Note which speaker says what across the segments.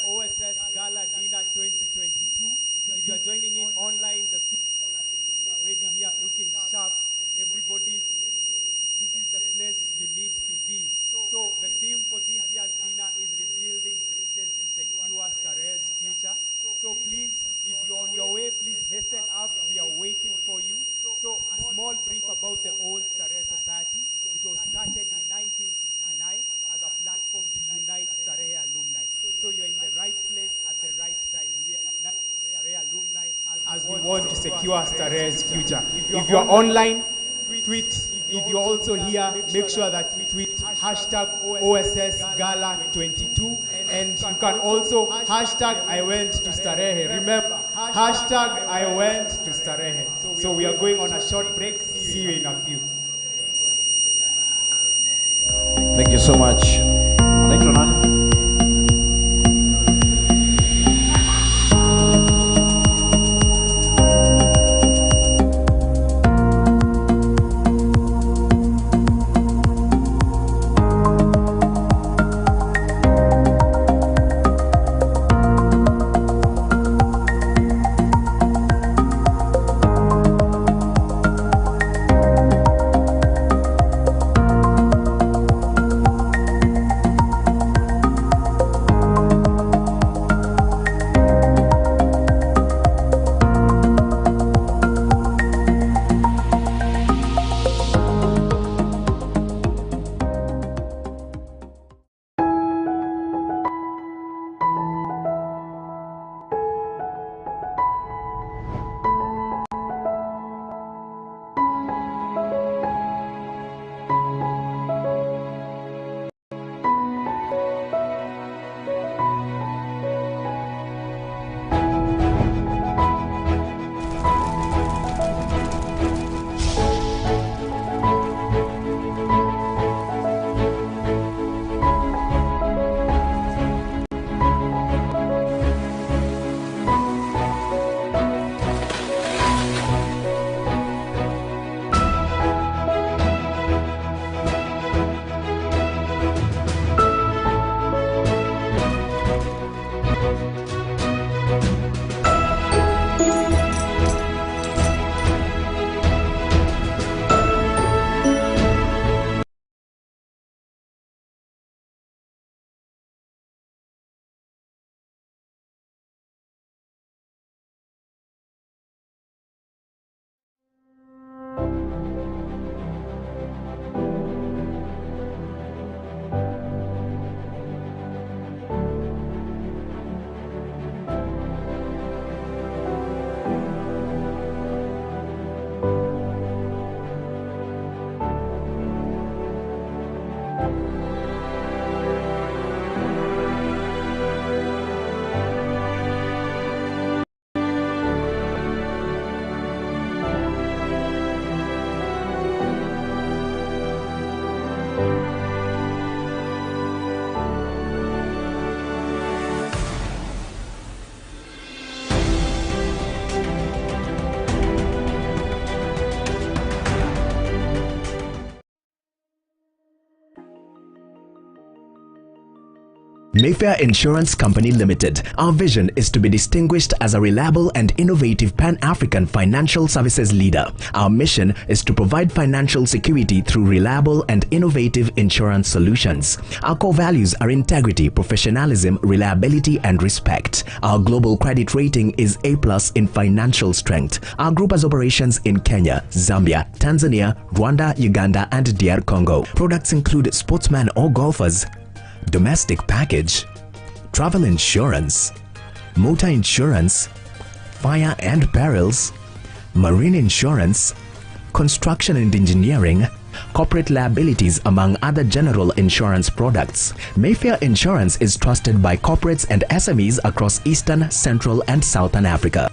Speaker 1: OSS Gala Dinner 2022. If you are joining in online, the ready here looking sharp. Everybody's, this is the place you need to be. So the theme for this year's dinner is rebuilding bridges to secure Starehe's future. So please, if you're on your way, please hasten up. We are waiting for you. So a small brief about the old Starehe Society. It was started in 1969 as a platform to unite Starehe alumni. So you're in the right place at the right time. We are Starehe alumni as we want to secure Starehe's future. If you're online, tweet. If you're also here, make sure that you tweet hashtag OSS Gala 22, and you can also hashtag I went to Starehe. Remember, hashtag I went to Starehe. So we are going on a short break. See you in a few.
Speaker 2: Thank you so much. Thanks, Ronan.
Speaker 3: Mayfair Insurance Company Limited. Our vision is to be distinguished as a reliable and innovative Pan-African financial services leader. Our mission is to provide financial security through reliable and innovative insurance solutions. Our core values are integrity, professionalism, reliability, and respect. Our global credit rating is A+ in financial strength. Our group has operations in Kenya, Zambia, Tanzania, Rwanda, Uganda, and DR Congo. Products include sportsmen or golfers, domestic package, travel insurance, motor insurance, fire and perils, marine insurance, construction and engineering, corporate liabilities, among other general insurance products. Mayfair Insurance is trusted by corporates and SMEs across Eastern, Central, and Southern Africa.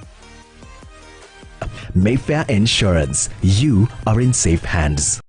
Speaker 3: Mayfair Insurance, you are in safe hands.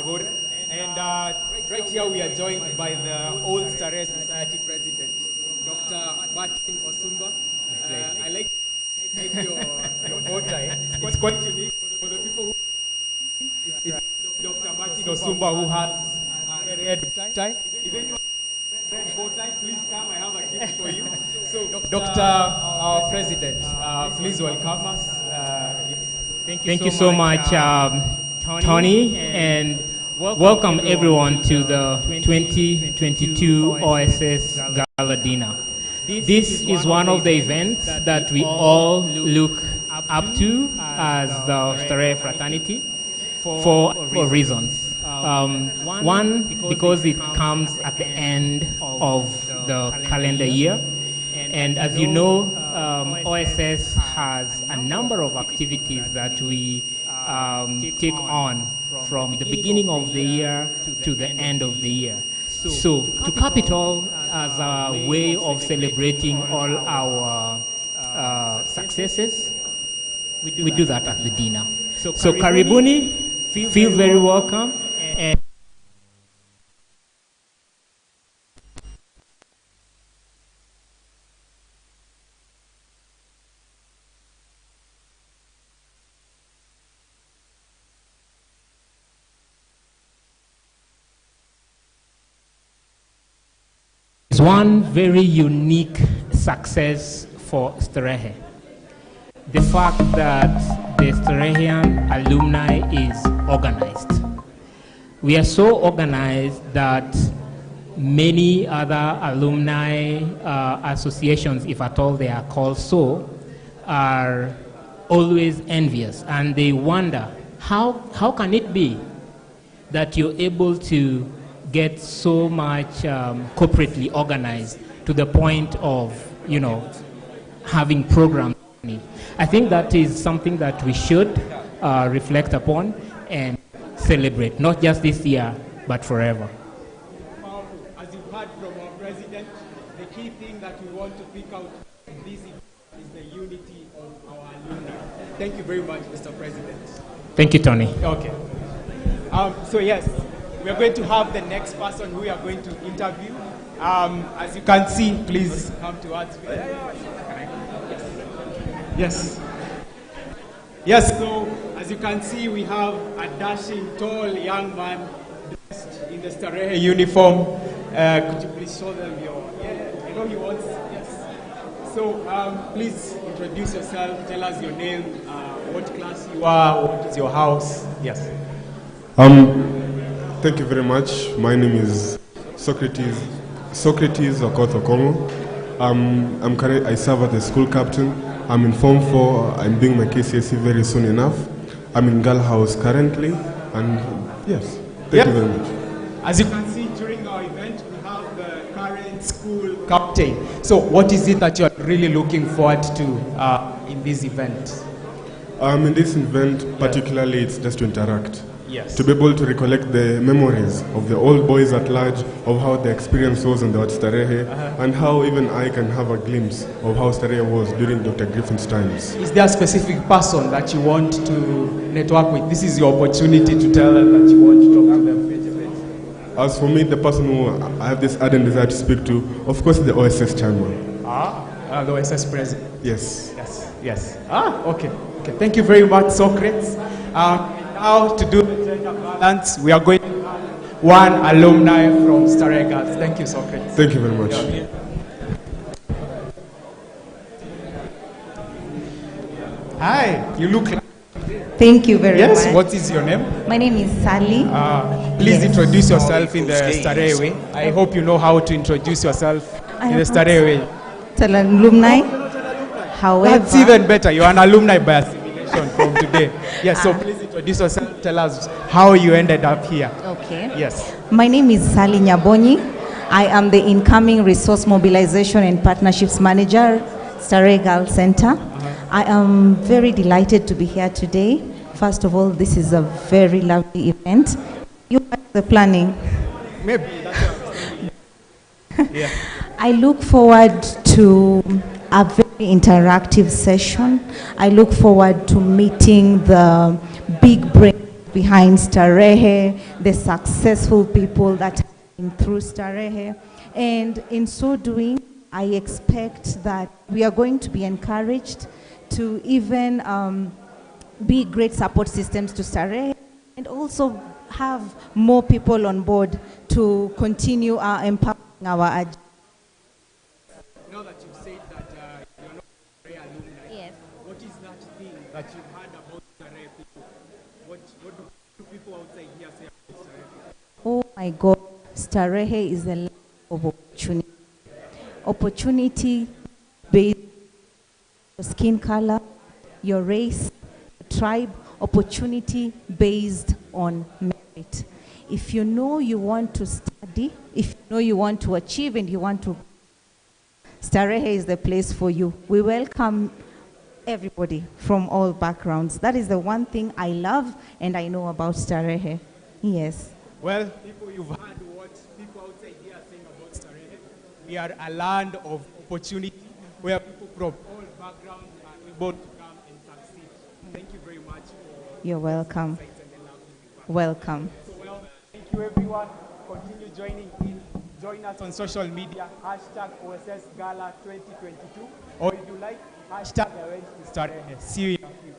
Speaker 1: Magore. And right here we are joined by the Old Starehe Society President, Dr. Martin Osumba. I like your bow tie. It's quite unique for the people who... It's Dr. Martin Osumba who has a red tie. Even you red bow tie, please come. I have a gift for you. So, Dr. President, please welcome us.
Speaker 4: Thank you so much, Tony, and welcome everyone to the 2022 OSS Gala dinner. This is one of the events that we all look up to as the Starehe fraternity for reasons. One, because it comes at the end of the calendar year. And as you know, OSS has a number of activities that we take on from the beginning of the year to the end of the year. So to cap it all as a way of celebrating all our successes, we do that at the dinner. So karibuni, feel very welcome. And it's one very unique success for Starehe. The fact that the Starehian alumni is organized. We are so organized that many other alumni associations, if at all they are called so, are always envious, and they wonder, how can it be that you're able to get so much corporately organized to the point of, having programs. I think that is something that we should reflect upon and celebrate, not just this year, but forever.
Speaker 1: As you've heard from our president, the key thing that we want to pick out this is the unity of our alumni. Thank you very much, Mr. President.
Speaker 4: Thank you, Tony.
Speaker 1: Okay. So yes, we are going to have the next person who we are going to interview. As you can see, please come to us. Yes. Yes, so as you can see, we have a dashing, tall young man dressed in the Starehe uniform. Could you please show them your... I know he wants... Yes. So please introduce yourself, tell us your name, what class you are, what is your house. Yes.
Speaker 5: Thank you very much. My name is Socrates Okoth Okongo. I serve as the school captain. I'm in Form 4. I'm doing my KCSE very soon enough. I'm in Gala House currently, and yes, thank you very much.
Speaker 1: As you can see, during our event, we have the current school captain. So what is it that you're really looking forward to in this event?
Speaker 5: In this event, particularly, it's just to interact.
Speaker 1: Yes.
Speaker 5: To be able to recollect the memories of the old boys at large, of how the experience was in the Starehe, and how even I can have a glimpse of how Starehe was during Dr. Griffin's times.
Speaker 1: Is there a specific person that you want to network with? This is your opportunity to tell them that you want to talk to them face to face.
Speaker 5: As for me, the person who I have this ardent desire to speak to, of course, the OSS chairman.
Speaker 1: The OSS president.
Speaker 5: Yes.
Speaker 1: Yes. Okay. Thank you very much, Socrates. Now to do the gender balance, we are going to have one alumni from Starehe Girls. Thank you, Socrates.
Speaker 5: Thank you very much.
Speaker 1: Hi, you look like...
Speaker 6: Thank you very much.
Speaker 1: Yes, what is your name?
Speaker 6: My name is Sally.
Speaker 1: Please introduce yourself in the Starehe way. I hope you know how to introduce yourself in the Starehe way.
Speaker 6: An alumni. However,
Speaker 1: that's even better. You're an alumni by assimilation from today. Yes, so please introduce yourself. Tell us how you ended up here.
Speaker 6: Okay.
Speaker 1: Yes.
Speaker 6: My name is Sally Nyabonyi. I am the incoming Resource Mobilization and Partnerships Manager, Starehe Girls Center. I am very delighted to be here today. First of all, this is a very lovely event. You like the planning?
Speaker 1: Maybe. Yeah.
Speaker 6: I look forward to a very interactive session. I look forward to meeting the big brain behind Starehe, the successful people that have been through Starehe. And in so doing, I expect that we are going to be encouraged to even be great support systems to Starehe, and also have more people on board to continue empowering our agenda.
Speaker 1: Now that you've said that you're not Starehe alumni,
Speaker 6: Yes.
Speaker 1: what is that thing that you've heard about Starehe people? What do people outside here say about Starehe?
Speaker 6: Oh my God, Starehe is a land of opportunity. Opportunity based on your skin color, your race, your tribe, opportunity based on merit. If you know you want to study, if you know you want to achieve and you want to, Starehe is the place for you. We welcome everybody from all backgrounds. That is the one thing I love and I know about Starehe. Yes.
Speaker 1: Well, people, you've heard what people outside here are saying about Starehe. We are a land of opportunity where people from all backgrounds are able to come and succeed. Thank you very much for
Speaker 6: You're welcome.
Speaker 1: insights and the love.
Speaker 6: Welcome.
Speaker 1: So, well, thank you everyone. Continue joining in. Join us on social media, hashtag OSS Gala 2022, or if you like, hashtag Starehe. See you in a few.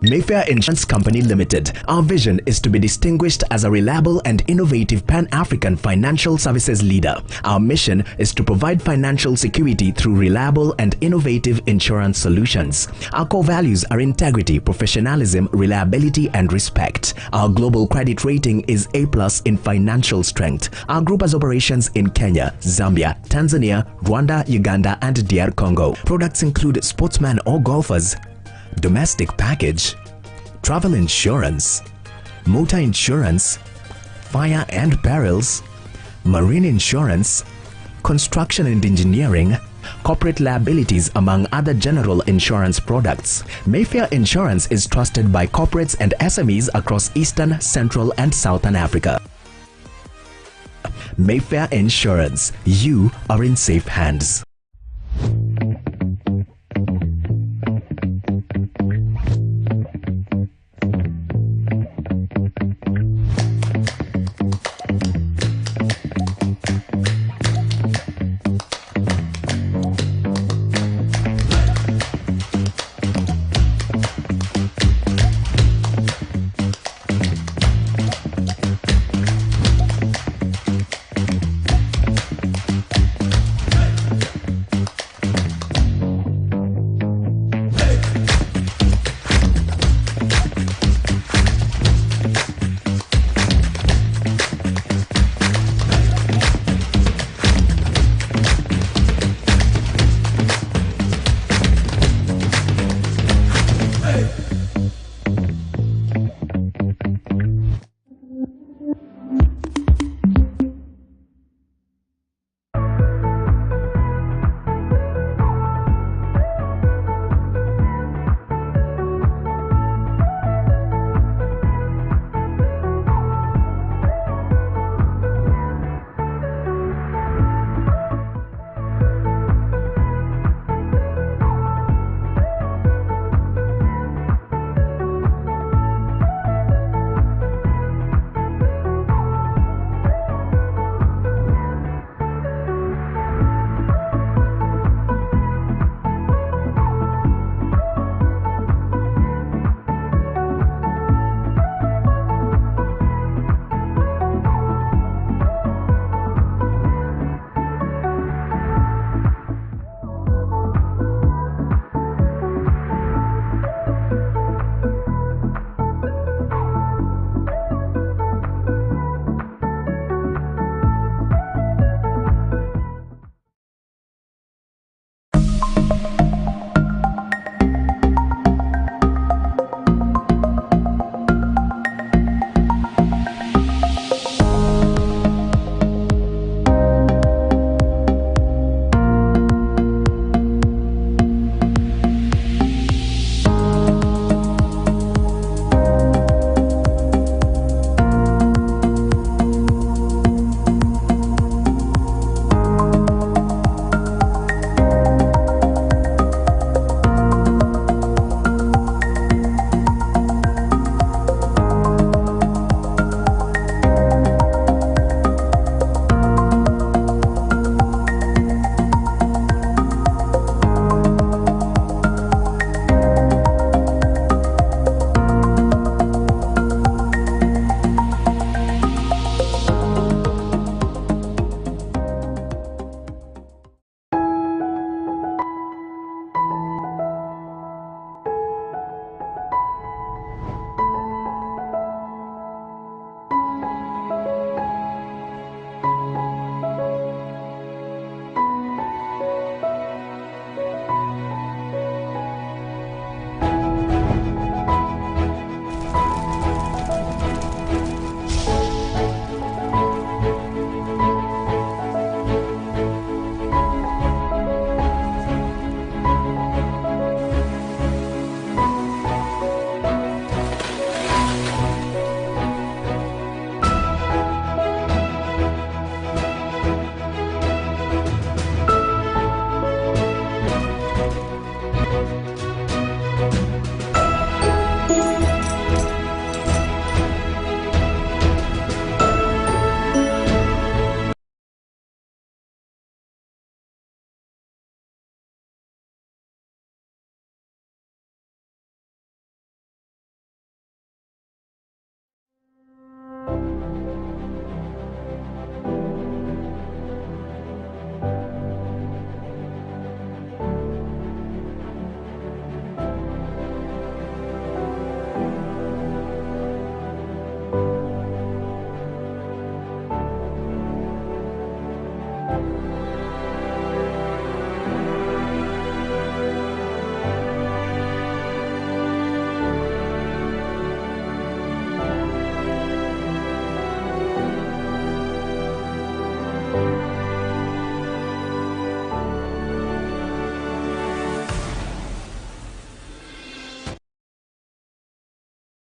Speaker 3: Mayfair Insurance Company Limited. Our vision is to be distinguished as a reliable and innovative Pan-African financial services leader. Our mission is to provide financial security through reliable and innovative insurance solutions. Our core values are integrity, professionalism, reliability, and respect. Our global credit rating is A+ in financial strength. Our group has operations in Kenya, Zambia, Tanzania, Rwanda, Uganda, and DR Congo. Products include sportsmen or golfers, domestic package, travel insurance, motor insurance, fire and perils, marine insurance, construction and engineering, corporate liabilities, among other general insurance products. Mayfair Insurance is trusted by corporates and SMEs across Eastern, Central, and Southern Africa. Mayfair Insurance, you are in safe hands.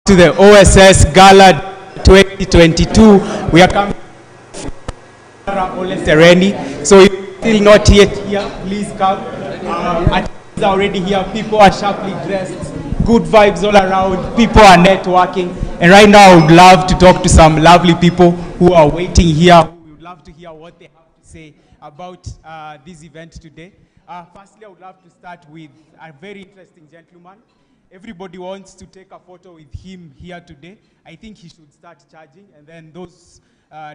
Speaker 1: To the OSS Gala 2022. We are coming from Starehe. So if you're still not yet here, please come. Attendees are already here. People are sharply dressed. Good vibes all around. People are networking. And right now, I would love to talk to some lovely people who are waiting here. We would love to hear what they have to say about this event today. Firstly, I would love to start with a very interesting gentleman. Everybody wants to take a photo with him here today. I think he should start charging, and then those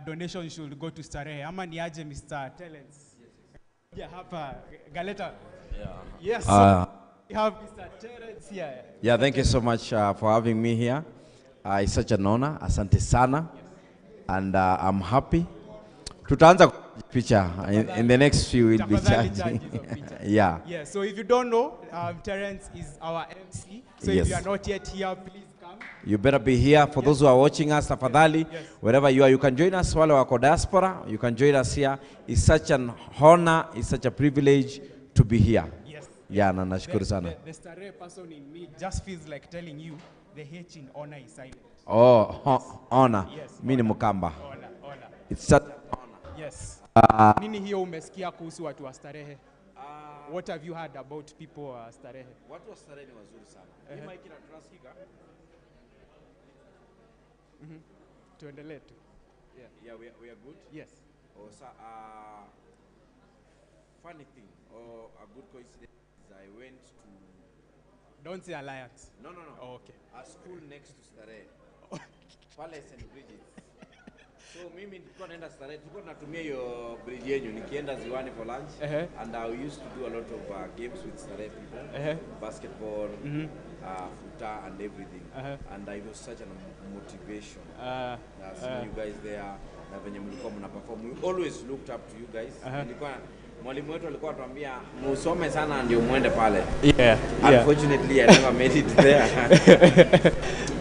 Speaker 1: donations should go to Starehe. Ama niaje, Mr. Talents. Yeah, have Galeta.
Speaker 2: Yeah.
Speaker 1: Yes. We have Mr. Terence here.
Speaker 2: Yeah, thank you so much for having me here. It's such an honor. Asante sana. And I'm happy. Tutaanza picture in the next few we'll be charging. Yeah.
Speaker 1: Yeah, so if you don't know, Terence is our MC. So
Speaker 2: Yes.
Speaker 1: if you are not yet here, please come.
Speaker 2: You better be here. For those who are watching us, tafadhali, wherever you are, you can join us. Wale wako diaspora, you can join us here. It's such an honor, it's such a privilege to be here.
Speaker 1: Yes.
Speaker 2: Yeah, na nashukuru sana.
Speaker 1: The Starehe person in me just feels like telling you the H in honor is silent.
Speaker 2: Oh, honor.
Speaker 1: Yes.
Speaker 2: Mimi ni Mukamba.
Speaker 1: Honor.
Speaker 2: It's such
Speaker 1: Yes. Nini hiyo umesikia kuhusu watu wa Starehe? What have you heard about people wa Starehe?
Speaker 2: watu wa Starehe ni wazuri sana. Hii mic ina tunasikika?
Speaker 1: Tuendelee tu.
Speaker 2: Yeah, we are good.
Speaker 1: Yes.
Speaker 2: Funny thing or a good coincidence is I went to
Speaker 1: Don't say alliance.
Speaker 2: no
Speaker 1: Oh, okay.
Speaker 2: a school next to Starehe pale St. Bridget. So mimi nilikuwa naenda Starehe, tulikuwa tunatumia hiyo bridge yenu nikienda ziwani for lunch. And I used to do a lot of games with Starehe people, basketball, futa and everything. And it was such a motivation. Seeing you guys there na venye mlikuwa mna perform, we always looked up to you guys. Nilikuwa mwalimu wetu alikuwa atuambia musome sana ndio muende pale. Unfortunately I never made it there.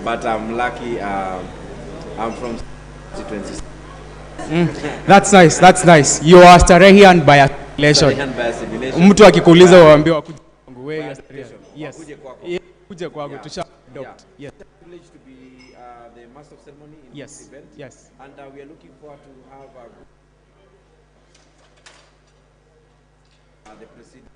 Speaker 2: But I'm lucky. I'm from 2020.
Speaker 1: That's nice. You are Starehian by affiliation.
Speaker 2: Starehian by assimilation.
Speaker 1: Mtu akikuuliza waambie wakuje kwangu wewe Starehian. Yes.
Speaker 2: Wakuje kwako.
Speaker 1: Kuje kwangu tusha adopt. Yes.
Speaker 2: Privileged to be the master of ceremony in
Speaker 1: Yes.
Speaker 2: this event.
Speaker 1: Yes.
Speaker 2: And we are looking forward to have the president.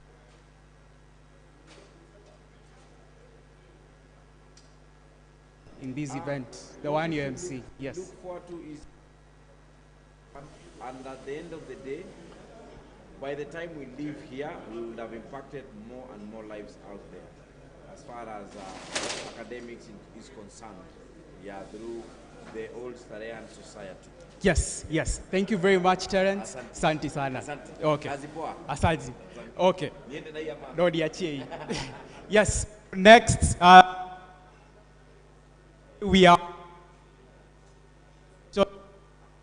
Speaker 1: In this event, the one you MC. Yes.
Speaker 2: Look forward to is, and at the end of the day, by the time we leave here, we will have impacted more and more lives out there, as far as academics is concerned. Yeah, through the old Starehan society.
Speaker 1: Yes. Thank you very much, Terence. Asante sana.
Speaker 2: Asante.
Speaker 1: Okay.
Speaker 2: Kazi poa.
Speaker 1: Asante. Okay.
Speaker 2: Niende na hii ama?
Speaker 1: No, niachie hii. Yes. Next, we are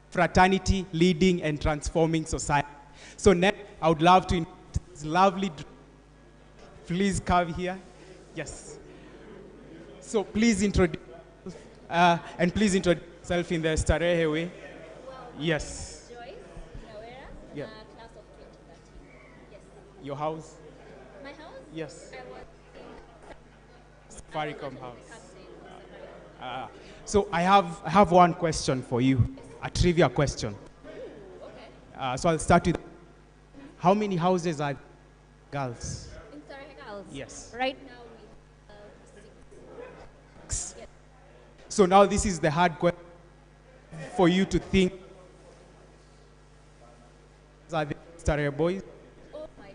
Speaker 1: fraternity leading and transforming society. So next, I would love to invite this lovely. Please come here. Yes. So please introduce and please introduce yourself in the Starehe way. Yes.
Speaker 7: Joyce Nawera,
Speaker 1: Yeah.
Speaker 7: class of 2013. Yes.
Speaker 1: Your house.
Speaker 7: My house?
Speaker 1: Yes.
Speaker 7: I was
Speaker 1: Safaricom house.
Speaker 7: captain of Safaricom.
Speaker 1: So I have one question for you, a trivia question.
Speaker 7: Okay.
Speaker 1: So I'll start with, how many houses are girls?
Speaker 7: In Starehe Girls?
Speaker 1: Yes.
Speaker 7: Right now we have 6. Yes.
Speaker 1: So now this is the hard question for you to think. Are they Starehe boys?
Speaker 7: Oh my.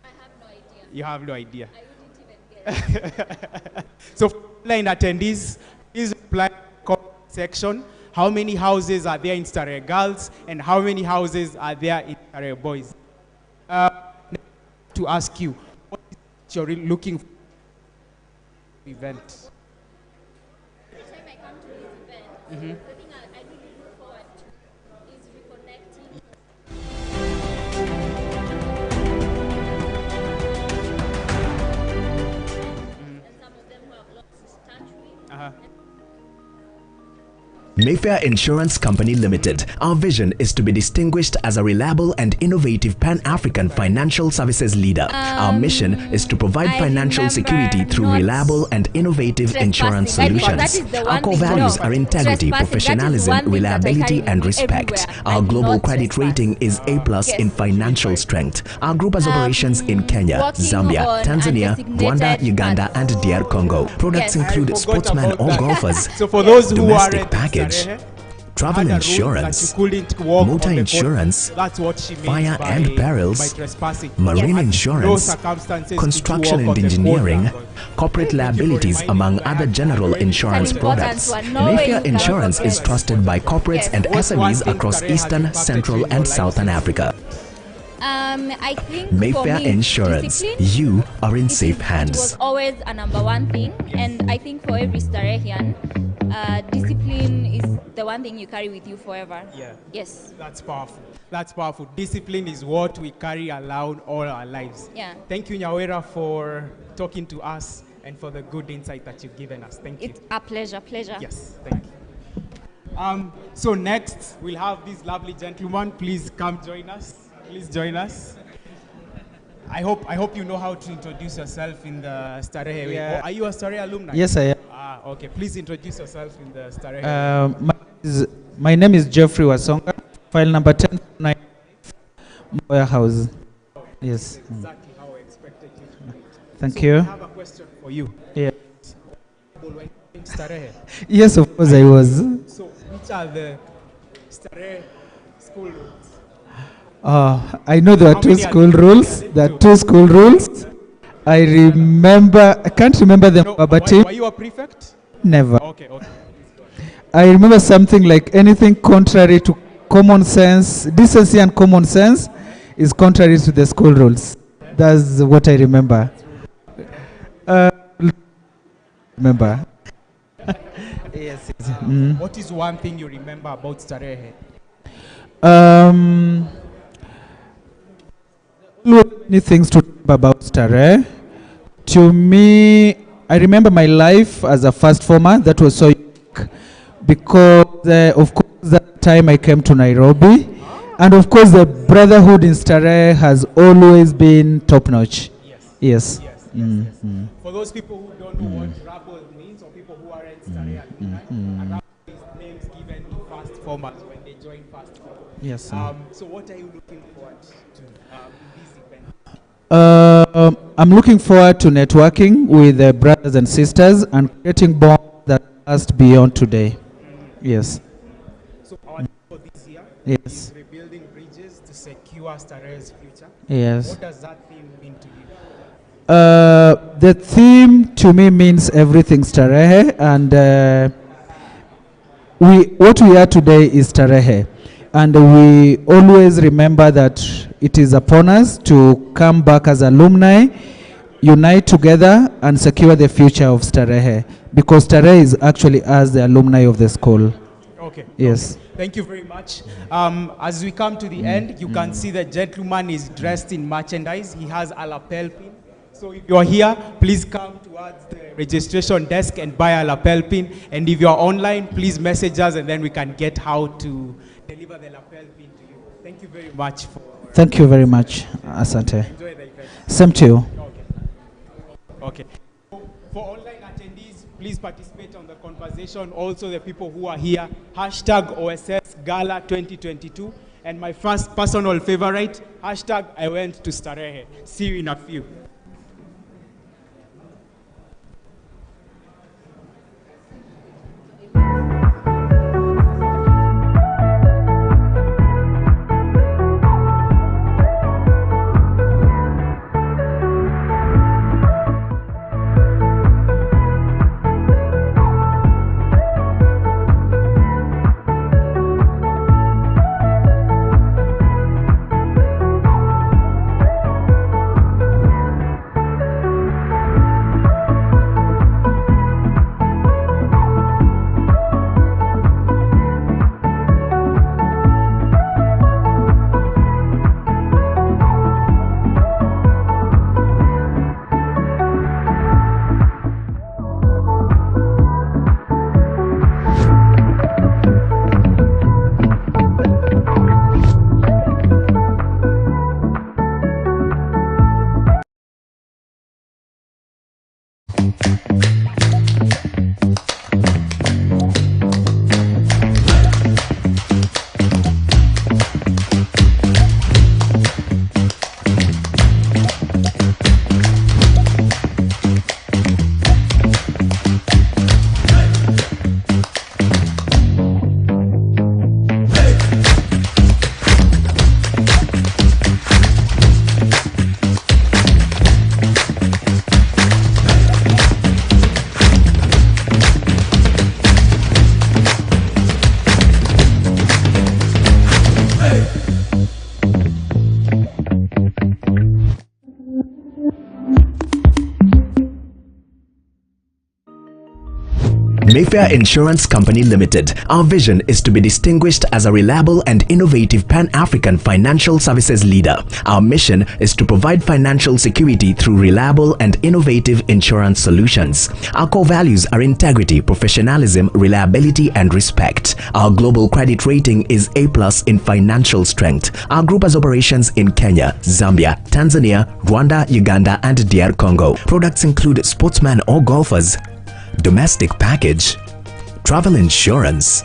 Speaker 7: I have no idea.
Speaker 1: You have no idea.
Speaker 7: I wouldn't even get it.
Speaker 1: So online attendees, please reply comment section. How many houses are there in Starehe Girls and how many houses are there in Starehe Boys? To ask you, what is you're looking for event?
Speaker 7: Every time I come to this event, the thing I really look forward to is reconnecting. And some of them who have lost touch with.
Speaker 3: Mayfair Insurance Company Limited. Our vision is to be distinguished as a reliable and innovative Pan-African financial services leader. Our mission is to provide financial security through reliable and innovative insurance solutions. Our core values are integrity, professionalism, reliability, and respect. Our global credit rating is A+ in financial strength. Our group has operations in Kenya, Zambia, Tanzania, Rwanda, Uganda, and DR Congo. Products include sportsmen or golfers,
Speaker 1: So for those who
Speaker 3: domestic
Speaker 1: aren't
Speaker 3: package,
Speaker 1: Starehe,
Speaker 3: travel
Speaker 1: had a rule that
Speaker 3: insurance,
Speaker 1: you couldn't walk
Speaker 3: motor
Speaker 1: on the
Speaker 3: insurance,
Speaker 1: boat. That's what she means
Speaker 3: fire
Speaker 1: by,
Speaker 3: and perils,
Speaker 1: by trespassing.
Speaker 3: marine
Speaker 1: Under no
Speaker 3: insurance,
Speaker 1: circumstances
Speaker 3: construction
Speaker 1: did you walk
Speaker 3: and
Speaker 1: on the
Speaker 3: engineering,
Speaker 1: boat.
Speaker 3: corporate
Speaker 1: Thank you for
Speaker 3: liabilities,
Speaker 1: reminding
Speaker 3: among
Speaker 1: me. I
Speaker 3: other
Speaker 1: had
Speaker 3: general
Speaker 1: very
Speaker 3: insurance
Speaker 1: important
Speaker 3: products.
Speaker 7: one. No way you
Speaker 3: Mayfair
Speaker 7: can
Speaker 3: Insurance is
Speaker 7: forget.
Speaker 3: trusted by corporates and
Speaker 1: What's one
Speaker 3: SMEs
Speaker 1: thing
Speaker 3: across
Speaker 1: Starehe has
Speaker 3: Eastern,
Speaker 1: impacted
Speaker 3: Central,
Speaker 1: you in your
Speaker 3: and
Speaker 1: life
Speaker 3: Southern
Speaker 1: since?
Speaker 3: Africa.
Speaker 7: I think for
Speaker 3: Mayfair
Speaker 7: me,
Speaker 3: Insurance,
Speaker 7: discipline,
Speaker 3: you are in
Speaker 7: it
Speaker 3: safe
Speaker 7: is- It was
Speaker 3: hands.
Speaker 7: always a number one thing, and I think for every Starehian, discipline is the one thing you carry with you forever.
Speaker 1: Yeah.
Speaker 7: Yes.
Speaker 1: That's powerful. That's powerful. Discipline is what we carry around all our lives.
Speaker 7: Yeah.
Speaker 1: Thank you, Nyawera, for talking to us and for the good insight that you've given us. Thank you.
Speaker 7: It's a pleasure.
Speaker 1: Yes, thank you. So next, we'll have this lovely gentleman. Please come join us. Please join us. I hope you know how to introduce yourself in the Starehe way.
Speaker 8: Yeah.
Speaker 1: Are you a Starehe alumni?
Speaker 8: Yes, I am.
Speaker 1: Okay. Please introduce yourself in the Starehe way.
Speaker 8: My name is Jeffrey Wasonga. File number 10 warehouse. Yes.
Speaker 1: Exactly how I expected you to do it.
Speaker 8: Thank
Speaker 1: So
Speaker 8: you.
Speaker 1: I have a question for you.
Speaker 8: Yeah.
Speaker 1: In Starehe.
Speaker 8: Yes, of course I was.
Speaker 1: So which are the Starehe school rules?
Speaker 8: I know there
Speaker 1: How
Speaker 8: are two
Speaker 1: many are
Speaker 8: school
Speaker 1: there?
Speaker 8: rules. There are two school rules. I can't remember them,
Speaker 1: No,
Speaker 8: but
Speaker 1: were you a prefect?
Speaker 8: never.
Speaker 1: Okay.
Speaker 8: I remember something like anything contrary to common sense, decency and common sense is contrary to the school rules. That's what I remember. Remember. Yes.
Speaker 1: What is one thing you remember about Starehe?
Speaker 8: Many things to remember about Starehe. To me, I remember my life as a first former. That was so unique because, of course, that time I came to Nairobi. And of course, the brotherhood in Starehe has always been top notch. Yes.
Speaker 1: For those people who don't know what rabble means, or people who aren't Starehe alumni, a rabble is names given to first formers when they join first form.
Speaker 8: Yes.
Speaker 1: So what are you looking forward to in this event?
Speaker 8: I'm looking forward to networking with the brothers and sisters and creating bonds that last beyond today. Yes.
Speaker 1: So our theme for this year
Speaker 8: Yes.
Speaker 1: is rebuilding bridges to secure Starehe's future.
Speaker 8: Yes.
Speaker 1: What does that theme mean to you?
Speaker 8: The theme to me means everything Starehe, and what we are today is Starehe, and we always remember that it is upon us to come back as alumni, unite together, and secure the future of Starehe, because Starehe is actually us, the alumni of the school.
Speaker 1: Okay.
Speaker 8: Yes.
Speaker 1: Thank you very much. As we come to the end, you can see the gentleman is dressed in merchandise. He has a lapel pin. So if you're here, please come towards the registration desk and buy a lapel pin. And if you're online, please message us and then we can get how to deliver the lapel pin to you. Thank you very much.
Speaker 8: Thank you very much, Asante.
Speaker 1: Enjoy the event.
Speaker 8: Same to you.
Speaker 1: Okay. For online attendees, please participate on the conversation. Also, the people who are here, hashtag OSS Gala 2022. And my first personal favorite, hashtag I went to Starehe. See you in a few.
Speaker 3: Mayfair Insurance Company Limited. Our vision is to be distinguished as a reliable and innovative Pan-African financial services leader. Our mission is to provide financial security through reliable and innovative insurance solutions. Our core values are integrity, professionalism, reliability, and respect. Our global credit rating is A+ in financial strength. Our group has operations in Kenya, Zambia, Tanzania, Rwanda, Uganda, and DR Congo. Products include sportsmen or golfers, domestic package, travel insurance,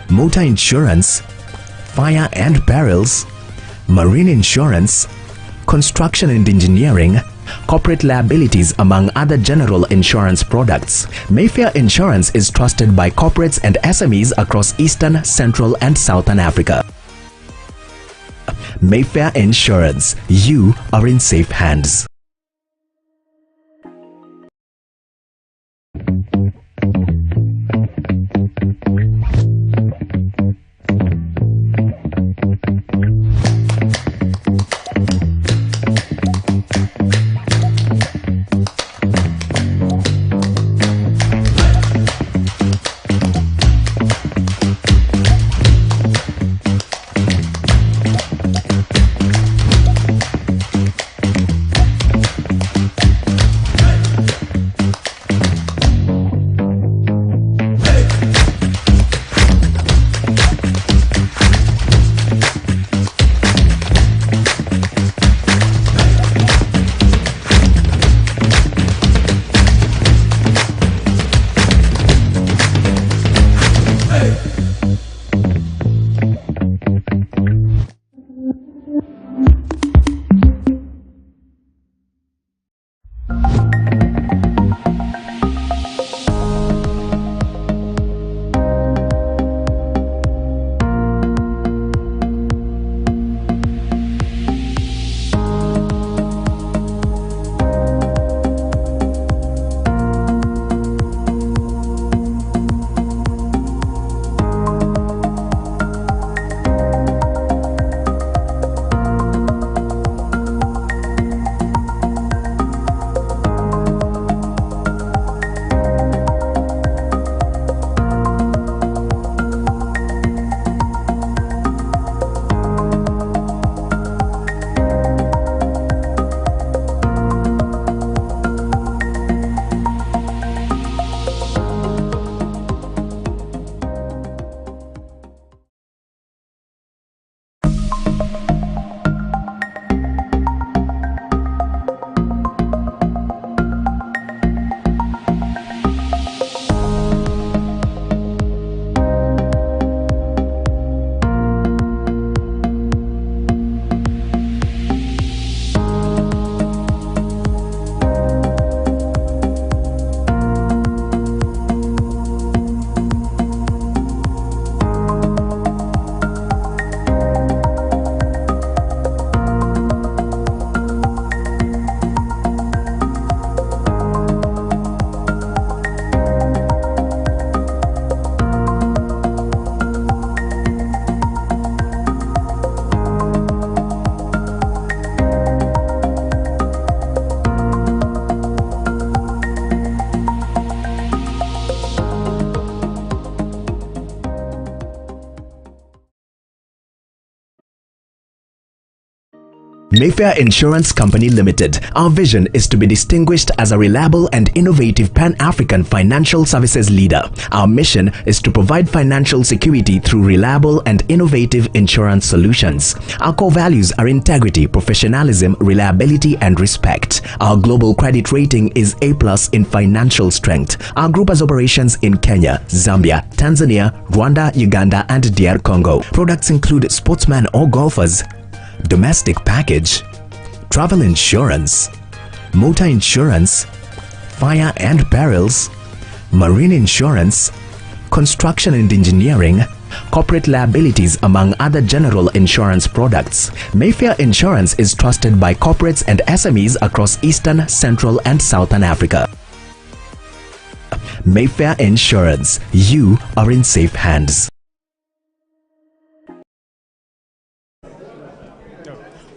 Speaker 3: motor insurance, fire and perils, marine insurance, construction and engineering, corporate liabilities, among other general insurance products. Mayfair Insurance is trusted by corporates and SMEs across Eastern, Central, and Southern Africa. Mayfair Insurance, you are in safe hands. Mayfair Insurance Company Limited. Our vision is to be distinguished as a reliable and innovative Pan-African financial services leader. Our mission is to provide financial security through reliable and innovative insurance solutions. Our core values are integrity, professionalism, reliability, and respect. Our global credit rating is A+ in financial strength. Our group has operations in Kenya, Zambia, Tanzania, Rwanda, Uganda, and DR Congo. Products include sportsmen or golfers, domestic package, travel insurance, motor insurance, fire and perils, marine insurance, construction and engineering, corporate liabilities, among other general insurance products. Mayfair Insurance is trusted by corporates and SMEs across Eastern, Central, and Southern Africa. Mayfair Insurance, you are in safe hands.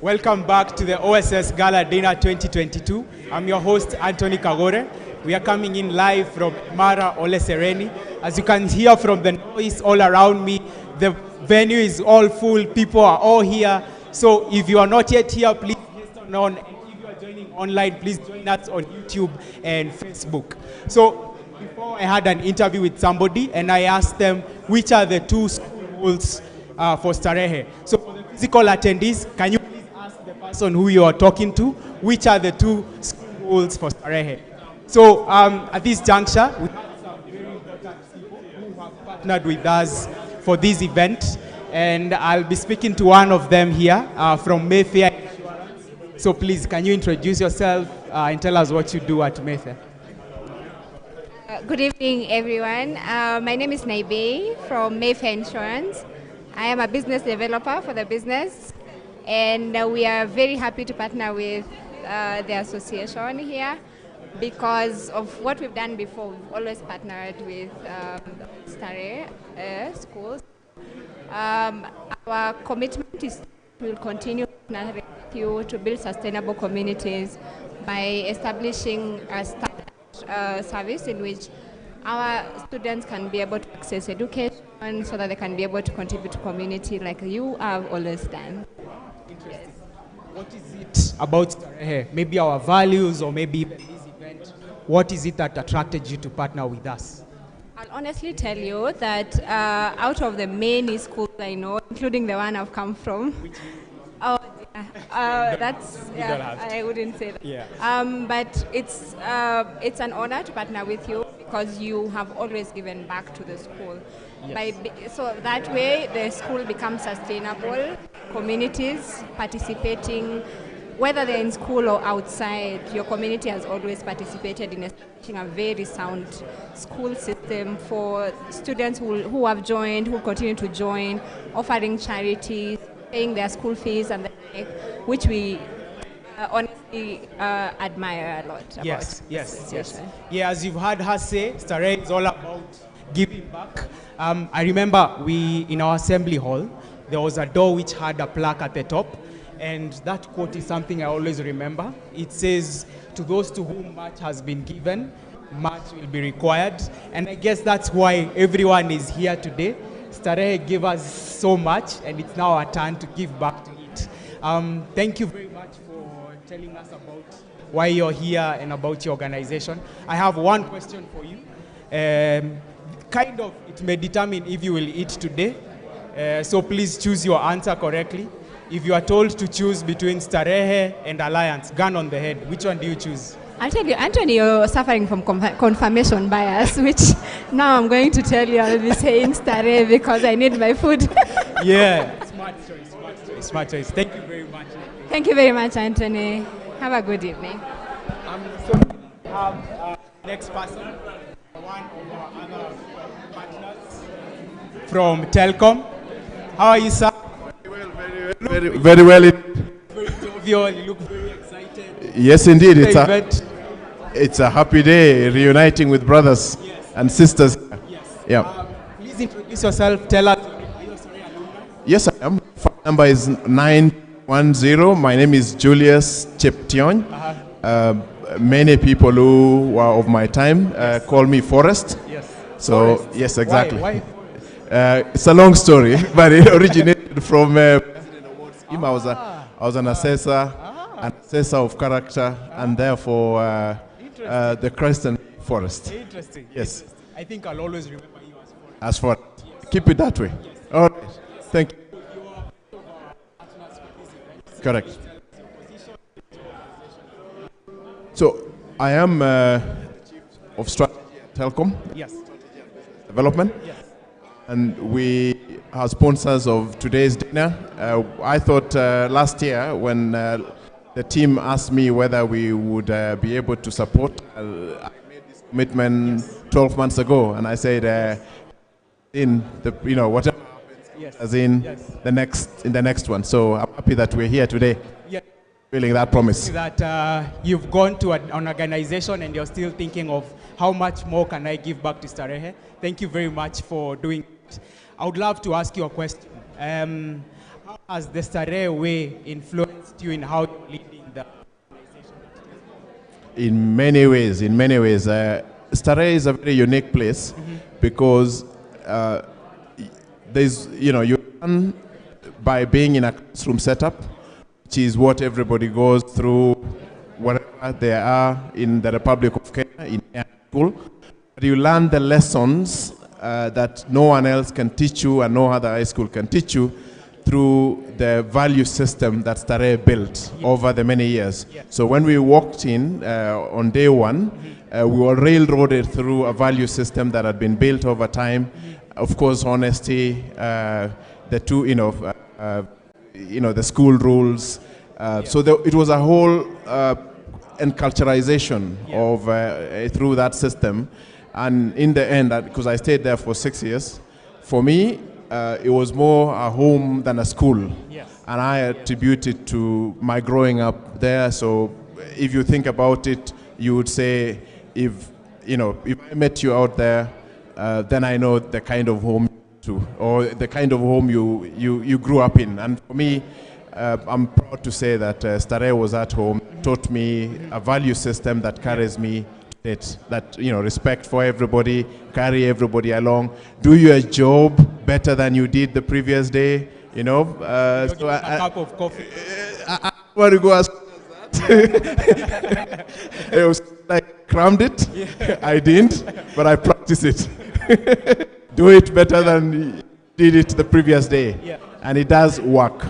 Speaker 1: Welcome back to the OSS Gala Dinner 2022. I'm your host, Anthony Kagore. We are coming in live from Mara Ole Sereni. As you can hear from the noise all around me, the venue is all full. People are all here. So if you are not yet here, please listen on. And if you are joining online, please join us on YouTube and Facebook. So before I had an interview with somebody and I asked them which are the two school rules for Starehe. So for the physical attendees, can you please ask the person who you are talking to which are the two school rules for Starehe? So at this juncture, we have some very important people who have partnered with us for this event, and I'll be speaking to one of them here from Mayfair Insurance. So please, can you introduce yourself and tell us what you do at Mayfair?
Speaker 9: Good evening, everyone. My name is Naibe from Mayfair Insurance. I am a business developer for the business, and we are very happy to partner with the association here because of what we've done before. We've always partnered with Starehe schools. Our commitment is to continue partnering with you to build sustainable communities by establishing a service in which our students can be able to access education so that they can be able to contribute to community like you have always done.
Speaker 1: Interesting. What is it about Starehe? Maybe our values or maybe this event. What is it that attracted you to partner with us?
Speaker 9: I'll honestly tell you that out of the many schools I know, including the one I've come from, I wouldn't say that.
Speaker 1: Yeah.
Speaker 9: But it's an honor to partner with you because you have always given back to the school.
Speaker 1: Yes.
Speaker 9: So that way the school becomes sustainable, communities participating, whether they're in school or outside, your community has always participated in establishing a very sound school system for students who have joined, who continue to join, offering charities, paying their school fees, and the like, which we honestly admire a lot.
Speaker 1: Yes. Yeah, as you've heard her say, Starehe is all about giving back. I remember in our assembly hall, there was a door which had a plaque at the top. And that quote is something I always remember. It says, to those to whom much has been given, much will be required. And I guess that's why everyone is here today. Starehe gave us so much, and it's now our turn to give back to it. Thank you very much for telling us about why you're here and about your organization. I have one question for you. It may determine if you will eat today. So please choose your answer correctly. If you are told to choose between Starehe and Alliance, gun on the head, which one do you choose?
Speaker 9: I'll tell you, Anthony, you're suffering from confirmation bias, which now I'm going to tell you I'll be saying Starehe because I need my food.
Speaker 1: Yeah, smart choice. Thank you very much.
Speaker 9: Thank you very much, Anthony. Have a good evening.
Speaker 1: Next person, one of our other partners from Telcom. How are you, sir?
Speaker 10: Very well.
Speaker 1: Very jovial, you look very excited.
Speaker 10: Yes, indeed. It's a happy day reuniting with brothers and sisters.
Speaker 1: Yes.
Speaker 10: Yeah.
Speaker 1: Please introduce yourself. Tell us.
Speaker 10: Yes, I am. Phone number is 910. My name is Julius Cheption. Many people who are of my time call me Forrest.
Speaker 1: Yes.
Speaker 10: So,
Speaker 1: Forrest.
Speaker 10: yes, exactly.
Speaker 1: Why?
Speaker 10: It's a long story, but it originated from I was an assessor of character, and therefore the Christian Forest.
Speaker 1: Interesting.
Speaker 10: Yes.
Speaker 1: Interesting. I think I'll always remember you
Speaker 10: as Forest. Keep it that way. Yes. All right. Thank you. Correct. So I am of Strategy at Telcom.
Speaker 1: Yes.
Speaker 10: Development.
Speaker 1: Yes.
Speaker 10: And we are sponsors of today's dinner. I thought last year when the team asked me whether we would be able to support, I made this commitment 12 months ago, and I said, whatever happens, as in the next one. So I'm happy that we're here today.
Speaker 1: Yeah.
Speaker 10: Feeling that promise.
Speaker 1: That you've gone to an organization and you're still thinking of how much more can I give back to Starehe. Thank you very much for doing it. I would love to ask you a question. How has the Starehe way influenced you in how you're leading the organization?
Speaker 10: in many ways. Starehe is a very unique place because there's, you learn by being in a classroom setup, which is what everybody goes through wherever they are in the Republic of Kenya, in high school. But you learn the lessons that no one else can teach you and no other high school can teach you through the value system that Starehe built over the many years. So when we walked in on day one, we were railroaded through a value system that had been built over time. Of course, honesty, the two, the school rules. So it was a whole enculturization of through that system. And in the end, because I stayed there for 6 years, for me, it was more a home than a school. And I attribute it to my growing up there. So if you think about it, you would say, if I met you out there, then I know the kind of home or the kind of home you grew up in. And for me, I'm proud to say that Starehe was at home, taught me a value system that carries me that respect for everybody, carry everybody along, do your job better than you did the previous day, so a
Speaker 1: cup of coffee.
Speaker 10: I want to go as that. It was like crammed it. I didn't, but I practiced it. Do it better than you did it the previous day, and it does work.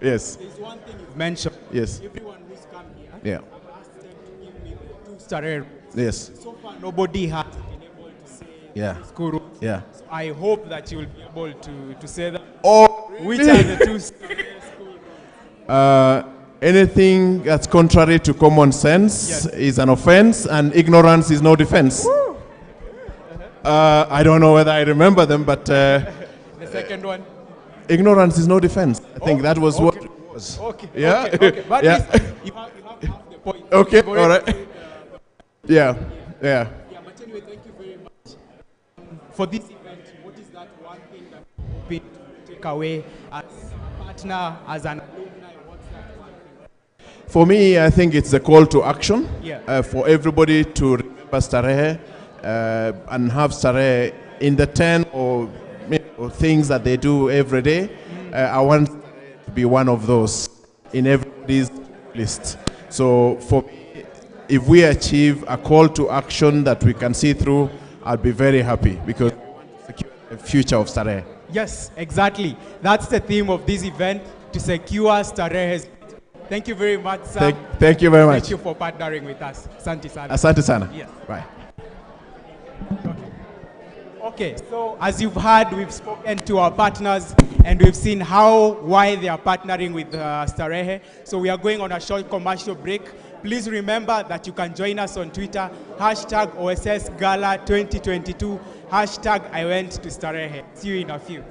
Speaker 10: Yes.
Speaker 1: There's one thing you've mentioned.
Speaker 10: Yes.
Speaker 1: Everyone who's come here, I've asked them to give me the 2 Starehe.
Speaker 10: Yes.
Speaker 1: So far, nobody has been able to say school rules.
Speaker 10: Yeah.
Speaker 1: So I hope that you will be able to say that.
Speaker 10: Oh,
Speaker 1: which are the 2 Starehe school rules?
Speaker 10: Anything that's contrary to common sense is an offense, and ignorance is no defense. I don't know whether I remember them, but
Speaker 1: the second one.
Speaker 10: Ignorance is no defense. I think that was what it was.
Speaker 1: Okay.
Speaker 10: Yeah.
Speaker 1: Okay. But you have half the point.
Speaker 10: Okay. All right. Yeah.
Speaker 1: Yeah. But anyway, thank you very much for this event. What is that one thing that you hope to take away as a partner, as an alumni? What's that one thing?
Speaker 10: For me, I think it's a call to action for everybody to remember Starehe and have Starehe in the 10 or things that they do every day. I want to be one of those in everybody's list. So for me, if we achieve a call to action that we can see through, I'll be very happy because we want to secure the future of Starehe.
Speaker 1: Yes, exactly. That's the theme of this event, to secure Starehe's. Thank you very much, sir.
Speaker 10: Thank you very much.
Speaker 1: Thank you for partnering with us. Asante sana.
Speaker 10: Asante sana.
Speaker 1: Yes.
Speaker 10: Bye.
Speaker 1: Okay, so as you've heard, we've spoken to our partners and we've seen why they are partnering with Starehe. So we are going on a short commercial break. Please remember that you can join us on Twitter, #OSS Gala 2022, #I went to Starehe. See you in a few.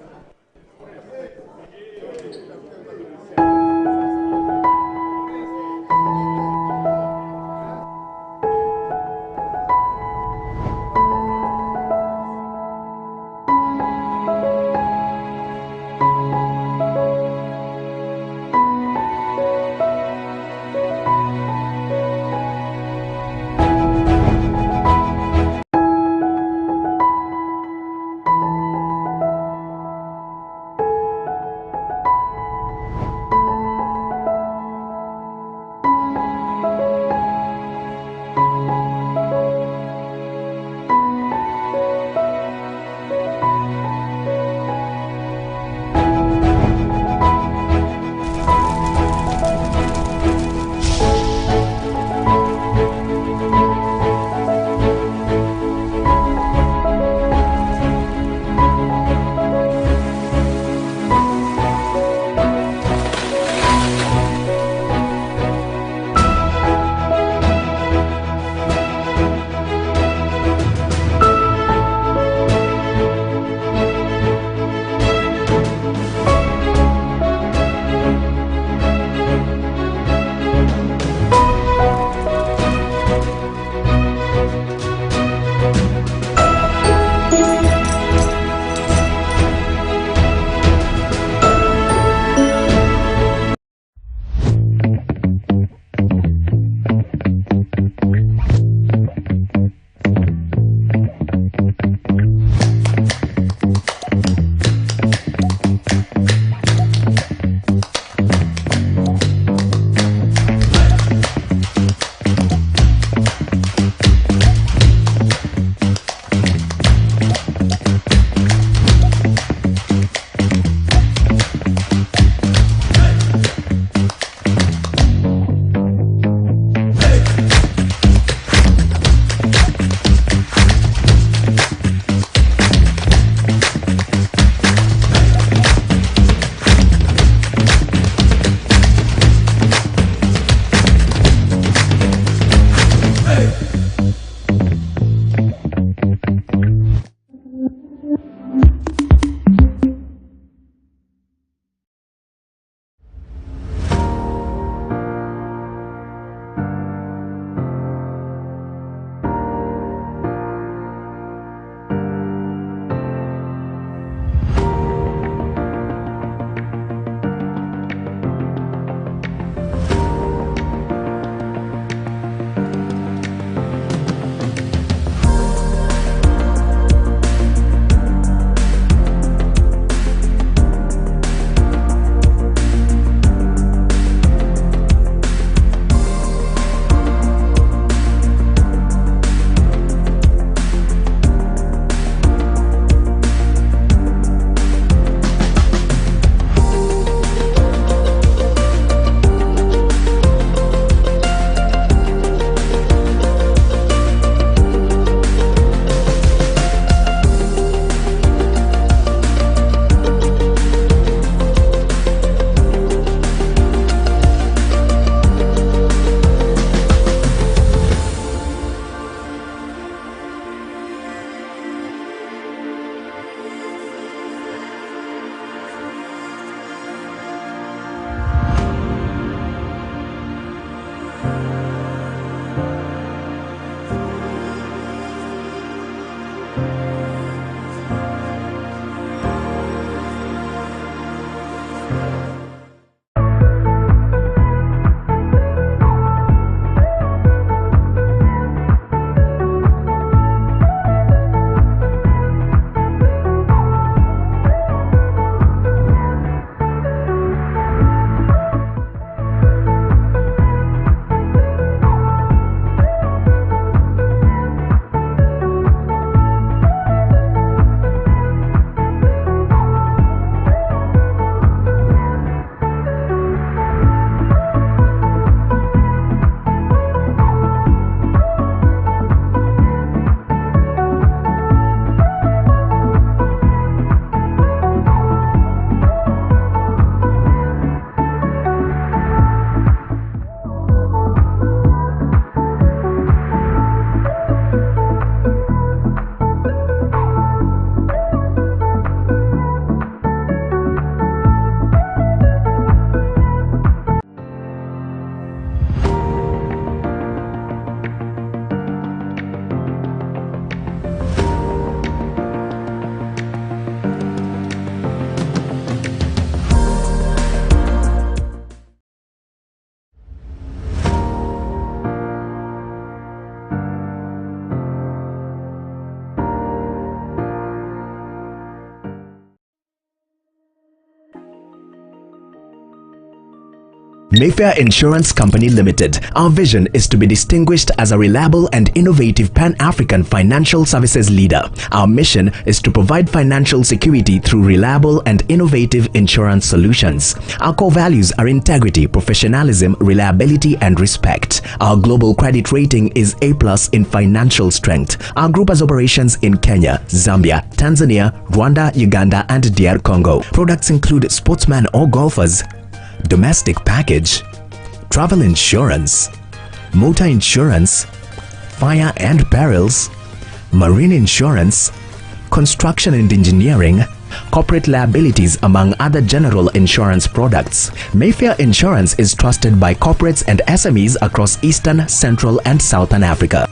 Speaker 3: Mayfair Insurance Company Limited. Our vision is to be distinguished as a reliable and innovative Pan-African financial services leader. Our mission is to provide financial security through reliable and innovative insurance solutions. Our core values are integrity, professionalism, reliability, and respect. Our global credit rating is A+ in financial strength. Our group has operations in Kenya, Zambia, Tanzania, Rwanda, Uganda, and DR Congo. Products include sportsmen or golfers, domestic package, travel insurance, motor insurance, fire and perils, marine insurance, construction and engineering, corporate liabilities, among other general insurance products. Mayfair Insurance is trusted by corporates and SMEs across Eastern, Central, and Southern Africa.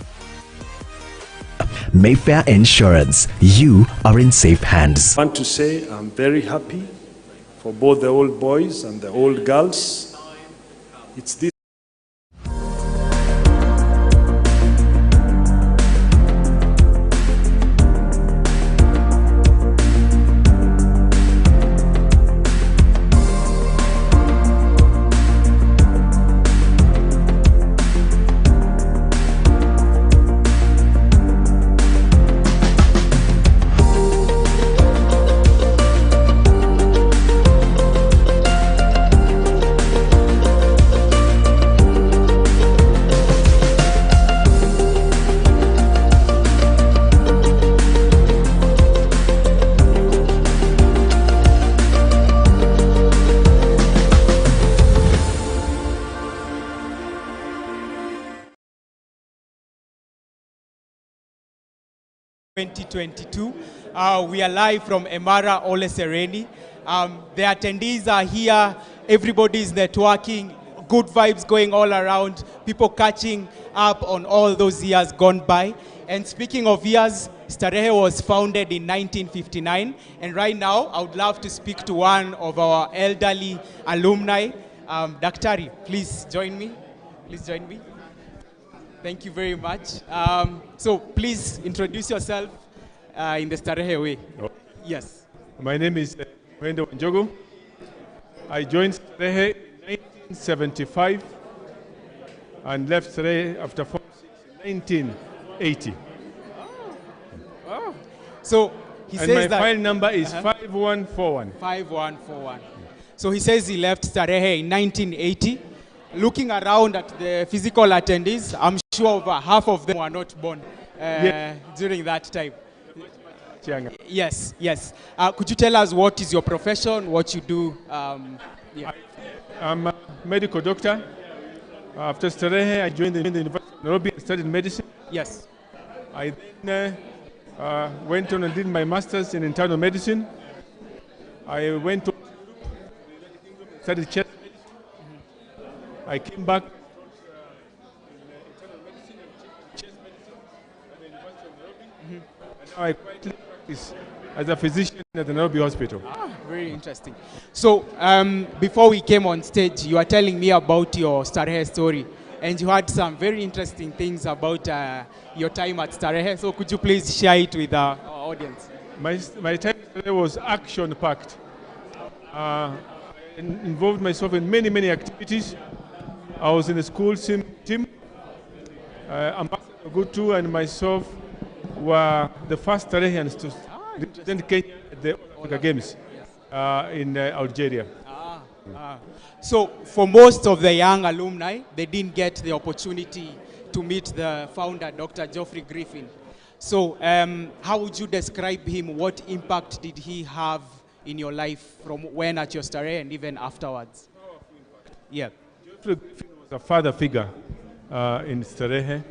Speaker 3: Mayfair Insurance, you are in safe hands.
Speaker 11: I want to say I'm very happy for both the old boys and the old girls. It's this
Speaker 1: We are live from Emara Ole Sereni. The attendees are here. Everybody's networking. Good vibes going all around. People catching up on all those years gone by. And speaking of years, Starehe was founded in 1959. And right now, I would love to speak to one of our elderly alumni. Daktari, please join me. Please join me. Thank you very much. So please introduce yourself in the Starehe way.
Speaker 11: Oh.
Speaker 1: Yes.
Speaker 11: My name is Mwendo Njogu. I joined Starehe in 1975 and left Starehe after 1980.
Speaker 1: Oh. So he
Speaker 11: and
Speaker 1: says
Speaker 11: my
Speaker 1: that
Speaker 11: file number is 5141.
Speaker 1: 5141. So he says he left Starehe in 1980. Looking around at the physical attendees, I'm sure over half of them were not born during that time. Yes, yes. Could you tell us what is your profession, what you do? Yeah.
Speaker 11: I'm a medical doctor. After Starehe, I joined the University of Nairobi and studied medicine.
Speaker 1: Yes.
Speaker 11: I then went on and did my master's in internal medicine. I went to studied chest medicine. I came back in internal medicine and chest medicine at the University of Nairobi. And now I quietly practice as a physician at the Nairobi Hospital.
Speaker 1: Very interesting. So before we came on stage, you were telling me about your Starehe story, and you had some very interesting things about your time at Starehe. So could you please share it with our audience?
Speaker 11: My time at Starehe was action-packed. I involved myself in many, many activities. I was in the school team. Ambassador Gutu and myself were the first Starehians to represent Kenya at the Olympic Games in Algeria.
Speaker 1: So for most of the young alumni, they didn't get the opportunity to meet the founder, Dr. Geoffrey Griffin. So how would you describe him? What impact did he have in your life from when at your Starehe and even afterwards? Yeah.
Speaker 11: Geoffrey Griffin was a father figure in Starehe.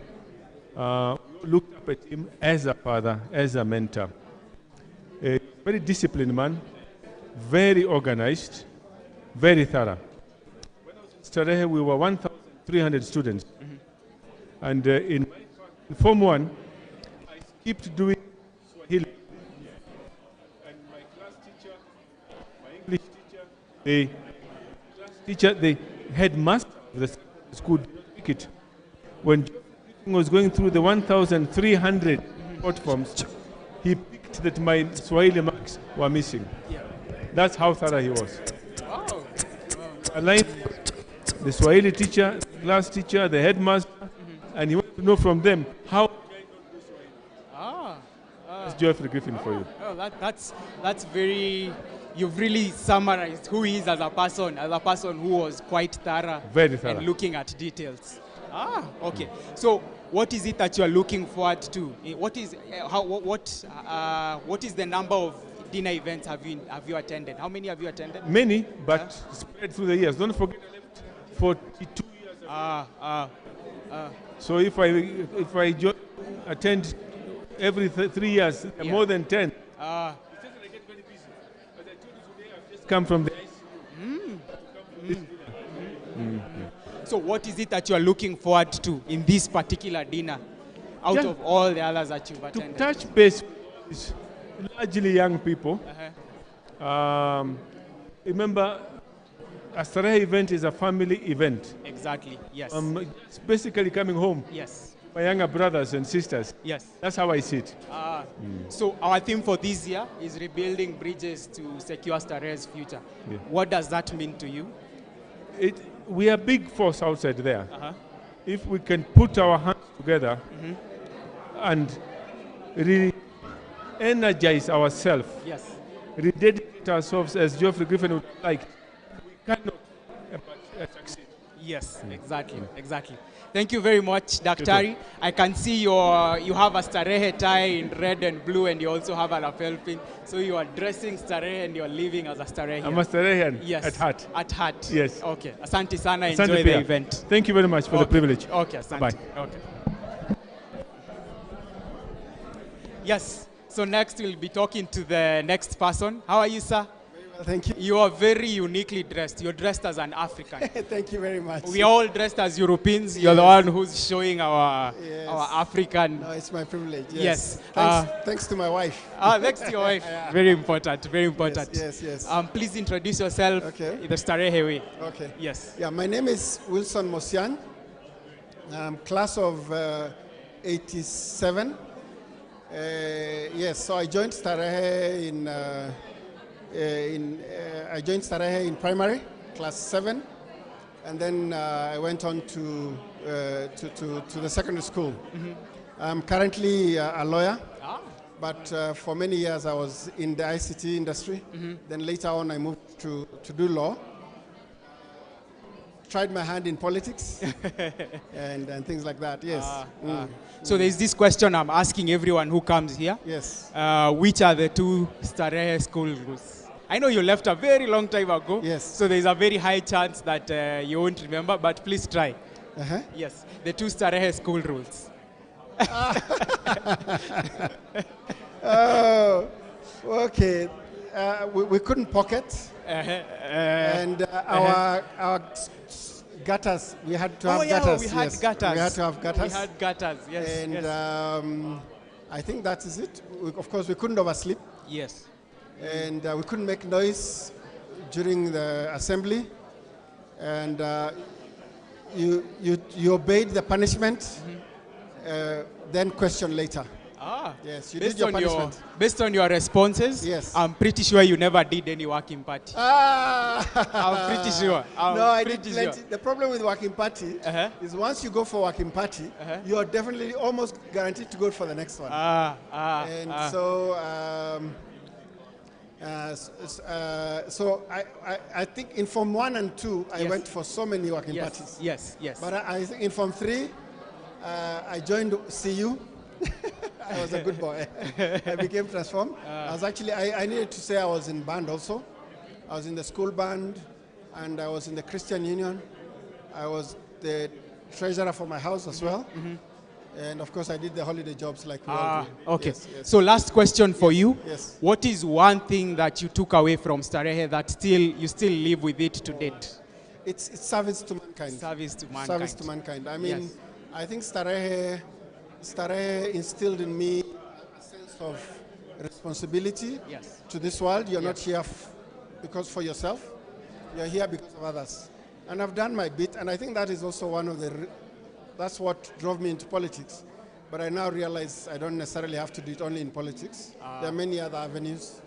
Speaker 11: We looked up at him as a father, as a mentor. A very disciplined man, very organized, very thorough. When I was in Starehe, we were 1,300 students. And in Form 1, I skipped doing Swahili. And my class teacher, my English teacher, the headmaster of the school didn't pick it. When he was going through the 1,300 short forms, he picked that my Swahili marks were missing. That's how thorough he was. the Swahili teacher, the class teacher, the headmaster, and you want to know from them how. It's Geoffrey Griffin for you.
Speaker 1: Oh, that's very. You've really summarized who he is as a person who was quite thorough,
Speaker 11: Very thorough,
Speaker 1: and looking at details. Okay. So, what is it that you are looking forward to? What is the number of dinner events have you attended? How many have you attended?
Speaker 11: Many, but spread through the years. Don't forget, I left 42 years ago. So if I attend every 3 years, more than 10. Come from the
Speaker 1: So what is it that you are looking forward to in this particular dinner out of all the others that you've attended?
Speaker 11: To touch base with largely young people. Remember, a Starehe event is a family event.
Speaker 1: Exactly, yes.
Speaker 11: It's basically coming home.
Speaker 1: Yes.
Speaker 11: My younger brothers and sisters.
Speaker 1: Yes.
Speaker 11: That's how I see it.
Speaker 1: So our theme for this year is rebuilding bridges to secure Starehe's future.
Speaker 11: Yeah.
Speaker 1: What does that mean to you?
Speaker 11: We are a big force outside there. If we can put our hands together and really energize ourselves, rededicate ourselves as Geoffrey Griffin would like, we cannot succeed.
Speaker 1: Yes, exactly. Thank you very much, Daktari. I can see you have a Starehe tie in red and blue, and you also have a lapel pin. So you are dressing Starehe and you are living as a Starehian.
Speaker 11: I'm a Starehian,
Speaker 1: yes,
Speaker 11: at heart.
Speaker 1: At heart.
Speaker 11: Yes.
Speaker 1: Okay. Asante sana.
Speaker 11: Asante
Speaker 1: enjoy
Speaker 11: pia.
Speaker 1: the event.
Speaker 11: Thank you very much for the privilege.
Speaker 1: Okay, asante.
Speaker 11: Bye.
Speaker 1: Okay. Yes. So next we'll be talking to the next person. How are you, sir?
Speaker 12: Thank you.
Speaker 1: You are very uniquely dressed. You're dressed as an African.
Speaker 12: Thank you very much.
Speaker 1: We are all dressed as Europeans. You're the one who's showing our African.
Speaker 12: No, it's my privilege.
Speaker 1: Yes.
Speaker 12: Thanks to my wife.
Speaker 1: Thanks to your wife. Very important. Very important.
Speaker 12: Yes.
Speaker 1: Please introduce yourself in the Starehe way.
Speaker 12: Okay.
Speaker 1: Yes.
Speaker 12: Yeah, my name is Wilson Mosian. I'm class of 87. Yes, so I joined Starehe in primary, class 7, and then I went on to the secondary school. I'm currently a lawyer, but for many years I was in the ICT industry. Then later on I moved to do law. Tried my hand in politics and things like that, yes.
Speaker 1: So there's this question I'm asking everyone who comes here.
Speaker 12: Yes.
Speaker 1: Which are the two Starehe school rules? I know you left a very long time ago.
Speaker 12: Yes.
Speaker 1: So there's a very high chance that you won't remember, but please try. Yes. The two Starehe school rules.
Speaker 12: Oh, okay. We couldn't pocket. And our gutters, we had to have gutters.
Speaker 1: We had gutters.
Speaker 12: We had to have gutters.
Speaker 1: We had gutters, yes.
Speaker 12: And I think that is it. Of course, we couldn't oversleep.
Speaker 1: Yes.
Speaker 12: And we couldn't make noise during the assembly. And you obeyed the punishment, then question later. Yes, you did your punishment.
Speaker 1: Based on your responses,
Speaker 12: yes.
Speaker 1: I'm pretty sure you never did any working party. I'm pretty sure.
Speaker 12: I did plenty. Sure. The problem with working party is once you go for working party, you are definitely almost guaranteed to go for the next one. So I think in Form 1 and 2, I went for so many working parties.
Speaker 1: Yes.
Speaker 12: But I think in Form 3, I joined CU. I was a good boy. I became transformed. I needed to say I was in band also. I was in the school band, and I was in the Christian Union. I was the treasurer for my house as well. And of course, I did the holiday jobs like we all do.
Speaker 1: Okay. Yes. So last question for you.
Speaker 12: Yes.
Speaker 1: What is one thing that you took away from Starehe that you still live with it to date?
Speaker 12: It's service to mankind.
Speaker 1: Service to mankind.
Speaker 12: Service to mankind. I mean, I think Starehe instilled in me a sense of responsibility to this world. You're not here because for yourself. You're here because of others. And I've done my bit, and I think that is also one of that's what drove me into politics. But I now realize I don't necessarily have to do it only in politics. There are many other avenues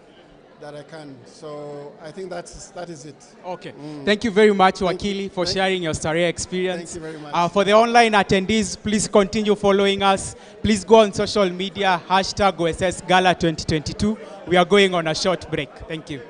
Speaker 12: that I can. So I think that is it.
Speaker 1: Okay. Thank you very much, Wakili, for sharing your Starehe experience.
Speaker 12: Thank you very much.
Speaker 1: For the online attendees, please continue following us. Please go on social media, hashtag OSS Gala 2022. We are going on a short break. Thank you.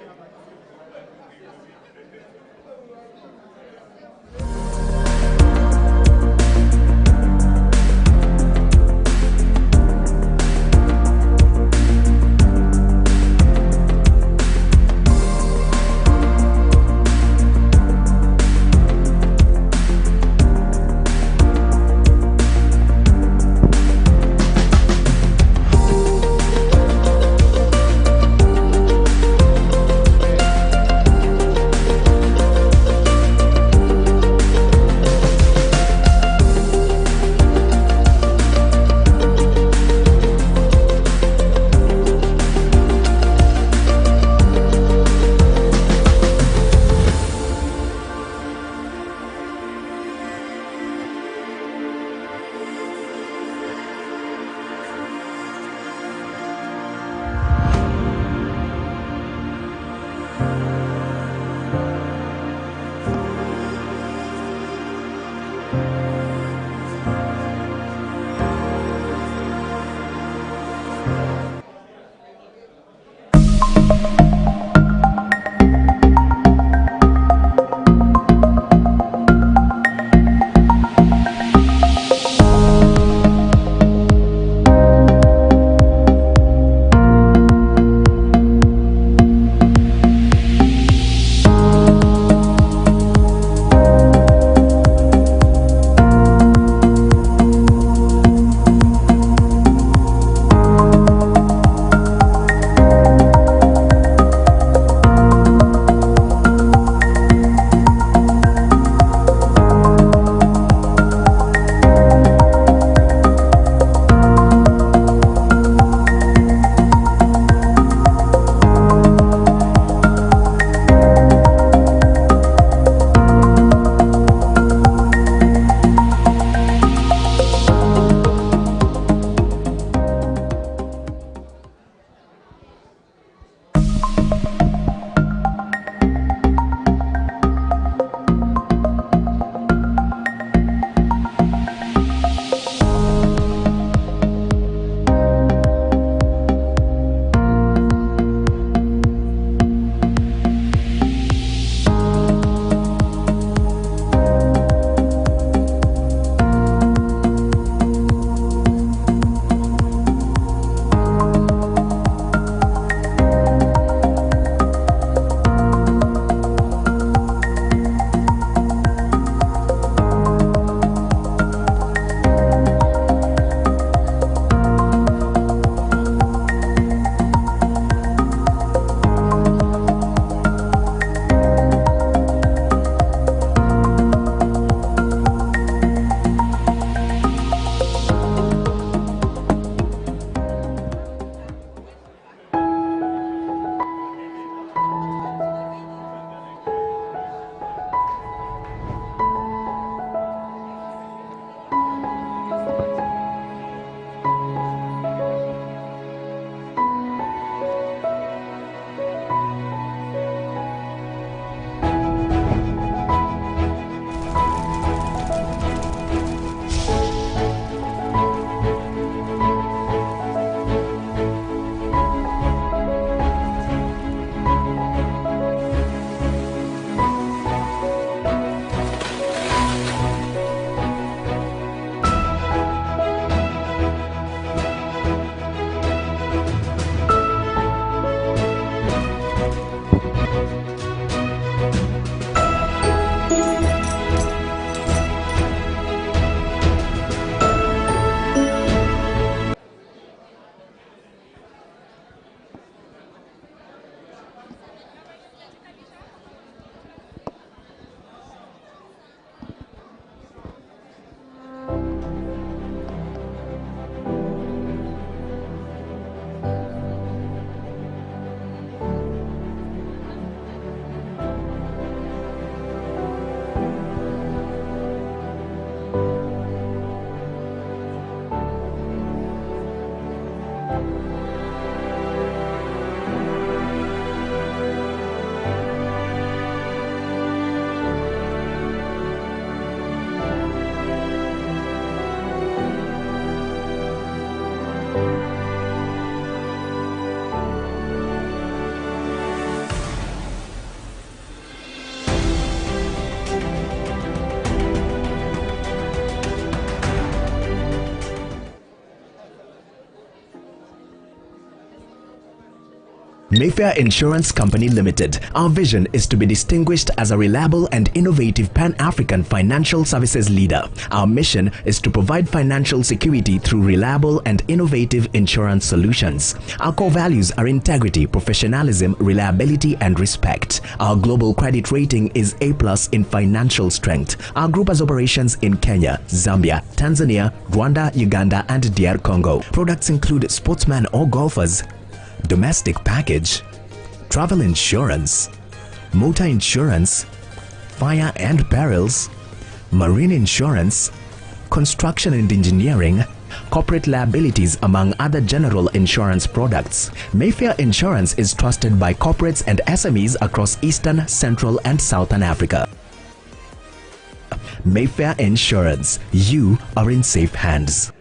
Speaker 3: Mayfair Insurance Company Limited. Our vision is to be distinguished as a reliable and innovative Pan-African financial services leader. Our mission is to provide financial security through reliable and innovative insurance solutions. Our core values are integrity, professionalism, reliability, and respect. Our global credit rating is A+ in financial strength. Our group has operations in Kenya, Zambia, Tanzania, Rwanda, Uganda, and DR Congo. Products include sportsmen or golfers, domestic package, travel insurance, motor insurance, fire and perils, marine insurance, construction and engineering, corporate liabilities, among other general insurance products. Mayfair Insurance is trusted by corporates and SMEs across Eastern, Central, and Southern Africa. Mayfair Insurance, you are in safe hands.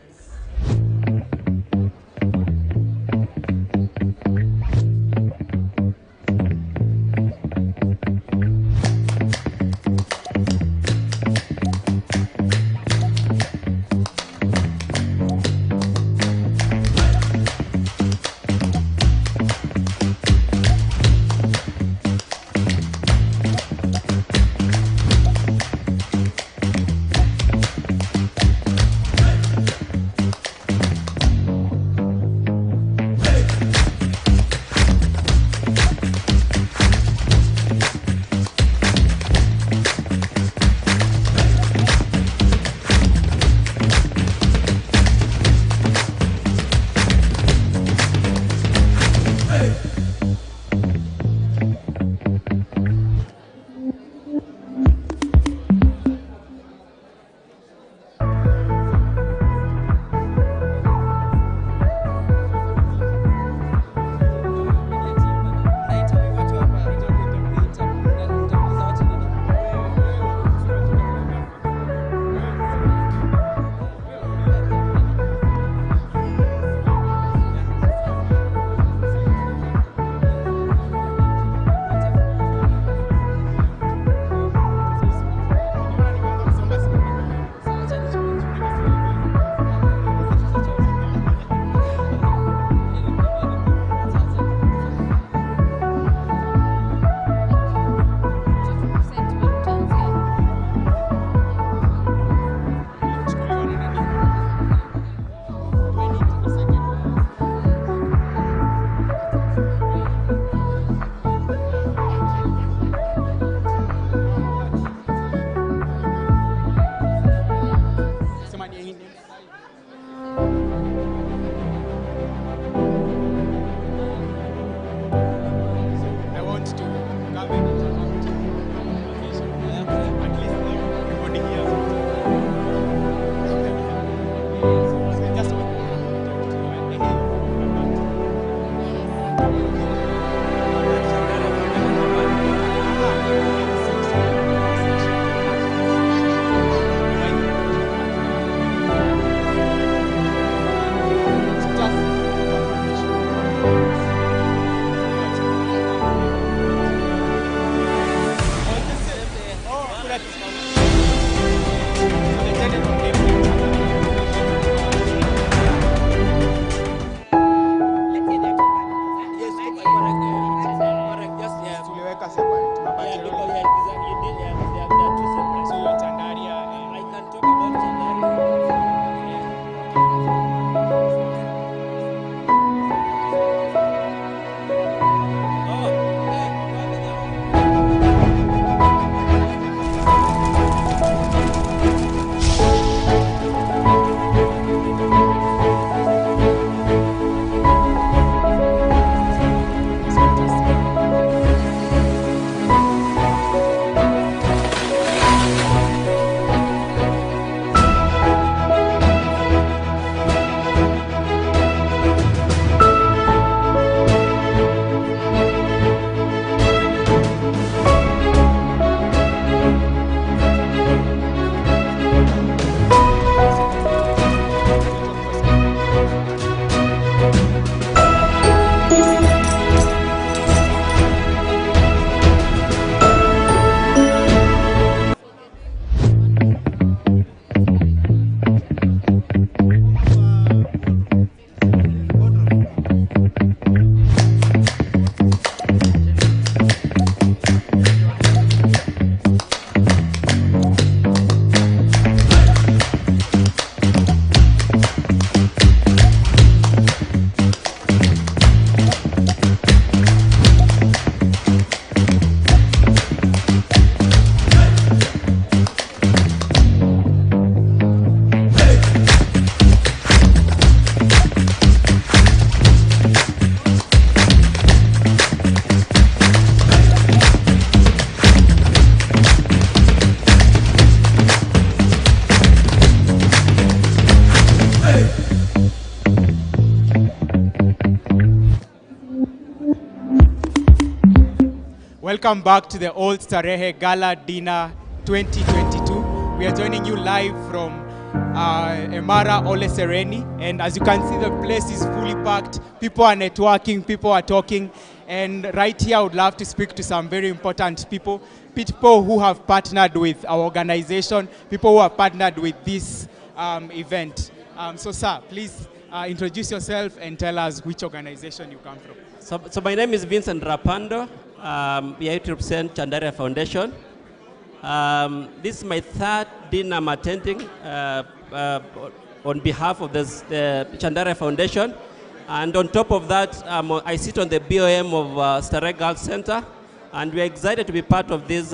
Speaker 1: Welcome back to the Old Starehe Gala Dinner 2022. We are joining you live from Emara Ole Sereni, and as you can see, the place is fully packed. People are networking, people are talking, and right here I would love to speak to some very important people who have partnered with our organization, people who have partnered with this event. So sir, please introduce yourself and tell us which organization you come from.
Speaker 13: So my name is Vincent Rapando. We are here to represent Chandaria Foundation. This is my third dinner I'm attending on behalf of the Chandaria Foundation. And on top of that, I sit on the BOM of Starehe Girls Center. And we're excited to be part of this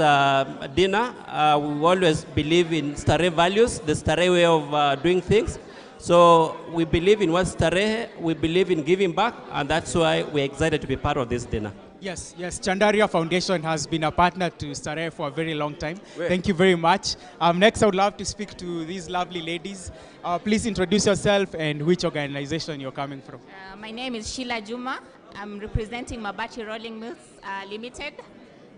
Speaker 13: dinner. We always believe in Starehe values, the Starehe way of doing things. So we believe in what's Starehe, we believe in giving back, and that's why we're excited to be part of this dinner.
Speaker 1: Yes, Chandaria Foundation has been a partner to Starehe for a very long time. Thank you very much. Next, I would love to speak to these lovely ladies. Please introduce yourself and which organization you're coming from.
Speaker 14: My name is Sheila Juma. I'm representing Mabati Rolling Mills Limited.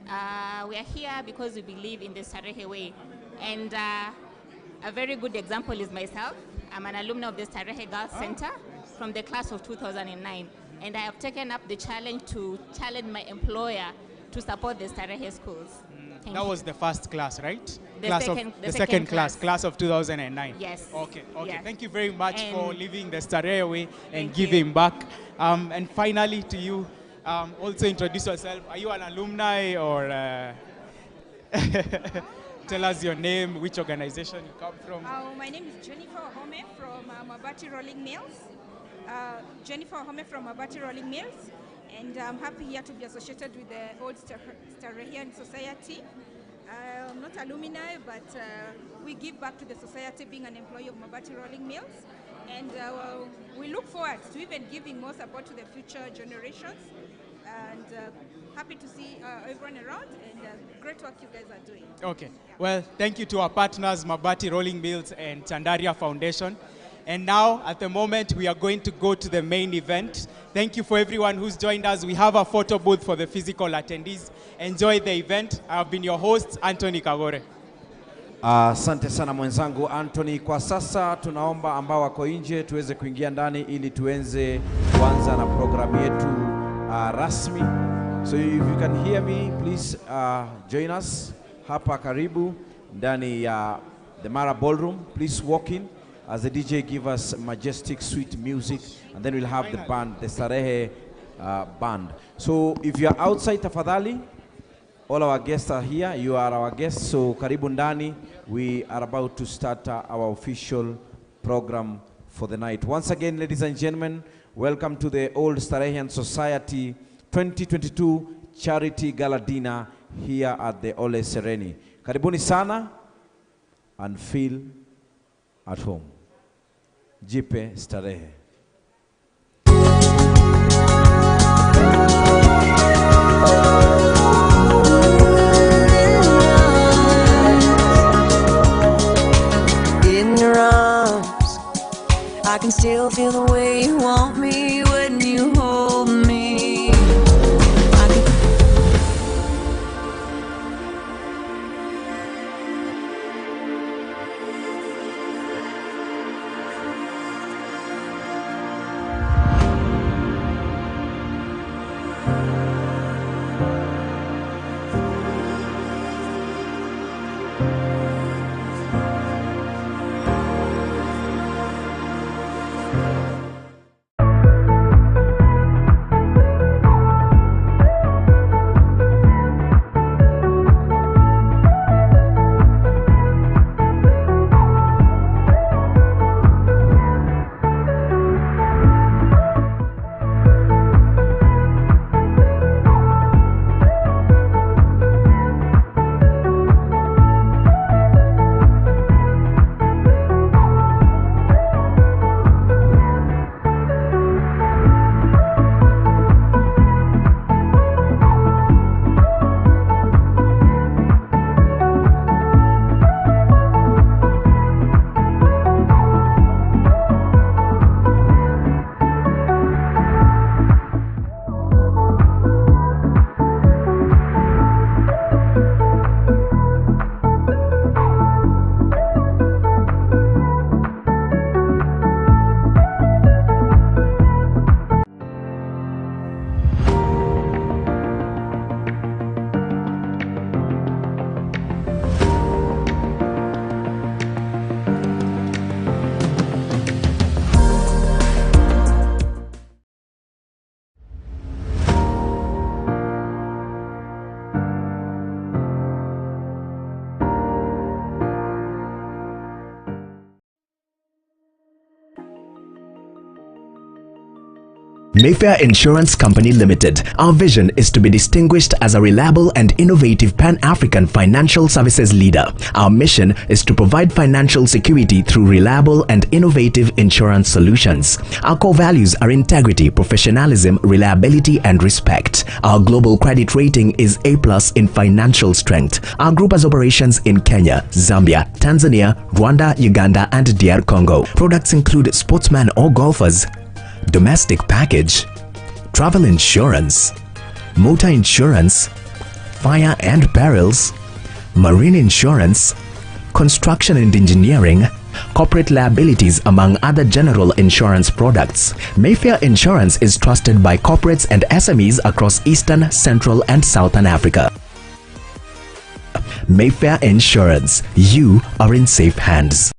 Speaker 14: We are here because we believe in the Starehe way. And a very good example is myself. I'm an alumna of the Starehe Girls Center from the class of 2009. And I have taken up the challenge to challenge my employer to support the Starehe schools.
Speaker 1: That was the first class, right?
Speaker 14: The
Speaker 1: second class of 2009.
Speaker 14: Yes.
Speaker 1: Okay.
Speaker 14: Yes.
Speaker 1: Thank you very much for living the Starehe way and giving back. And finally to you, also introduce yourself. Are you an alumni or tell us your name, which organization you come from?
Speaker 15: My name is Jennifer Home from Mabati Rolling Mills. Jennifer Home from Mabati Rolling Mills, and I'm happy here to be associated with the Old Starehian Society. I'm not alumni, but we give back to the society being an employee of Mabati Rolling Mills, and we look forward to even giving more support to the future generations, and happy to see everyone around, and great work you guys are doing.
Speaker 1: Okay, well, thank you to our partners, Mabati Rolling Mills and Chandaria Foundation. And now, at the moment, we are going to go to the main event. Thank you for everyone who's joined us. We have a photo booth for the physical attendees. Enjoy the event. I have been your host, Anthony Kagore.
Speaker 2: Asante sana mwenzangu Anthony. Kwa sasa tunaomba ambao wako nje tuweze kuingia ndani ili tuenze kuanza na programu yetu rasmi. So if you can hear me, please join us hapa karibu ndani ya the Mara Ballroom. Please walk in as the DJ give us majestic, sweet music, and then we'll have the band, the Starehe band. So if you're outside tafadhali, all our guests are here. You are our guests, so karibu ndani. We are about to start our official program for the night. Once again, ladies and gentlemen, welcome to the Old Starehian Society 2022 Charity Gala Dinner here at the Ole Sereni. Karibuni sana and feel at home. Jipe Starehe.
Speaker 16: In your arms, I can still feel the way you want me when you hold me.
Speaker 3: Mayfair Insurance Company Limited. Our vision is to be distinguished as a reliable and innovative Pan-African financial services leader. Our mission is to provide financial security through reliable and innovative insurance solutions. Our core values are integrity, professionalism, reliability, and respect. Our global credit rating is A+ in financial strength. Our group has operations in Kenya, Zambia, Tanzania, Rwanda, Uganda, and DR Congo. Products include sportsmen or golfers, domestic package, travel insurance, motor insurance, fire and perils, marine insurance, construction and engineering, corporate liabilities, among other general insurance products. Mayfair Insurance is trusted by corporates and SMEs across Eastern, Central, and Southern Africa. Mayfair Insurance, you are in safe hands.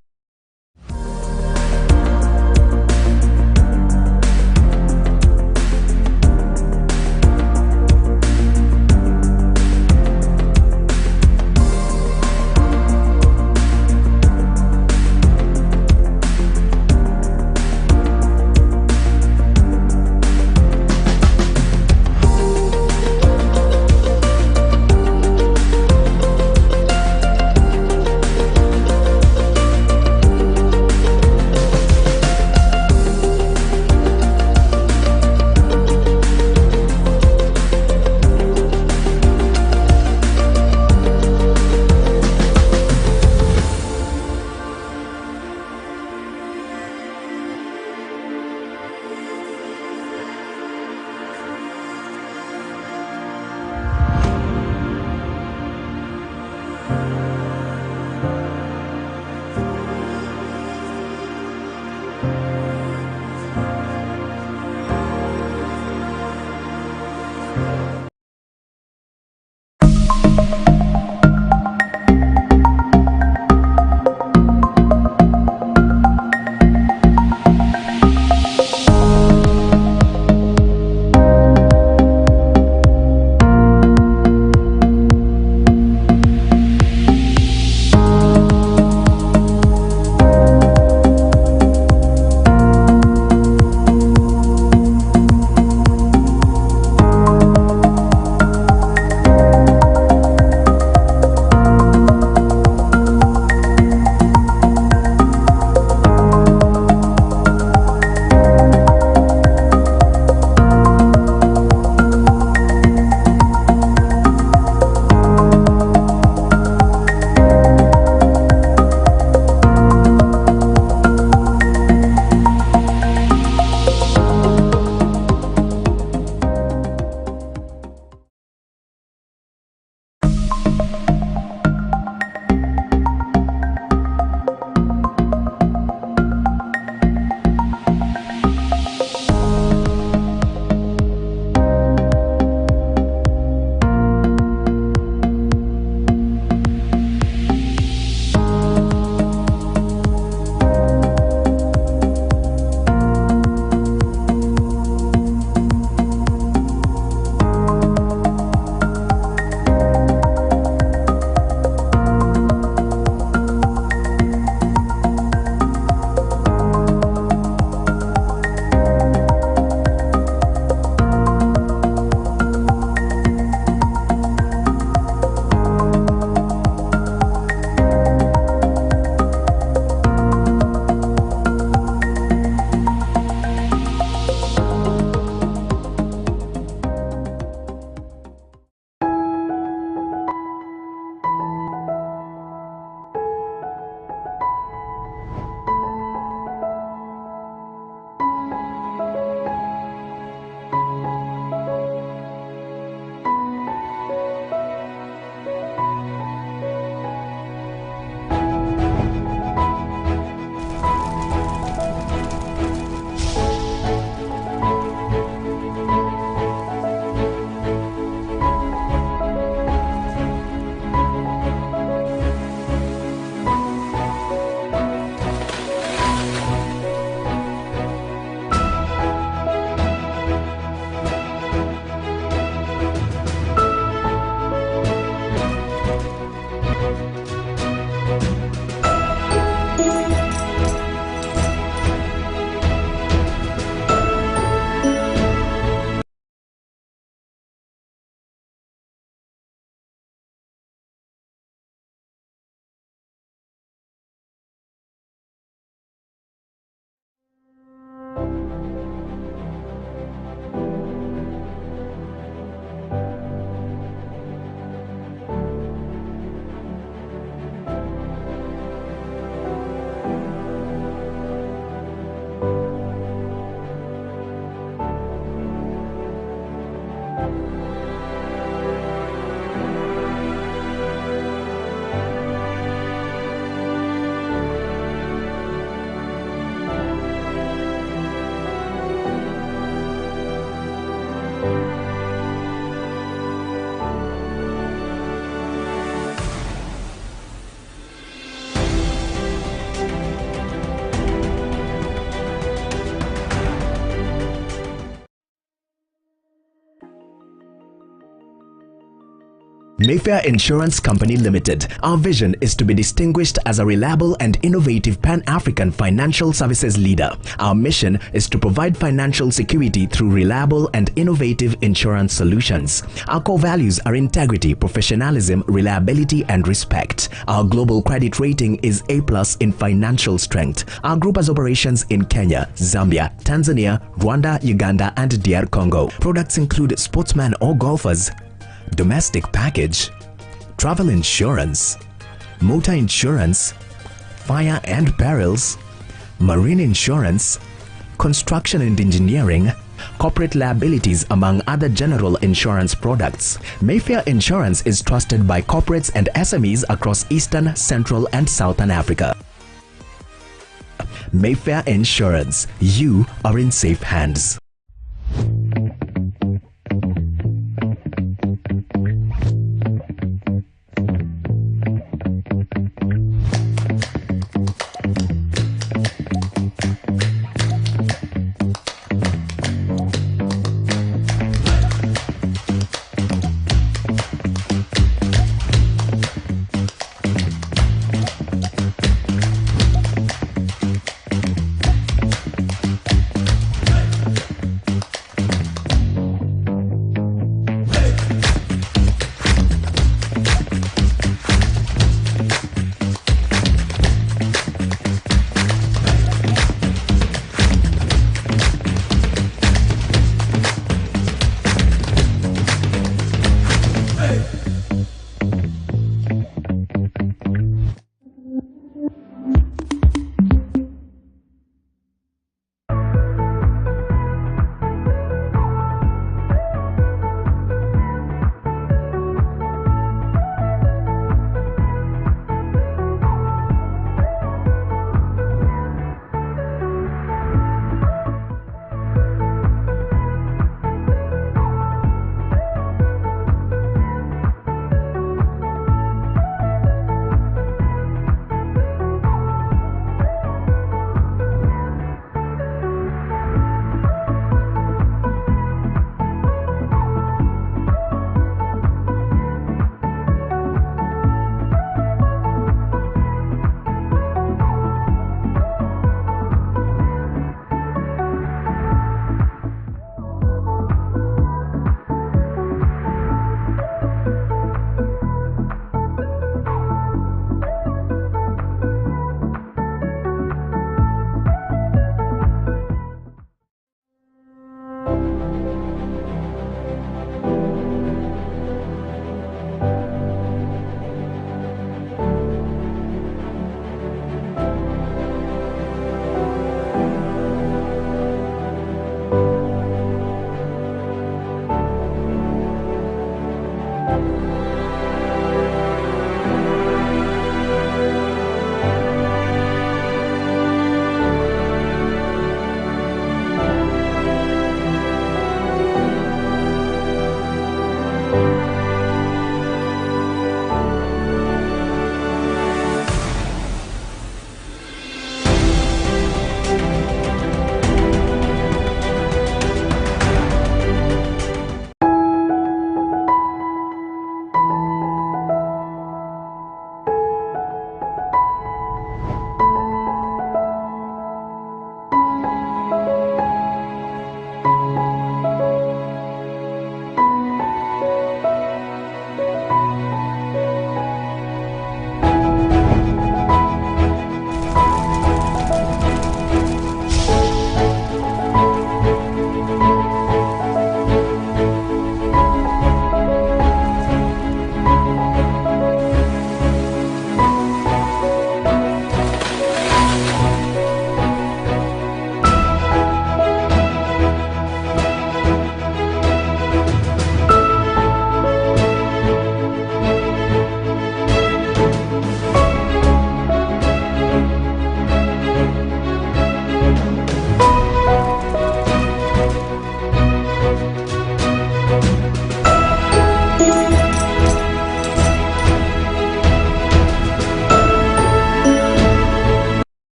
Speaker 3: Mayfair Insurance Company Limited. Our vision is to be distinguished as a reliable and innovative Pan-African financial services leader. Our mission is to provide financial security through reliable and innovative insurance solutions. Our core values are integrity, professionalism, reliability, and respect. Our global credit rating is A+ in financial strength. Our group has operations in Kenya, Zambia, Tanzania, Rwanda, Uganda, and DR Congo. Products include sportsmen or golfers, domestic package, travel insurance, motor insurance, fire and perils, marine insurance, construction and engineering, corporate liabilities, among other general insurance products. Mayfair Insurance is trusted by corporates and SMEs across Eastern, Central, and Southern Africa. Mayfair Insurance, you are in safe hands.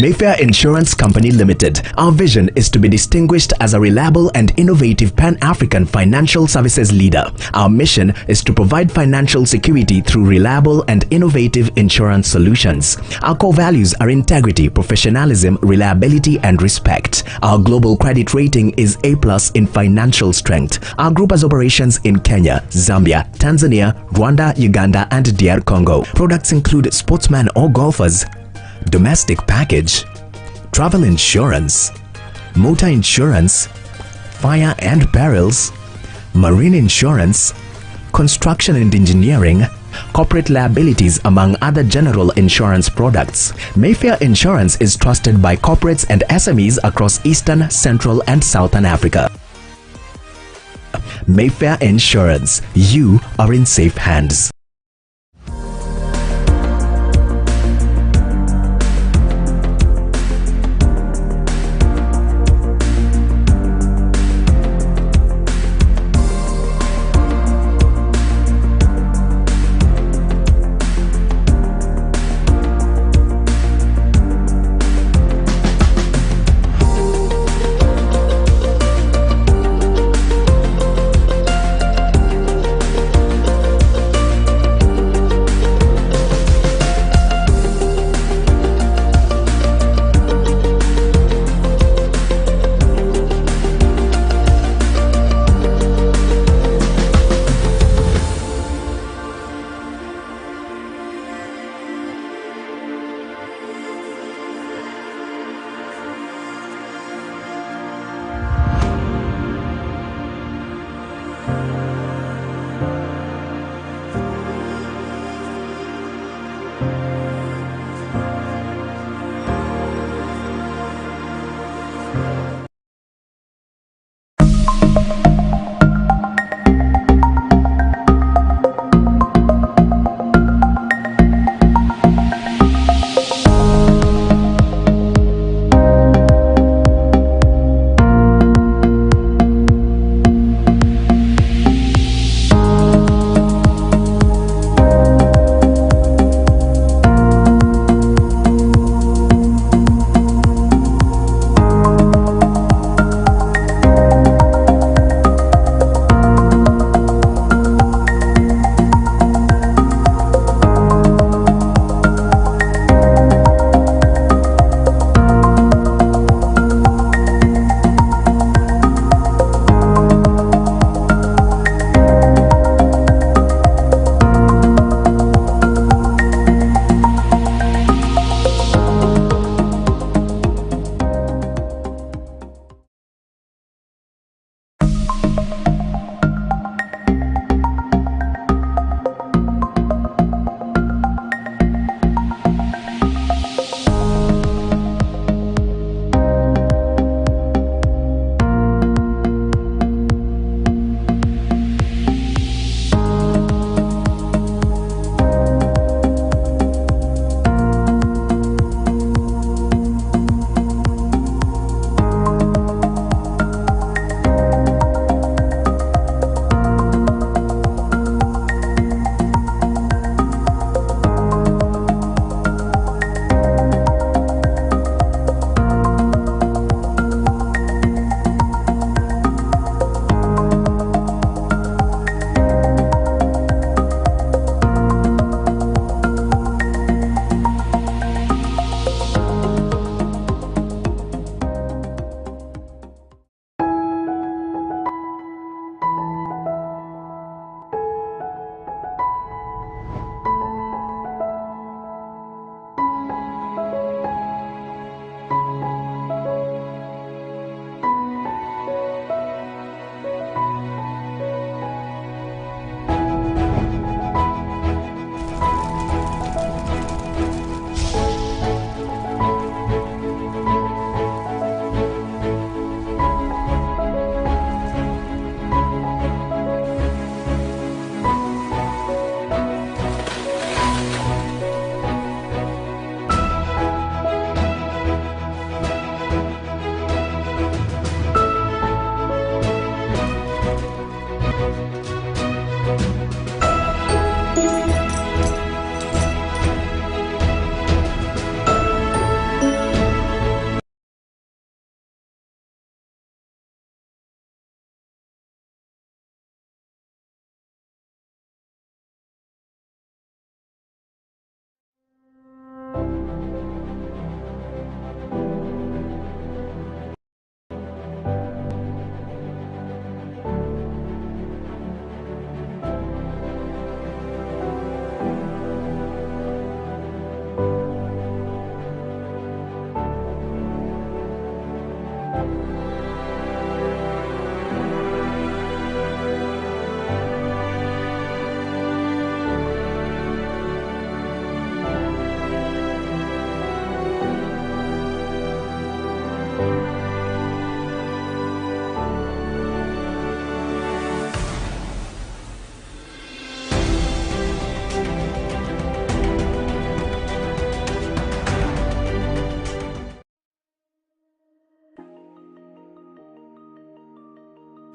Speaker 3: Mayfair Insurance Company Limited. Our vision is to be distinguished as a reliable and innovative Pan-African financial services leader. Our mission is to provide financial security through reliable and innovative insurance solutions. Our core values are integrity, professionalism, reliability, and respect. Our global credit rating is A+ in financial strength. Our group has operations in Kenya, Zambia, Tanzania, Rwanda, Uganda, and DR Congo. Products include sportsmen or golfers, domestic package, travel insurance, motor insurance, fire and perils, marine insurance, construction and engineering, corporate liabilities, among other general insurance products. Mayfair Insurance is trusted by corporates and SMEs across Eastern, Central, and Southern Africa. Mayfair Insurance, you are in safe hands.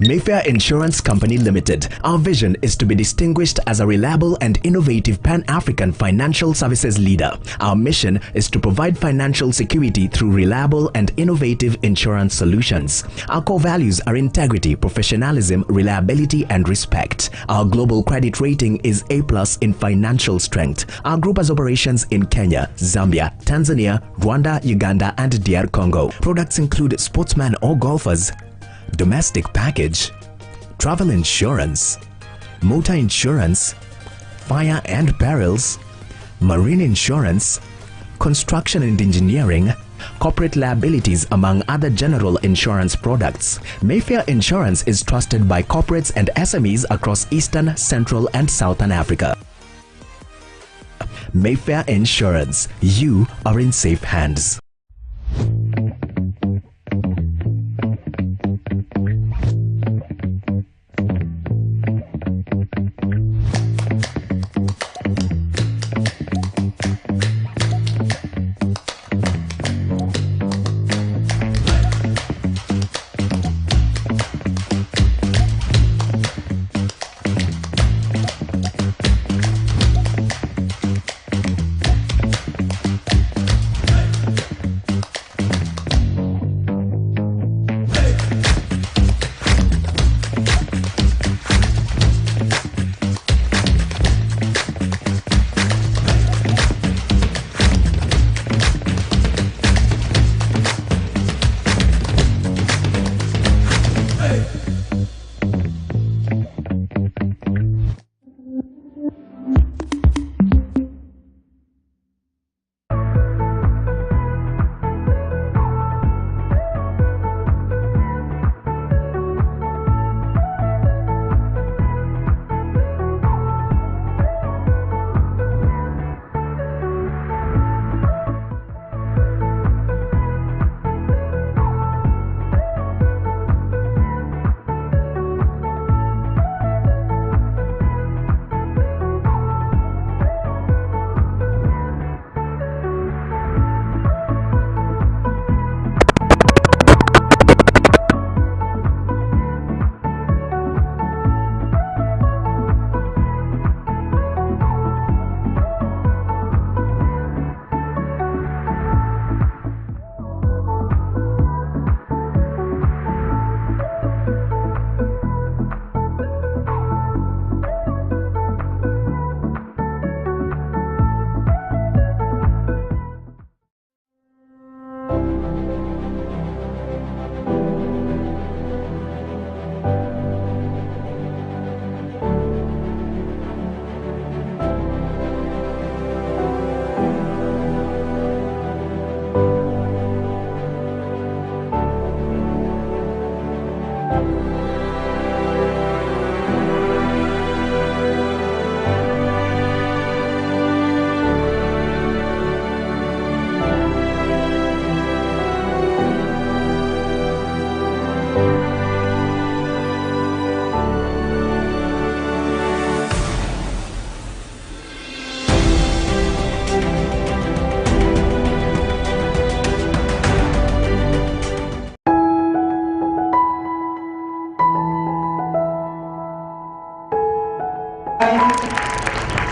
Speaker 3: Mayfair Insurance Company Limited. Our vision is to be distinguished as a reliable and innovative Pan-African financial services leader. Our mission is to provide financial security through reliable and innovative insurance solutions. Our core values are integrity, professionalism, reliability, and respect. Our global credit rating is A+ in financial strength. Our group has operations in Kenya, Zambia, Tanzania, Rwanda, Uganda, and DR Congo. Products include sportsmen or golfers, domestic package, travel insurance, motor insurance, fire and perils, marine insurance, construction and engineering, corporate liabilities, among other general insurance products. Mayfair Insurance is trusted by corporates and SMEs across Eastern, Central, and Southern Africa. Mayfair Insurance, you are in safe hands.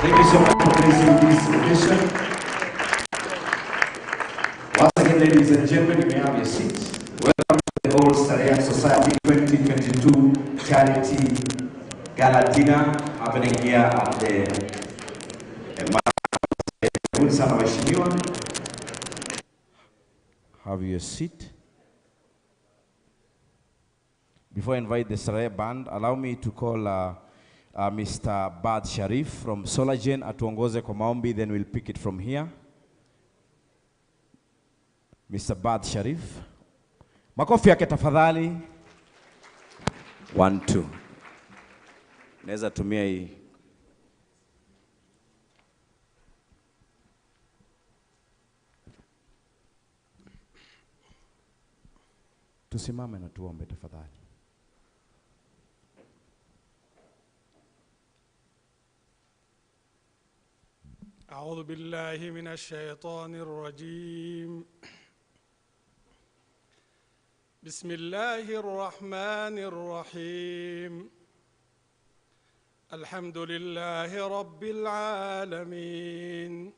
Speaker 17: Thank you so much for gracing this occasion. Once again, ladies and gentlemen, you may have your seats. Welcome to the Old Starehian Society 2022 Charity Gala Dinner happening here at the
Speaker 2: Have your seat. Before I invite the Starehe band, allow me to call Mr. Bad Sharif from Solagen atuongoze kwa maombi, then we'll pick it from here. Mr. Bad Sharif, Makofi yake tafadhali. 1 2. Naweza tumia hii. Tusimame na tuombe tafadhali.
Speaker 18: أعوذ بالله من الشيطان الرجيم بسم الله الرحمن الرحيم الحمد لله رب العالمين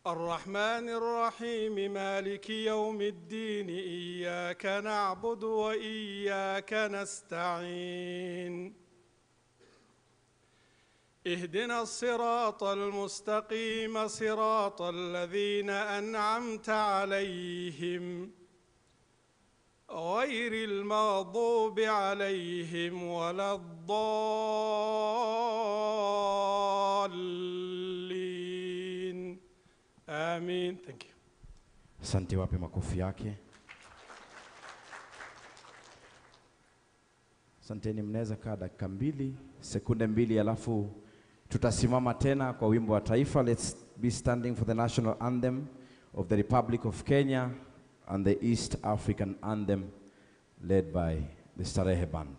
Speaker 18: الرحمن الرحيم مالك يوم الدين إياك نعبد وإياك نستعين اهدنا الصراط المستقيم صراط الذين أنعمت عليهم غير المغضوب عليهم ولا الضالين آمين. Thank you.
Speaker 2: Asante, wape makofi yake. Asanteni, mnaweza kaa dakika 2, sekunde 2, alafu tutasimama tena kwa wimbo wa taifa. Let's be standing for the national anthem of the Republic of Kenya and the East African anthem led by the Starehe Band.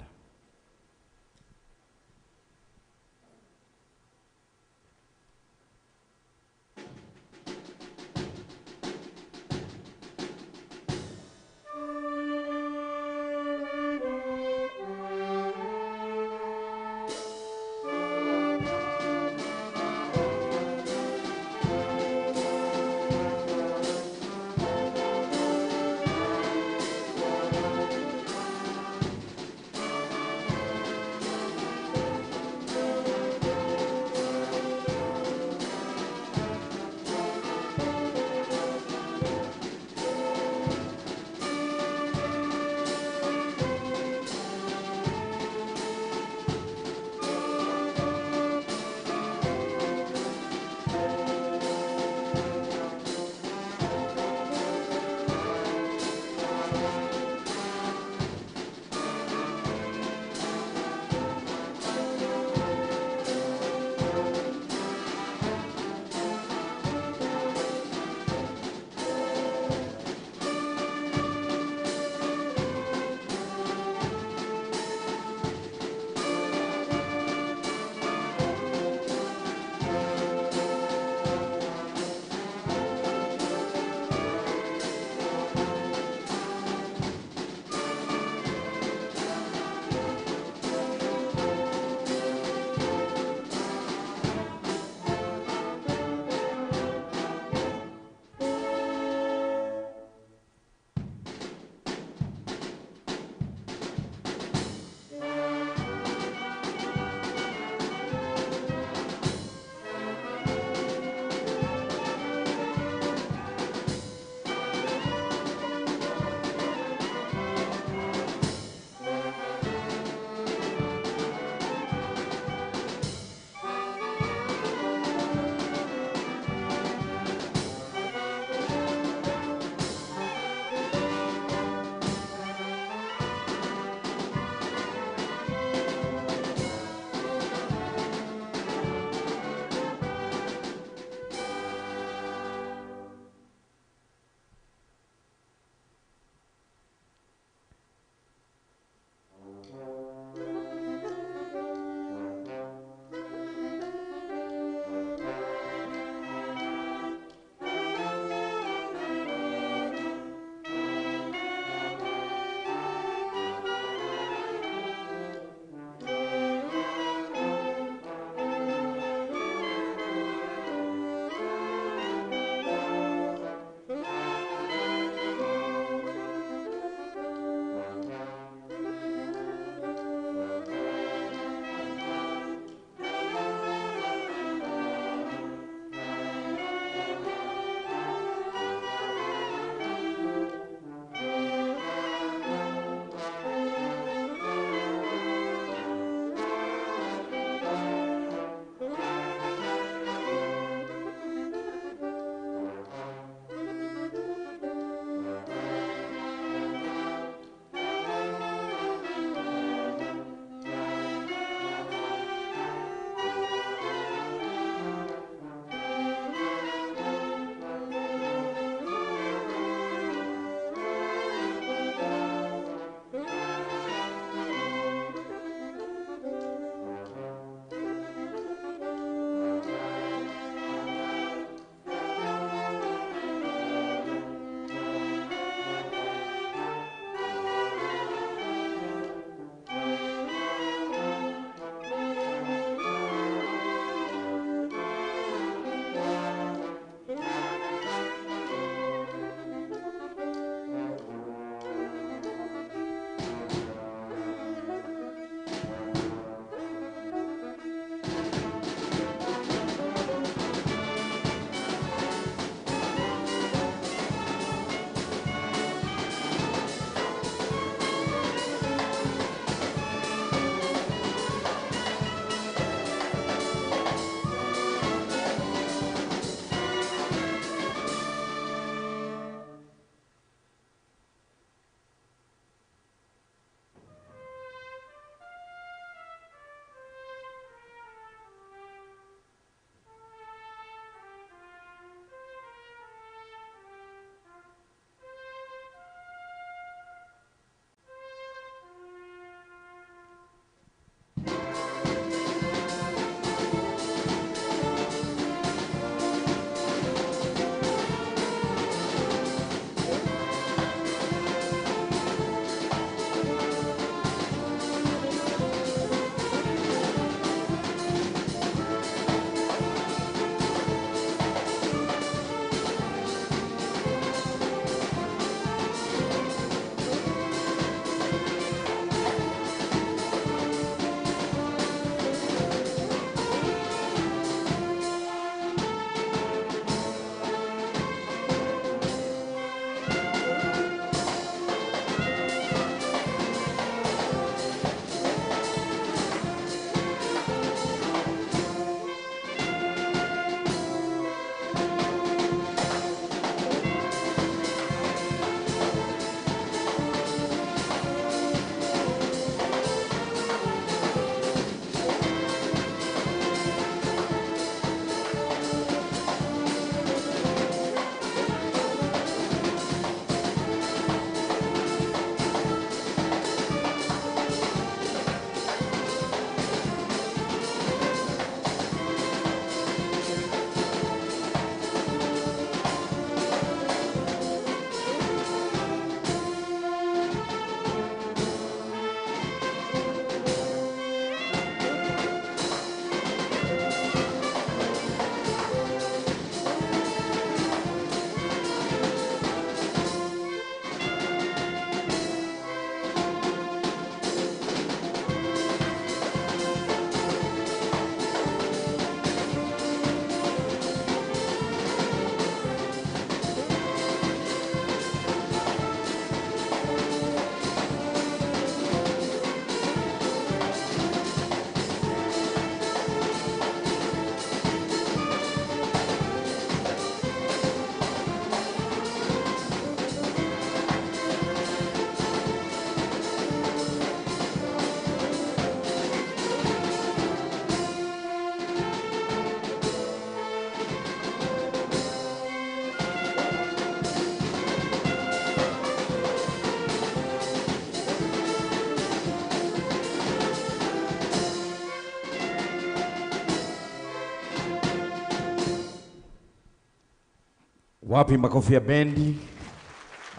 Speaker 2: Wapi makofi ya bendi?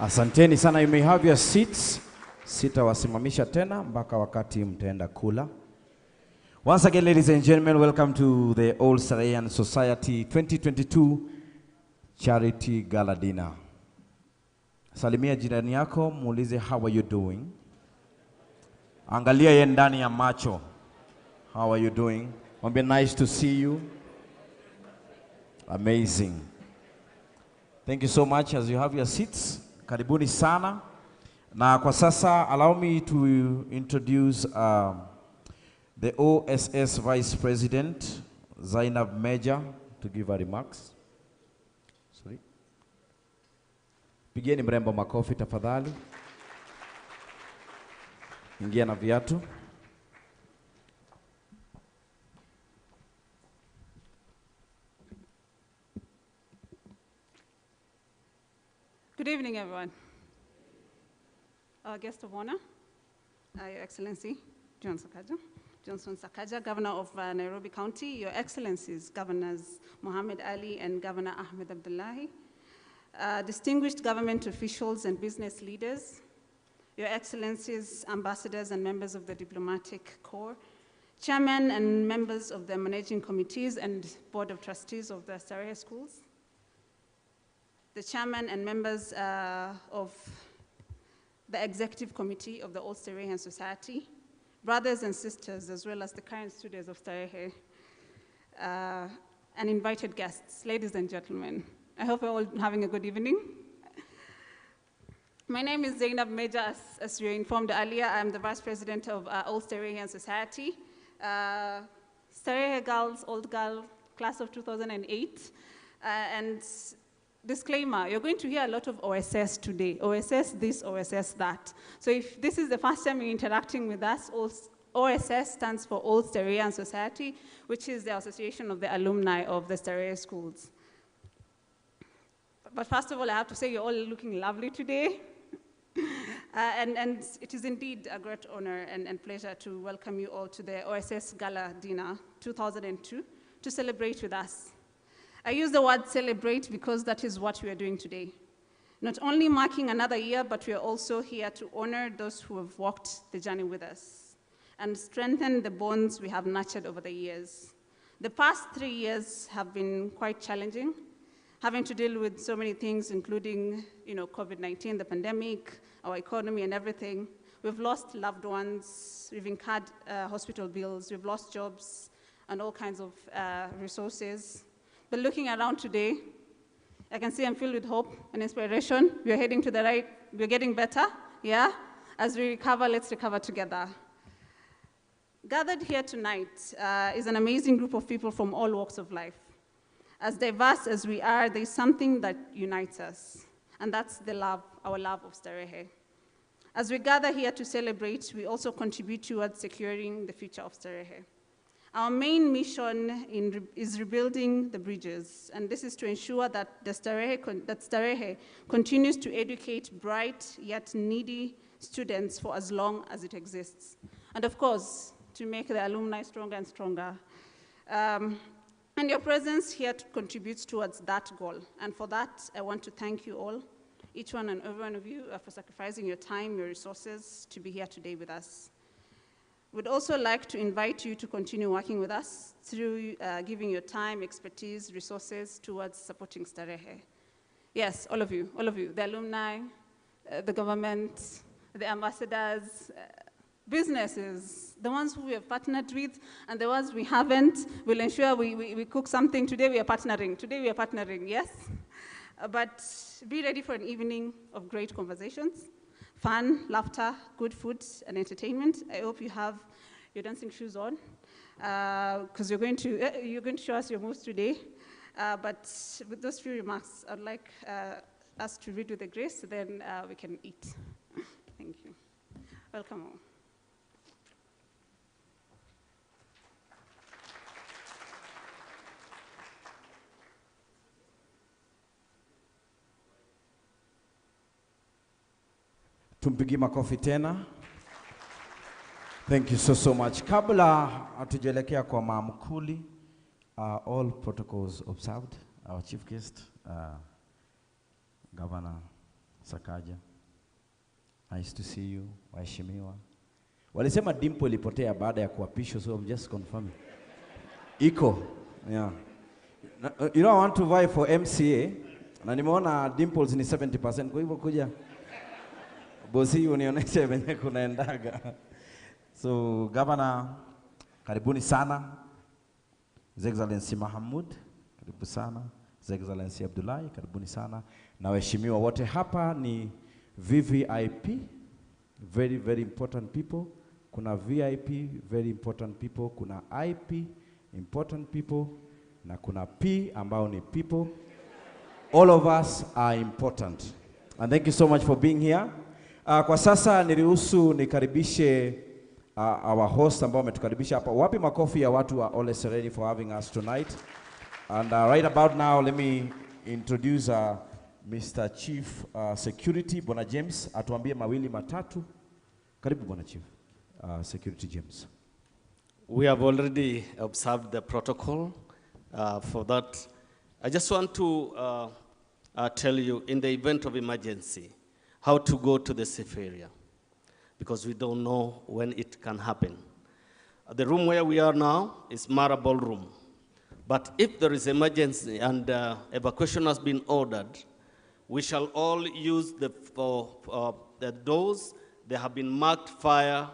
Speaker 2: Asanteni sana, you may have your seats. Sitawasimamisha tena mpaka wakati mtaenda kula. Once again, ladies and gentlemen, welcome to the Old Starehian Society 2022 Charity Gala Dinner. Salimia jirani yako, muulize how are you doing? Angalia yeye ndani ya macho. How are you doing? Mwambie nice to see you. Amazing. Thank you so much. As you have your seats, karibuni sana. Na kwa sasa, allow me to introduce the OSS Vice President, Zainab Major, to give her remarks. Sorry. Pigeni mrembo makofi tafadhali. Ingia na viatu.
Speaker 19: Good evening, everyone. Our guest of honor, Your Excellency, Johnson Sakaja, Governor of Nairobi County, Your Excellencies, Governors Mohammed Ali and Governor Ahmed Abdullahi, distinguished government officials and business leaders, Your Excellencies, ambassadors and members of the diplomatic corps, chairmen and members of the managing committees and board of trustees of the Starehe schools, the chairman and members of the executive committee of the Old Starehian Society, brothers and sisters, as well as the current students of Starehe, and invited guests, ladies and gentlemen. I hope you're all having a good evening. My name is Zainab Major, as you were informed earlier. I'm the vice president of Old Starehian Society. Starehe girls, old girl, class of 2008. And disclaimer, you're going to hear a lot of OSS today. OSS this, OSS that. So if this is the first time you're interacting with us, OSS stands for Old Starehian Society, which is the association of the alumni of the Starehe schools. But first of all, I have to say you're all looking lovely today. And it is indeed a great honor and pleasure to welcome you all to the OSS Gala Dinner 2002 to celebrate with us. I use the word celebrate because that is what we are doing today. Not only marking another year, but we are also here to honor those who have walked the journey with us and strengthen the bonds we have nurtured over the years. The past 3 years have been quite challenging, having to deal with so many things, including COVID-19, the pandemic, our economy and everything. We've lost loved ones, we've incurred hospital bills, we've lost jobs and all kinds of resources. But looking around today, I can see I'm filled with hope and inspiration. We're heading to the right, we're getting better, yeah? As we recover, let's recover together. Gathered here tonight is an amazing group of people from all walks of life. As diverse as we are, there's something that unites us, and that's the love, our love of Starehe. As we gather here to celebrate, we also contribute towards securing the future of Starehe. Our main mission is rebuilding the bridges, and this is to ensure that Starehe continues to educate bright yet needy students for as long as it exists. And of course, to make the alumni stronger and stronger. And your presence here contributes towards that goal. And for that, I want to thank you all, each one and every one of you, for sacrificing your time, your resources to be here today with us. We'd also like to invite you to continue working with us through giving your time, expertise, resources towards supporting Starehe. Yes, all of you, the alumni, the government, the ambassadors, businesses, the ones who we have partnered with and the ones we haven't. We'll ensure we cook something. Today we are partnering, yes? But be ready for an evening of great conversations, fun, laughter, good food, and entertainment. I hope you have your dancing shoes on, because you're going to show us your moves today. But with those few remarks, I'd like us to read with the grace, then we can eat. Thank you. Welcome all.
Speaker 2: Tumpigi makofi tena. Thank you so much. Kabla hatujaelekea kwa maamkuli, all protocols observed. Our chief guest,
Speaker 20: Governor Sakaja. Nice to see you, waheshimiwa. Walisema dimple ilipotea baada ya kuapishwa, so I'm just confirming. Iko, yeah. You know, I want to vie for MCA, na nimeona dimples ni 70%, kwa hivyo kuja bosi unionyeshe venye kunaendaga. So, Governor, karibuni sana. His Excellency Mahamud, karibu sana. His Excellency Abdullahi, karibuni sana. Na waheshimiwa wote hapa ni VVIP, very, very important people. Kuna VIP, very important people. Kuna IP, important people. Na kuna P, ambao ni people. All of us are important. And thank you so much for being here. Kwa sasa niruhusu nikaribishe our host ambao wametukaribisha hapa. Wapi makofi ya watu wa OSS Starehe for having us tonight. And right about now, let me introduce Mr. Chief Security, Bwana James, atuambie mawili matatu. Karibu Bwana Chief Security James.
Speaker 21: We have already observed the protocol. For that, I just want to tell you, in the event of emergency, how to go to the safe area, because we don't know when it can happen. The room where we are now is Mara Ballroom. But if there is emergency and evacuation has been ordered, we shall all use the doors. They have been marked fire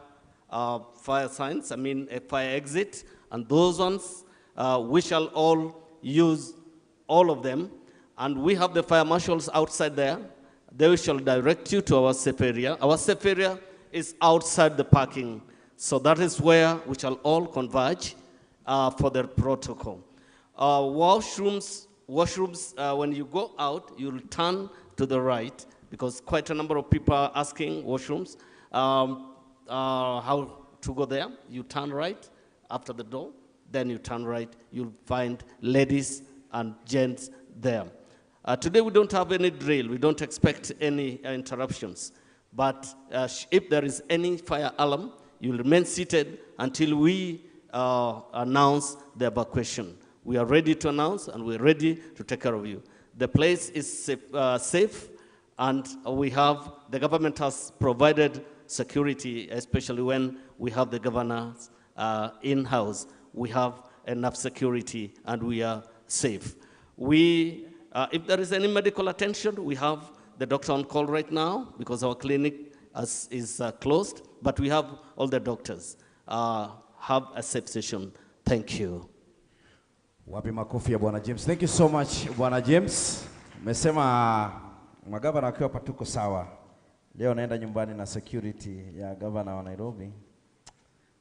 Speaker 21: signs, a fire exit, and those ones, we shall all use all of them. And we have the fire marshals outside there. They shall direct you to our safe area. Our safe area is outside the parking. So that is where we shall all converge for the protocol. Washrooms, when you go out, you'll turn to the right, because quite a number of people are asking washrooms. How to go there? You turn right after the door, then you turn right. You'll find ladies and gents there. Today we don't have any drill. We don't expect any interruptions. But if there is any fire alarm, you'll remain seated until we announce the evacuation. We are ready to announce, and we're ready to take care of you. The place is safe, and the government has provided security, especially when we have the governors in-house. We have enough security, and we are safe. If there is any medical attention, we have the doctor on call right now, because our clinic is closed, but we have all the doctors. Have a safe session. Thank you.
Speaker 20: Wapi makofi ya Bwana James. Thank you so much, Bwana James. Umesema magavana wakiwa patuko sawa. Leo naenda nyumbani na security ya governor wa Nairobi.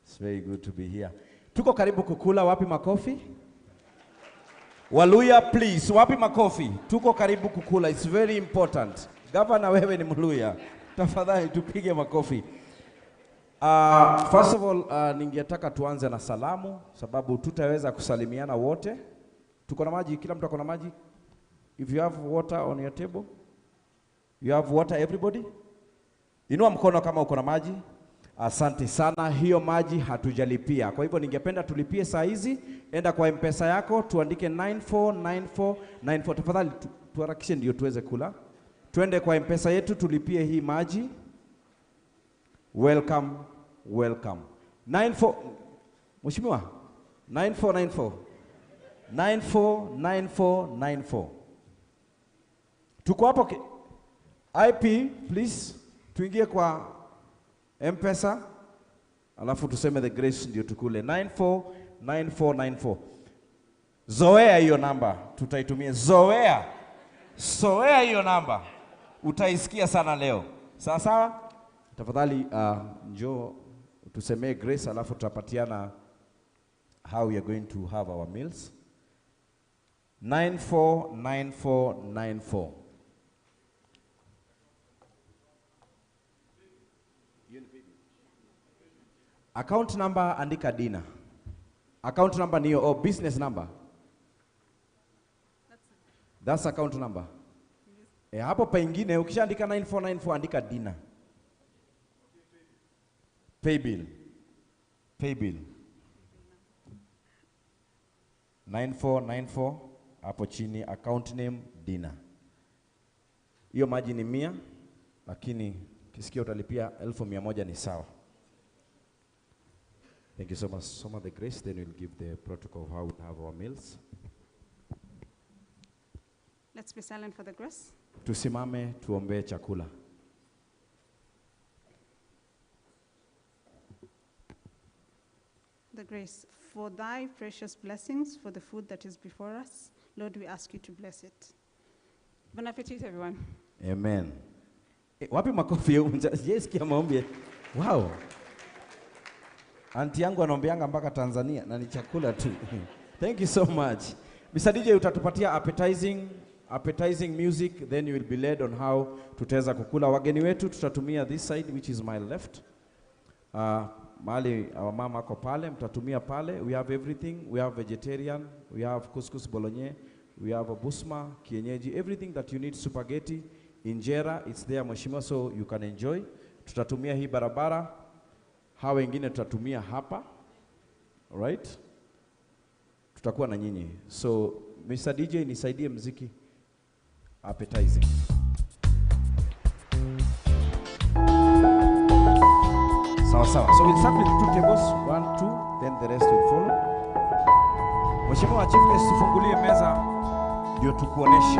Speaker 20: It's very good to be here. Tuko karibu kukula, wapi makofi? Waluya please, wapi makofi? Tuko karibu kukula, it's very important. Governor wewe ni Mluya. Tafadhali tupige makofi. First of all, ningetaka tuanze na salamu, sababu tutaweza kusalimiana wote. Tuko na maji, kila mtu akona maji. If you have water on your table, you have water everybody? Inua mkono kama uko na maji. Asante sana, hiyo maji hatujalipia. Kwa hivyo ningependa tulipie saa hizi. Enda kwa M-Pesa yako, tuandike 949494. Tafadhali tuharakishe ndio tuweze kula. Tuende kwa M-Pesa yetu tulipie hii maji. Welcome, welcome. 94, Mheshimiwa, 9494. 949494. Tuko hapo IP, please, tuingie kwa M-Pesa, alafu tuseme the grace ndio tukule. 949494. Zoea hiyo namba, tutaitumia. Zoea hiyo namba, utaisikia sana leo. Sawa sawa? Tafadhali njoo tusemee grace, alafu tutapatiana how we are going to have our meals. 949494. Account number andika Dina. Account number niyo, business number. That's account number. Hapo pengine ukishaandika 9494 andika Dina. Pay bill. 9494 hapo chini, account name Dina. Hiyo maji ni 100, lakini kisikia utalipia 1,100 ni sawa. Thank you so much. Some of the grace, then we'll give the protocol of how we have our meals.
Speaker 19: Let's be silent for the grace.
Speaker 20: Tusimame tuombe chakula.
Speaker 19: The grace. For thy precious blessings, for the food that is before us, Lord, we ask you to bless it. Bon appetit, everyone.
Speaker 20: Amen. Wapi makofi yao? Sijasikia maombi. Wow. Auntie yangu anaombeanga mpaka Tanzania na ni chakula tu. Thank you so much. Mr. DJ, utatupatia appetizing music, then you will be led on how tutaweza kukula. Wageni wetu tutatumia this side, which is my left. Mahali our mama ako pale, mtatumia pale. We have everything. We have vegetarian, we have couscous bolognese, we have a busma, kienyeji, everything that you need, spaghetti, injera, it's there mheshimiwa, so you can enjoy. Tutatumia hii barabara. Hawa wengine tutatumia hapa. Alright? Tutakuwa na nyinyi. So, Mr. DJ nisaidie mziki. Appetizing. Sawa sawa. So we'll start with 2 tables, 1, 2, then the rest will follow. Mheshimiwa Chief Guest, tufungulie meza ndio tukuoneshe.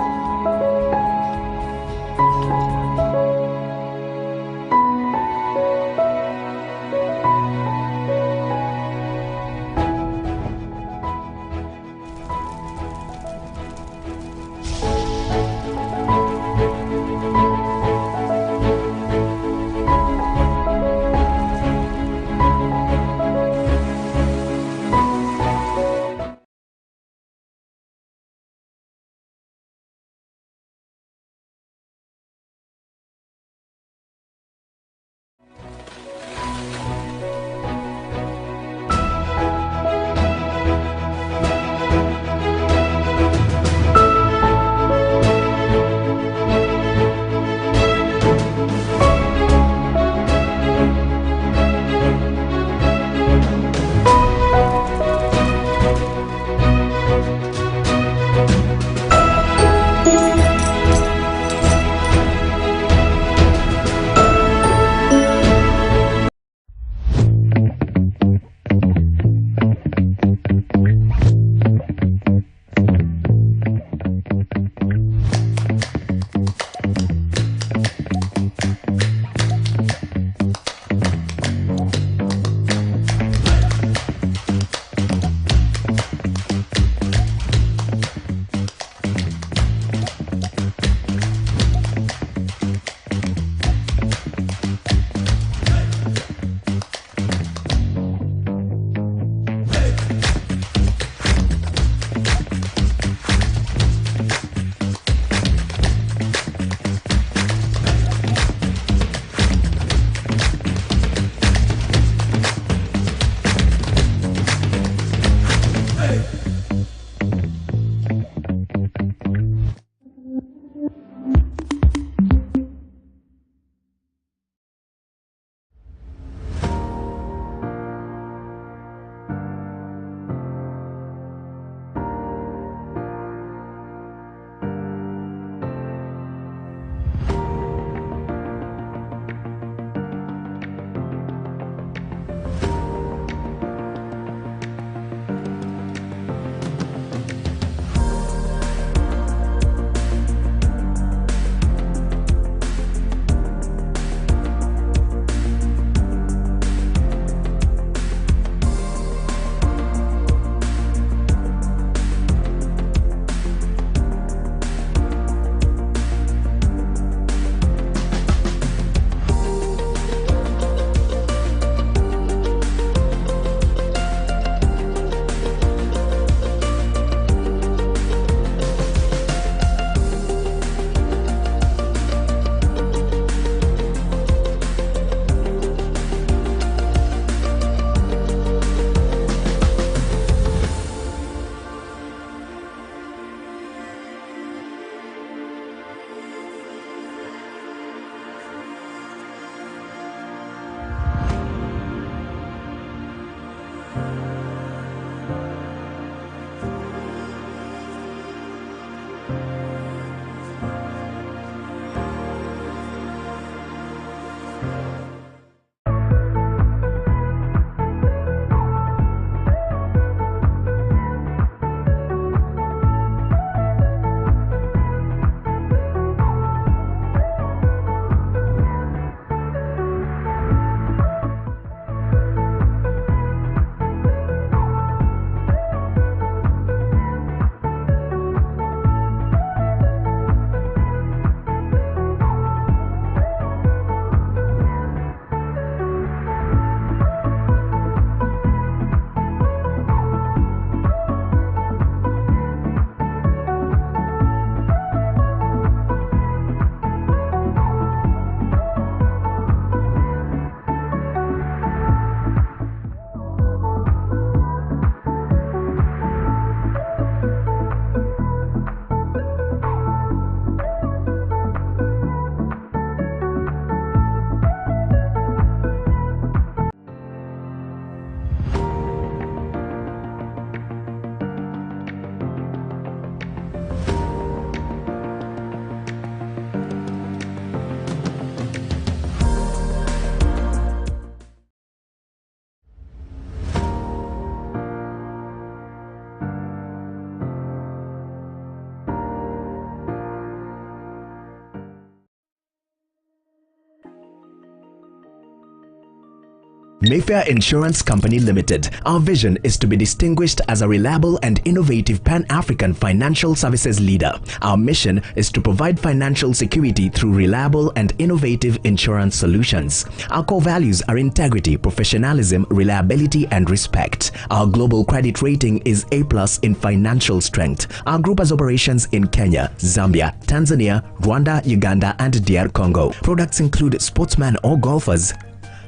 Speaker 3: Mayfair Insurance Company Limited. Our vision is to be distinguished as a reliable and innovative Pan-African financial services leader. Our mission is to provide financial security through reliable and innovative insurance solutions. Our core values are integrity, professionalism, reliability, and respect. Our global credit rating is A+ in financial strength. Our group has operations in Kenya, Zambia, Tanzania, Rwanda, Uganda, and DR Congo. Products include sportsmen or golfers,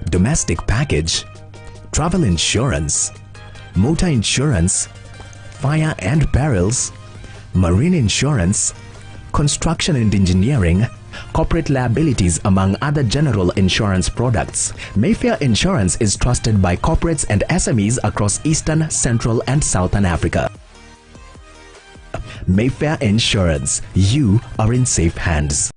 Speaker 3: domestic package, travel insurance, motor insurance, fire and perils, marine insurance, construction and engineering, corporate liabilities, among other general insurance products. Mayfair Insurance is trusted by corporates and SMEs across Eastern, Central, and Southern Africa. Mayfair Insurance, you are in safe hands.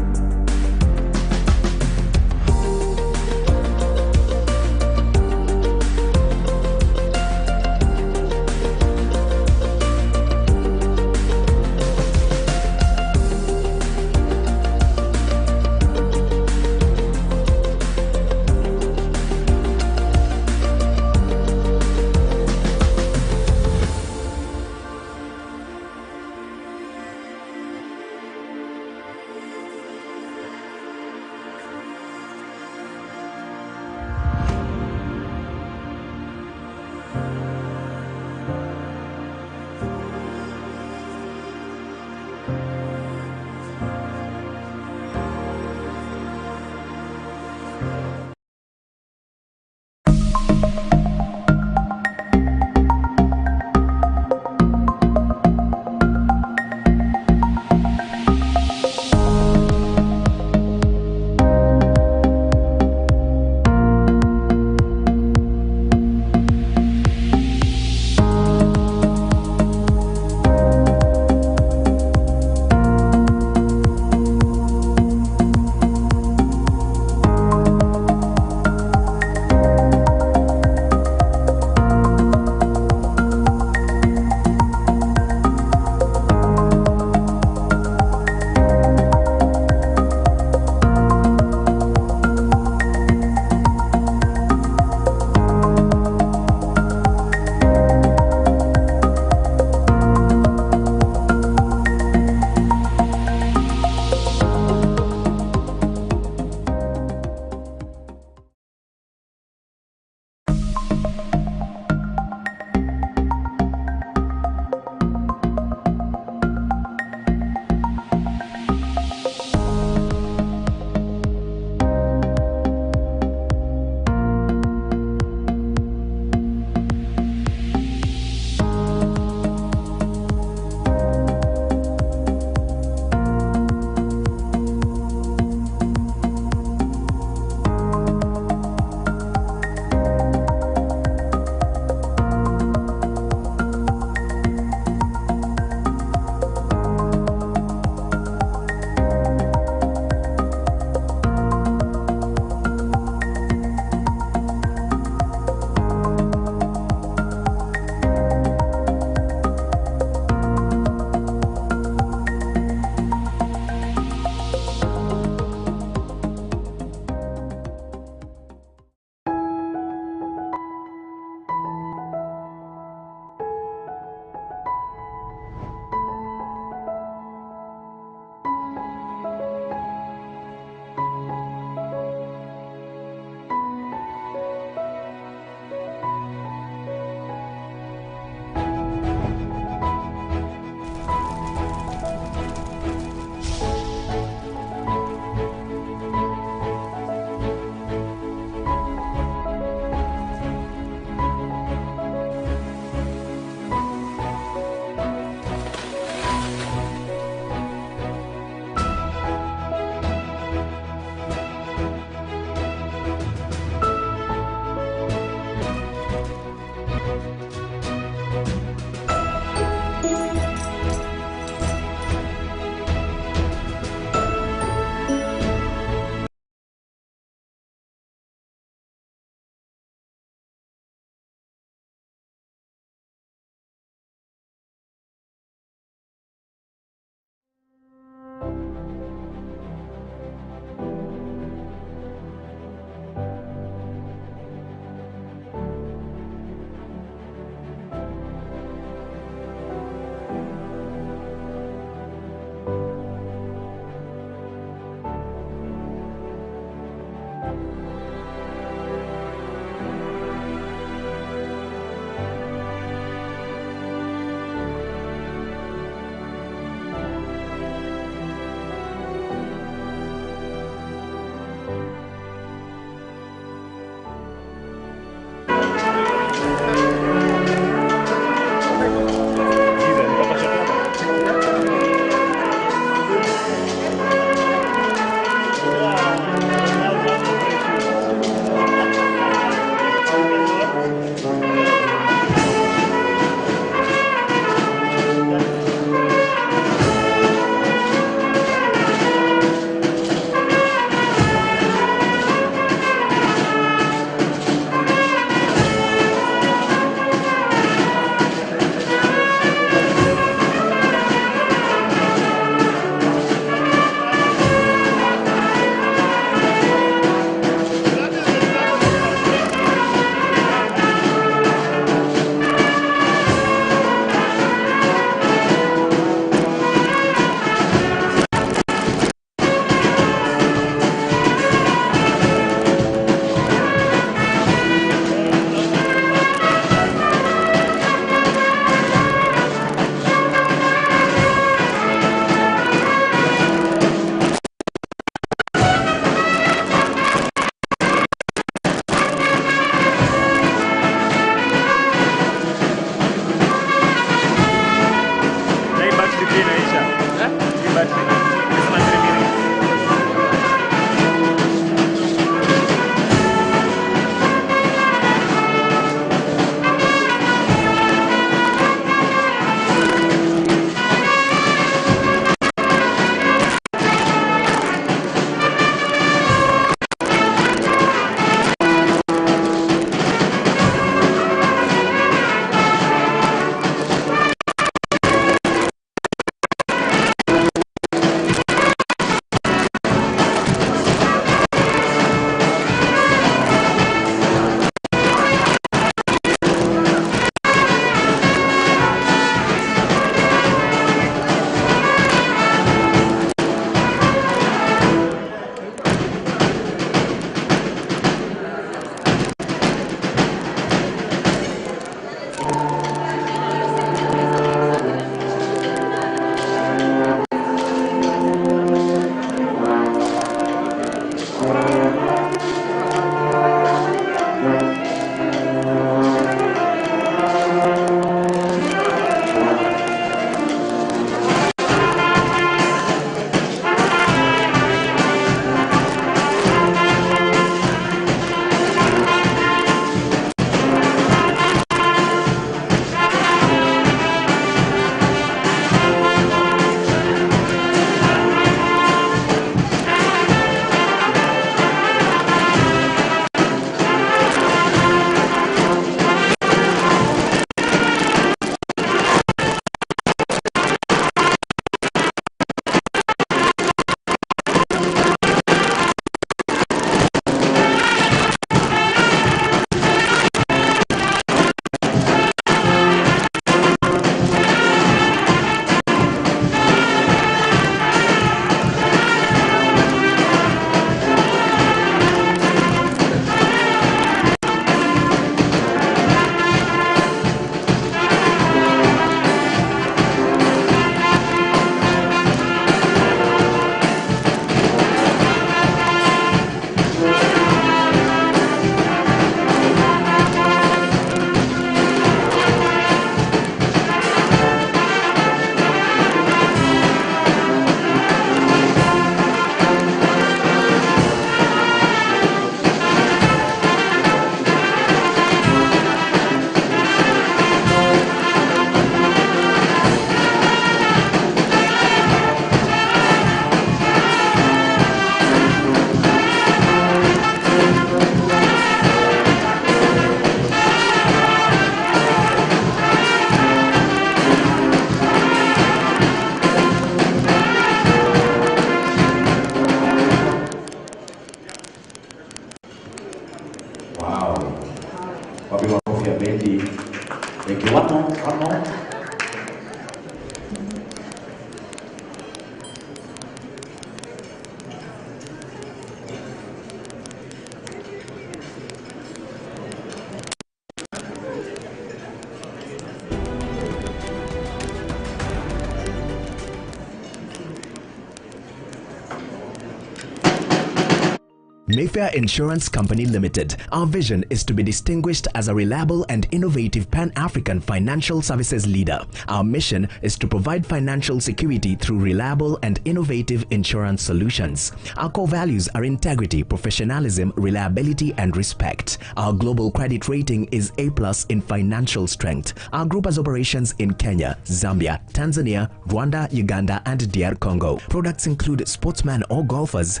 Speaker 3: Mayfair Insurance Company Limited. Our vision is to be distinguished as a reliable and innovative Pan-African financial services leader. Our mission is to provide financial security through reliable and innovative insurance solutions. Our core values are integrity, professionalism, reliability, and respect. Our global credit rating is A+ in financial strength. Our group has operations in Kenya, Zambia, Tanzania, Rwanda, Uganda, and DR Congo. Products include sportsmen or golfers,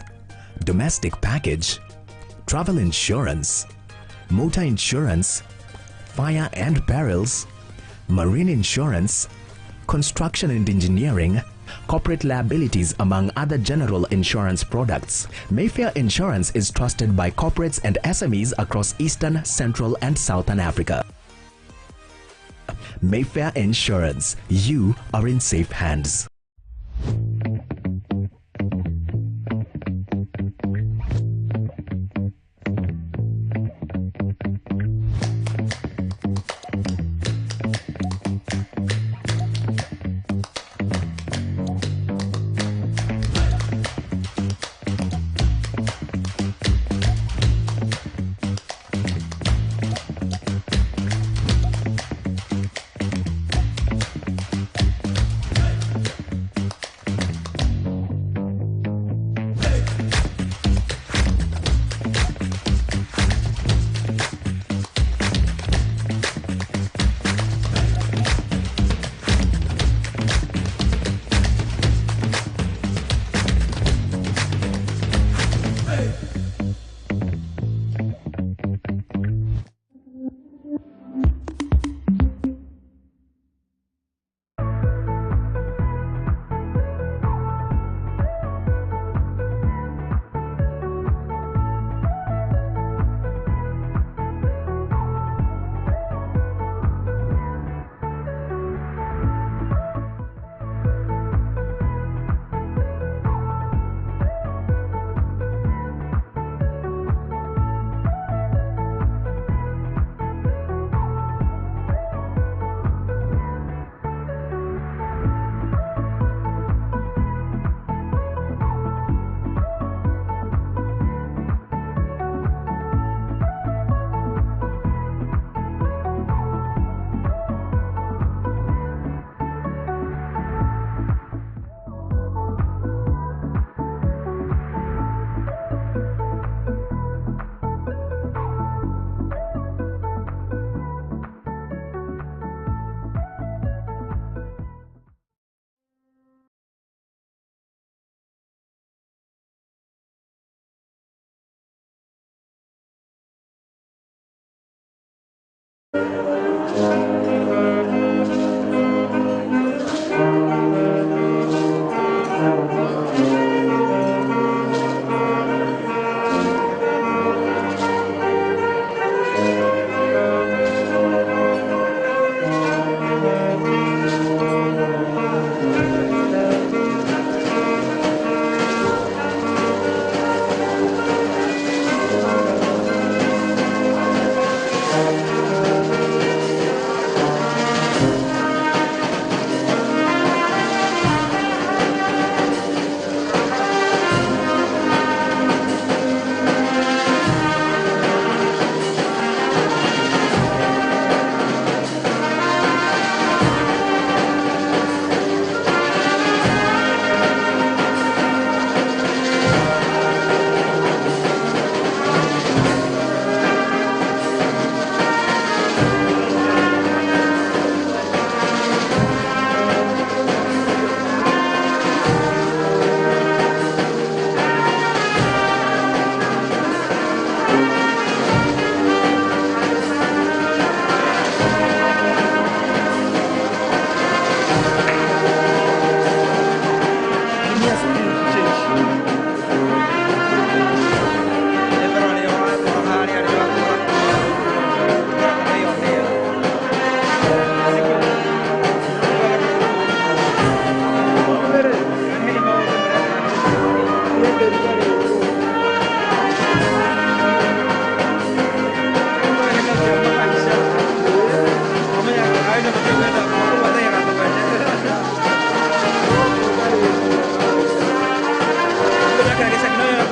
Speaker 3: domestic package, travel insurance, motor insurance, fire and perils, marine insurance, construction and engineering, corporate liabilities, among other general insurance products. Mayfair Insurance is trusted by corporates and SMEs across Eastern, Central, and Southern Africa. Mayfair Insurance, you are in safe hands.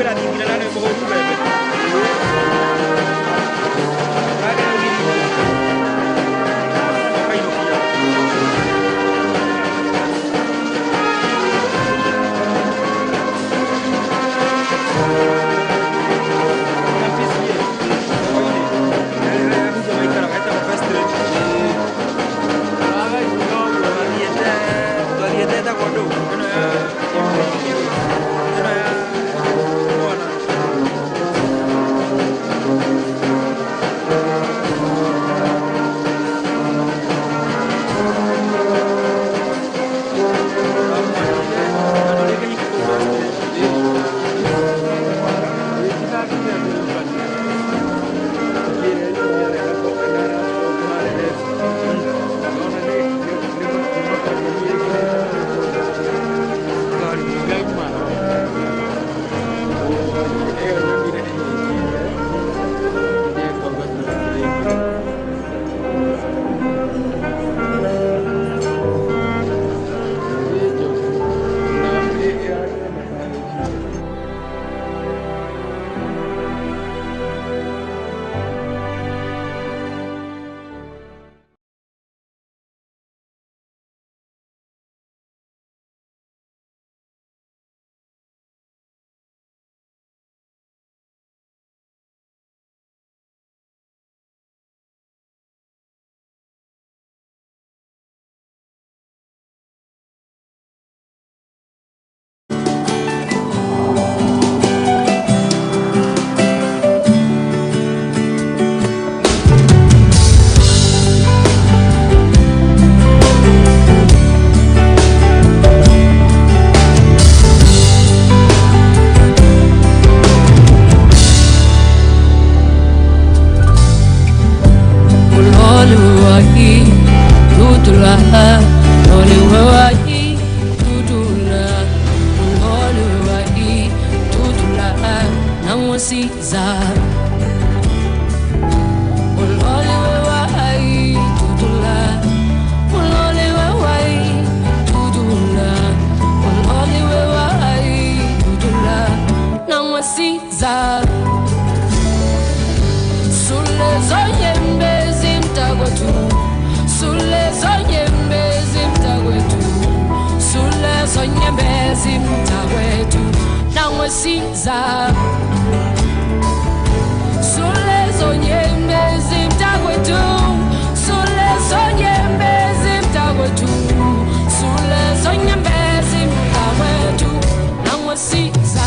Speaker 4: quella di Milano e Boruve. nangosiza uloliwe wai tutula uloliwe wai tutula uloliwe wai tutula nangosiza sule zoyembe zimtakwetu sule zoyembe zimtakwetu sule zoyembe zimtakwetu nangosiza sule zoyembe zimtakwetu sule zoyembe zimtakwetu sule zoyembe zimtakwetu nangosiza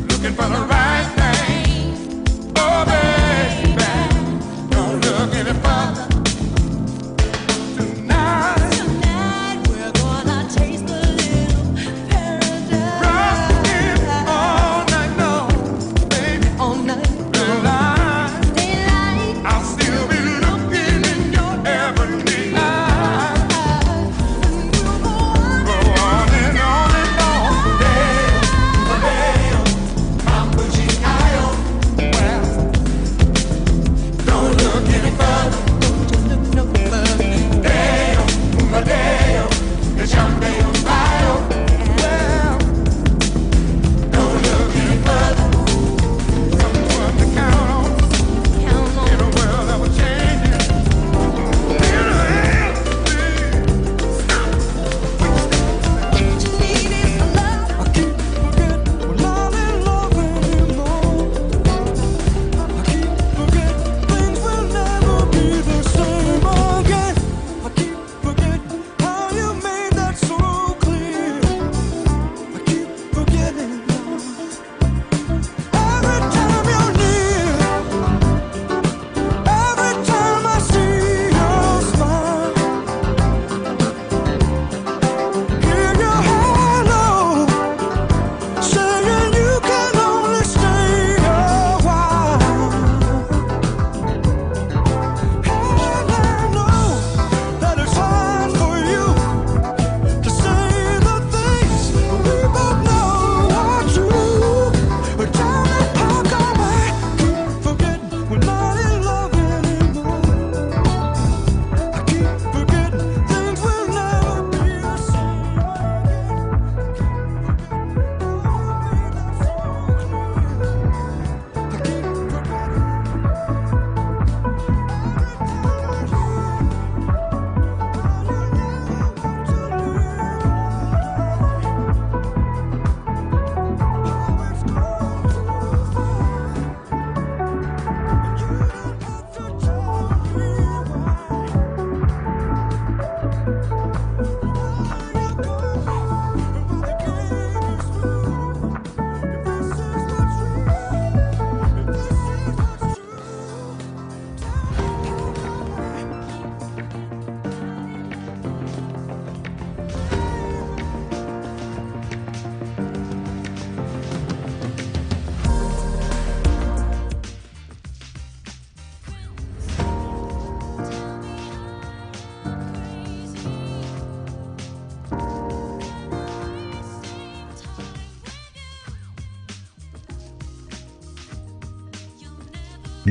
Speaker 22: Looking for the right thing, oh baby, don't look any further.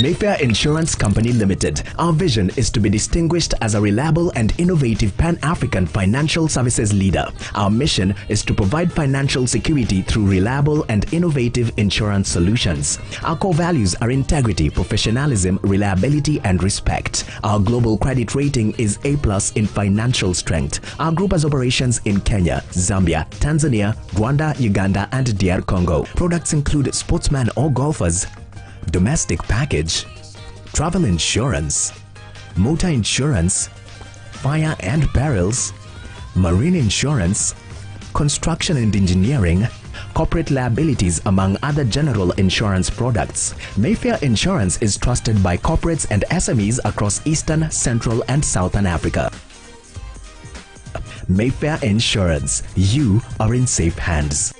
Speaker 3: Mayfair Insurance Company Limited. Our vision is to be distinguished as a reliable and innovative Pan-African financial services leader. Our mission is to provide financial security through reliable and innovative insurance solutions. Our core values are integrity, professionalism, reliability, and respect. Our global credit rating is A+ in financial strength. Our group has operations in Kenya, Zambia, Tanzania, Rwanda, Uganda, and DR Congo. Products include sportsmen or golfers, domestic package, travel insurance, motor insurance, fire and perils, marine insurance, construction and engineering, corporate liabilities, among other general insurance products. Mayfair Insurance is trusted by corporates and SMEs across Eastern, Central, and Southern Africa. Mayfair Insurance, you are in safe hands.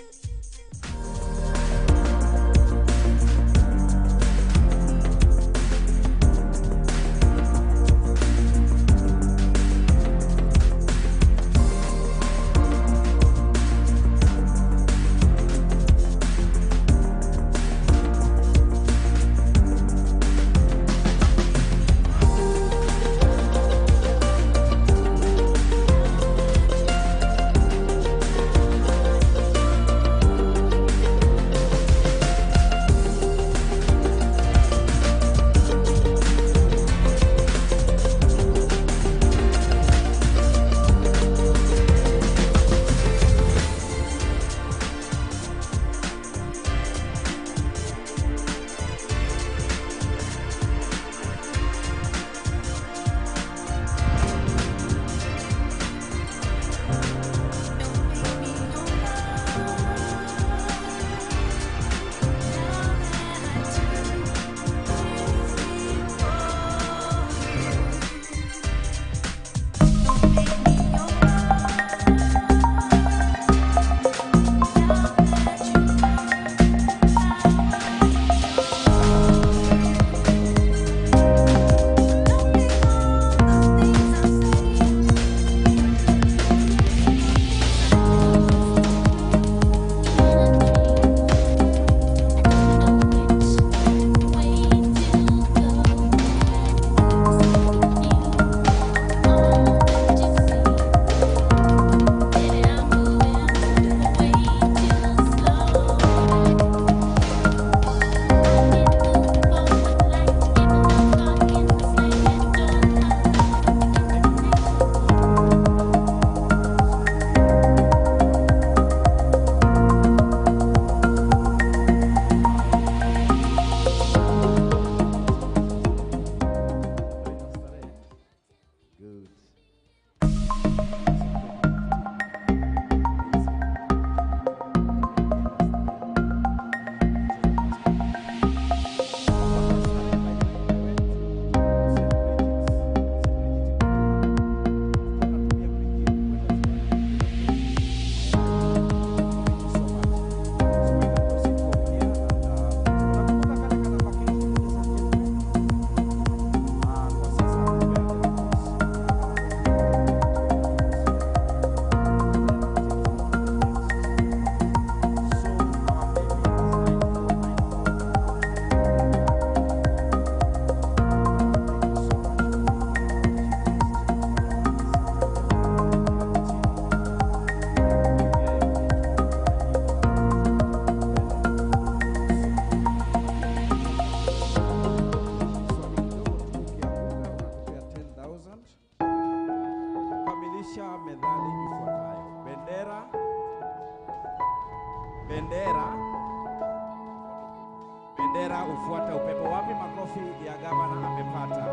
Speaker 2: Bendera ufuata upepo. Wapi makofi ya gavana amepata?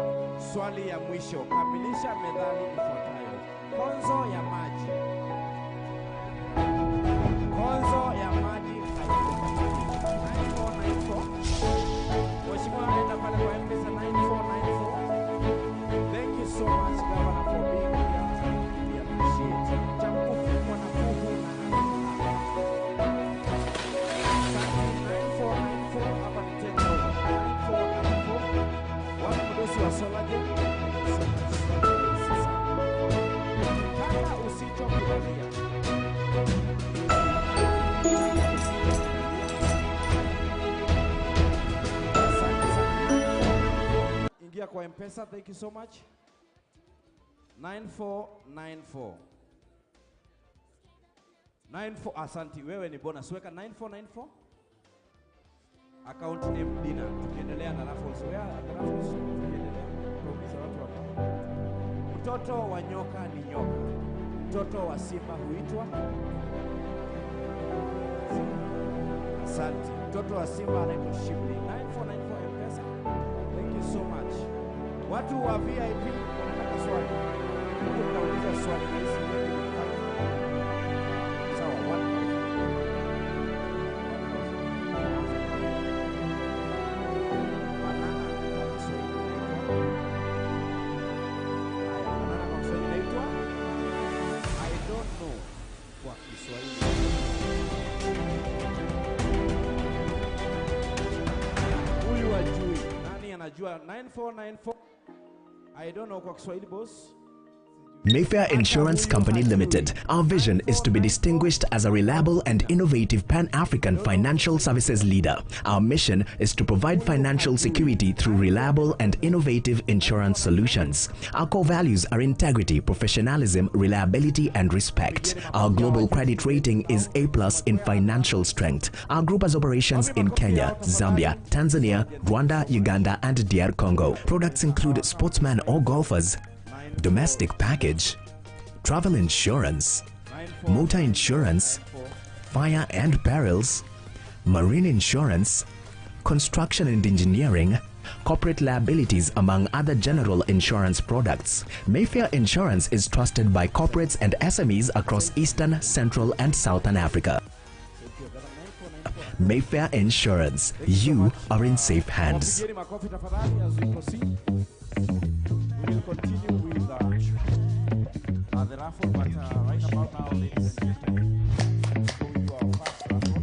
Speaker 2: Swali ya mwisho, kamilisha methali ifuatayo. Konzo ya maji. Konzo ya maji haikosekani. 9494. Mheshimiwa anaenda pale kwa M-Pesa 9494. Thank you so much, Governor, for being here. We appreciate it. Chamkufu kwa na kuhu na hapa. 9494 hapa ni 10,000. 9494. Wapi mdosi wa Solaje? Kaka usichokibalia.
Speaker 20: Kuja kwa M-Pesa, thank you so much. 9494. 94, asanti, wewe ni bonus. Weka 9494. Account name Dina. Tukiendelea na raffles. Where the raffles? Tukiendelea. Tuuliza watu hapa. Mtoto wa nyoka ni nyoka. Mtoto wa simba huitwa? Asante. Mtoto wa simba anaitwa Shibli. 9494 M-Pesa. Thank you so much. Watu wa VIP wanataka swali. Huku tunauliza swali rahisi. Sawa, 1,000. Huyu ajui. Nani anajua 9494? I don't know kwa Kiswahili boss.
Speaker 3: Mayfair Insurance Company Limited. Our vision is to be distinguished as a reliable and innovative Pan-African financial services leader. Our mission is to provide financial security through reliable and innovative insurance solutions. Our core values are integrity, professionalism, reliability, and respect. Our global credit rating is A+ in financial strength. Our group has operations in Kenya, Zambia, Tanzania, Rwanda, Uganda, and DR Congo. Products include sportsmen or golfers, domestic package, travel insurance, motor insurance, fire and perils, marine insurance, construction and engineering, corporate liabilities, among other general insurance products. Mayfair Insurance is trusted by corporates and SMEs across Eastern, Central, and Southern Africa. Mayfair Insurance, you are in safe hands.
Speaker 20: We will continue with the raffle, but right about now, ladies and gentlemen, show you our first raffle.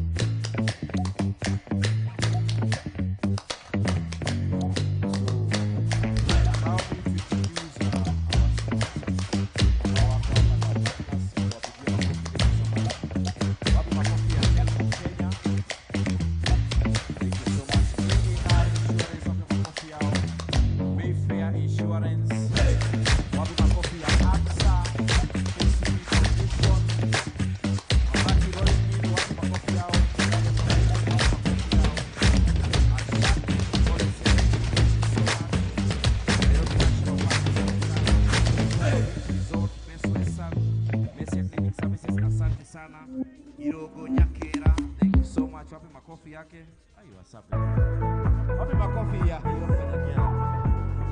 Speaker 20: Mayfair Insurance. Thank you so much. Wapi makofi yake? Ayo, wasapi. Wapi makofi ya hiyo Nyakera?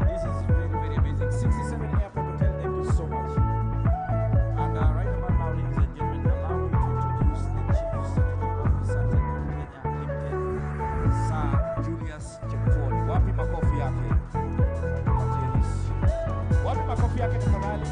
Speaker 20: This is very, very amazing. 67 Airport Hotel, thank you so much. And right about now, ladies and gentlemen, allow me to introduce the Chief Security Officer taking Kenya Limited, Sir Julius Chepford. Wapi makofi yake? Wapi makofi yake tafadhali?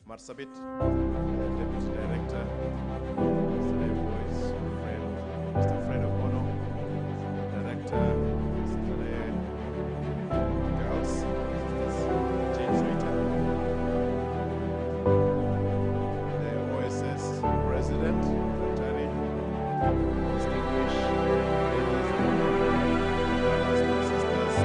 Speaker 10: Marsabit, Deputy Director, Starehe Boys, Mr. Fred Okono, Director, Starehe Girls, James Rita, the OSS President, Tari, distinguished ladies and brothers and sisters.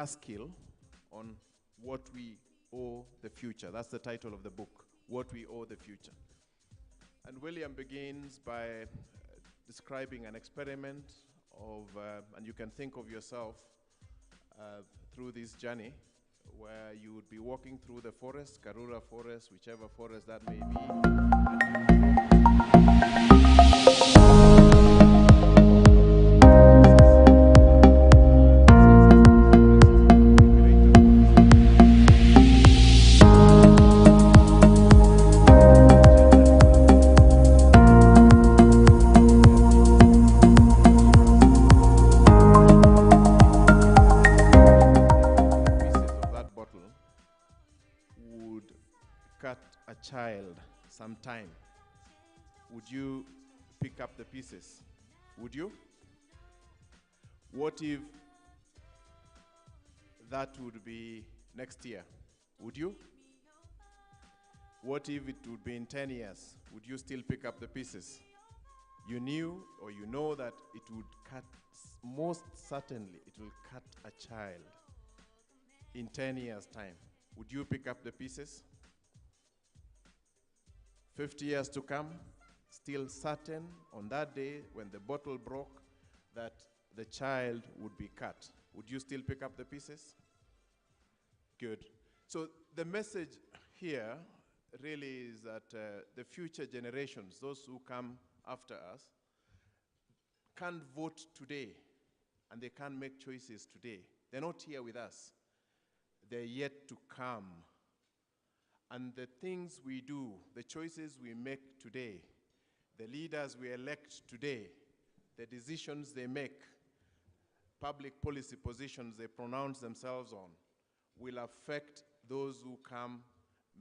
Speaker 10: buzzkill on what we owe the future. That's the title of the book, What We Owe the Future. And William begins by describing an experiment of, and you can think of yourself through this journey, where you would be walking through the forest, Karura forest, whichever forest that may child sometime, would you pick up the pieces? Would you? What if that would be next year? Would you? What if it would be in 10 years? Would you still pick up the pieces? You knew or you know that it would cut, most certainly it will cut a child in 10 years' time. Would you pick up the pieces? 50 years to come, still certain on that day when the bottle broke that the child would be cut. Would you still pick up the pieces? Good. So the message here really is that the future generations, those who come after us, can't vote today and they can't make choices today. They're not here with us. They're yet to come. And the things we do, the choices we make today, the leaders we elect today, the decisions they make, public policy positions they pronounce themselves on, will affect those who come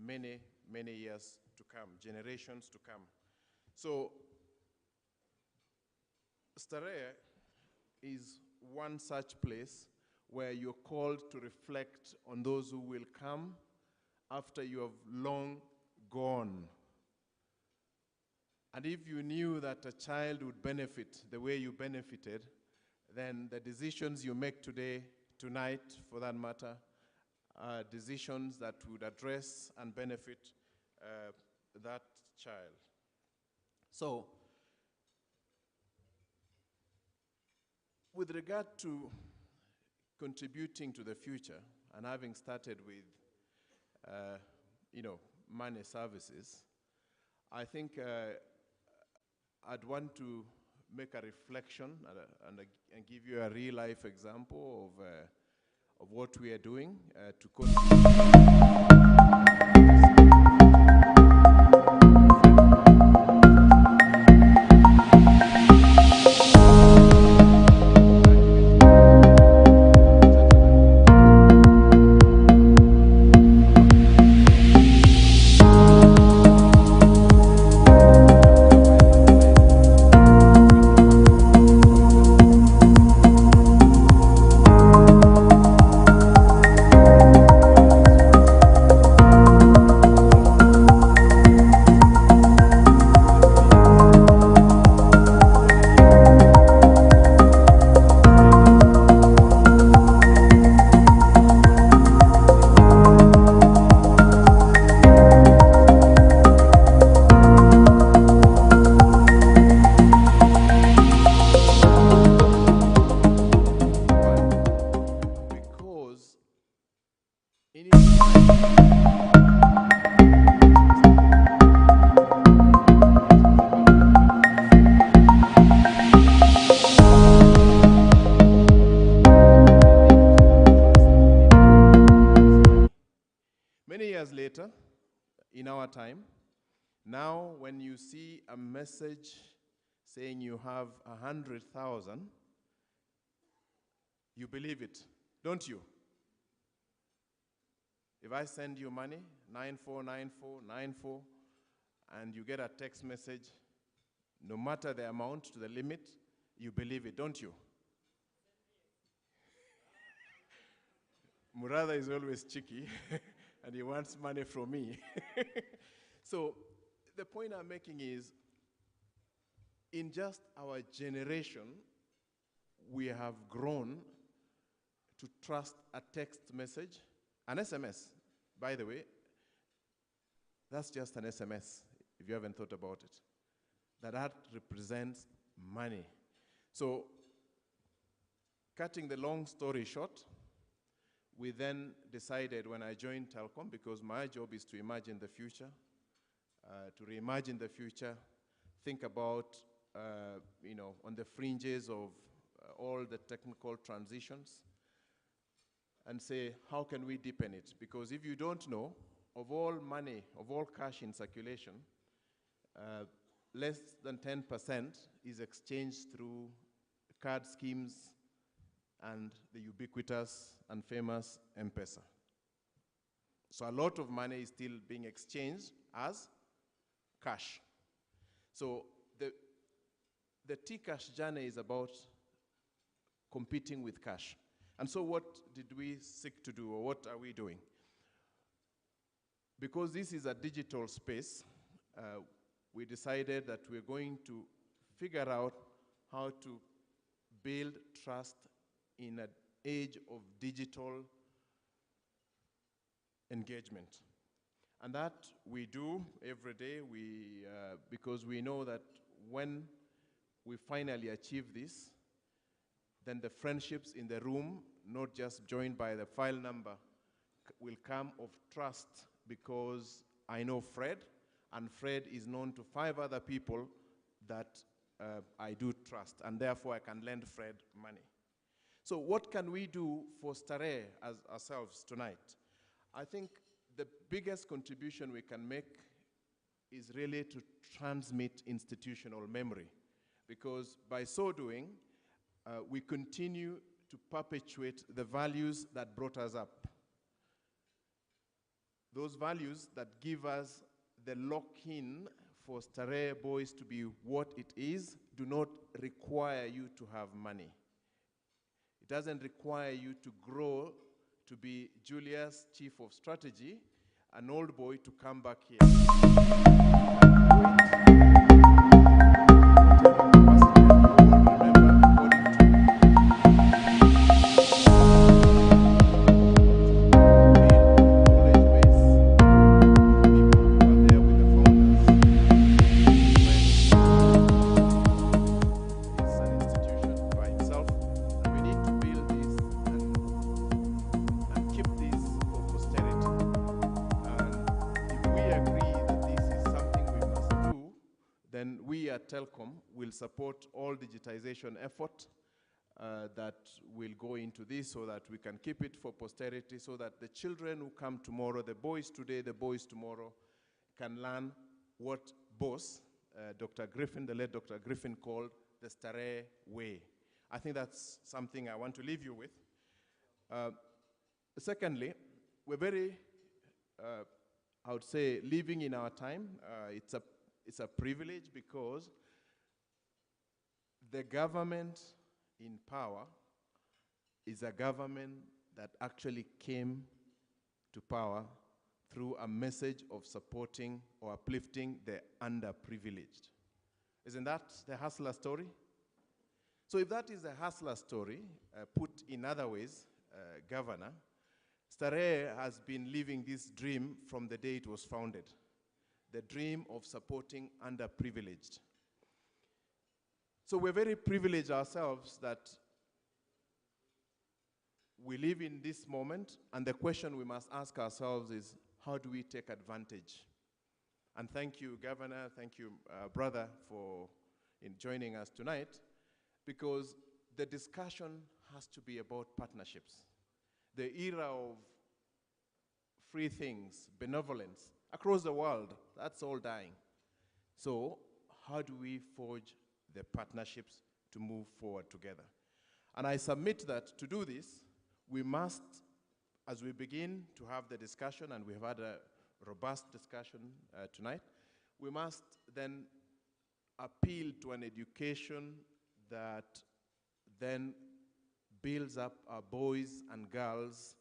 Speaker 10: many, many years to come, generations to come. So, Starehe is one such place where you're called to reflect on those who will come after you have long gone. And if you knew that a child would benefit the way you benefited, then the decisions you make today, tonight for that matter, are decisions that would address and benefit that child. So, with regard to contributing to the future, and having started with money services, I think I'd want to make a reflection and give you a real life example of what we are doing to contribute. Many years later, in our time, now when you see a message saying you have 100,000, you believe it, don't you? If I send you money, 949494, and you get a text message, no matter the amount to the limit, you believe it, don't you? Murada is always cheeky, and he wants money from me. So the point I'm making is, in just our generation, we have grown to trust a text message, an SMS, by the way. That's just an SMS, if you haven't thought about it. That represents money. So, cutting the long story short, we then decided when I joined Telkom, because my job is to imagine the future, to reimagine the future, think about, on the fringes of all the technical transitions, and say, how can we deepen it? Because if you don't know, of all money, of all cash in circulation, less than 10% is exchanged through card schemes and the ubiquitous and famous M-Pesa. So a lot of money is still being exchanged as cash. So the T-Cash journey is about competing with cash. And so what did we seek to do, or what are we doing? Because this is a digital space, we decided that we're going to figure out how to build trust in an age of digital engagement. And that we do every day, because we know that when we finally achieve this, then the friendships in the room, not just joined by the file number, will come of trust, because I know Fred, and Fred is known to 5 other people that I do trust, and therefore I can lend Fred money. So what can we do for Starehe as ourselves tonight? I think the biggest contribution we can make is really to transmit institutional memory, because by so doing, we continue to perpetuate the values that brought us up. Those values that give us the lock-in for Starehe boys to be what it is do not require you to have money. It doesn't require you to grow to be Julia's chief of strategy, an old boy to come back here. Telkom will support all digitization effort that will go into this, so that we can keep it for posterity, so that the children who come tomorrow, the boys today, the boys tomorrow, can learn what boss, Dr. Griffin, the late Dr. Griffin, called the Starehe way. I think that's something I want to leave you with. Secondly, we're very, I would say, living in our time. It's a privilege, because the government in power is a government that actually came to power through a message of supporting or uplifting the underprivileged. Isn't that the hustler story? So if that is the hustler story, put in other ways, Governor, Starehe has been living this dream from the day it was founded. The dream of supporting underprivileged. So we're very privileged ourselves that we live in this moment, and the question we must ask ourselves is, how do we take advantage? And thank you, Governor, thank you, brother, for joining us tonight, because the discussion has to be about partnerships. The era of free things, benevolence, across the world, that's all dying. So how do we forge the partnerships to move forward together? And I submit that to do this, we must, as we begin to have the discussion, and we've had a robust discussion tonight, we must then appeal to an education that then builds up our boys and girls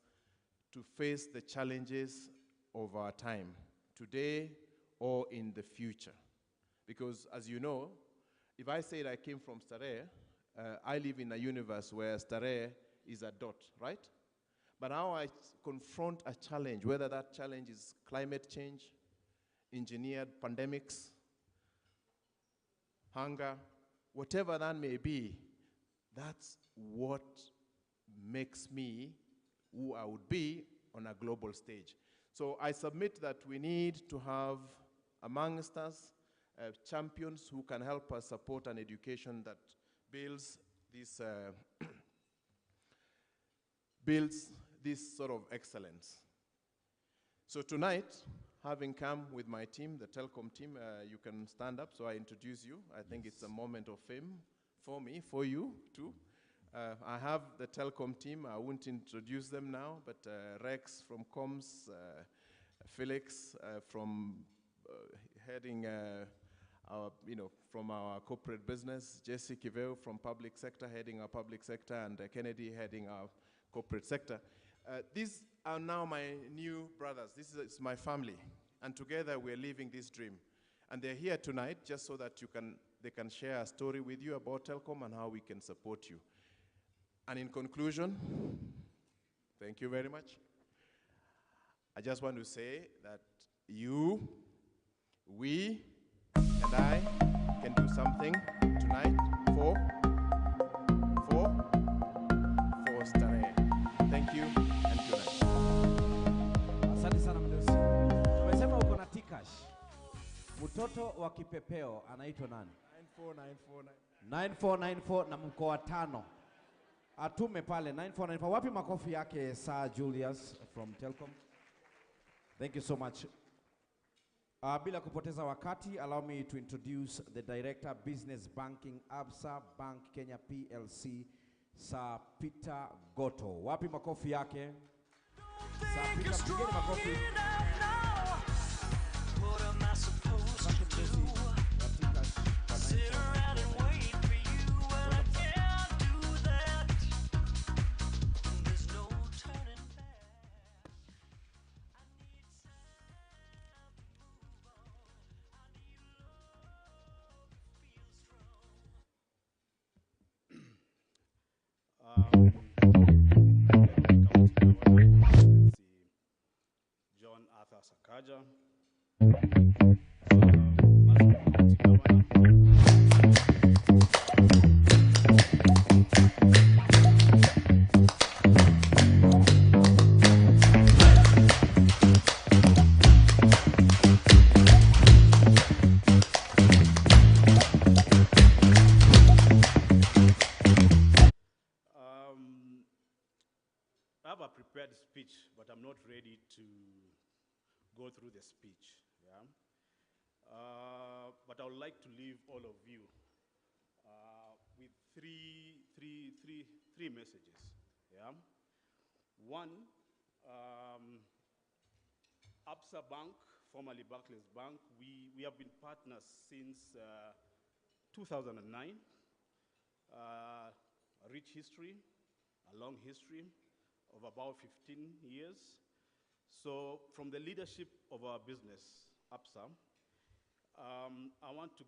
Speaker 10: to face the challenges of our time, today or in the future. Because as you know, if I said I came from Starehe, I live in a universe where Starehe is a dot, right? But now I confront a challenge, whether that challenge is climate change, engineered pandemics, hunger, whatever that may be, that's what makes me who I would be on a global stage. So I submit that we need to have amongst us champions who can help us support an education that builds this sort of excellence. So tonight, having come with my team, the Telkom team, you can stand up so I introduce you. I think it's a moment of fame for me, for you too. I have the Telkom team. I won't introduce them now, but Rex from Comms, Felix from heading from our corporate business, Jesse Kiveo from public sector, heading our public sector, and Kennedy heading our corporate sector. These are now my new brothers. This is my family, and together we're living this dream. And they're here tonight just so that they can share a story with you about Telkom and how we can support you. And in conclusion, thank you very much. I just want to say that you, we, and I can do something tonight for Starehe. Thank you and good night.
Speaker 20: Asante sana mdosi. Tumesema uko na Tikash. Mtoto wa kipepeo anaitwa nani? 9494 na mko wa 5. Atume pale 9494. Wapi makofi yake Sir Julius from Telkom? Thank you so much. Bila kupoteza wakati, allow me to introduce the Director Business Banking Absa Bank Kenya PLC, Sir Peter Goto. Wapi makofi yake? Sir Peter, pigeni makofi. What am I supposed to do? Sit around and wait for you? Well, I can't do that. There's no turning back. I need time to move on. I need love to feel strong.
Speaker 5: John Arthur Sakaja.
Speaker 21: I have a prepared speech, but I'm not ready to go through the speech. Yeah? But I would like to leave all of you with three messages. Yeah? One, Absa Bank, formerly Barclays Bank, we have been partners since 2009. A rich history, a long history of about 15 years. So from the leadership of our business, Absa, I want to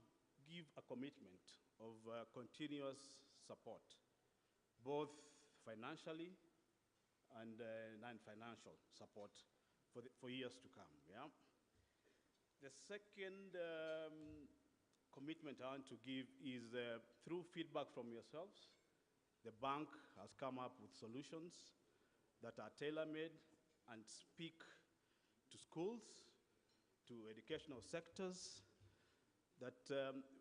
Speaker 21: give a commitment of continuous support, both financially and non-financial support for years to come. Yeah? The second commitment I want to give is through feedback from yourselves, the bank has come up with solutions that are tailor-made and speak to schools, to educational sectors, that,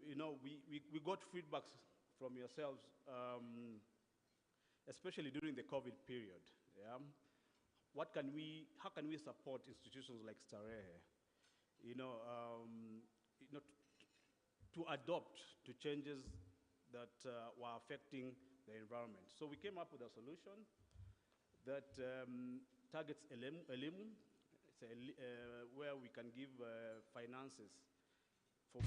Speaker 21: we got feedbacks from yourselves, especially during the COVID period. Yeah? How can we support institutions like Starehe, to adopt to changes that were affecting the environment? So we came up with a solution that targets elimu, where we can give finances for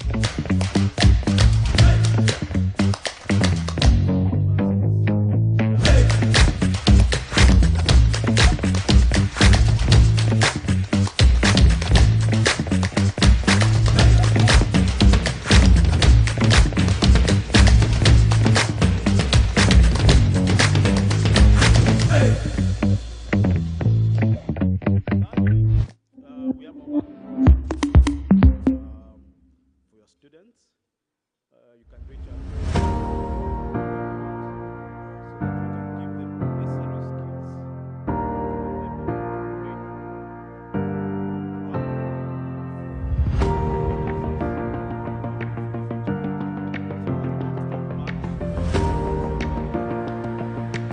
Speaker 11: you can reach out so that we can give them necessary skills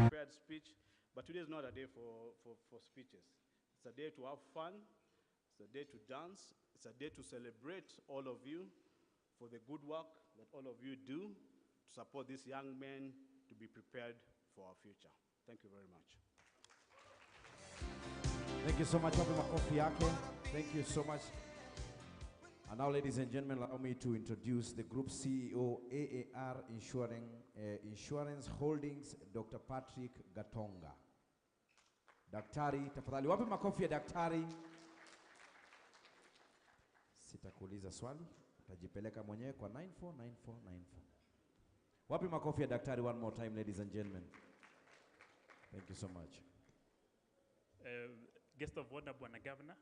Speaker 5: prepared speech, but today is not a day for speeches. It's a day to have fun. It's a day to dance. It's a day to celebrate all of you for the good work that all of you do to support these young men to be prepared for our future. Thank you very much.
Speaker 20: Thank you so much, Wapi makofi yake. Thank you so much. And now, ladies and gentlemen, allow me to introduce the group CEO, AAR Insurance Holdings, Dr. Patrick Gatonga. Daktari, tafadhali, wapi makofi ya daktari? Sitakuuliza swali, utajipeleka mwenyewe kwa 949494. Wapi makofi ya daktari one more time, ladies and gentlemen? Thank you so much.
Speaker 6: Guest of honor, Bwana Governor,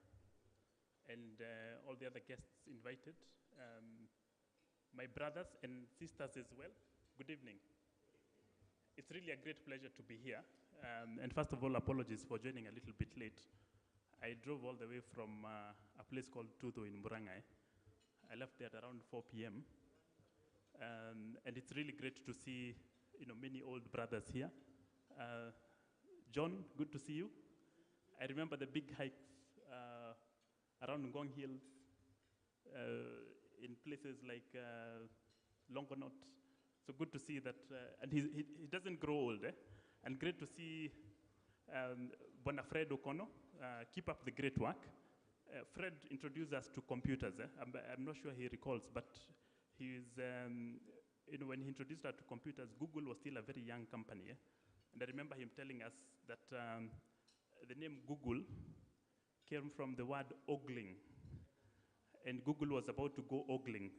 Speaker 6: and all the other guests invited, my brothers and sisters as well, good evening. It's really a great pleasure to be here. And first of all, apologies for joining a little bit late. I drove all the way from a place called Tudo in Murangai. I left there at around 4 p.m. And it's really great to see, many old brothers here. John, good to see you. I remember the big hikes around Ngong Hills, in places like Longonot. So good to see that, and he doesn't grow old, and great to see Bwana Fred Okono, keep up the great work. Fred introduced us to computers. I'm not sure he recalls, but he's, when he introduced us to computers, Google was still a very young company. And I remember him telling us that the name Google came from the word ogling. And Google was about to go ogling.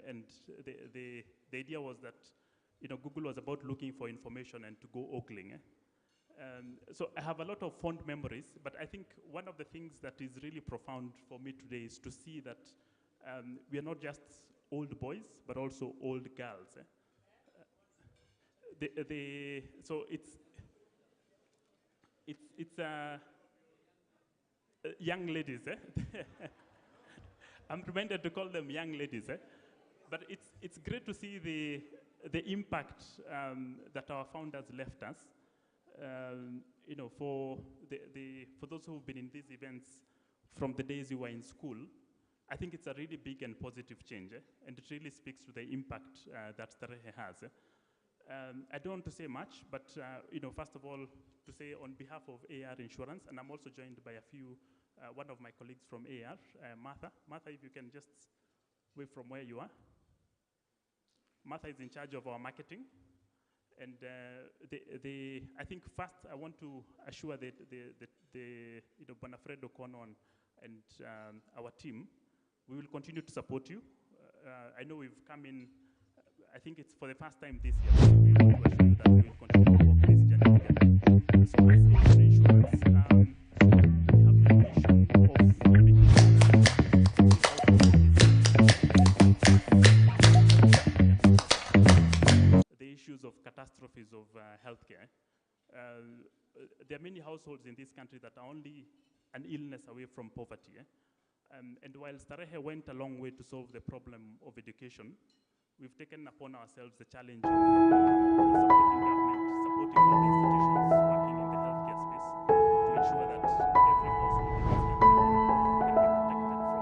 Speaker 6: And the idea was that Google was about looking for information and to go ogling. So I have a lot of fond memories, but I think one of the things that is really profound for me today is to see that we are not just old boys, but also old girls. So it's young ladies. I'm reminded to call them young ladies. But it's great to see the impact that our founders left us. For those who've been in these events from the days you were in school, I think it's a really big and positive change, and it really speaks to the impact that Starehe has. I don't want to say much, but first of all, to say on behalf of AR Insurance, and I'm also joined by one of my colleagues from AR, Martha. Martha, if you can just wave from where you are. Martha is in charge of our marketing. And I think first I want to assure the Bwana Fred Okono and our team, we will continue to support you. I know we've come in, I think it's for the first time this year, but we want to assure you that we will continue to walk this journey together. So as AR Insurance, we have the mission of making the issues of catastrophes of healthcare. There are many households in this country that are only an illness away from poverty. And while Starehe went a long way to solve the problem of education, we've taken upon ourselves the challenge of supporting government, supporting all the institutions working in the healthcare space to ensure that every household in this country can be protected from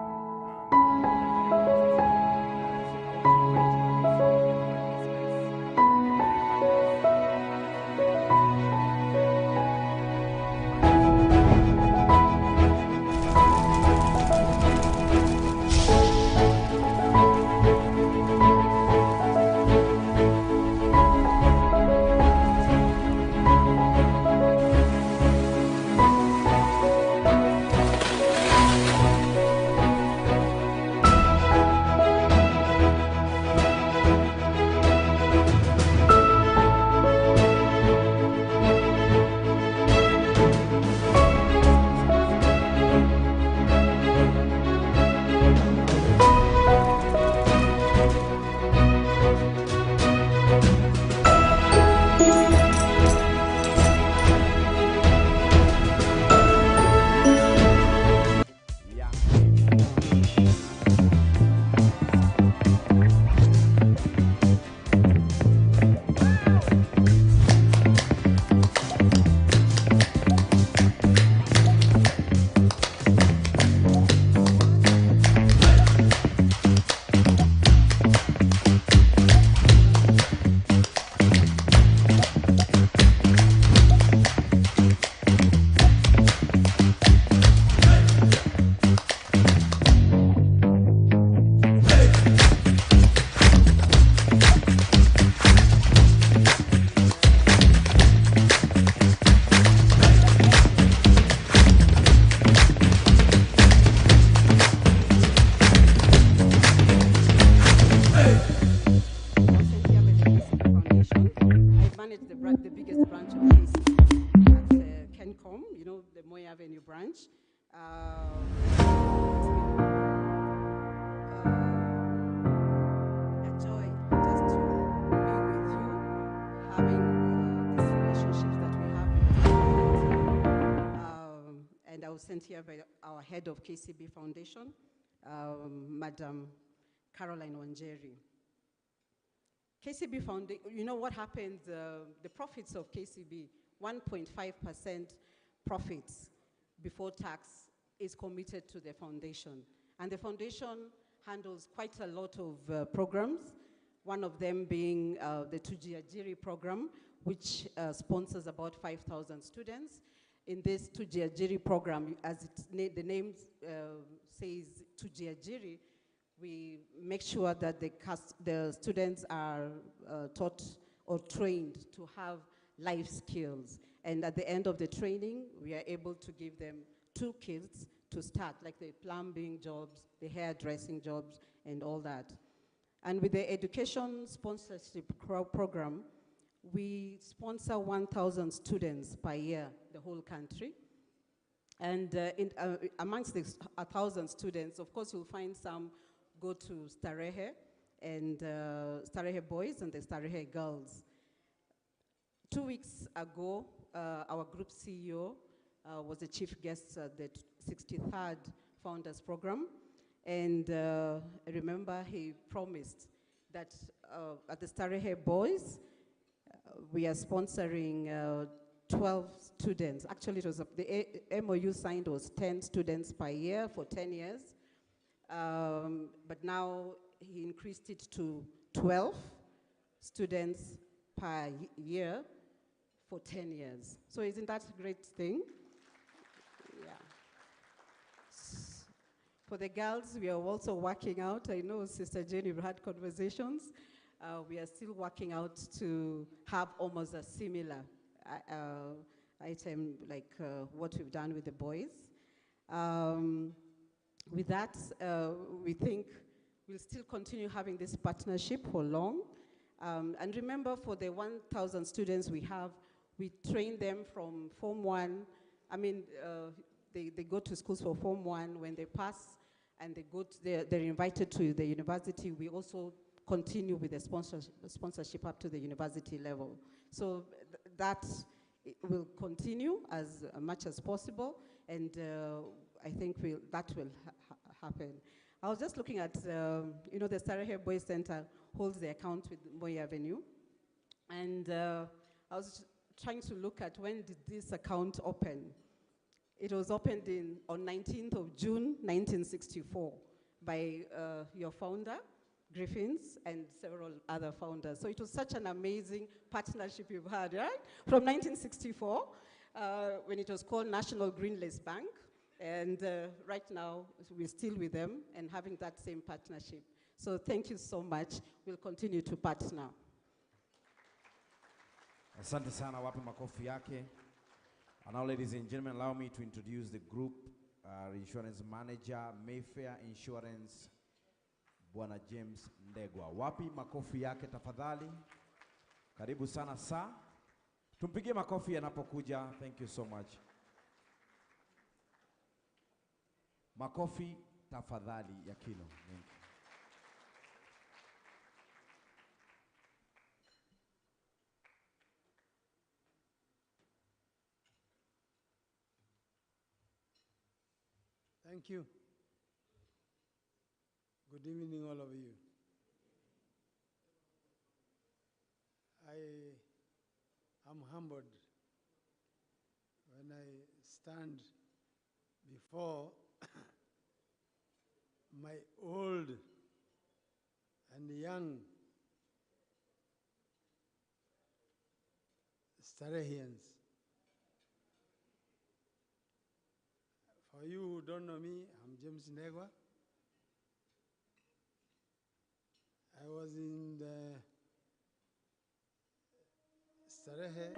Speaker 7: present here by our head of KCB Foundation, Madam Caroline Wanjeri. KCB Foundation, you know what happens, the profits of KCB, 1.5% profits before tax is committed to the foundation. And the foundation handles quite a lot of programs, one of them being the Tujiajiri program, which sponsors about 5,000 students. In this Tujiajiri program, as the name says, Tujiajiri, we make sure that the students are taught or trained to have life skills. And at the end of the training, we are able to give them toolkits to start, like the plumbing jobs, the hairdressing jobs, and all that. And with the education sponsorship program, we sponsor 1,000 students per year, the whole country. And amongst the 1,000 students, of course, you'll find some go to Starehe, and Starehe boys and the Starehe girls. 2 weeks ago, our group CEO was the chief guest at the 63rd Founders Program. And remember, he promised that at the Starehe boys, we are sponsoring 12 students. Actually, it was the MOU signed was 10 students per year for 10 years. But now he increased it to 12 students per year for 10 years. So isn't that a great thing? Yeah. For the girls, we are also working out. I know, Sister Jenny, we've had conversations. We are still working out to have almost a similar item like what we've done with the boys. With that, we think we'll still continue having this partnership for long. And remember, for the 1,000 students we have, we train them from Form 1. I mean, they go to schools for Form 1. When they pass and they're invited to the university, we also continue with the sponsorship up to the university level. So that will continue as much as possible, and I think that will happen. I was just looking at, you know, the Starehe Boys Center holds the account with Moi Avenue, and I was trying to look at when did this account open. It was opened on 19th of June, 1964 by your founder, Griffins, and several other founders. So it was such an amazing partnership you've had, right? From 1964, when it was called National Greenless Bank, and right now we're still with them and having that same partnership. So thank you so much. We'll continue to partner.
Speaker 20: Asante sana, wapi makofi yake. And now, ladies and gentlemen, allow me to introduce the group insurance manager, Mayfair Insurance, Bwana James Ndegwa. Wapi makofi yake tafadhali. Karibu sana saa. Tumpigie makofi yanapokuja. Thank you so much. Makofi tafadhali ya kilo. Thank you.
Speaker 8: Thank you. Good evening, all of you. I am humbled when I stand before my old and young Starehians. For you who don't know me, I'm James Ndegwa. I was in the Starehe.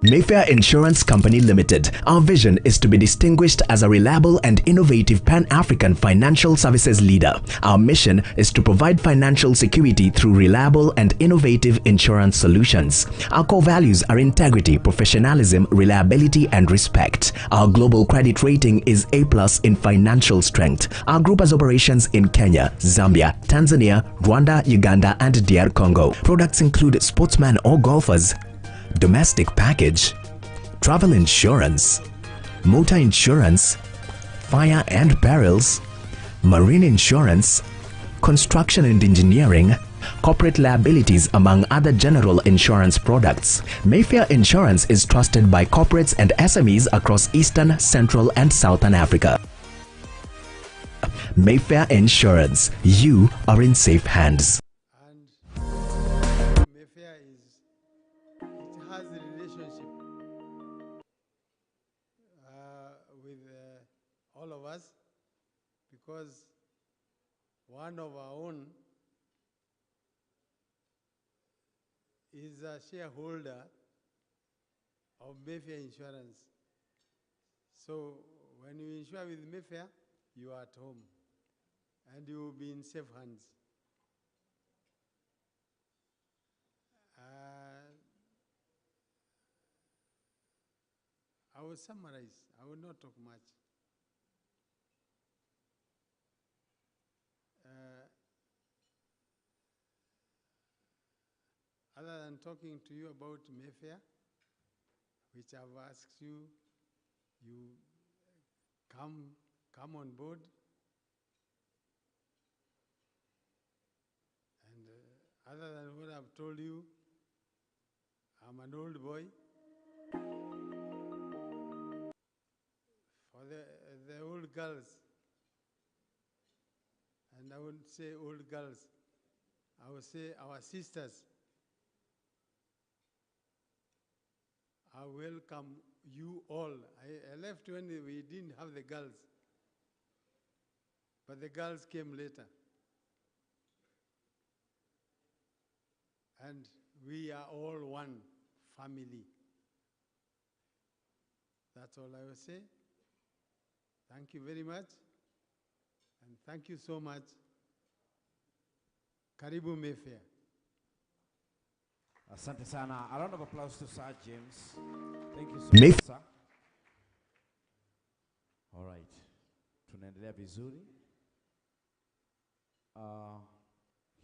Speaker 3: Mayfair Insurance Company Limited. Our vision is to be distinguished as a reliable and innovative Pan-African financial services leader. Our mission is to provide financial security through reliable and innovative insurance solutions. Our core values are integrity, professionalism, reliability, and respect. Our global credit rating is A+ in financial strength. Our group has operations in Kenya, Zambia, Tanzania, Rwanda, Uganda, and DR Congo. Products include sportsmen or golfers, domestic package, travel insurance, motor insurance, fire and perils, marine insurance, construction and engineering, corporate liabilities, among other general insurance products. Mayfair Insurance is trusted by corporates and SMEs across Eastern, Central and Southern Africa. Mayfair Insurance, you are in safe hands.
Speaker 8: Mayfair it has a relationship with all of us, because one of our own is a shareholder of Mayfair Insurance. So when you insure with Mayfair, you are at home and you will be in safe hands. I will summarize. I will not talk much. Other than talking to you about Mayfair, which I've asked you, come on board. And other than what I've told you, I'm an old boy. For the old girls, and I wouldn't say old girls, I would say our sisters, I welcome you all. I left when we didn't have the girls, but the girls came later. And we are all one family. That's all I will say. Thank you very much. And thank you so much. Karibu Mayfair.
Speaker 20: Asante sana. A round of applause to Sir James. Thank you so much, sir. All right. Tunaendelea vizuri.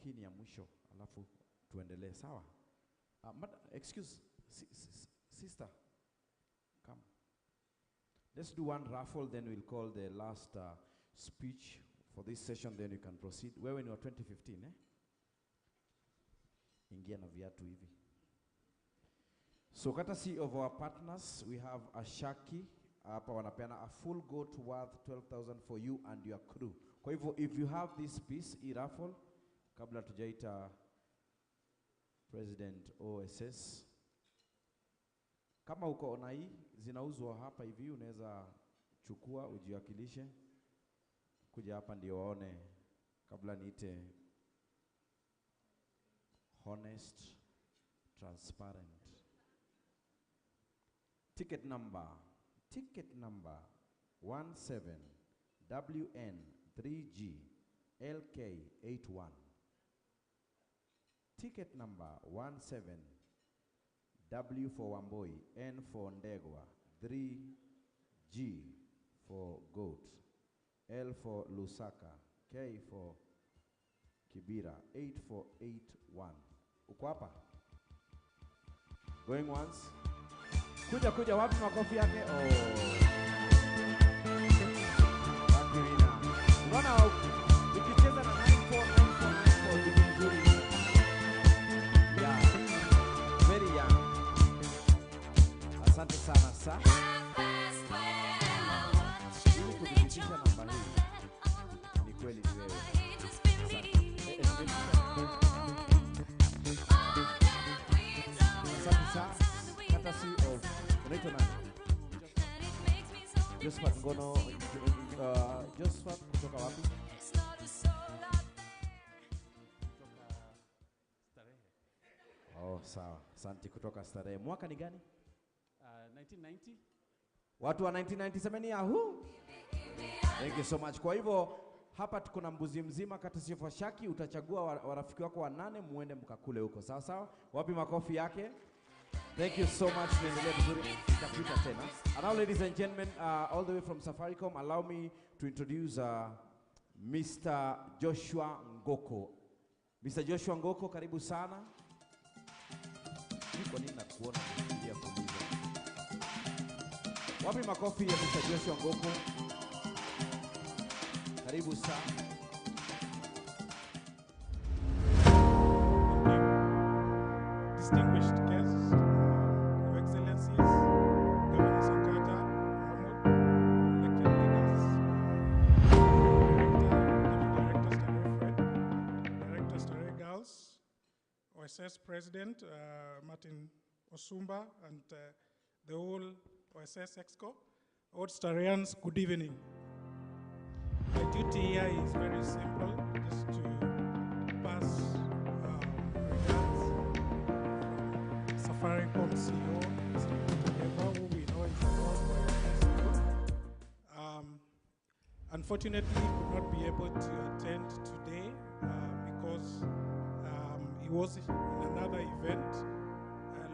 Speaker 20: Hii ni ya mwisho, alafu tuendelee, sawa? Excuse, sister, come. Let's do one raffle, then we'll call the last speech for this session, then you can proceed. Wewe ni wa 2015, eh? Ingia na viatu hivi. So courtesy of our partners, we have Ashaki, hapa wanapeana a full goat worth 12,000 for you and your crew. Kwa hivyo, if you have this piece, raffle, kabla tujaita President OSS. Kama uko ona hii, zinauzwa hapa hivi, unaweza chukua, ujiwakilishe. Kuja hapa ndio waone, kabla niite honest, transparent. Ticket number 17WN3G LK81. Ticket number 17W for Wamboi, N for Ndegwa, 3G for Goat, L for Lusaka, K for Kibira, 8481. Uko hapa? Going once. Kuja wapi makofi yake? Oh. Wakirina. Unaona ukicheza na 949494 ni vizuri. Yeah. Very young. Asante sana sa. Ili kudhibitisha namba hii. Ni kweli ni wewe. Courtesy of Josephat Ngono, Josephat kutoka wapi?
Speaker 6: Starehe.
Speaker 20: Oh, sawa. Asante kutoka Starehe. Mwaka ni gani?
Speaker 6: 1990.
Speaker 20: Watu wa 1997 Yahoo. Thank you so much. Kwa hivyo hapa tuko na mbuzi mzima courtesy of Shaki, utachagua warafiki wako wanane muende mkakule huko. Sawa sawa? Wapi makofi yake? Thank you so much. And now, ladies and gentlemen, all the way from Safaricom, allow me to introduce Mr. Joshua Ngoko. Mr. Joshua Ngoko, karibu sana. Kwa nini nakuona kuja kuuliza?
Speaker 17: Wapi makofi ya Mr. Joshua Ngoko? Karibu sana.
Speaker 9: Distinguished guests, Your Excellencies, Governor Sakata, Mahmoud, elected leaders, Director Starehe Fred, Director Starehe Girls, OSS President Martin Osumba, and the whole OSS Exco. All Starehians, good evening. My duty here is very simple, just to pass regards from Safaricom CEO, Mr. Peter, who we know is unfortunately, he could not be able to attend today because he was in another event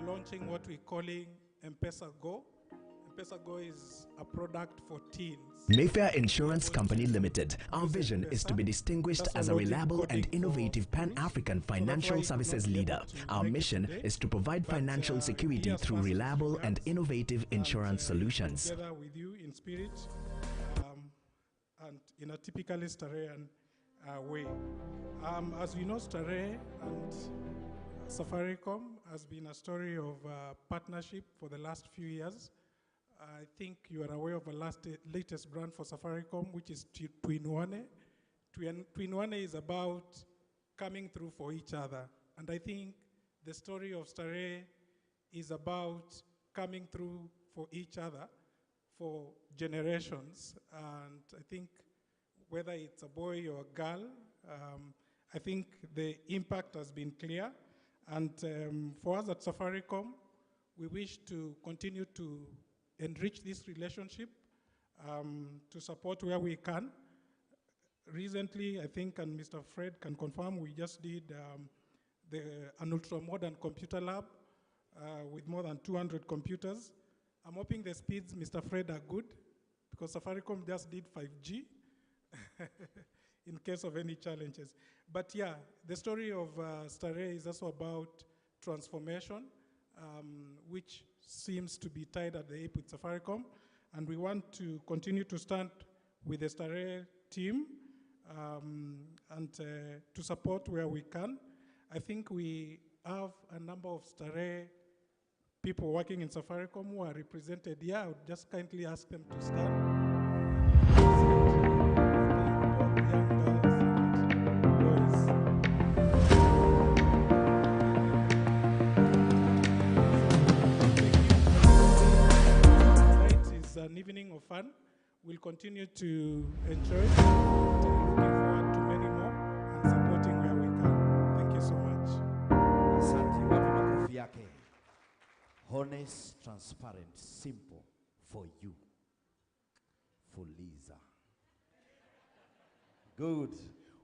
Speaker 9: launching what we're calling M-Pesa Go. M-Pesa Go is a product for teens.
Speaker 3: Mayfair Insurance Company Limited. Our vision is to be distinguished as a reliable and innovative Pan-African financial services leader. Our mission is to provide financial security through reliable and innovative insurance solutions.
Speaker 9: Together with you in spirit and in a typically Starehian way. As we know, Starehe and Safaricom has been a story of partnership for the last few years. I think you are aware of the latest brand for Safaricom, which is Twinwane. Twinwane is about coming through for each other. And I think the story of Starehe is about coming through for each other for generations. And I think whether it's a boy or a girl, I think the impact has been clear. And for us at Safaricom, we wish to continue to enrich this relationship, to support where we can. Recently, I think, and Mr. Fred can confirm, we just did an ultra-modern computer lab with more than 200 computers. I'm hoping the speeds, Mr. Fred, are good, because Safaricom just did 5G in case of any challenges. But yeah, the story of Starehe is also about transformation, which seems to be tied at the hip with Safaricom. And we want to continue to stand with the Starehe team and to support where we can. I think we have a number of Starehe people working in Safaricom who are represented here. I would just kindly ask them to stand. An evening of fun. We'll continue to enjoy it. Looking forward to many more and supporting where we can. Thank you so much.
Speaker 20: Asante, wapi makofi yake. Honest, transparent, simple for you. For Lisa. Good.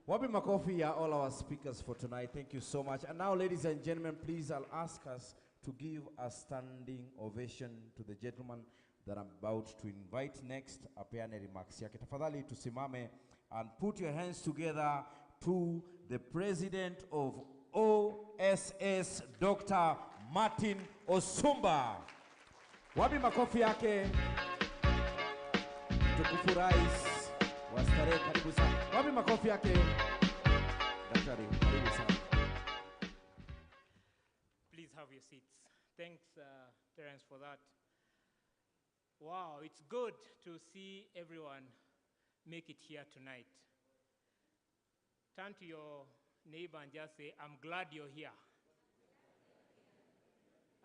Speaker 20: Wapi makofi ya all our speakers for tonight. Thank you so much. And now, ladies and gentlemen, please, I'll ask us to give a standing ovation to the gentleman that I'm about to invite next. Apeane remarks yake. Tafadhali tusimame and put your hands together to the president of OSS, Dr. Martin Osumba. Wapi makofi yake. Tukufu rais wa Starehe, karibu sana. Wapi makofi yake. Daktari, karibu sana.
Speaker 12: Please have your seats. Thanks, Terence, for that. Wow, it's good to see everyone make it here tonight. Turn to your neighbor and just say, I'm glad you're here.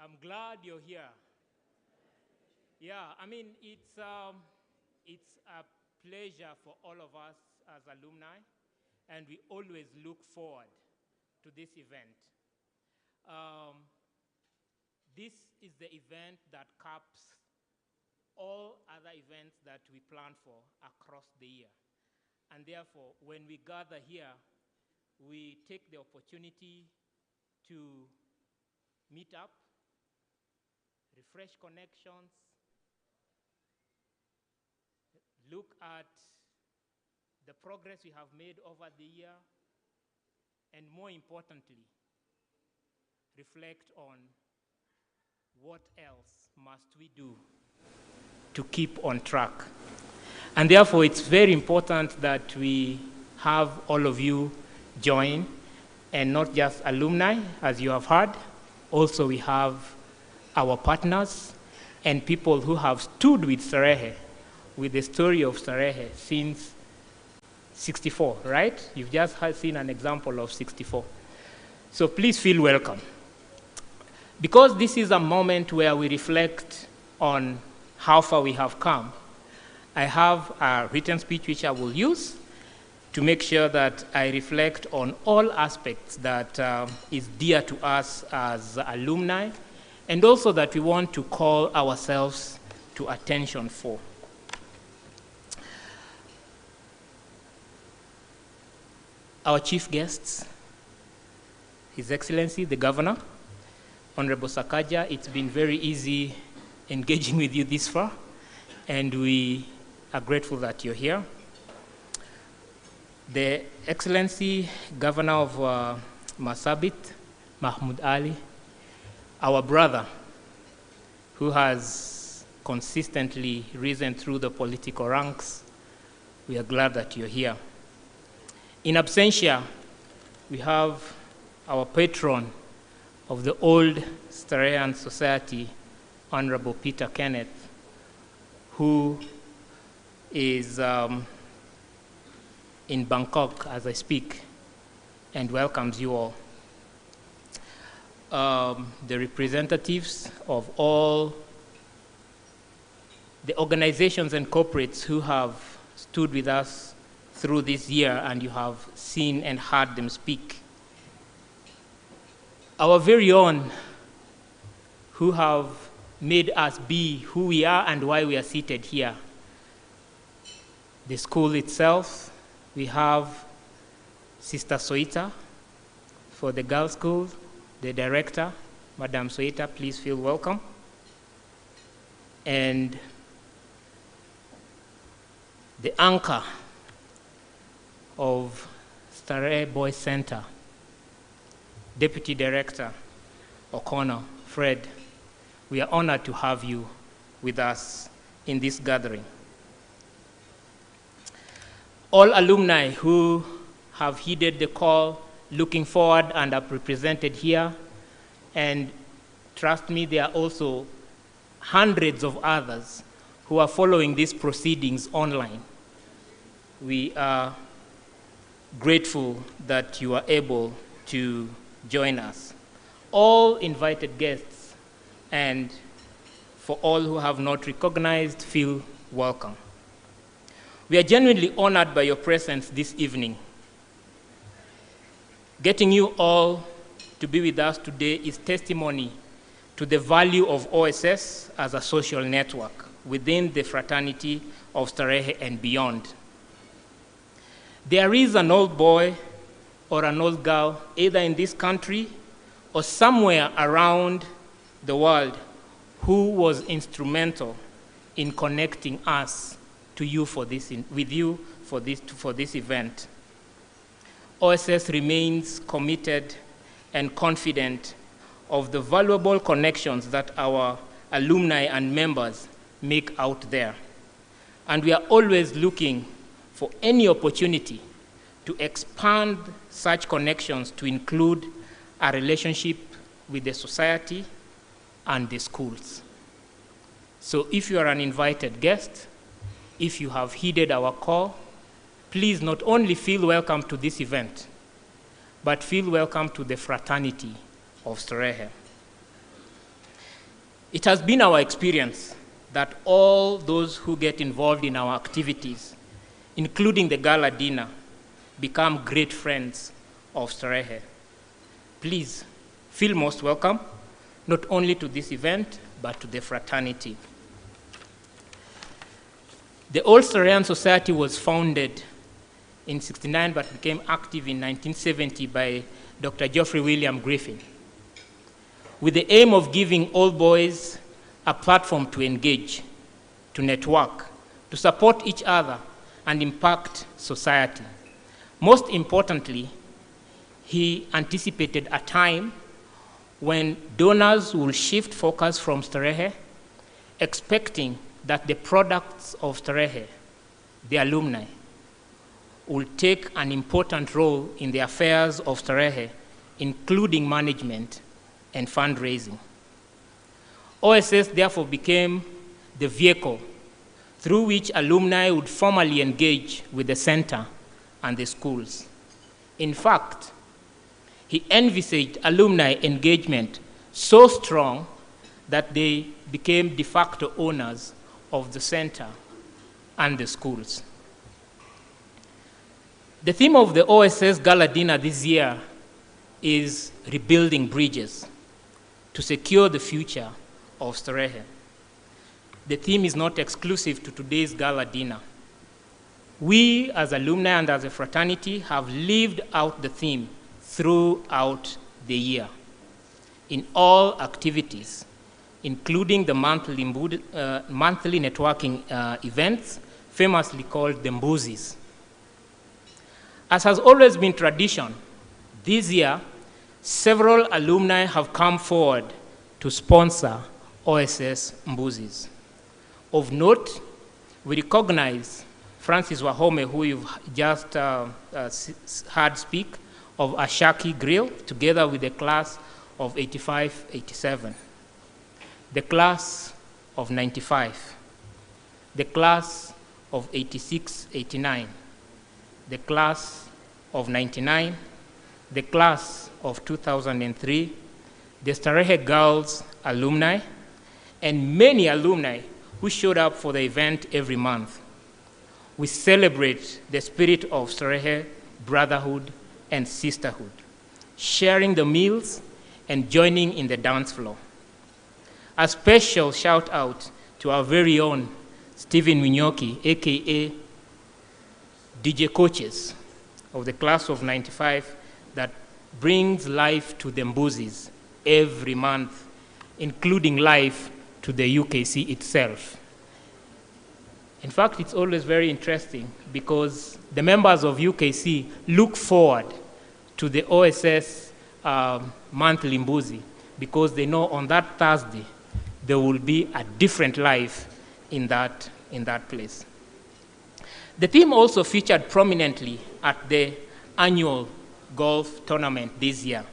Speaker 12: I'm glad you're here. Yeah, I mean, it's a pleasure for all of us as alumni, and we always look forward to this event. This is the event that caps all other events that we plan for across the year. And therefore, when we gather here, we take the opportunity to meet up, refresh connections, look at the progress we have made over the year, and more importantly, reflect on what else must we do to keep on track. And therefore, it's very important that we have all of you join, and not just alumni, as you have heard. Also, we have our partners and people who have stood with Starehe, with the story of Starehe since 64, right? You've just seen an example of 64. So please feel welcome. Because this is a moment where we reflect on how far we have come, I have a written speech which I will use to make sure that I reflect on all aspects that is dear to us as alumni, and also that we want to call ourselves to attention for. Our chief guests, His Excellency, the Governor, Honorable Sakaja, it's been very easy engaging with you this far, and we are grateful that you're here. The Excellency Governor of Marsabit, Mahmoud Ali, our brother, who has consistently risen through the political ranks, we are glad that you're here. In absentia, we have our patron of the old Starehian Society, Honorable Peter Kenneth, who is in Bangkok as I speak, and welcomes you all. The representatives of all the organizations and corporates who have stood with us through this year, and you have seen and heard them speak. Our very own, who have made us be who we are and why we are seated here. The school itself, we have Sister Soita for the girls' school, the director, Madam Soita, please feel welcome. And the anchor of Starehe Boys Center, Deputy Director O'Connor, Fred, we are honored to have you with us in this gathering. All alumni who have heeded the call, looking forward and are represented here, and trust me, there are also hundreds of others who are following these proceedings online. We are grateful that you are able to join us. All invited guests, and for all who have not recognized, feel welcome. We are genuinely honored by your presence this evening. Getting you all to be with us today is testimony to the value of OSS as a social network within the fraternity of Starehe and beyond. There is an old boy or an old girl, either in this country or somewhere around the world, who was instrumental in connecting us to you for this, with you for this event. OSS remains committed and confident of the valuable connections that our alumni and members make out there. And we are always looking for any opportunity to expand such connections to include a relationship with the society and the schools. So if you are an invited guest, if you have heeded our call, please not only feel welcome to this event, but feel welcome to the fraternity of Starehe. It has been our experience that all those who get involved in our activities, including the gala dinner, become great friends of Starehe. Please feel most welcome, not only to this event, but to the fraternity. The Old Starehian Society was founded in '69, but became active in 1970 by Dr. Geoffrey William Griffin, with the aim of giving all boys a platform to engage, to network, to support each other, and impact society. Most importantly, he anticipated a time when donors will shift focus from Starehe, expecting that the products of Starehe, the alumni, will take an important role in the affairs of Starehe, including management and fundraising. OSS therefore became the vehicle through which alumni would formally engage with the center and the schools. In fact, he envisaged alumni engagement so strong that they became de facto owners of the center and the schools. The theme of the OSS Gala Dinner this year is rebuilding bridges to secure the future of Starehe. The theme is not exclusive to today's Gala Dinner. We as alumni and as a fraternity have lived out the theme throughout the year in all activities, including the monthly networking events, famously called the Mbuzis. As has always been tradition, this year, several alumni have come forward to sponsor OSS Mbuzis. Of note, we recognize Francis Wahome, who you've just heard speak, of Ashaki Grill, together with the class of 85-87, the class of 95, the class of 86-89, the class of 99, the class of 2003, the Starehe Girls alumni, and many alumni who showed up for the event every month. We celebrate the spirit of Starehe brotherhood and sisterhood, sharing the meals and joining in the dance floor. A special shout out to our very own Stephen Winyoki, AKA DJ Coaches of the class of 95, that brings life to the Mbuzis every month, including life to the UKC itself. In fact, it's always very interesting because the members of UKC look forward to the OSS monthly Mbuzi because they know on that Thursday there will be a different life in that place. The theme also featured prominently at the annual golf tournament this year,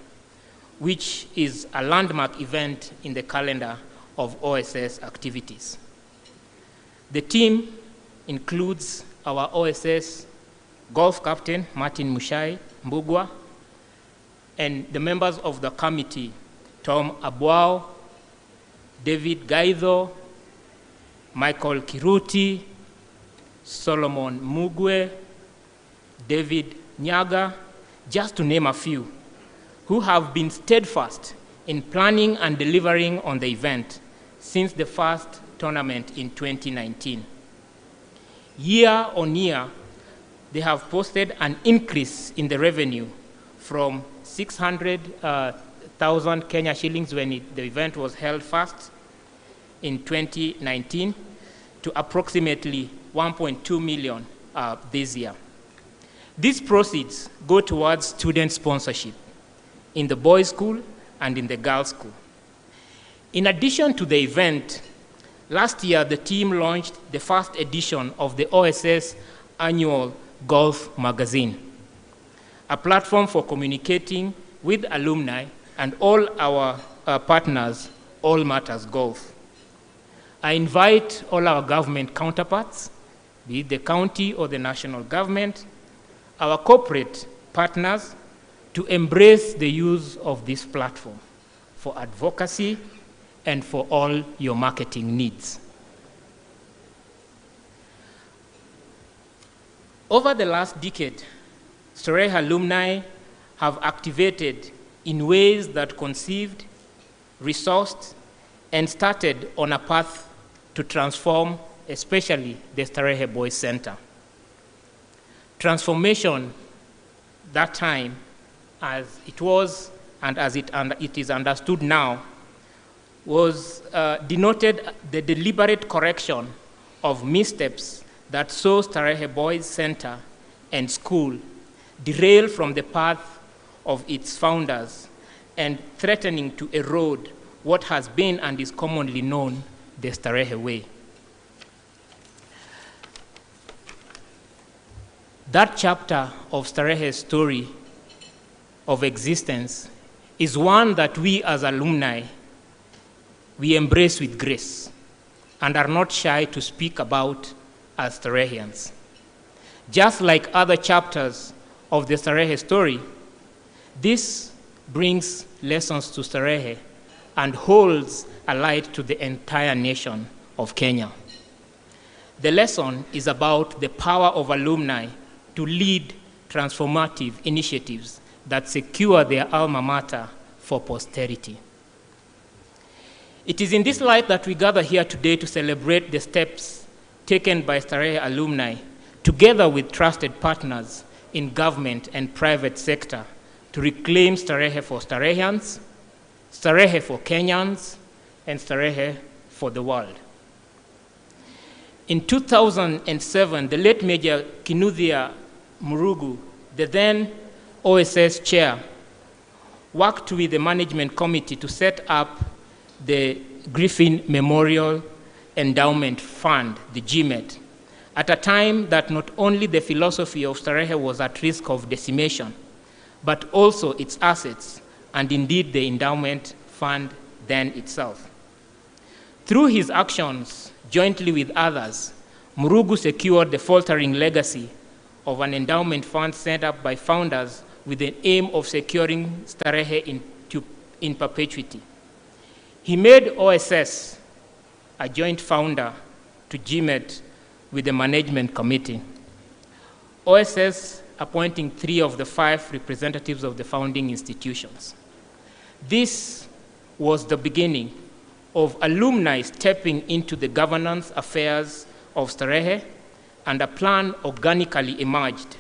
Speaker 12: which is a landmark event in the calendar of OSS activities. The team includes our OSS golf captain, Martin Mushai Mbugwa, and the members of the committee, Tom Abwao, David Gaidho, Michael Kiruti, Solomon Mugwe, David Nyaga, just to name a few, who have been steadfast in planning and delivering on the event since the first tournament in 2019. Year on year, they have posted an increase in the revenue from 600,000 Kenya shillings when the event was held first in 2019 to approximately 1.2 million this year. These proceeds go towards student sponsorship in the boys' school and in the girls' school. In addition to the event, last year the team launched the first edition of the OSS annual golf magazine, a platform for communicating with alumni and all our partners, All Matters Golf. I invite all our government counterparts, be it the county or the national government, our corporate partners, to embrace the use of this platform for advocacy and for all your marketing needs. Over the last decade, Starehe alumni have activated in ways that conceived, resourced, and started on a path to transform, especially the Starehe Boys Center. Transformation that time, as it was and as it is understood now, was denoted the deliberate correction of missteps that saw Starehe Boys Center and School derail from the path of its founders and threatening to erode what has been and is commonly known the Starehe way. That chapter of Starehe's story of existence is one that we as alumni, we embrace with grace and are not shy to speak about as Starehians. Just like other chapters of the Starehe story, this brings lessons to Starehe and holds a light to the entire nation of Kenya. The lesson is about the power of alumni to lead transformative initiatives that secure their alma mater for posterity. It is in this light that we gather here today to celebrate the steps taken by Starehe alumni, together with trusted partners in government and private sector, to reclaim Starehe for Starehians, Starehe for Kenyans, and Starehe for the world. In 2007, the late Major Kinuthia Murugu, the then OSS chair, worked with the management committee to set up the Griffin Memorial Endowment Fund, the GMET, at a time that not only the philosophy of Starehe was at risk of decimation, but also its assets, and indeed the endowment fund then itself. Through his actions, jointly with others, Murugu secured the faltering legacy of an endowment fund set up by founders with the aim of securing Starehe in perpetuity. He made OSS a joint founder to GMET with the management committee. OSS appointing 3 of the 5 representatives of the founding institutions. This was the beginning of alumni stepping into the governance affairs of Starehe, and a plan organically emerged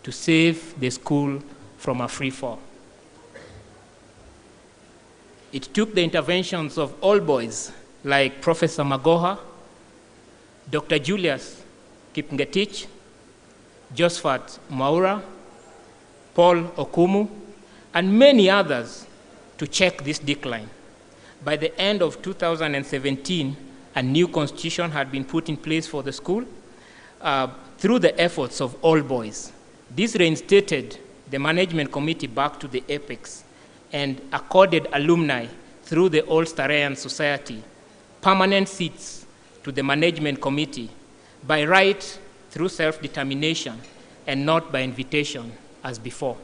Speaker 12: to save the school from a free fall. It took the interventions of all boys like Professor Magoha, Dr. Julius Kipngetich, Josephat Mwaura, Paul Okumu, and many others to check this decline. By the end of 2017, a new constitution had been put in place for the school through the efforts of all boys. This reinstated the management committee back to the apex and accorded alumni through the Old Starehan Society permanent seats to the management committee by right through self-determination and not by invitation as before.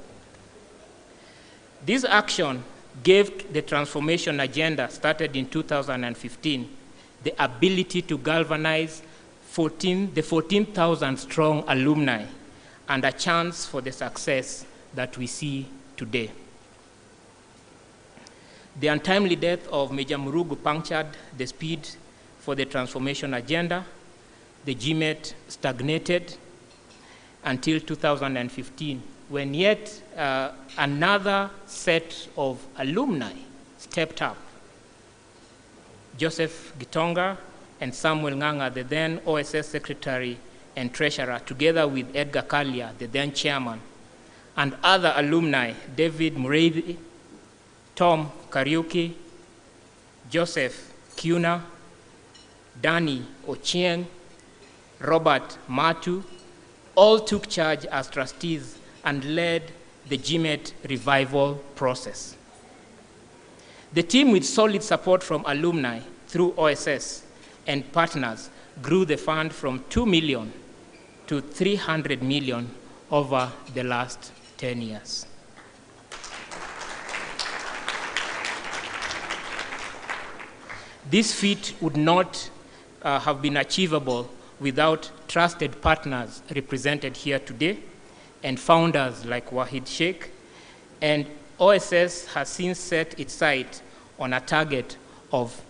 Speaker 12: This action gave the transformation agenda started in 2015 the ability to galvanize the 14,000 strong alumni and a chance for the success that we see today. The untimely death of Major Murugu punctured the speed for the transformation agenda. The GMET stagnated until 2015, when yet another set of alumni stepped up. Joseph Gitonga and Samuel Nganga, the then OSS secretary and treasurer, together with Edgar Kalia, the then chairman, and other alumni, David Mureithi, Tom Kariuki, Joseph Kuna, Danny Ochieng, Robert Matu, all took charge as trustees and led the GMET revival process. The team, with solid support from alumni through OSS and partners, grew the fund from 2 million to 300 million over the last 10 years. This feat would not have been achievable without trusted partners represented here today and founders like Wahid Sheikh. And OSS has since set its sight on a target of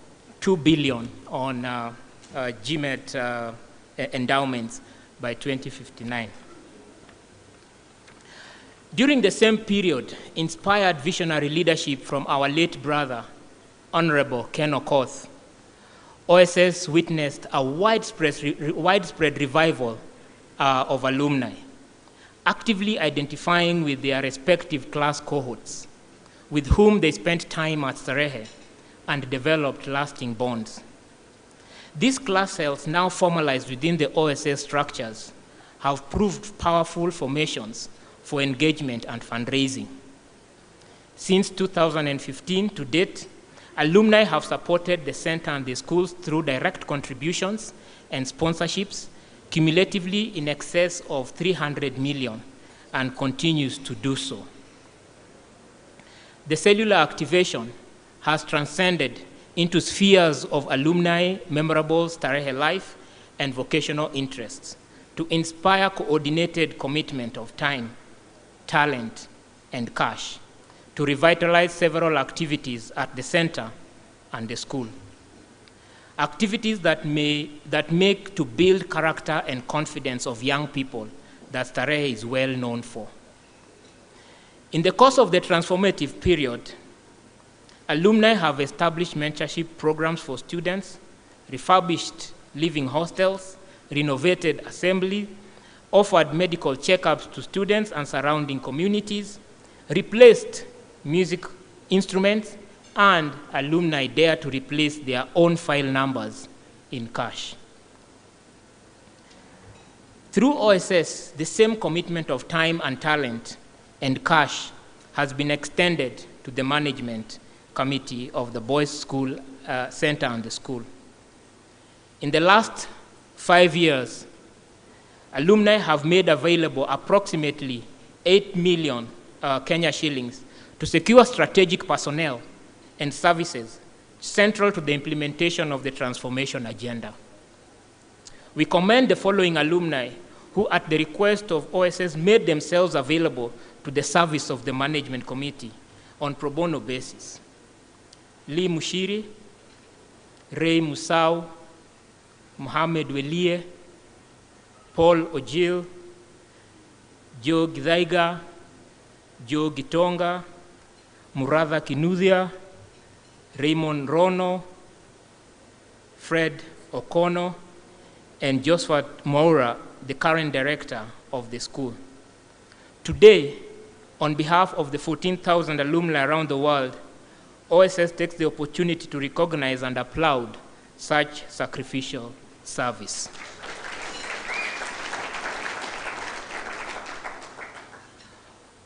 Speaker 12: 2 billion on GMET endowments by 2059. During the same period, inspired visionary leadership from our late brother, Honorable Ken Okoth, OSS witnessed a widespread revival of alumni, actively identifying with their respective class cohorts, with whom they spent time at Starehe and developed lasting bonds. These class cells, now formalized within the OSS structures, have proved powerful formations for engagement and fundraising. Since 2015 to date, alumni have supported the center and the schools through direct contributions and sponsorships, cumulatively in excess of 300 million, and continues to do so. The cellular activation has transcended into spheres of alumni memorable Starehe life and vocational interests to inspire coordinated commitment of time, talent, and cash to revitalize several activities at the center and the school. Activities that make to build character and confidence of young people that Starehe is well known for. In the course of the transformative period, alumni have established mentorship programs for students, refurbished living hostels, renovated assembly, offered medical checkups to students and surrounding communities, replaced music instruments, and alumni dare to replace their own file numbers in cash. Through OSS, the same commitment of time and talent and cash has been extended to the management committee of the Boys School Center and the school. In the last 5 years, alumni have made available approximately 8 million Kenya shillings to secure strategic personnel and services central to the implementation of the transformation agenda. We commend the following alumni who, at the request of OSS, made themselves available to the service of the management committee on pro bono basis. Lee Mushiri, Ray Musau, Mohamed Welie, Paul Ojil, Joe Githaiga, Joe Gitonga, Muratha Kinuthia, Raymond Rono, Fred Okono, and Josephat Moura, the current director of the school. Today, on behalf of the 14,000 alumni around the world, OSS takes the opportunity to recognize and applaud such sacrificial service.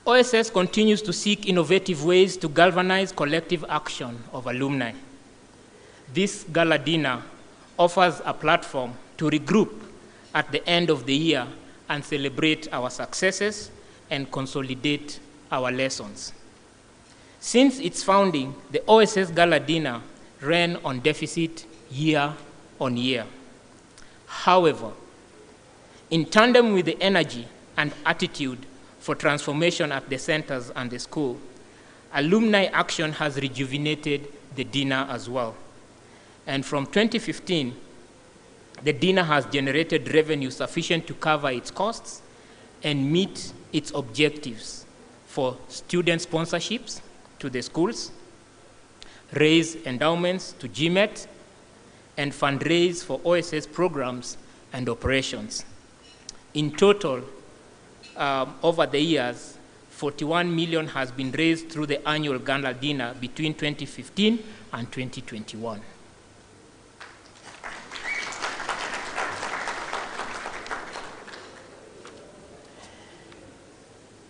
Speaker 12: OSS continues to seek innovative ways to galvanize collective action of alumni. This gala dinner offers a platform to regroup at the end of the year and celebrate our successes and consolidate our lessons. Since its founding, the OSS Gala Dinner ran on deficit year on year. However, in tandem with the energy and attitude for transformation at the centers and the school, alumni action has rejuvenated the dinner as well. And from 2015, the dinner has generated revenue sufficient to cover its costs and meet its objectives for student sponsorships to the schools, raise endowments to GMET, and fundraise for OSS programs and operations. In total, over the years, 41 million has been raised through the annual gala dinner between 2015 and 2021.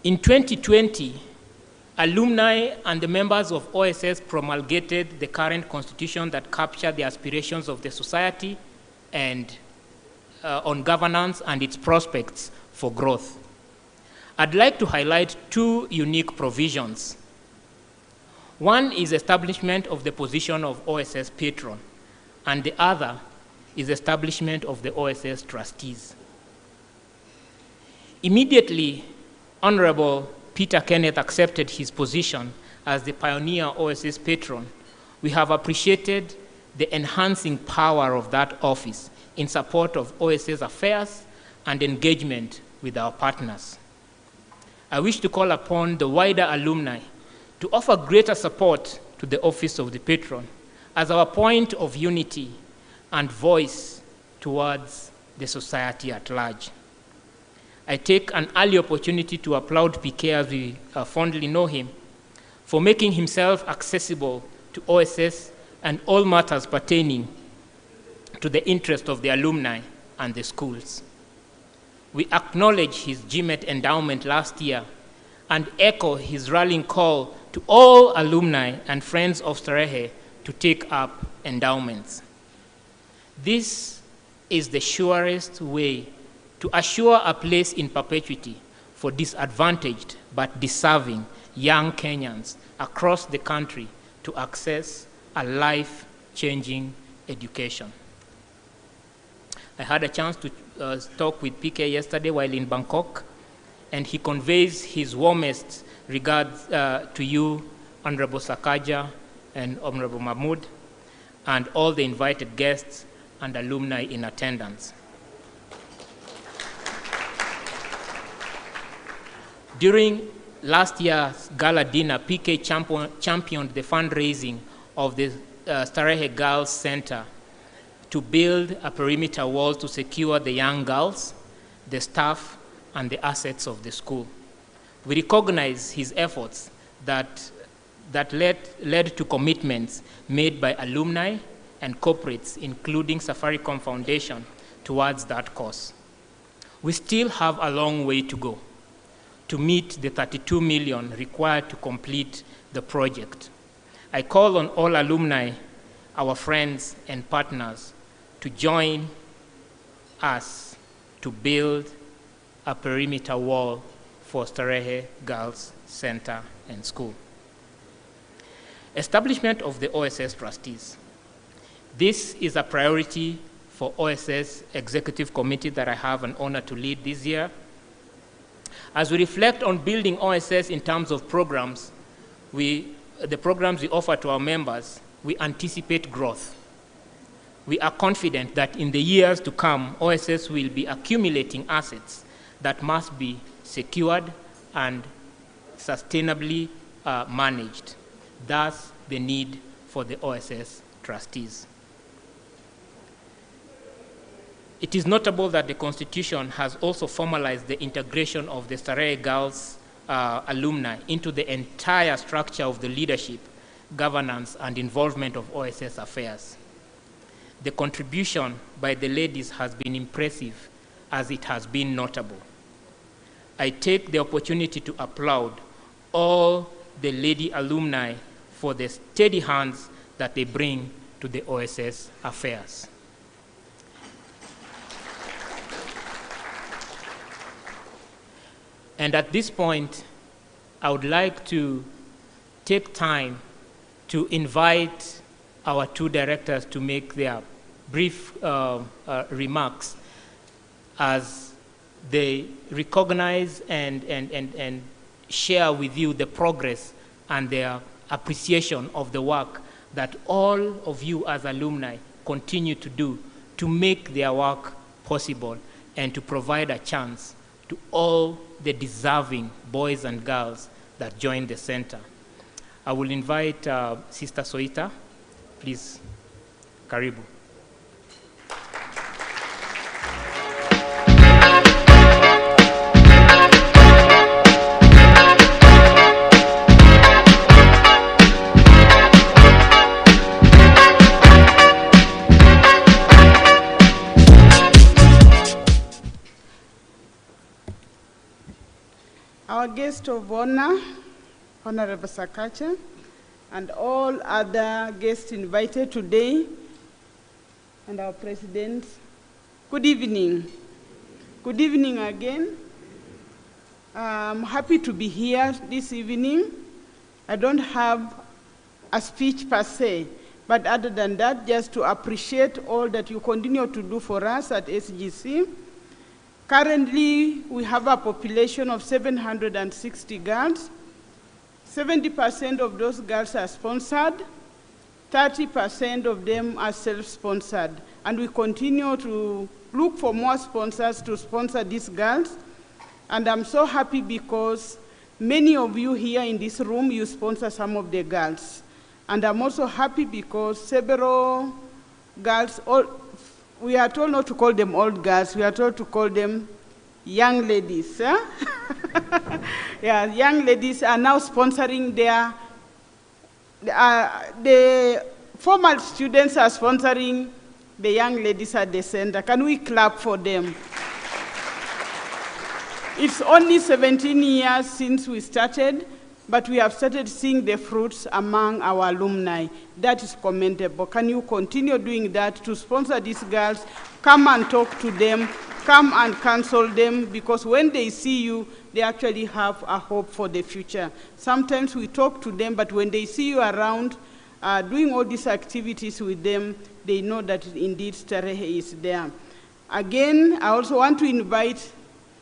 Speaker 12: In 2020, alumni and the members of OSS promulgated the current constitution that captured the aspirations of the society and on governance and its prospects for growth. I'd like to highlight two unique provisions. One is establishment of the position of OSS patron, and the other is establishment of the OSS trustees. Immediately, Honorable Peter Kenneth accepted his position as the pioneer OSS patron. We have appreciated the enhancing power of that office in support of OSS affairs and engagement with our partners. I wish to call upon the wider alumni to offer greater support to the office of the patron as our point of unity and voice towards the society at large. I take an early opportunity to applaud PK, as we fondly know him, for making himself accessible to OSS and all matters pertaining to the interest of the alumni and the schools. we acknowledge his GMET endowment last year and echo his rallying call to all alumni and friends of Starehe to take up endowments. This is the surest way to assure a place in perpetuity for disadvantaged but deserving young Kenyans across the country to access a life-changing education. I had a chance to talk with PK yesterday while in Bangkok, and he conveys his warmest regards to you, Honorable Sakaja and Honorable Mahmood, and all the invited guests and alumni in attendance. During last year's gala dinner, PK championed the fundraising of the Starehe Girls Center to build a perimeter wall to secure the young girls, the staff, and the assets of the school. We recognize his efforts that led to commitments made by alumni and corporates, including Safaricom Foundation, towards that cause. We still have a long way to go to meet the 32 million required to complete the project. I call on all alumni, our friends and partners, to join us to build a perimeter wall for Starehe Girls Center and School. Establishment of the OSS trustees. This is a priority for OSS Executive Committee that I have an honor to lead this year. As we reflect on building OSS in terms of programs, the programs we offer to our members, we anticipate growth. We are confident that in the years to come, OSS will be accumulating assets that must be secured and sustainably managed. Thus, the need for the OSS trustees. It is notable that the Constitution has also formalized the integration of the Starehe Girls alumni into the entire structure of the leadership, governance, and involvement of OSS affairs. The contribution by the ladies has been impressive, as it has been notable. I take the opportunity to applaud all the lady alumni for the steady hands that they bring to the OSS affairs. And at this point, I would like to take time to invite our two directors to make their brief remarks as they recognize and share with you the progress and their appreciation of the work that all of you as alumni continue to do to make their work possible and to provide a chance to all the deserving boys and girls that join the center. I will invite Sister Soita. Please, karibu.
Speaker 13: Our guest of honor, Honorable Sakaja, and all other guests invited today, and our president, good evening. Good evening again. I'm happy to be here this evening. I don't have a speech per se, but other than that, just to appreciate all that you continue to do for us at SGC. Currently, we have a population of 760 girls. 70% of those girls are sponsored. 30% of them are self-sponsored. And we continue to look for more sponsors to sponsor these girls. And I'm so happy because many of you here in this room, you sponsor some of the girls. And I'm also happy because several girls, we are told not to call them old girls, we are told to call them young ladies. Yeah, young ladies are now sponsoring the formal students are sponsoring the young ladies at the center. Can we clap for them? It's only 17 years since we started, but we have started seeing the fruits among our alumni. That is commendable. Can you continue doing that to sponsor these girls? Come and talk to them, come and counsel them, because when they see you, they actually have a hope for the future. Sometimes we talk to them, but when they see you around, doing all these activities with them, they know that indeed Starehe is there. Again, I also want to invite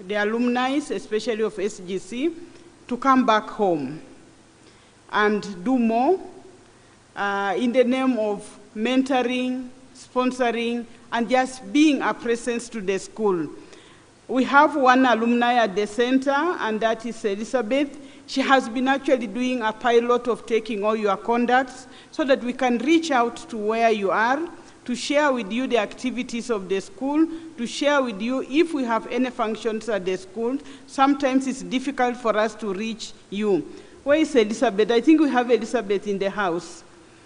Speaker 13: the alumni, especially of SGC, to come back home and do more in the name of mentoring, sponsoring, and just being a presence to the school. We have one alumni at the center, and that is Elizabeth. She has been actually doing a pilot of taking all your contacts so that we can reach out to where you are, to share with you the activities of the school, to share with you if we have any functions at the school. Sometimes it's difficult for us to reach you. Where is Elizabeth? I think we have Elizabeth in the house.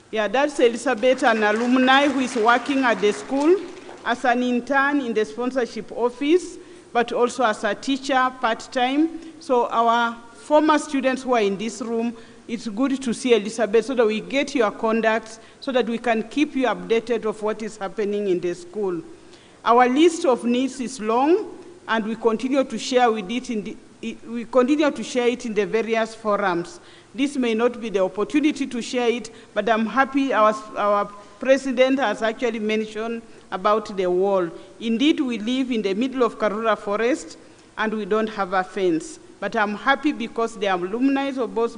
Speaker 13: Yeah, that's Elizabeth, an alumni who is working at the school as an intern in the sponsorship office, but also as a teacher part-time. So our former students who are in this room, it's good to see Elizabeth so that we get your contacts so that we can keep you updated of what is happening in the school. Our list of needs is long, and we continue to share with it we continue to share it in the various forums. This may not be the opportunity to share it, but I'm happy our president has actually mentioned about the wall. Indeed, we live in the middle of Karura Forest, and we don't have a fence. But I'm happy because the alumni of both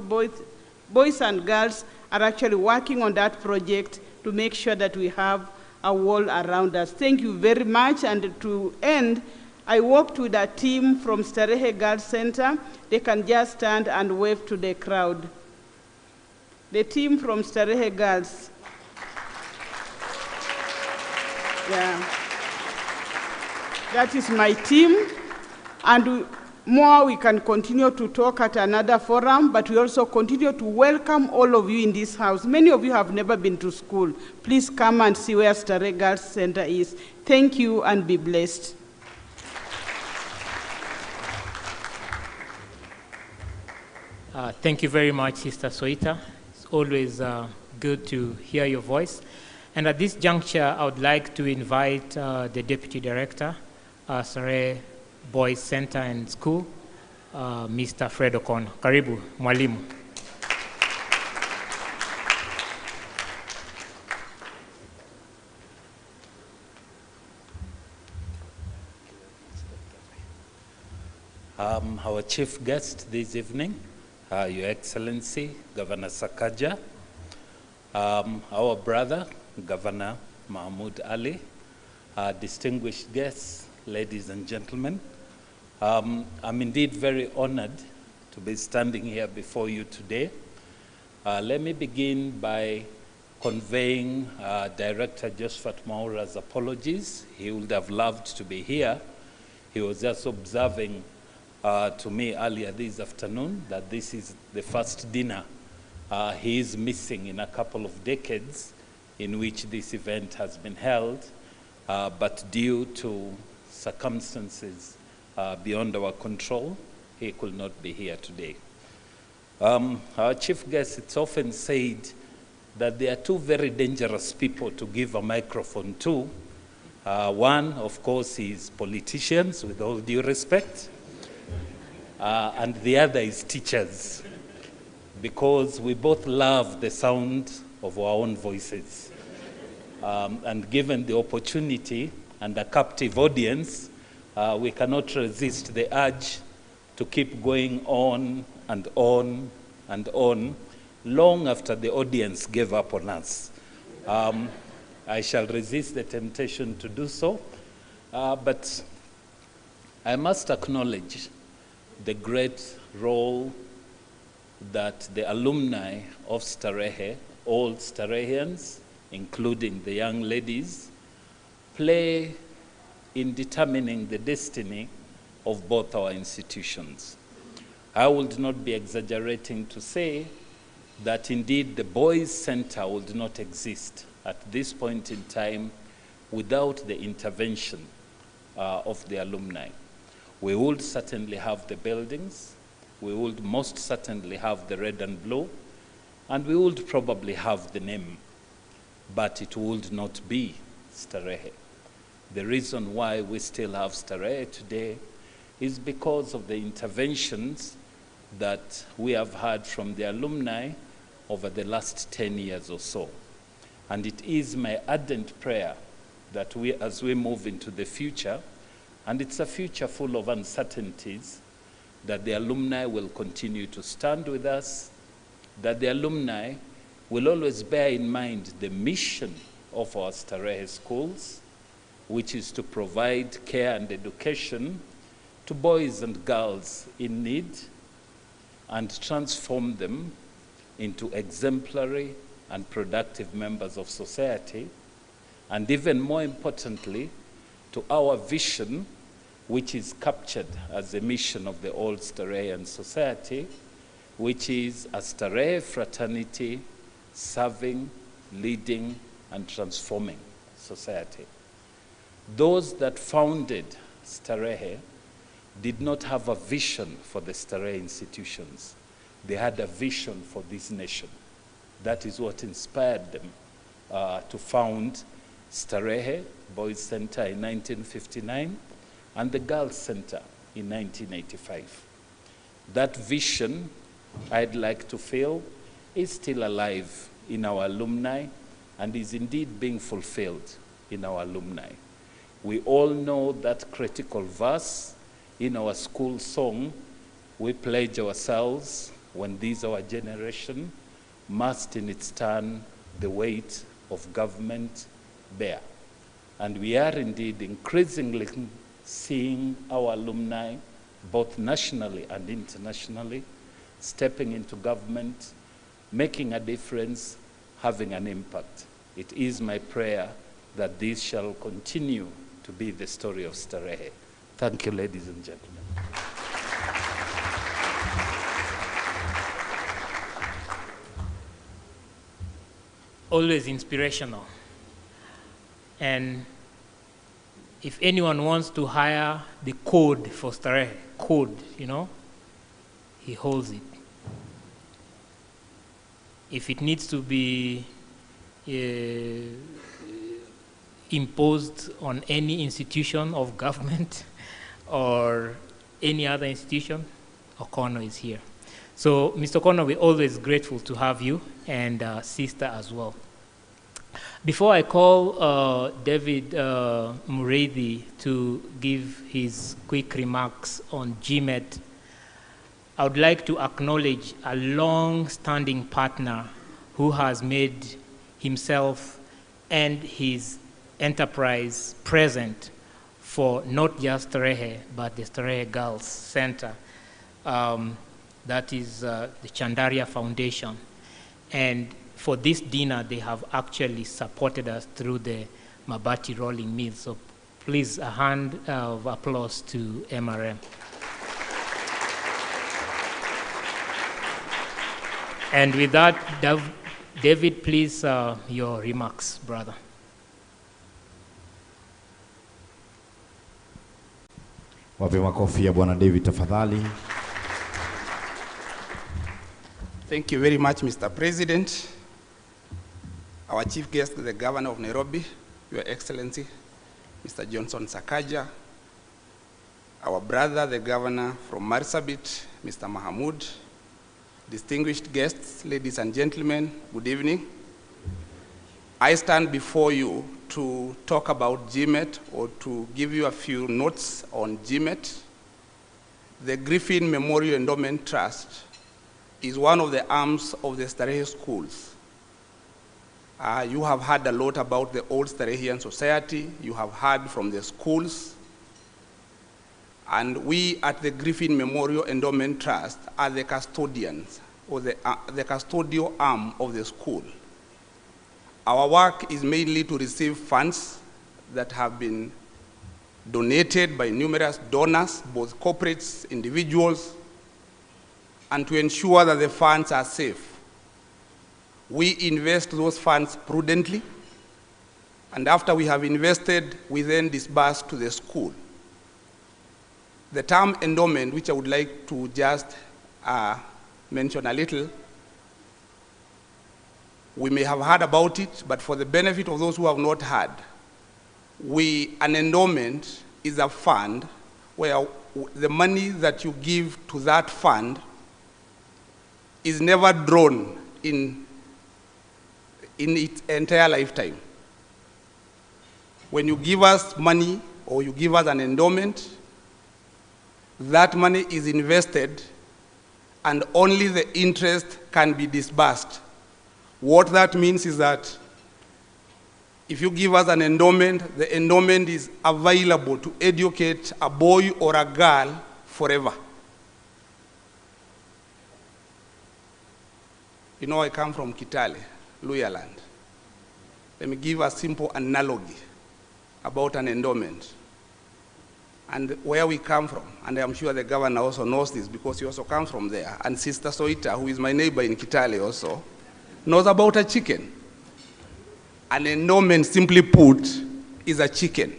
Speaker 13: boys and girls are actually working on that project to make sure that we have a wall around us. Thank you very much. And to end, I worked with a team from Starehe Girls Center. They can just stand and wave to the crowd. The team from Starehe Girls. Yeah. That is my team. And more, we can continue to talk at another forum, but we also continue to welcome all of you in this house. Many of you have never been to school. Please come and see where Starehe Girls Center is. Thank you and be blessed.
Speaker 12: Thank you very much, Sister Soita. It's always good to hear your voice. And at this juncture, I would like to invite the Deputy Director, Starehe Boys Center and School, Mr. Fred O'Connor. Karibu, Mwalimu.
Speaker 14: Our chief guest this evening, Your Excellency, Governor Sakaja, our brother, Governor Mahmoud Ali, distinguished guests, ladies and gentlemen. I'm indeed very honored to be standing here before you today. Let me begin by conveying Director Josephat Mwaura's apologies. He would have loved to be here. He was just observing to me earlier this afternoon that this is the first dinner he is missing in a couple of decades in which this event has been held, but due to circumstances beyond our control, he could not be here today. Our chief guest, it's often said that there are two very dangerous people to give a microphone to. One, of course, is politicians, with all due respect, and the other is teachers, because we both love the sound of our own voices. And given the opportunity and a captive audience, we cannot resist the urge to keep going on and on and on, long after the audience gave up on us. I shall resist the temptation to do so, but I must acknowledge the great role that the alumni of Starehe, all Starehians, including the young ladies, play in determining the destiny of both our institutions. I would not be exaggerating to say that indeed the Boys Center would not exist at this point in time without the intervention of the alumni. We would certainly have the buildings, we would most certainly have the red and blue, and we would probably have the name, but it would not be Starehe. The reason why we still have Starehe today is because of the interventions that we have had from the alumni over the last 10 years or so. And it is my ardent prayer that we, as we move into the future, and it's a future full of uncertainties, that the alumni will continue to stand with us, that the alumni will always bear in mind the mission of our Starehe schools, which is to provide care and education to boys and girls in need and transform them into exemplary and productive members of society, and even more importantly, to our vision, which is captured as the mission of the old Starehian society, which is a Starehe fraternity serving, leading, and transforming society. Those that founded Starehe did not have a vision for the Starehe institutions. They had a vision for this nation. That is what inspired them to found Starehe Boys Center in 1959 and the Girls Center in 1985. That vision, I'd like to feel, is still alive in our alumni and is indeed being fulfilled in our alumni. We all know that critical verse in our school song, we pledge ourselves, when this our generation must in its turn the weight of government bear. And we are indeed increasingly seeing our alumni, both nationally and internationally, stepping into government, making a difference, having an impact. It is my prayer that this shall continue to be the story of Starehe. Thank you, ladies and gentlemen.
Speaker 12: Always inspirational. And if anyone wants to hire the code for Starehe, code, you know, he holds it. If it needs to be imposed on any institution of government or any other institution, O'Connor is here. So, Mr. O'Connor, we're always grateful to have you, and sister as well. Before I call David Muredi to give his quick remarks on GMET, I would like to acknowledge a long-standing partner who has made himself and his enterprise present for not just Starehe, but the Starehe Girls Center. That is the Chandaria Foundation. And for this dinner, they have actually supported us through the Mabati rolling mill. So please, a hand of applause to MRM. And with that, David, please, your remarks, brother.
Speaker 20: Wape makofi ya Bwana David tafadhali.
Speaker 1: Thank you very much, Mr. President. Our chief guest, the Governor of Nairobi, Your Excellency, Mr. Johnson Sakaja. Our brother, the Governor from Marsabit, Mr. Mahamoud. Distinguished guests, ladies and gentlemen, good evening. I stand before you to talk about GMET or to give you a few notes on GMET. The Griffin Memorial Endowment Trust is one of the arms of the Starehe schools. You have heard a lot about the old Starehian society. You have heard from the schools. And we at the Griffin Memorial Endowment Trust are the custodians, or the custodial arm of the school. Our work is mainly to receive funds that have been donated by numerous donors, both corporates, individuals, and to ensure that the funds are safe. We invest those funds prudently, and after we have invested, we then disburse to the school. The term endowment, which I would like to just mention a little, we may have heard about it, but for the benefit of those who have not heard, an endowment is a fund where the money that you give to that fund is never drawn in its entire lifetime. When you give us money or you give us an endowment, that money is invested and only the interest can be disbursed. What that means is that if you give us an endowment, the endowment is available to educate a boy or a girl forever. You know, I come from Kitale, Luyaland. Let me give a simple analogy about an endowment and where we come from. And I'm sure the governor also knows this because he also comes from there. And Sister Soita, who is my neighbor in Kitale also, knows about a chicken. An endowment, simply put, is a chicken.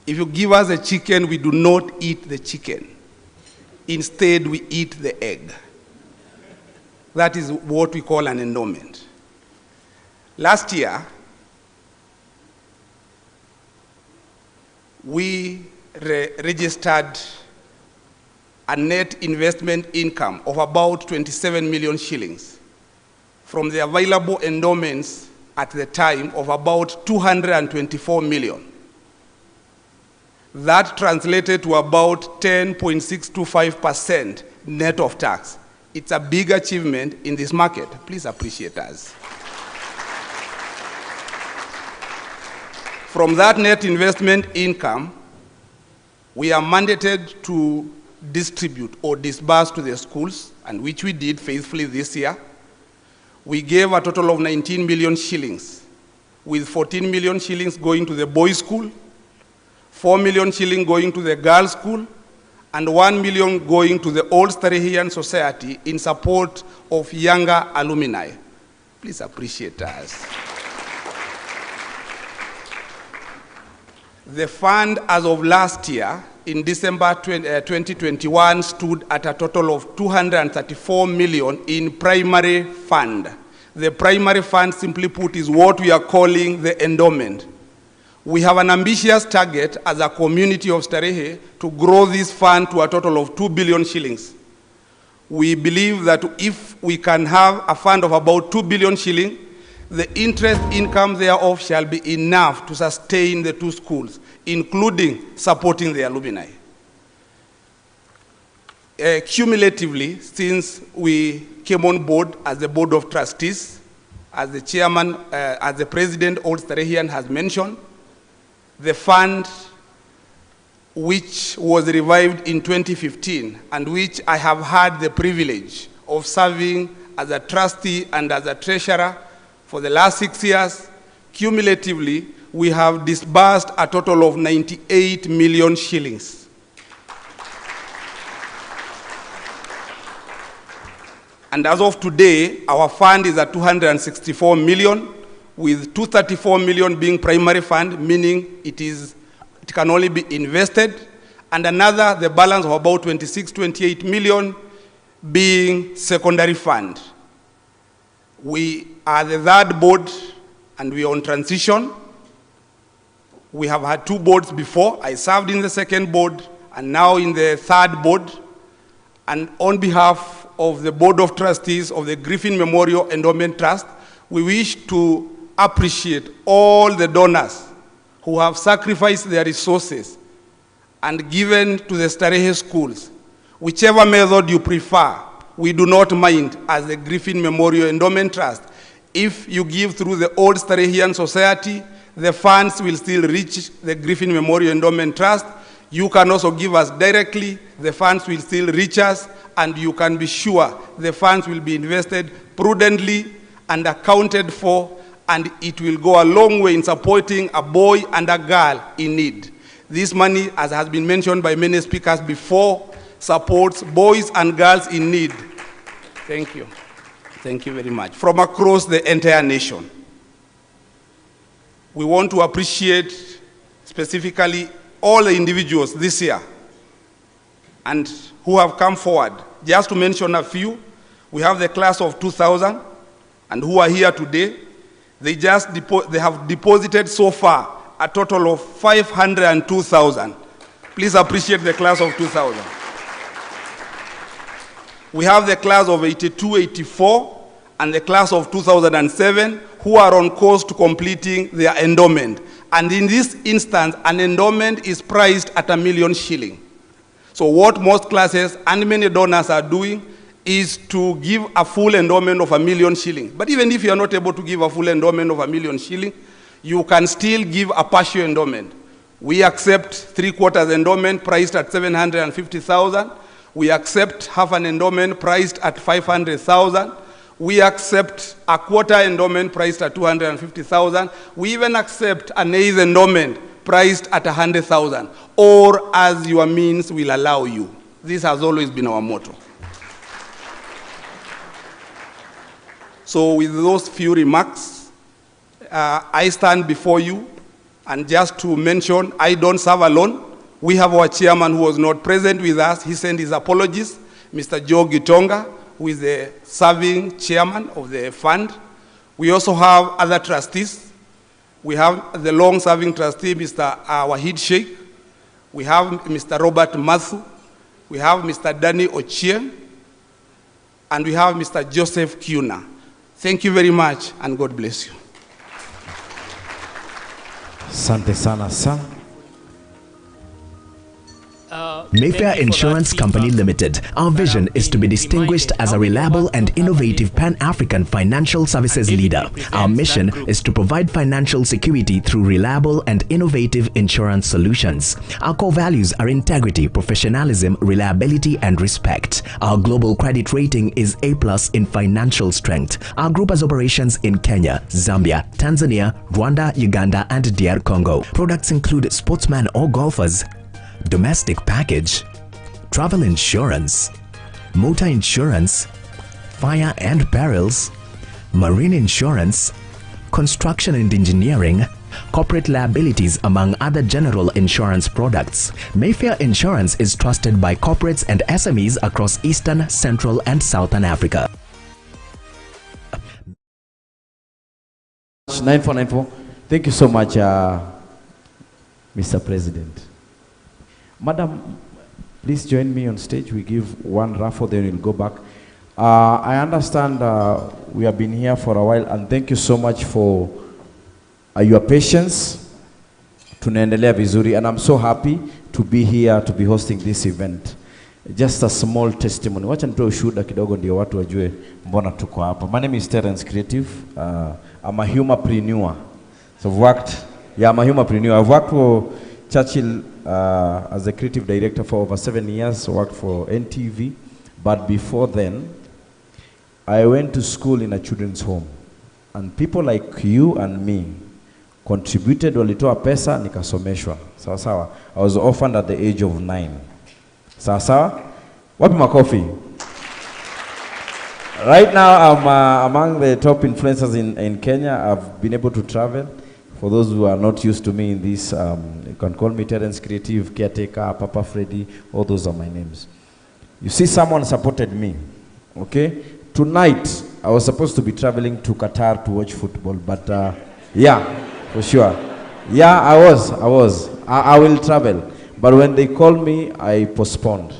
Speaker 1: If you give us a chicken, we do not eat the chicken. Instead, we eat the egg. That is what we call an endowment. Last year, we registered a net investment income of about 27 million shillings from the available endowments at the time of about 224 million. That translated to about 10.625% net of tax. It's a big achievement in this market. Please appreciate us. From that net investment income, we are mandated to distribute or disburse to the schools, and which we did faithfully this year. We gave a total of 19 million shillings, with 14 million shillings going to the boys' school, 4 million shillings going to the girls' school, and 1 million going to the Old Starehian Society in support of younger alumni. Please appreciate us. The fund, as of last year, in December 2021, stood at a total of 234 million in primary fund. The primary fund, simply put, is what we are calling the endowment. We have an ambitious target as a community of Starehe to grow this fund to a total of 2 billion shillings. We believe that if we can have a fund of about 2 billion shillings, the interest income thereof shall be enough to sustain the two schools, including supporting the alumni. Cumulatively, since we came on board as the Board of Trustees, as the chairman, as the president, Old Starehian, has mentioned, the fund, which was revived in 2015 and which I have had the privilege of serving as a trustee and as a treasurer for the last 6 years, cumulatively, we have disbursed a total of 98 million shillings. And as of today, our fund is at 264 million, with 234 million being primary fund, meaning it can only be invested, and another, the balance of about 28 million being secondary fund. We are the third board, and we are on transition. We have had 2 boards before. I served in the second board, and now in the third board. And on behalf of the Board of Trustees of the Griffin Memorial Endowment Trust, we wish to appreciate all the donors who have sacrificed their resources and given to the Starehe schools. Whichever method you prefer, we do not mind as the Griffin Memorial Endowment Trust. If you give through the Old Starehian Society, the funds will still reach the Griffin Memorial Endowment Trust. You can also give us directly, the funds will still reach us, and you can be sure the funds will be invested prudently and accounted for, and it will go a long way in supporting a boy and a girl in need. This money, as has been mentioned by many speakers before, supports boys and girls in need. Thank you. Thank you very much. From across the entire nation. We want to appreciate specifically all the individuals this year and who have come forward. Just to mention a few, we have the class of 2000 and who are here today. They have deposited so far a total of 502,000. Please appreciate the class of 2000. We have the class of 82, 84, and the class of 2007 who are on course to completing their endowment. And in this instance, an endowment is priced at ₦1 million. So what most classes and many donors are doing is to give a full endowment of ₦1 million. But even if you are not able to give a full endowment of ₦1 million, you can still give a partial endowment. We accept 3/4 endowment priced at 750,000. We accept half an endowment priced at 500,000. We accept a quarter endowment priced at 250,000. We even accept an eighth endowment priced at 100,000, or as your means will allow you. This has always been our motto. So with those few remarks, I stand before you, and just to mention, I don't serve alone. We have our chairman who was not present with us. He sent his apologies, Mr. Joe Gitonga, who is the serving chairman of the fund. We also have other trustees. We have the long-serving trustee, Mr. Wahid Sheikh. We have Mr. Robert Mathu. We have Mr. Danny Ochieng. And we have Mr. Joseph Kuna. Thank you very much, and God bless you.
Speaker 20: Asante sana sana.
Speaker 3: Mayfair Insurance Company Limited. Our vision is to be distinguished as a reliable and innovative Pan-African financial services leader. Our mission is to provide financial security through reliable and innovative insurance solutions. Our core values are integrity, professionalism, reliability, and respect. Our global credit rating is A+ in financial strength. Our group has operations in Kenya, Zambia, Tanzania, Rwanda, Uganda, and DR Congo. Products include sportsmen or golfers, domestic package, travel insurance, motor insurance, fire and perils, marine insurance, construction and engineering, corporate liabilities, among other general insurance products. Mayfair Insurance is trusted by corporates and SMEs across Eastern, Central, and Southern Africa.
Speaker 20: 9494. Thank you so much, Mr. President. Madam, please join me on stage. We give one raffle, then we'll go back. I understand we have been here for a while, and thank you so much for your patience. Tunaendelea vizuri, and I'm so happy to be here to be hosting this event. Just a small testimony. Wacha nitoe ushuhuda kidogo ndio watu wajue mbona tuko hapa. My name is Terence Creative. I'm a humorpreneur. So I've worked, I'm a humorpreneur. I've worked for Churchill as a creative director for over 7 years, worked for NTV. But before then, I went to school in a children's home. And people like you and me contributed, walitoa pesa, nikasomeshwa. Sawa sawa. I was orphaned at the age of 9. Sawa sawa? Wapi makofi? Right now, I'm among the top influencers in Kenya. I've been able to travel. For those who are not used to me in this, you can call me Terence Creative, Caretaker, Papa Freddy, all those are my names. You see, someone supported me, okay? Tonight, I was supposed to be traveling to Qatar to watch football, but yeah, for sure. Yeah, I was. I will travel. But when they called me, I postponed.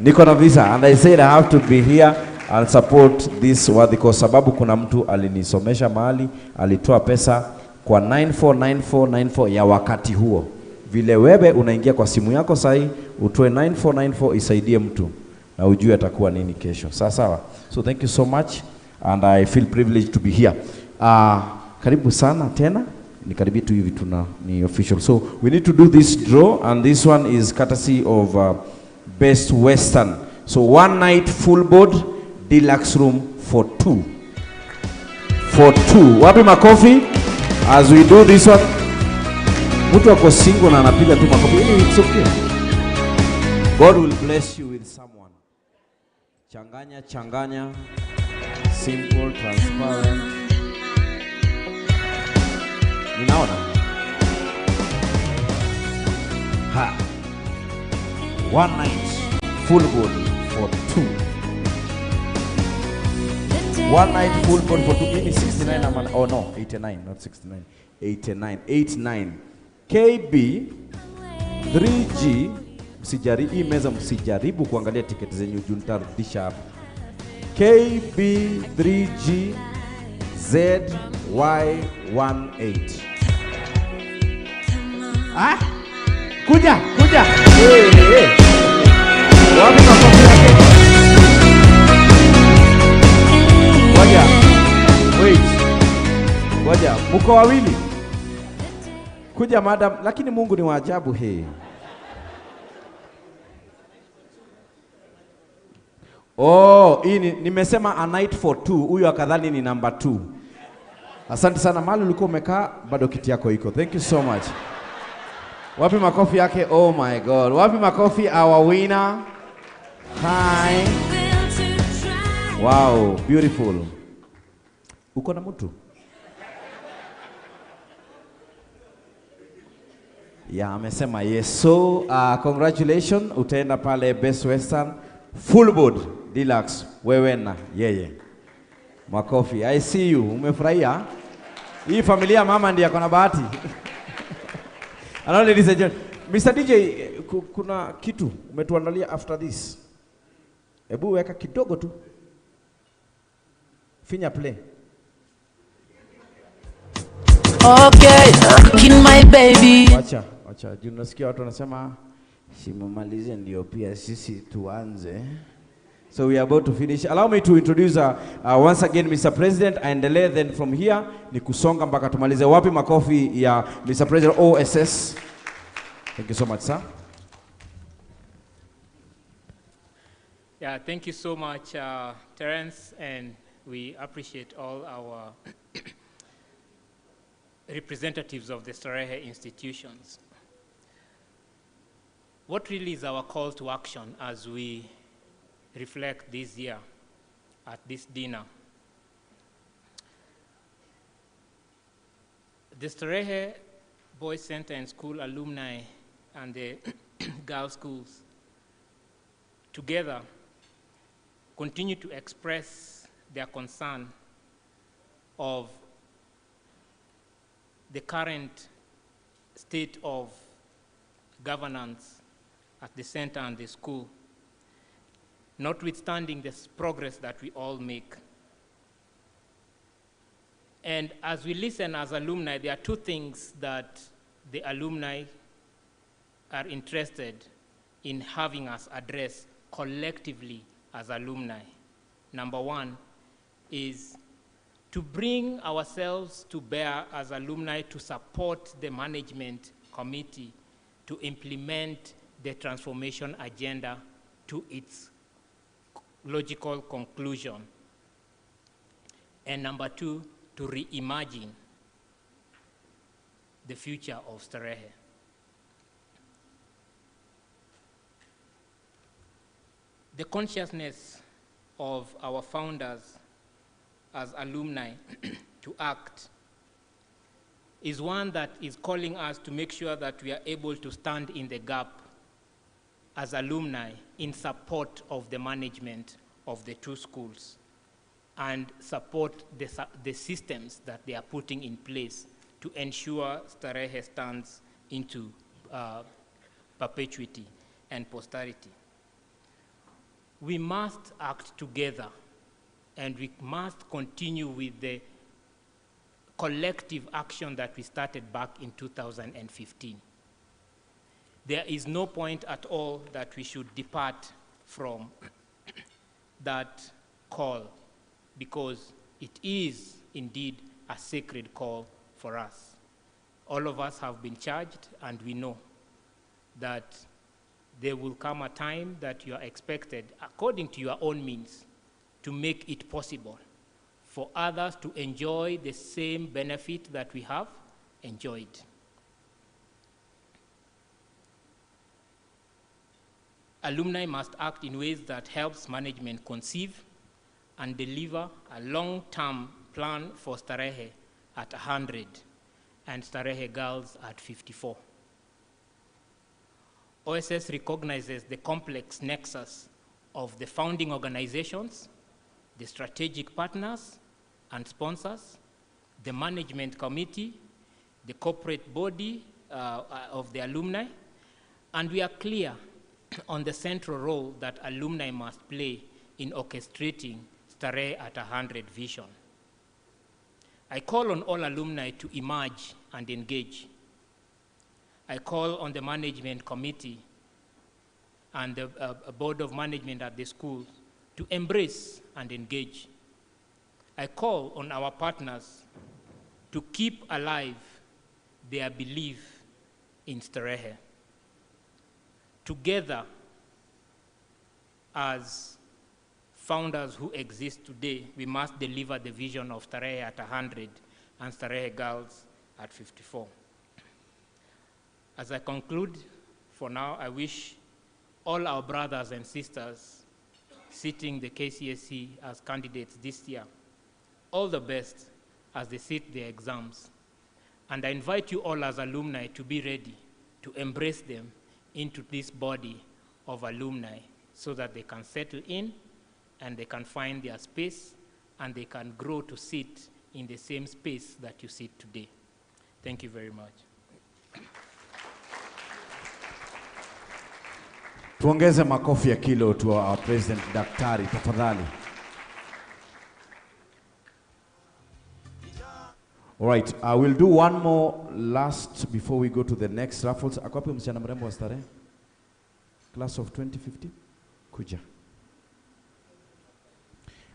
Speaker 20: Niko na visa, and I said I have to be here and support this wadi kwa sababu kuna mtu alinisomesha mahali, alitoa pesa kwa 949494 ya wakati huo. Vile wewe unaingia kwa simu yako sahi, utoe 9494 isaidie mtu na ujue atakuwa nini kesho. Sawa sawa. So thank you so much, and I feel privileged to be here. Karibu sana tena. Ni karibu tu hivi tuna ni official. So we need to do this draw, and this one is courtesy of Best Western. So one night full board, deluxe room for 2. For 2. Wapi makofi? As we do this one, mtu wako single na anapiga tu makofi. It's okay. God will bless you with someone. Changanya. Simple, transparent. Ninaona. Ha. One night. full board for 2. One night full board for 2. Ini 69 ama, oh no, 89, not 69. 89, 89. KB 3G, msijaribu hii meza, msijaribu kuangalia tiketi zenyu juu nitarudisha hapa. KB 3G ZY18. Ah? Kuja. Hey. Wapi makofi yake? Ngoja, mko wawili. Kuja madam, lakini Mungu ni wa ajabu he. Oh, hii nimesema a night for 2, huyu akadhani ni number 2. Asante sana, mahali ulikuwa umekaa bado kiti yako iko. Thank you so much. Wapi makofi yake? Oh my God. Wapi makofi our winner? Hi. Wow, beautiful. Uko na mtu? Yeah, amesema yes. So, congratulations. Utaenda pale Best Western full board deluxe, wewe na yeye. Makofi. I see you. Umefurahia? Hii familia mama ndiye akona bahati. Hello ladies and gentlemen. Mr. DJ, kuna kitu umetuandalia after this. Hebu weka kidogo tu. Finya play.
Speaker 4: Okay, in my baby.
Speaker 20: Wacha. Unasikia watu wanasema simamalize ndio pia sisi tuanze. So we are about to finish. Allow me to introduce once again Mr. President, aendelee, then from here ni kusonga mpaka tumalize. Wapi makofi ya Mr. President OSS. Thank you so much, sir.
Speaker 12: Yeah, thank you so much, Terence, and we appreciate all our representatives of the Starehe institutions. What really is our call to action as we reflect this year at this dinner? The Starehe Boys Center and School alumni and the girls' schools together continue to express their concern of the current state of governance at the center and the school, notwithstanding this progress that we all make. And as we listen as alumni, there are two things that the alumni are interested in having us address collectively as alumni. Number one is to bring ourselves to bear as alumni to support the management committee to implement the transformation agenda to its logical conclusion. And number two, to reimagine the future of Starehe. The consciousness of our founders as alumni to act is one that is calling us to make sure that we are able to stand in the gap as alumni in support of the management of the two schools and support the systems that they are putting in place to ensure Starehe stands into perpetuity and posterity. We must act together, and we must continue with the collective action that we started back in 2015. There is no point at all that we should depart from that call, because it is indeed a sacred call for us. All of us have been charged, and we know that there will come a time that you are expected, according to your own means, to make it possible for others to enjoy the same benefit that we have enjoyed. Alumni must act in ways that helps management conceive and deliver a long-term plan for Starehe at 100 and Starehe girls at 54. OSS recognizes the complex nexus of the founding organizations, the strategic partners and sponsors, the management committee, the corporate body of the alumni, and we are clear on the central role that alumni must play in orchestrating Starehe at 100 vision. I call on all alumni to emerge and engage. I call on the management committee and the board of management at the school to embrace and engage. I call on our partners to keep alive their belief in Starehe. Together, as founders who exist today, we must deliver the vision of Starehe at 100 and Starehe girls at 54. As I conclude, for now, I wish all our brothers and sisters sitting the KCSE as candidates this year all the best as they sit their exams. And I invite you all as alumni to be ready to embrace them into this body of alumni so that they can settle in and they can find their space and they can grow to sit in the same space that you sit today. Thank you very much.
Speaker 20: Tuongeze makofi ya kilo to our President Daktari, tafadhali. All right, we'll do one more last before we go to the next raffles. Ako wapi msichana mrembo wa Starehe? Class of 2050? Kuja.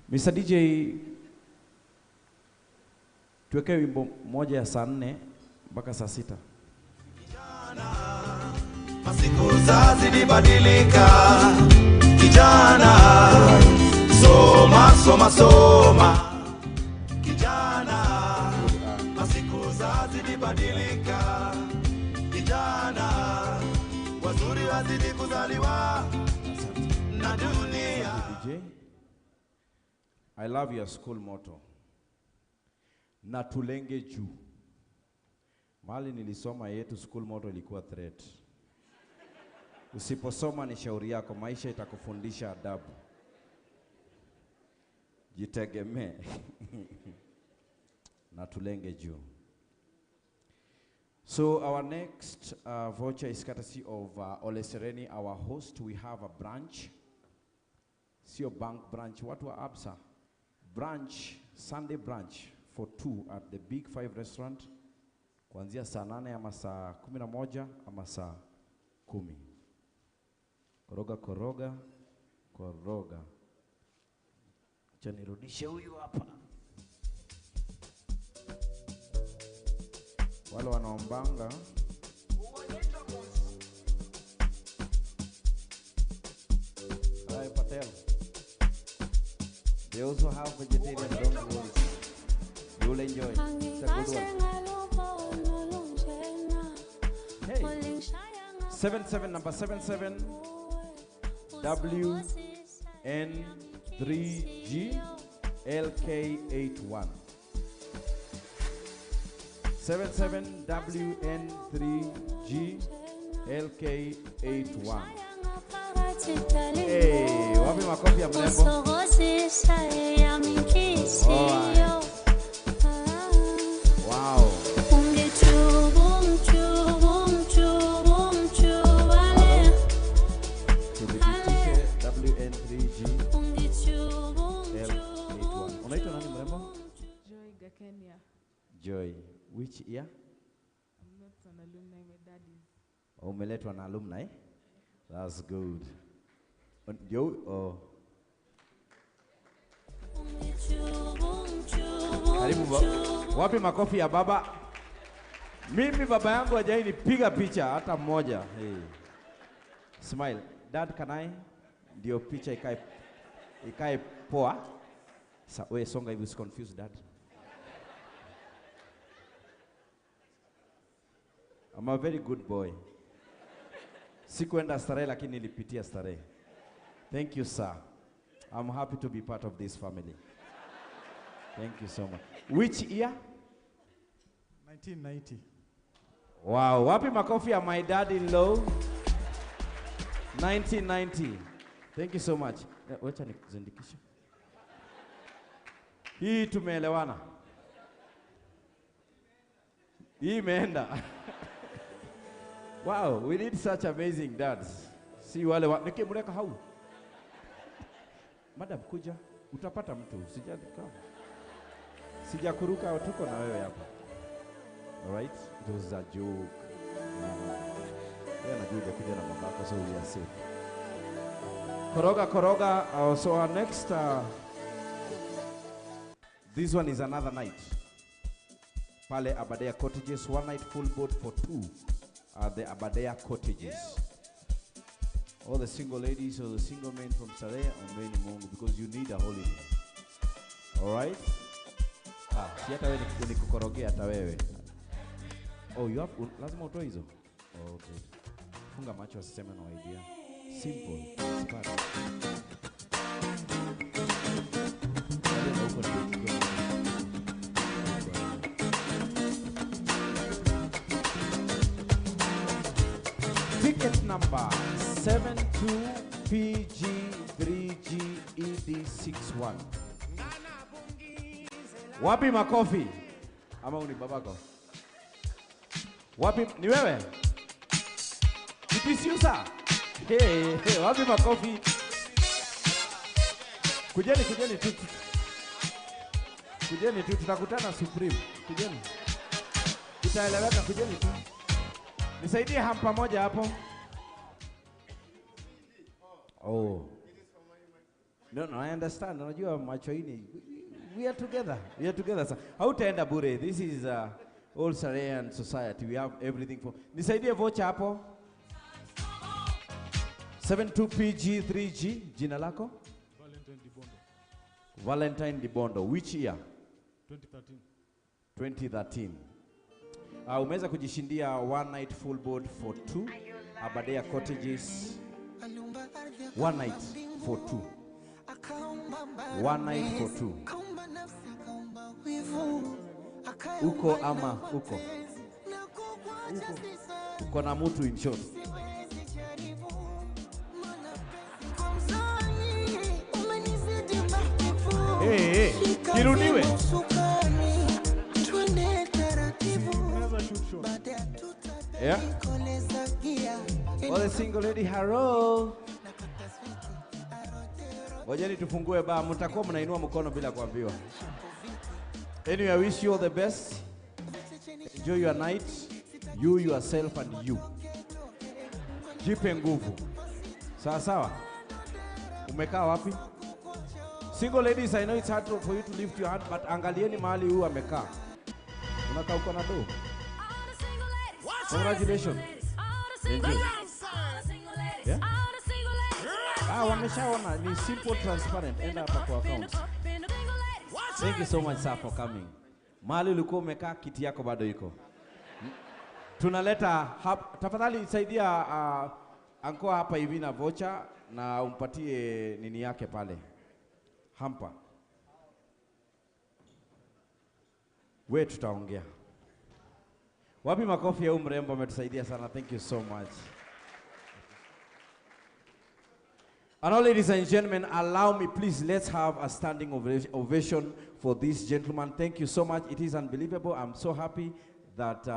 Speaker 20: Mr. DJ, tuweke wimbo moja ya saa 4 mpaka saa 6.
Speaker 22: Masiku zazidi badilika, kijana, soma, soma, soma. Kijana, masiku zazidi badilika, kijana, wazuri wazidi kuzaliwa na dunia.
Speaker 20: DJ, I love your school motto. Na tulenge juu. Mali nilisoma yetu school motto ilikuwa threat. Usiposoma ni shauri yako, maisha itakufundisha adabu. Jitegemee. Na tulenge juu. So our next voucher is courtesy of Ole Sereni, our host. We have a branch. Sio bank branch. Watu wa Absa. Branch, Sunday branch for 2 at the Big 5 restaurant. Kuanzia saa 8 ama saa 11 ama saa 10. Koroga, koroga, koroga. Acha nirudishe huyu hapa. Wale wanaombanga. Hi, Patel. They also have vegetarian, don't worry. You'll enjoy. It's a good one. Hey. 77, number 77. WN3G LK81. 77 WN3G LK81. Hey, wapi makofi ya mrembo? Wow. Joy, which year?
Speaker 15: I'm not an alumni, my dad is.
Speaker 20: Oh, umeletwa na alumni? That's good. You, oh. Karibu, wapi makofi ya baba? Mimi baba yangu hajai nipiga picha hata mmoja. Hey. Smile. Dad, can I? Ndio picha ikae poa. We songa hivi, confused dad. I'm a very good boy. Sikuenda Starehe lakini nilipitia Starehe. Thank you, sir. I'm happy to be part of this family. Thank you so much. Which year?
Speaker 16: 1990.
Speaker 20: Wow, wapi makofi ya my dad-in-law? 1990. Thank you so much. Wacha nikuzindikishe. Hii tumeelewana. Hii imeenda. Wow, we need such amazing dads. Si wale wa nikimleka hau. Madam kuja, utapata mtu. Sijakuruka tuko na wewe hapa. All right? It was a joke. Yeah, najua kuja na babako, so we are safe. Koroga. So our next, this one is another night. Pale Abadea Cottages, one night full boat for two at the Abadea Cottages. All the single ladies or the single men from Starehe or many more, because you need a holiday. All right? Si hata wewe nikukorogea hata wewe. Oh, you have, lazima utoe hizo? Oh, good. Funga macho asiseme no idea. Simple. Smart. Ticket number 72PG3GED61. Wapi makofi? Ama uni babako? Wapi ni wewe? Kipisiusa. Hey, wapi makofi? Kujeni tu. Kujeni tu, tutakutana Supreme. Kujeni. Itaeleweka, kujeni tu. Nisaidie hampa moja hapo. Oh. No, I understand. Unajua macho hii we are together. Sir. Hautaenda bure. This is all Starehian society. We have everything for. Nisaidie vocha hapo. 72PG3G. Jina lako? Valentine Dibondo. Which year? 2013. Umeweza kujishindia one night full board for two. Abadea Cottages. One night for two. One night for two. Uko ama uko? Uko na mutu in short. Hey, kirudiwe. Yeah. All the single lady, hello. Wajeni tufungue ba, mtakuwa mnainua mkono bila kuambiwa. Anyway, I wish you all the best. Enjoy your night. You, yourself, and you. Jipe nguvu. Sawa. Umekaa wapi? Single ladies, I know it's hard for you to lift your hand, but angalieni mahali huyu amekaa. Unakaa uko na do. Congratulations. Yeah? Wameshaona ni simple, transparent. Enda hapa kwa account. Thank you so much, sir, for coming. Mahali ulikuwa umekaa, kiti yako bado iko. Tunaleta tafadhali saidia anko hapa hivi na vocha na umpatie nini yake pale. Hampa. Wewe tutaongea. Wapi makofi ya mrembo ametusaidia sana. Thank you so much. And all ladies and gentlemen, allow me please, let's have a standing ovation for this gentleman. Thank you so much. It is unbelievable. I'm so happy that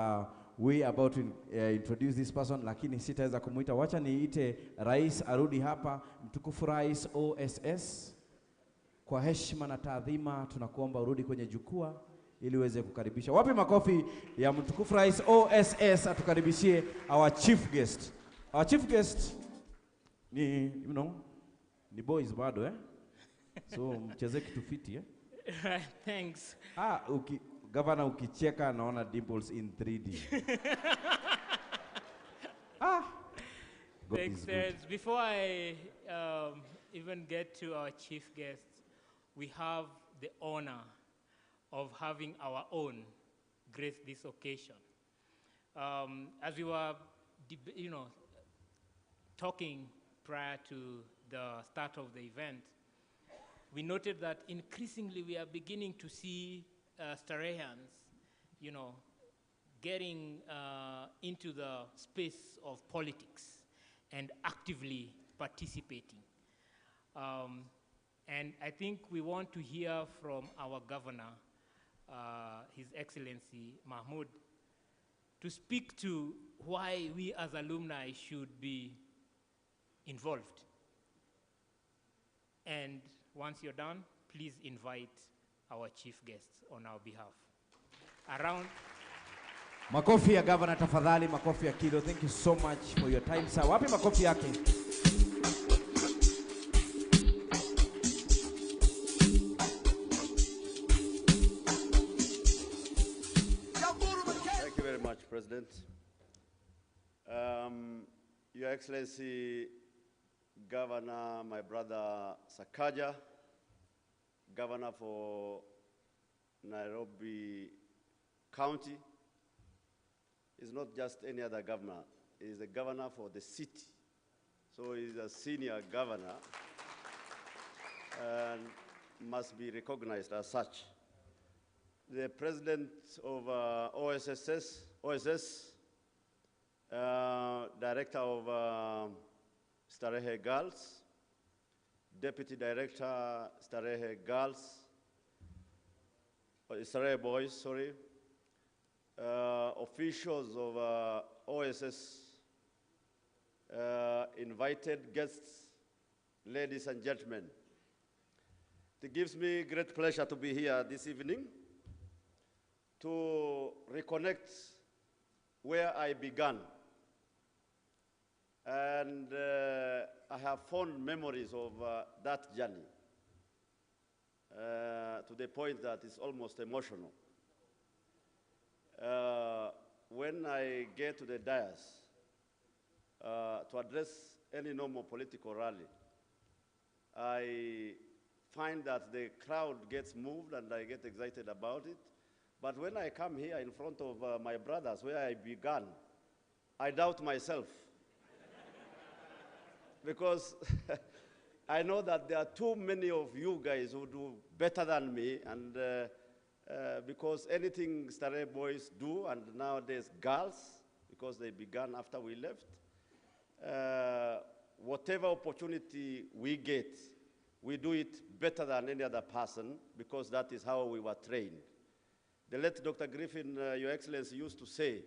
Speaker 20: we are about to introduce this person, lakini sitaweza kumuita. Wacha niite Rais arudi hapa, mtukufu Rais OSS. Kwa heshima na taadhima tunakuomba urudi kwenye jukwaa ili uweze kukaribisha. Wapi makofi ya mtukufu Rais OSS atukaribishie our chief guest. Our chief guest ni, you know, ni boys bado so mcheze kitu fiti
Speaker 12: Thanks.
Speaker 20: Governor ukicheka naona dimples in 3D.
Speaker 12: Thanks. Before I even get to our chief guest, we have the honor of having our own grace this occasion. As we were, talking prior to the start of the event, we noted that increasingly we are beginning to see Starehians, getting into the space of politics. and actively participating. And I think we want to hear from our governor, His Excellency Mahmoud, to speak to why we as alumni should be involved. And once you're done, please invite our chief guests on our behalf. Around.
Speaker 20: Makofi ya governor tafadhali, makofi ya Kido. Thank you so much for your time, sir. Wapi makofi yake?
Speaker 16: Thank you very much, President. Your Excellency, Governor, my brother Sakaja, Governor for Nairobi County, is not just any other governor. He is the governor for the city. So he is a senior governor and must be recognized as such. The president of OSS, director of Starehe Girls, deputy director Starehe Girls, Starehe Boys, sorry, officials of OSS, invited guests, ladies and gentlemen. It gives me great pleasure to be here this evening to reconnect where I began. And I have fond memories of that journey to the point that it's almost emotional. When I get to the dais to address any normal political rally, I find that the crowd gets moved and I get excited about it. But when I come here in front of my brothers, where I began, I doubt myself. Because I know that there are too many of you guys who do better than me, and because anything Starehe boys do, and nowadays girls, because they began after we left, whatever opportunity we get, we do it better than any other person, because that is how we were trained. The late Dr. Griffin, Your Excellency, used to say,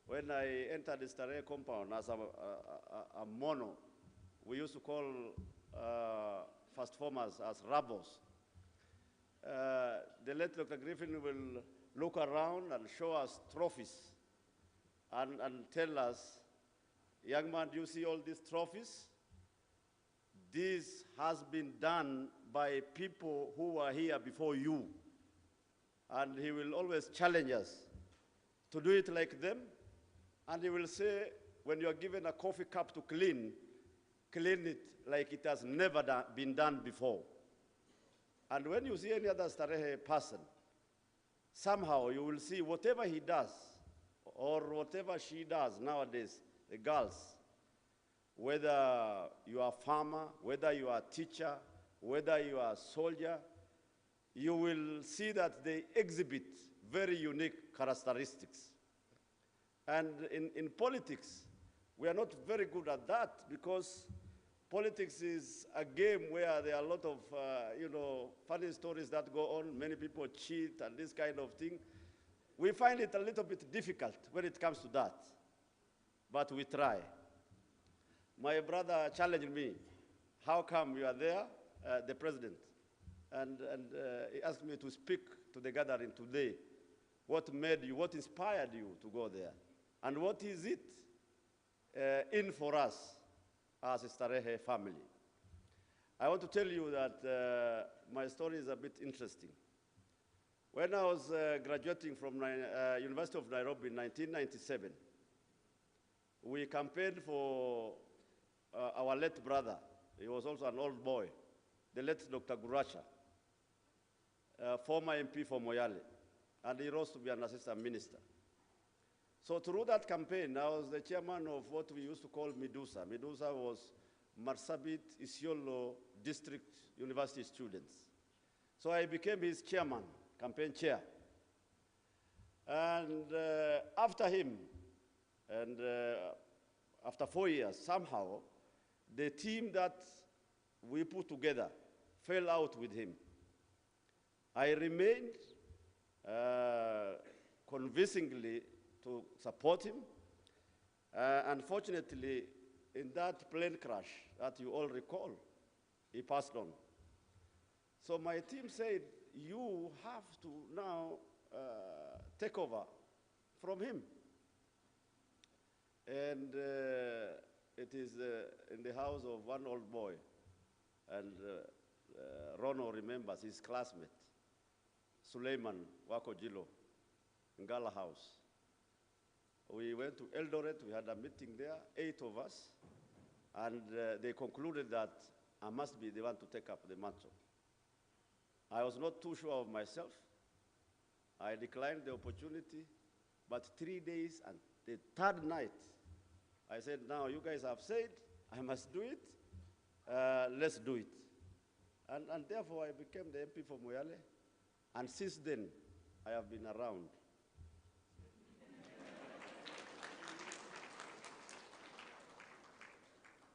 Speaker 16: when I entered the Starehe compound as a mono, we used to call first formers as rabos. The late Dr. Griffin will look around and show us trophies and tell us, young man, do you see all these trophies? This has been done by people who were here before you. And he will always challenge us to do it like them. And he will say, when you are given a coffee cup to clean it like it has never been done before. And when you see any other Starehe person, somehow you will see whatever he does or whatever she does nowadays, the girls, whether you are a farmer, whether you are a teacher, whether you are a soldier, you will see that they exhibit very unique characteristics. And in politics, we are not very good at that, because politics is a game where there are a lot of funny stories that go on. Many people cheat and this kind of thing. We find it a little bit difficult when it comes to that, but we try. My brother challenged me, how come you are there, the president? And he asked me to speak to the gathering today. What made you, what inspired you to go there? And what is it in for us as a Starehe family? I want to tell you that my story is a bit interesting. When I was graduating from University of Nairobi in 1997, we campaigned for our late brother. He was also an old boy, the late Dr. Guracha, former MP for Moyale, and he rose to be an assistant minister. So through that campaign, I was the chairman of what we used to call Medusa. Medusa was Marsabit Isiolo District University students. So I became his chairman, campaign chair. And after him, and after 4 years, somehow, the team that we put together fell out with him. I remained convincingly to support him. Unfortunately, in that plane crash that you all recall, he passed on. So my team said, you have to now take over from him. And it is in the house of one old boy, and Rono remembers his classmate, Suleiman Wakojilo, in Gala house. We went to Eldoret, we had a meeting there, 8 of us, and they concluded that I must be the one to take up the mantle. I was not too sure of myself. I declined the opportunity, but 3 days and the third night, I said, now you guys have said, I must do it, let's do it. And therefore I became the MP for Moyale, and since then, I have been around.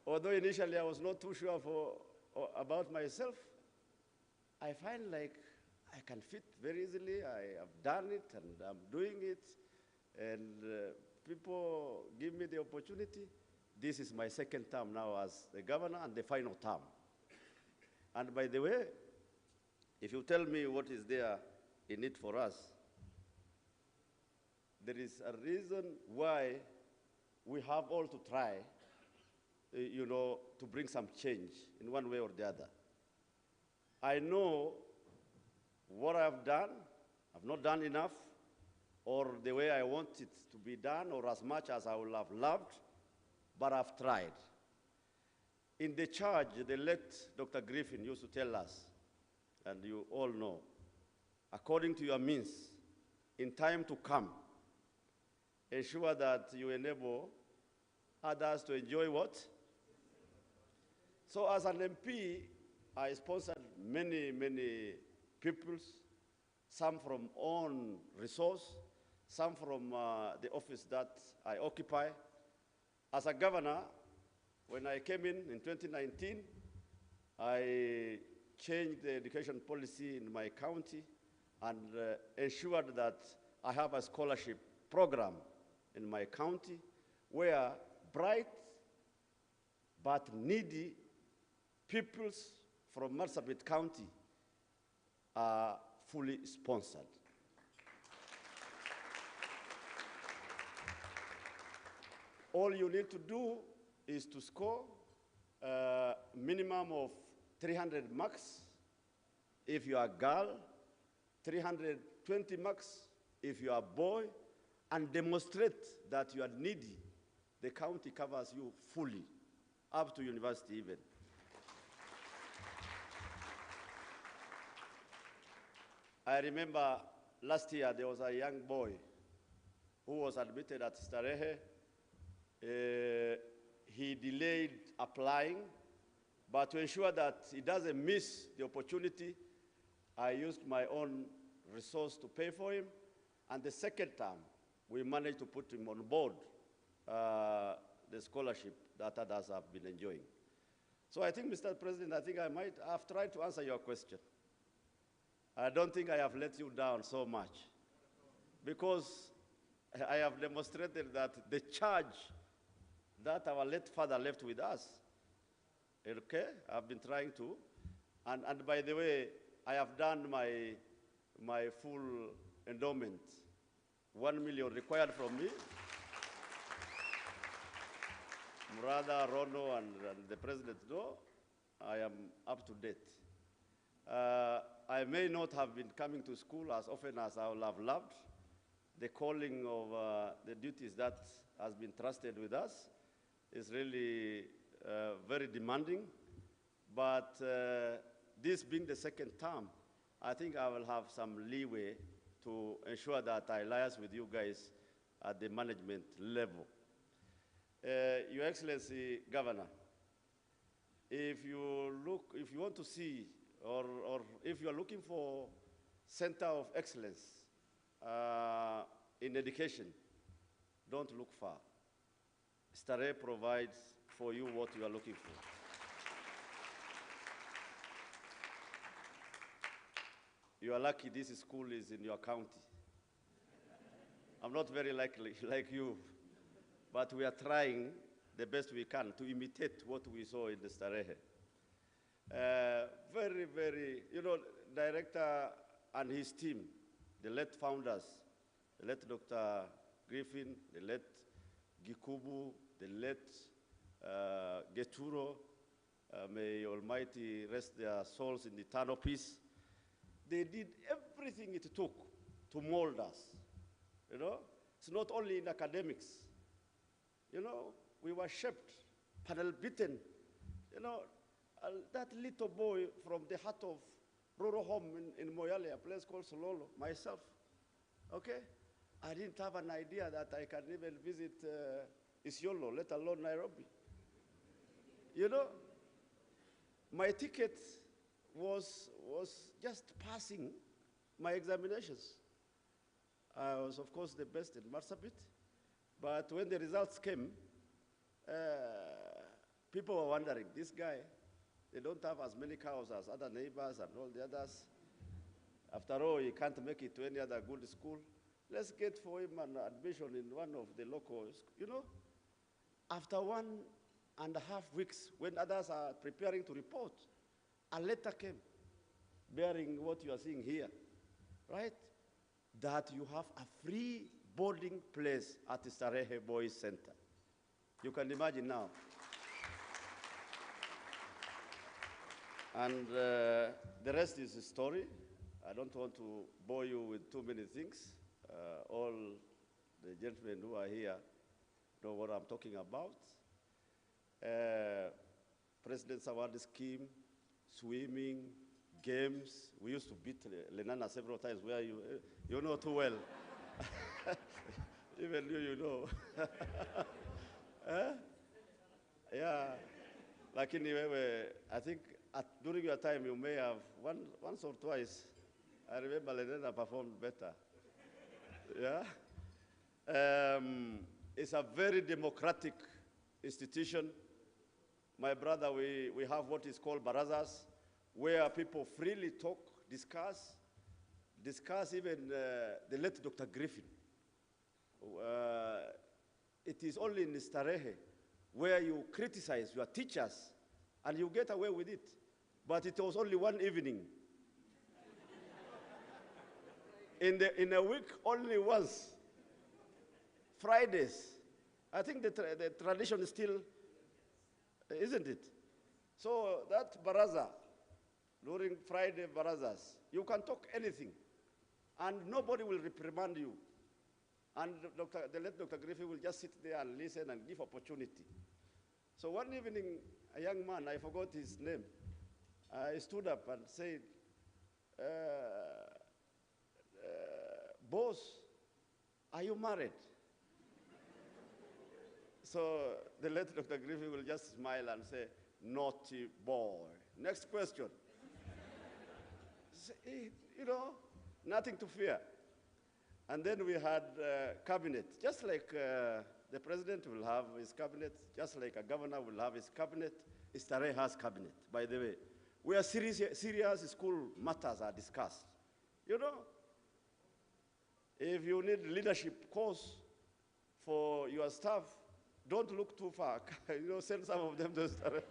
Speaker 16: Although initially I was not too sure about myself, I find like I can fit very easily. I have done it and I'm doing it, and people give me the opportunity. This is my second term now as the governor and the final term. And by the way, if you tell me what is there in it for us, there is a reason why we have all to try, you know, to bring some change in one way or the other. I know what I've done, I've not done enough, or the way I want it to be done, or as much as I would have loved, but I've tried. In the charge, the late Dr. Griffin used to tell us, and you all know, according to your means, in time to come, ensure that you enable others to enjoy what? So as an MP, I sponsored many, many pupils, some from own resource, some from the office that I occupy. As a governor, when I came in 2019, I changed the education policy in my county and ensured that I have a scholarship program in my county where bright but needy pupils from Marsabit County are fully sponsored. All you need to do is to score a minimum of 300 marks if you are a girl, 320 marks if you are a boy, and demonstrate that you are needy. The county covers you fully, up to university even. I remember last year there was a young boy who was admitted at Starehe. He delayed applying, but to ensure that he doesn't miss the opportunity, I used my own resource to pay for him. And the second term, we managed to put him on board the scholarship that others have been enjoying. So I think, Mr. President, I think I might have tried to answer your question. I don't think I have let you down so much, because I have demonstrated that the charge that our late father left with us, okay, I've been trying to. And by the way, I have done my full endowment, 1 million required from me. Murada, Rono, and the president know, I am up to date. I may not have been coming to school as often as I would have loved. The calling of the duties that has been trusted with us is really very demanding. But this being the second term, I think I will have some leeway to ensure that I liaise with you guys at the management level. Your Excellency, Governor, if you want to see, or if you're looking for center of excellence in education, don't look far. Starehe provides for you what you are looking for. You are lucky this school is in your county. I'm not very likely like you, but we are trying the best we can to imitate what we saw in the Starehe. Very, very, you know, director and his team, the late founders, the late Dr. Griffin, the late Gikubu, the late Geturo, may Almighty rest their souls in eternal peace. They did everything it took to mold us. You know, it's not only in academics. You know, we were shaped, panel beaten. You know, that little boy from the heart of rural home in Moyale, a place called Sololo, myself, okay? I didn't have an idea that I can even visit Isiolo, let alone Nairobi. You know, my ticket was just passing my examinations. I was, of course, the best in Marsabit, but when the results came, people were wondering, this guy, they don't have as many cows as other neighbors and all the others. After all, he can't make it to any other good school. Let's get for him an admission in one of the locals. You know, after 1.5 weeks, when others are preparing to report, a letter came bearing what you are seeing here, right? That you have a free boarding place at the Starehe Boys Center. You can imagine now. And the rest is a story. I don't want to bore you with too many things. All the gentlemen who are here know what I'm talking about. President's Award Scheme, swimming, games. We used to beat Lenana several times where you know too well. Even you know. Yeah. Like anyway, I think during your time you may have once or twice, I remember Lenana performed better. Yeah. It's a very democratic institution. My brother, we have what is called barazas, where people freely talk, discuss even the late Dr. Griffin. It is only in Starehe where you criticize your teachers and you get away with it. But it was only one evening. In a week, only once. Fridays. I think the tradition is still, isn't it? So that baraza, during Friday barazas, you can talk anything, and nobody will reprimand you. And the late Dr. Griffin will just sit there and listen and give opportunity. So one evening, a young man, I forgot his name, I stood up and said, boss, are you married? So the late Dr. Griffin will just smile and say, naughty boy. Next question. You know, nothing to fear. And then we had cabinet, just like the president will have his cabinet, just like a governor will have his cabinet, Starehe has cabinet, by the way, where serious school matters are discussed. You know, if you need leadership course for your staff, don't look too far. You know, send some of them to Starehe.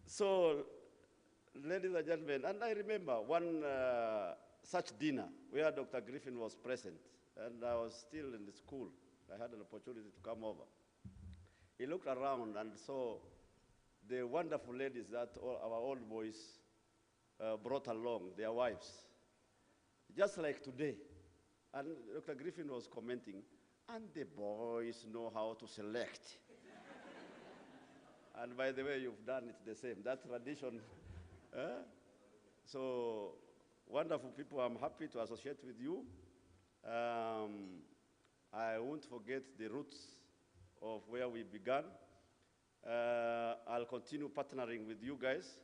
Speaker 16: So, ladies and gentlemen, and I remember one such dinner where Dr. Griffin was present, and I was still in the school. I had an opportunity to come over. He looked around and saw the wonderful ladies that our old boys brought along, their wives, just like today. And Dr. Griffin was commenting, and the boys know how to select. And by the way, you've done it the same. That tradition. So, wonderful people, I'm happy to associate with you. I won't forget the roots of where we began. I'll continue partnering with you guys.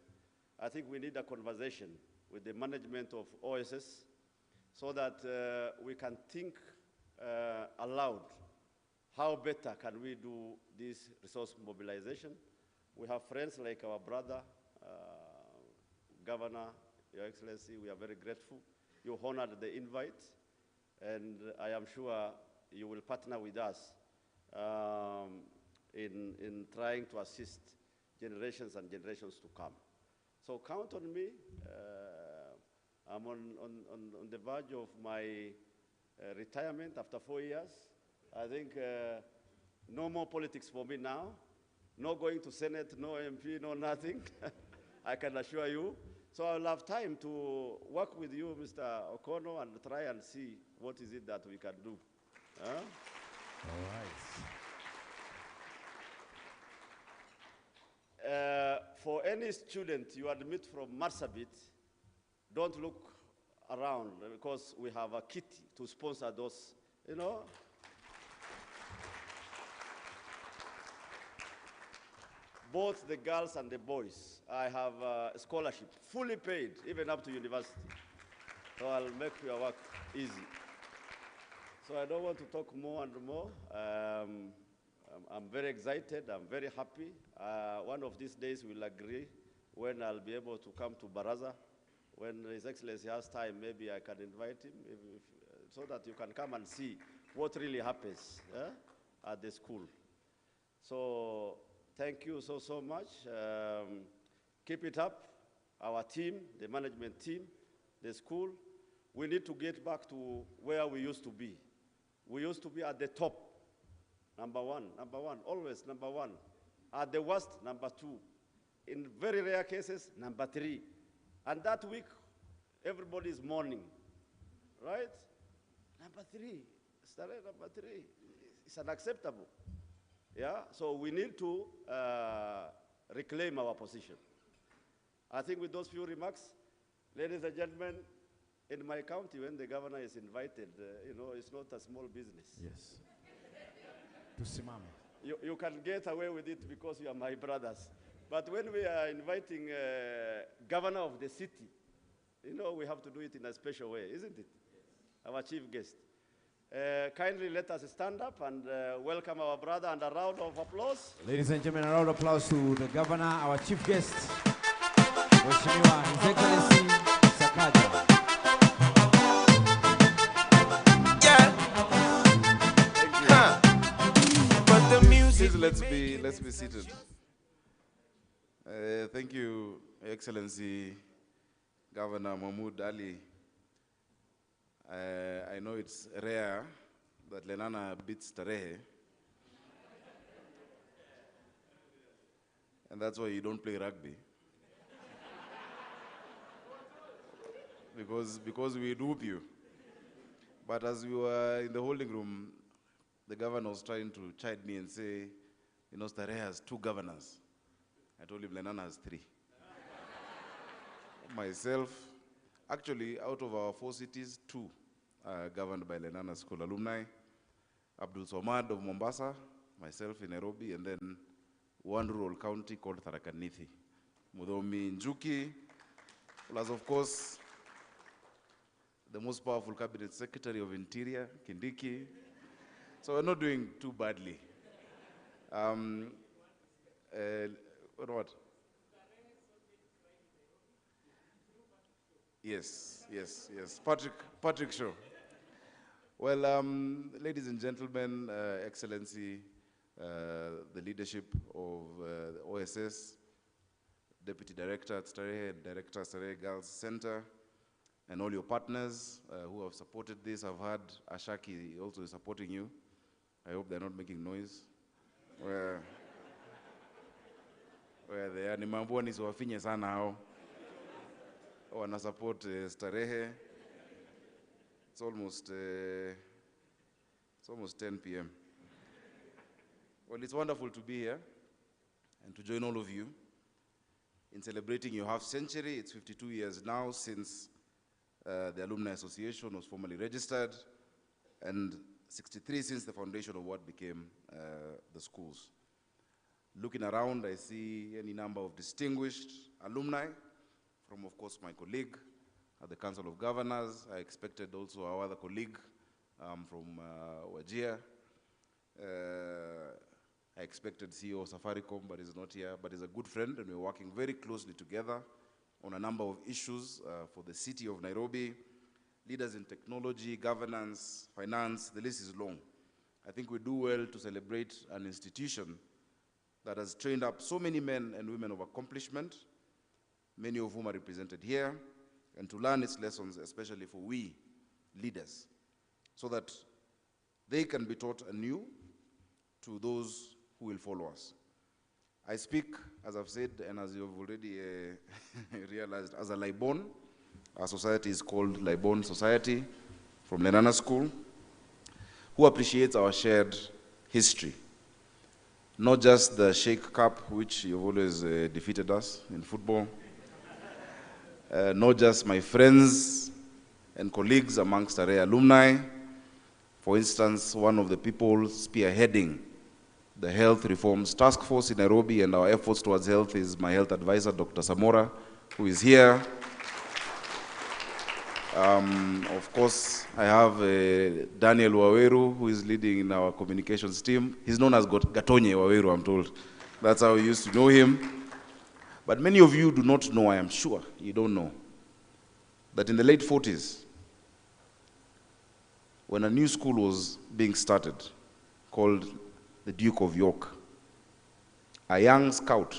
Speaker 16: I think we need a conversation with the management of OSS so that we can think aloud how better can we do this resource mobilization. We have friends like our brother, Governor, Your Excellency, we are very grateful. You honored the invite, and I am sure you will partner with us in trying to assist generations and generations to come. So count on me. I'm on the verge of my retirement after 4 years. I think no more politics for me now. No going to Senate, no MP, no nothing. I can assure you. So I'll have time to work with you, Mr. Okono, and try and see what is it that we can do. Huh?
Speaker 20: All
Speaker 16: right. For any student you admit from Marsabit, don't look around because we have a kit to sponsor those, you know. Both the girls and the boys, I have a scholarship, fully paid, even up to university. So I'll make your work easy. So I don't want to talk more and more. I'm very excited, I'm very happy. One of these days we'll agree when I'll be able to come to Baraza. When His Excellency has time, maybe I can invite him so that you can come and see what really happens at the school. So thank you so much. Keep it up. Our team, the management team, the school, we need to get back to where we used to be. We used to be at the top, number one, always number one. At the worst, number two. In very rare cases, number three. And that week, everybody is mourning, right? Number three, Starehe number three. It's unacceptable. Yeah, so we need to reclaim our position. I think with those few remarks, ladies and gentlemen, in my county, when the governor is invited, you know, it's not a small business.
Speaker 20: Yes. Tusimame.
Speaker 16: You can get away with it because you are my brothers. But when we are inviting governor of the city, you know, we have to do it in a special way, isn't it? Our chief guest. Kindly let us stand up and welcome our brother, and a round of applause.
Speaker 20: Ladies and gentlemen, a round of applause to the governor, our chief guest, Mheshimiwa His Excellency Sakaja.
Speaker 18: Please let's be seated. Thank you, Excellency Governor Mahmoud Ali. I know it's rare that Lenana beats Starehe, and that's why you don't play rugby. because we whoop you. But as we were in the holding room, the governor was trying to chide me and say, you know, Starehe has 2 governors. I told him Lenana has 3. Myself, actually, out of our 4 cities, 2 are governed by Lenana School alumni. Abdul Somad of Mombasa, myself in Nairobi, and then one rural county called Tharaka Nithi. Mudhomi Njuki, plus of course, the most powerful cabinet secretary of Interior, Kindiki. So we're not doing too badly. What? Yes. Patrick Shaw. Well, ladies and gentlemen, Excellency, the leadership of the OSS, Deputy Director at Starehe, Director Starehe Girls Center, and all your partners who have supported this. I've heard Ashaki also is supporting you. I hope they're not making noise. Where they are, nimambua nisiwafinye sana hao. Wana support Starehe. It's almost 10 p.m. Well, it's wonderful to be here and to join all of you in celebrating your half century. It's 52 years now since the Alumni Association was formally registered, and 63 since the foundation of what became the schools. Looking around, I see any number of distinguished alumni from, of course, my colleague at the Council of Governors. I expected also our other colleague from Wajir. I expected CEO of Safaricom, but he's not here, but he's a good friend, and we're working very closely together on a number of issues for the city of Nairobi, leaders in technology, governance, finance, the list is long. I think we do well to celebrate an institution that has trained up so many men and women of accomplishment, many of whom are represented here, and to learn its lessons, especially for we leaders, so that they can be taught anew to those who will follow us. I speak, as I've said, and as you've already realized, as a Libon. Our society is called Libon Society, from Lenana School, who appreciates our shared history. Not just the Sheikh Cup, which you've always defeated us in football. Not just my friends and colleagues amongst Starehe alumni. For instance, one of the people spearheading the Health Reforms Task Force in Nairobi and our efforts towards health is my health advisor, Dr. Samora, who is here. Of course, I have Daniel Waweru, who is leading in our communications team. He's known as Gatonye Waweru, I'm told. That's how we used to know him. But many of you do not know, I am sure, you don't know, that in the late 40s, when a new school was being started, called the Duke of York, a young scout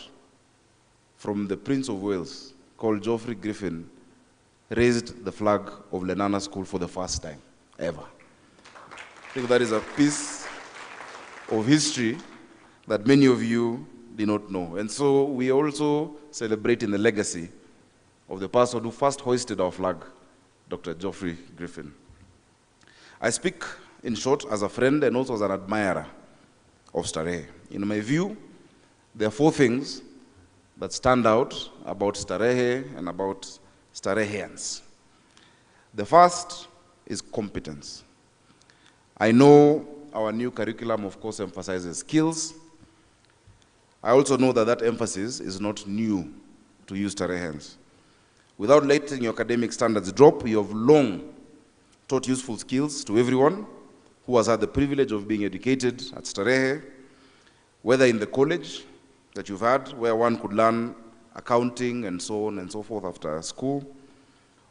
Speaker 18: from the Prince of Wales, called Geoffrey Griffin, raised the flag of Lenana School for the first time, ever. I think that is a piece of history that many of you did not know. And so we also celebrating the legacy of the person who first hoisted our flag, Dr. Geoffrey Griffin. I speak, in short, as a friend and also as an admirer of Starehe. In my view, there are 4 things that stand out about Starehe and about Starehians. The first is competence. I know our new curriculum, of course, emphasizes skills. I also know that that emphasis is not new to you Starehians. Without letting your academic standards drop, you have long taught useful skills to everyone who has had the privilege of being educated at Starehe, whether in the college that you've had, where one could learn accounting and so on and so forth after school,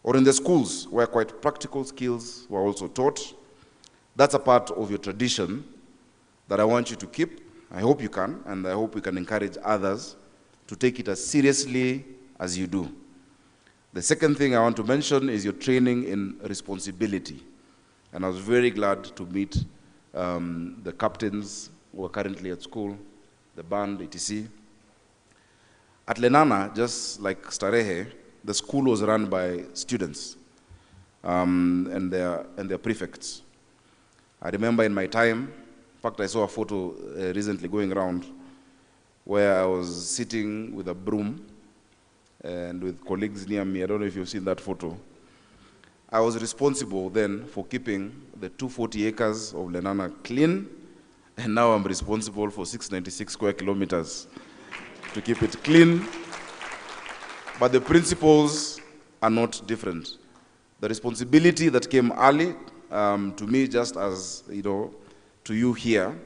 Speaker 18: or in the schools where quite practical skills were also taught. That's a part of your tradition that I want you to keep. I hope you can, and I hope we can encourage others to take it as seriously as you do. The second thing I want to mention is your training in responsibility. And I was very glad to meet the captains who are currently at school, the band, etc. At Lenana, just like Starehe, the school was run by students and their prefects. I remember in my time, in fact, I saw a photo recently going around where I was sitting with a broom and with colleagues near me. I don't know if you've seen that photo. I was responsible then for keeping the 240 acres of Lenana clean, and now I'm responsible for 696 square kilometers to keep it clean. But the principles are not different. The responsibility that came early to me, just as to you here,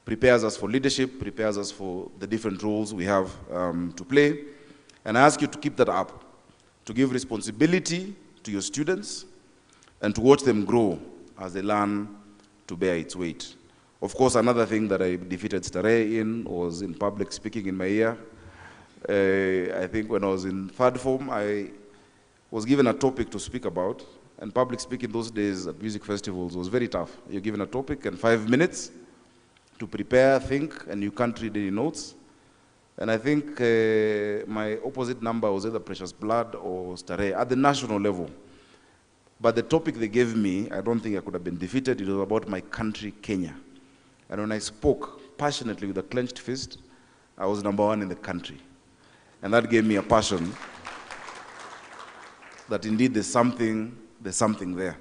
Speaker 18: prepares us for leadership, prepares us for the different roles we have to play. And I ask you to keep that up, to give responsibility to your students and to watch them grow as they learn to bear its weight. Of course, another thing that I defeated Starehe in was in public speaking in my year. I think when I was in 3rd form, I was given a topic to speak about, and public speaking those days at music festivals was very tough. You're given a topic and 5 minutes to prepare, think, and you can't read any notes. And I think my opposite number was either Precious Blood or Starehe at the national level. But the topic they gave me, I don't think I could have been defeated. It was about my country, Kenya. And when I spoke passionately with a clenched fist, I was #1 in the country. And that gave me a passion that indeed there's something there.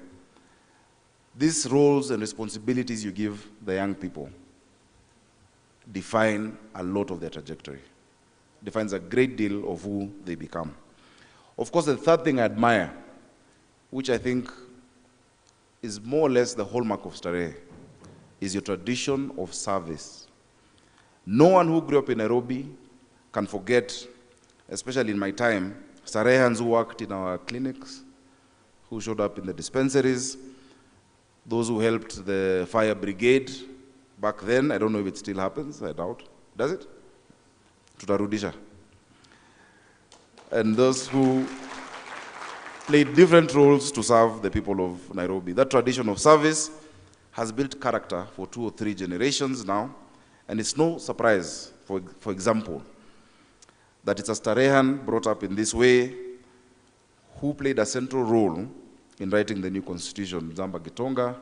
Speaker 18: These roles and responsibilities you give the young people define a lot of their trajectory, defines a great deal of who they become. Of course, the third thing I admire, which I think is more or less the hallmark of Starehe, is your tradition of service. No one who grew up in Nairobi can forget, especially in my time, Starehans who worked in our clinics, who showed up in the dispensaries, those who helped the fire brigade back then. I don't know if it still happens, I doubt. Does it? Tutarudisha. And those who played different roles to serve the people of Nairobi. That tradition of service has built character for 2 or 3 generations now, and it's no surprise, for example, that it's a Starehan brought up in this way who played a central role in writing the new constitution, Zamba Gitonga,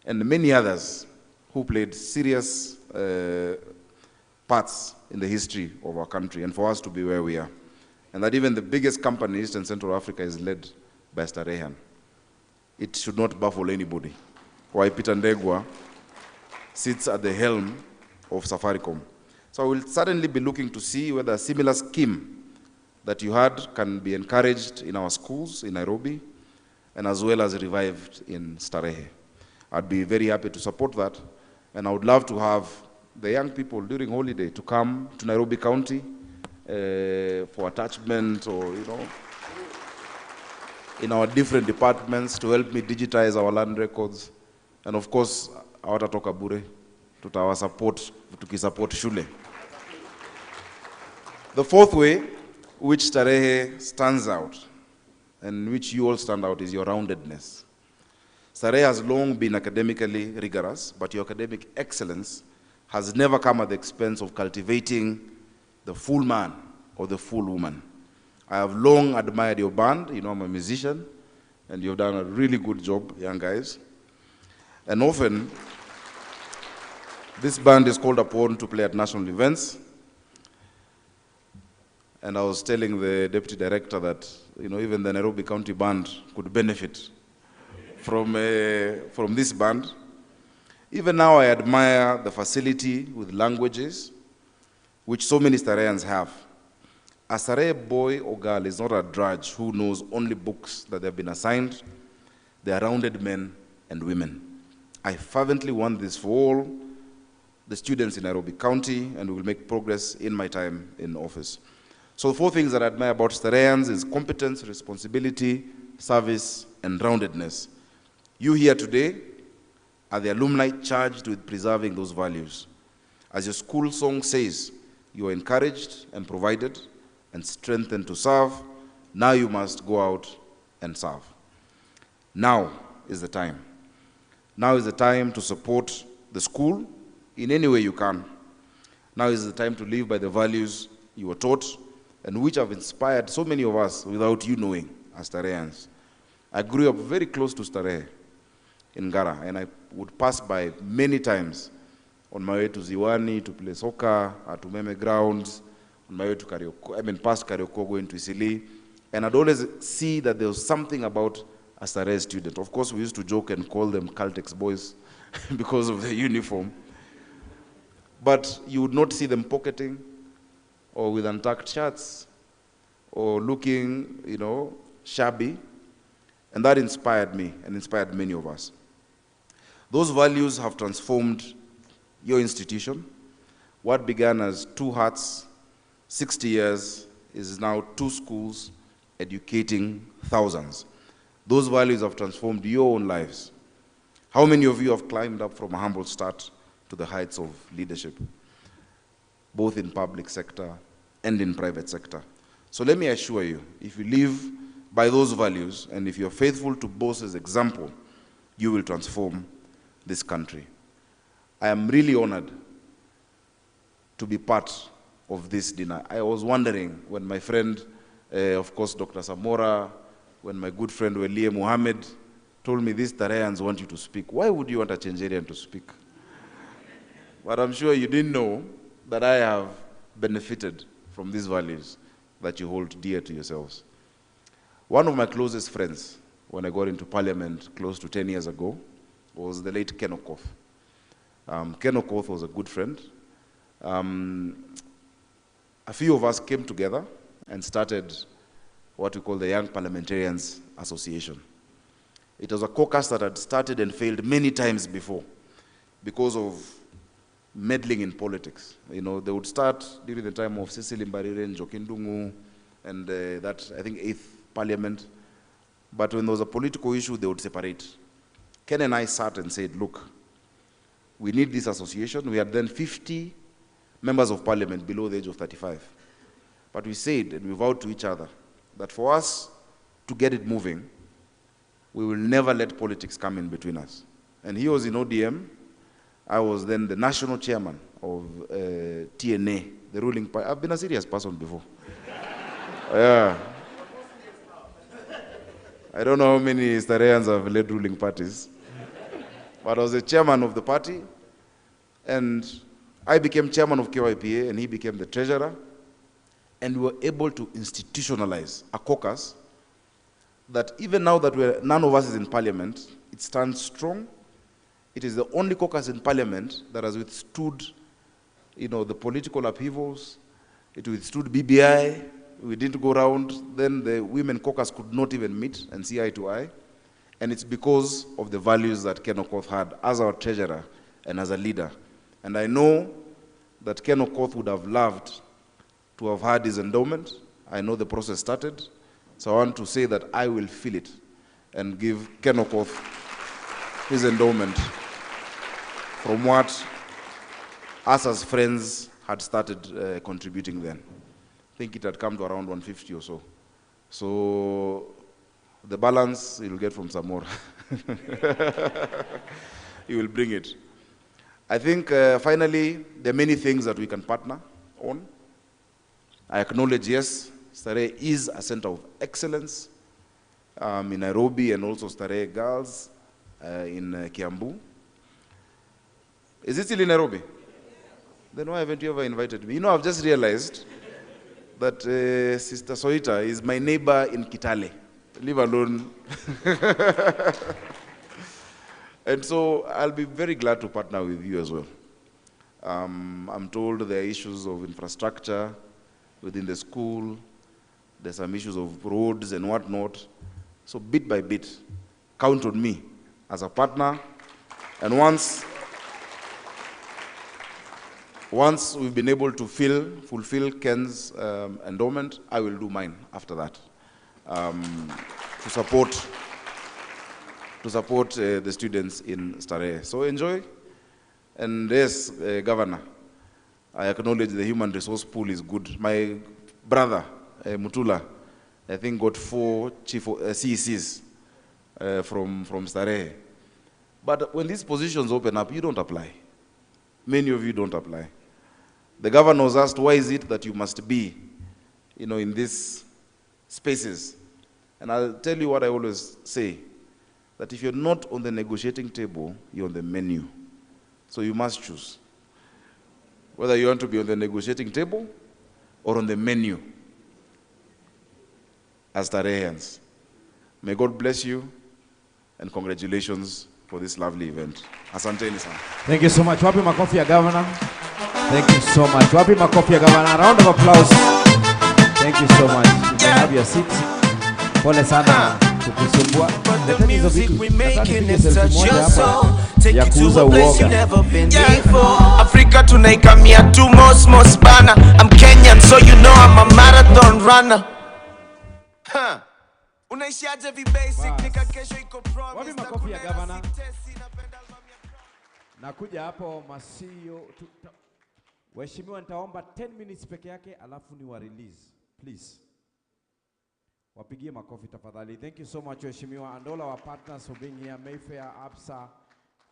Speaker 18: and many others who played serious parts in the history of our country and for us to be where we are. And that even the biggest company in East and Central Africa is led by Starehan. It should not baffle anybody why Peter Ndegwa sits at the helm of Safaricom. So I will certainly be looking to see whether a similar scheme that you had can be encouraged in our schools in Nairobi and as well as revived in Starehe. I'd be very happy to support that, and I would love to have the young people during holiday to come to Nairobi County for attachment, or in our different departments to help me digitize our land records. And of course, hawatatoka bure, tutawasupport tukisupport shule. The fourth way which Starehe stands out, and which you all stand out, is your roundedness. Starehe has long been academically rigorous, but your academic excellence has never come at the expense of cultivating the full man or the full woman. I have long admired your band. You know, I'm a musician, and you've done a really good job, young guys. And often, this band is called upon to play at national events. And I was telling the deputy director that, even the Nairobi County Band could benefit from this band. Even now, I admire the facility with languages, which so many Starehans have. A Starehe boy or girl is not a drudge who knows only books that they've been assigned. They are rounded men and women. I fervently want this for all the students in Nairobi County, and we will make progress in my time in office. So the 4 things that I admire about Starehans is competence, responsibility, service, and roundedness. You here today are the alumni charged with preserving those values. As your school song says, you are encouraged and provided and strengthened to serve. Now you must go out and serve. Now is the time. Now is the time to support the school in any way you can. Now is the time to live by the values you were taught and which have inspired so many of us without you knowing as Starehans. I grew up very close to Starehe in Gala, and I would pass by many times on my way to Ziwani to play soccer, at Umeme grounds, on my way to past Karioko going to Isili, and I'd always see that there was something about a Starehe student. Of course, we used to joke and call them Caltex boys because of their uniform. But you would not see them pocketing or with untucked shirts or looking, shabby. And that inspired me and inspired many of us. Those values have transformed your institution. What began as 2 hearts, 60 years, is now 2 schools educating thousands. Those values have transformed your own lives. How many of you have climbed up from a humble start to the heights of leadership, both in public sector and in private sector? So let me assure you, if you live by those values, and if you're faithful to Bose's example, you will transform this country. I am really honored to be part of this dinner. I was wondering when my friend, of course, Dr. Samora, when my good friend Welie Muhammad told me these Starehans want you to speak. Why would you want a Chenjerian to speak? But I'm sure you didn't know that I have benefited from these values that you hold dear to yourselves. One of my closest friends, when I got into parliament close to 10 years ago, was the late Ken Okoth. Ken Okoth was a good friend. A few of us came together and started what we call the Young Parliamentarians Association. It was a caucus that had started and failed many times before. because of meddling in politics. You know, they would start during the time of Cecily Mbarire and Jokindungu and that, I think, 8th Parliament. But when there was a political issue, they would separate. Ken and I sat and said, look, we need this association. We had then 50 members of Parliament below the age of 35. But we said, and we vowed to each other, that for us to get it moving, we will never let politics come in between us. And he was in ODM. I was then the national chairman of TNA, the ruling party. I've been a serious person before. Yeah. I don't know how many Starehians have led ruling parties. But I was the chairman of the party, and I became chairman of KYPA, and he became the treasurer. And we were able to institutionalize a caucus that even now that none of us is in parliament, it stands strong. It is the only caucus in parliament that has withstood, you know, the political upheavals. It withstood BBI. We didn't go around. Then the women caucus could not even meet and see eye to eye. And it's because of the values that Ken Okoth had as our treasurer and as a leader. And I know that Ken Okoth would have loved to have had his endowment. I know the process started. So I want to say that I will fill it and give Ken Okoth his endowment from what us as friends had started contributing then. I think it had come to around 150 or so. So the balance you'll get from some more. You will bring it. I think finally, there are many things that we can partner on. I acknowledge, yes, Starehe is a center of excellence in Nairobi, and also Starehe Girls in Kiambu. Is it still in Nairobi? Then why haven't you ever invited me? You know, I've just realized that Sister Soita is my neighbor in Kitale. Leave alone. And so I'll be very glad to partner with you as well. I'm told there are issues of infrastructure within the school. There's some issues of roads and whatnot. So bit by bit, count on me as a partner. And once we've been able to fulfill Ken's endowment, I will do mine after that to support the students in Starehe. So enjoy. And yes, Governor, I acknowledge the human resource pool is good. My brother, Mutula, I think got 4 chief CECs from Starehe. But when these positions open up, you don't apply. Many of you don't apply. The governor was asked, why is it that you must be, you know, in these spaces? And I'll tell you what I always say, that if you're not on the negotiating table, you're on the menu. So you must choose whether you want to be on the negotiating table or on the menu as Starehians. May God bless you, and congratulations for this lovely event. Asanteni sana.
Speaker 20: Thank you so much. Wapi makofi ya governor? Thank you so much. Wapi makofi ya governor? Round of applause. Thank you so much. You can have your seats. Pole sana kukusumbua. The music we making it touch your soul. Take you to a place you never been before.
Speaker 22: Africa tunaikamia tu most bana. I'm Kenyan, so you know I'm a marathon runner. Unaishiaje vi basic nika kesho iko promise.
Speaker 20: Wapi makofi ya governor? Nakuja hapo Masio. Waheshimiwa, nitaomba 10 minutes peke yake alafu ni wa release. Please. Wapigie makofi tafadhali. Thank you so much waheshimiwa, and all our partners for being here. Mayfair, Absa,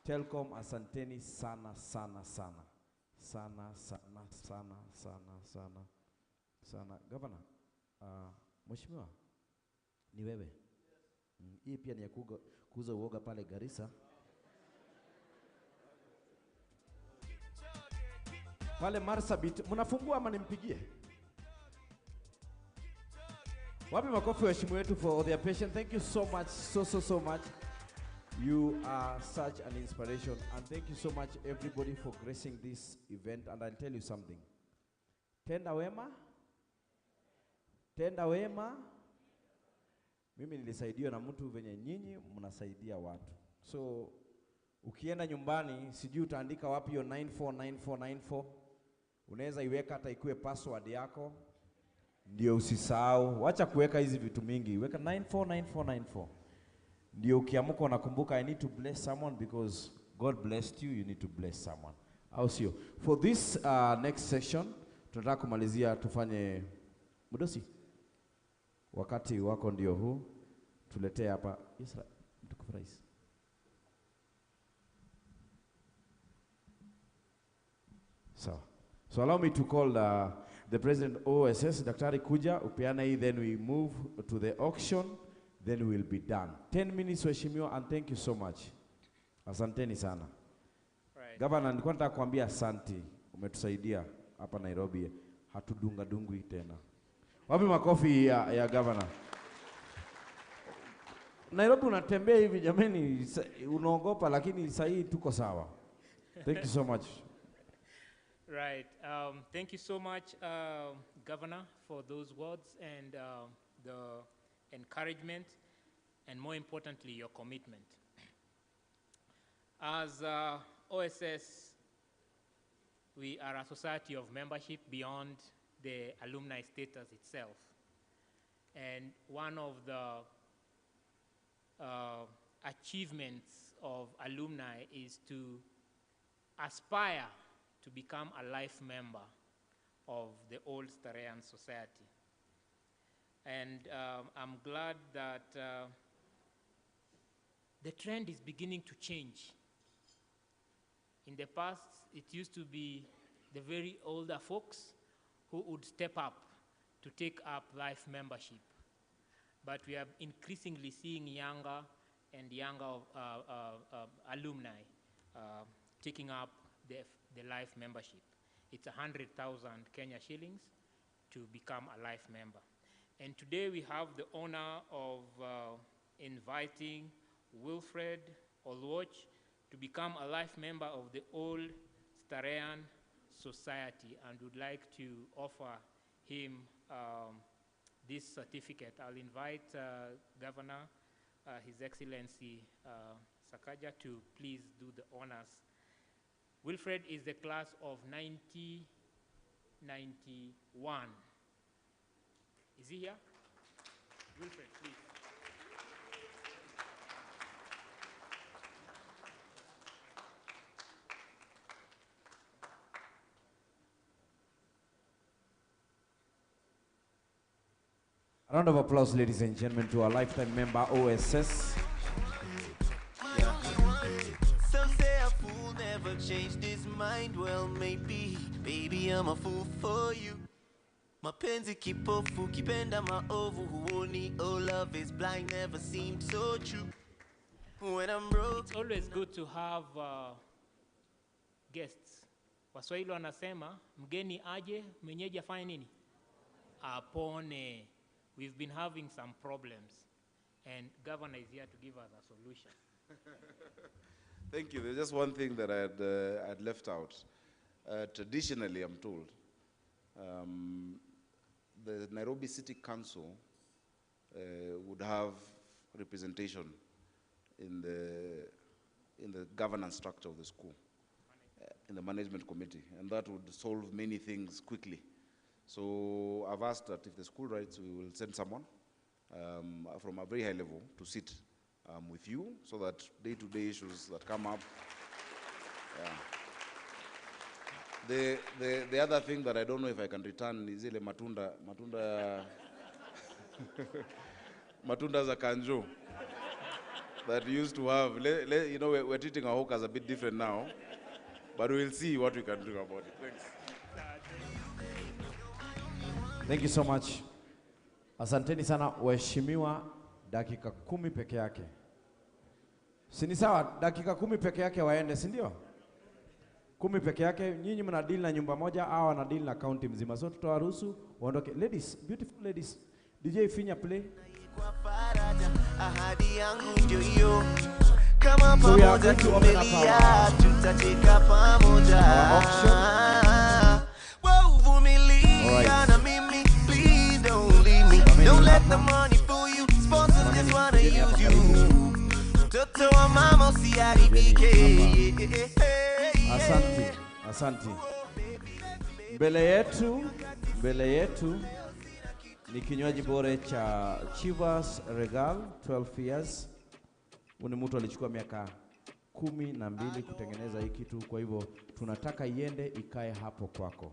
Speaker 20: Telcom, asanteni sana sana sana. Sana sana sana sana sana. Sana. Governor, mheshimiwa, ni wewe. Hii pia ni ya kuuza uoga pale Garissa. Pale Marsabit, mnafungua ama nimpigie? Wapi makofi waheshimiwa wetu for their patience. Thank you so much, so much. You are such an inspiration, and thank you so much everybody for gracing this event. And I'll tell you something. Tenda wema. Mimi nilisaidiwa na mtu venye nyinyi mnasaidia watu. So Ukienda nyumbani, sijui utaandika wapi hiyo 949494. Unaweza iweka hata ikuwe password yako. Ndio usisahau. Wacha kuweka hizi vitu mingi. Weka 949494. Ndio ukiamuka unakumbuka I need to bless someone because God blessed you, you need to bless someone. Au sio? For this next session, tunataka kumalizia tufanye Mudosi. Wakati wako ndio huu. Tuletee hapa. Yes, mtukufurahi. So allow me to call the President OSS, Daktari Kuja, upeana hii, then we move to the auction, then we'll be done. 10 minutes waheshimiwa, and thank you so much. Asanteni sana. Right. Governor, nilikuwa nataka kuambia asanti, umetusaidia hapa Nairobi, hatudunga dungwi tena. Wapi makofi ya governor? Nairobi unatembea hivi jameni, unaogopa, lakini sasa hii tuko sawa. Thank you so much.
Speaker 12: Right. Thank you so much, Governor, for those words and the encouragement, and more importantly, your commitment. As OSS, we are a society of membership beyond the alumni status itself. And one of the achievements of alumni is to aspire to become a life member of the old Starehian society. And I'm glad that the trend is beginning to change. In the past, it used to be the very older folks who would step up to take up life membership. But we are increasingly seeing younger and younger alumni taking up the life membership. It's 100,000 Kenya shillings to become a life member. And today we have the honor of inviting Wilfred Olwoch to become a life member of the old Starehian society, and would like to offer him this certificate. I'll invite Governor, His Excellency Sakaja, to please do the honors. Wilfred is the class of 1991. Is he here? Wilfred, please.
Speaker 20: A round of applause, ladies and gentlemen, to our lifetime member, OSS.
Speaker 22: Some say a fool never changed his mind. Well, maybe, baby, I'm a fool for you. Mapenzi kipofu, kipenda maovu, huoni, oh, love is blind, never seemed so true. When I'm broke.
Speaker 12: It's always good to have guests. Waswahili wanasema, mgeni aje, mwenyeji afanye nini? Apone. We've been having some problems, and Governor is here to give us a solution.
Speaker 18: Thank you. There's just one thing that I'd left out. Traditionally, I'm told, the Nairobi City Council would have representation in the governance structure of the school, in the management committee, and that would solve many things quickly. So I've asked that if the school writes, we will send someone from a very high level to sit with you, so that day-to-day issues that come up. Yeah. The other thing that I don't know if I can return is ile matunda matunda za kanjo that we used to have. You know, we're treating our hawkers a bit different now, but we'll see what we can do about it. Thanks.
Speaker 20: Thank you so much. Asanteni sana waheshimiwa, dakika 10 peke yake. Si ni sawa, dakika 10 peke yake waende, si ndio? 10 peke yake, nyinyi mna deal na nyumba moja, hawa wana deal na county mzima. So tutawaruhusu waondoke. Ladies, beautiful ladies. DJ Finya play.
Speaker 22: Ahadi yangu ndio hiyo. Kama pamoja tumelia, tutacheka pamoja. Vumilia na mimi, please don't leave me. Don't let the money fool you. Sponsors just wanna use you. Mtoto wa mama
Speaker 20: Asante, asante. Mbele yetu ni kinywaji bora cha Chivas Regal 12 years. Ni mtu alichukua miaka 12 kutengeneza hii kitu, kwa hivyo tunataka iende ikae hapo kwako.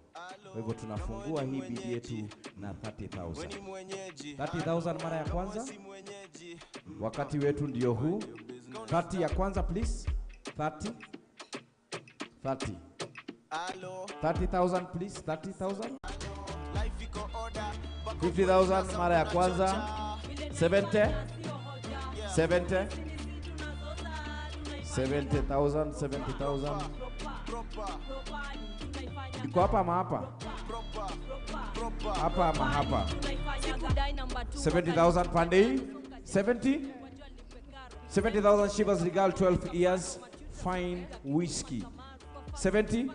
Speaker 20: Kwa hivyo tunafungua hii bidi yetu na 30,000. 30,000 mara ya kwanza. Wakati wetu ndio huu. 30 ya kwanza please. 30. 30,000 please. 30,000. 50,000 mara ya kwanza. 70. 70. 70,000, 70,000. Iko hapa ama hapa? Hapa ama hapa? 70,000 pande hii. 70. 70,000 Chivas Regal 12 years fine whiskey. 70.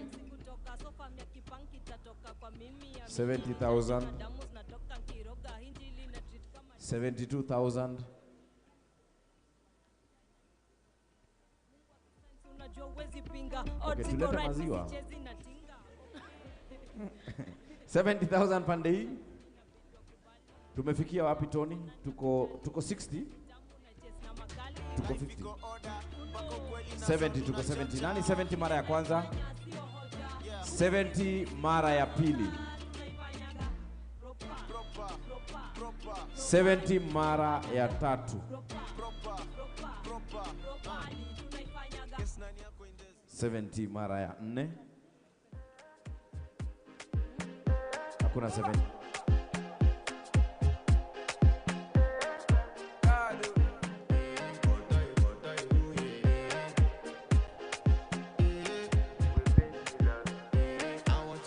Speaker 20: 70,000. 72,000. Okay, tulete maziwa. 70,000 pande hii. Tumefikia wapi Tony? Tuko 60. Tuko 50. 70, tuko 70. Nani 70 mara ya kwanza? 70 mara ya pili. 70 mara ya tatu. 70 mara ya 4. Hakuna 70.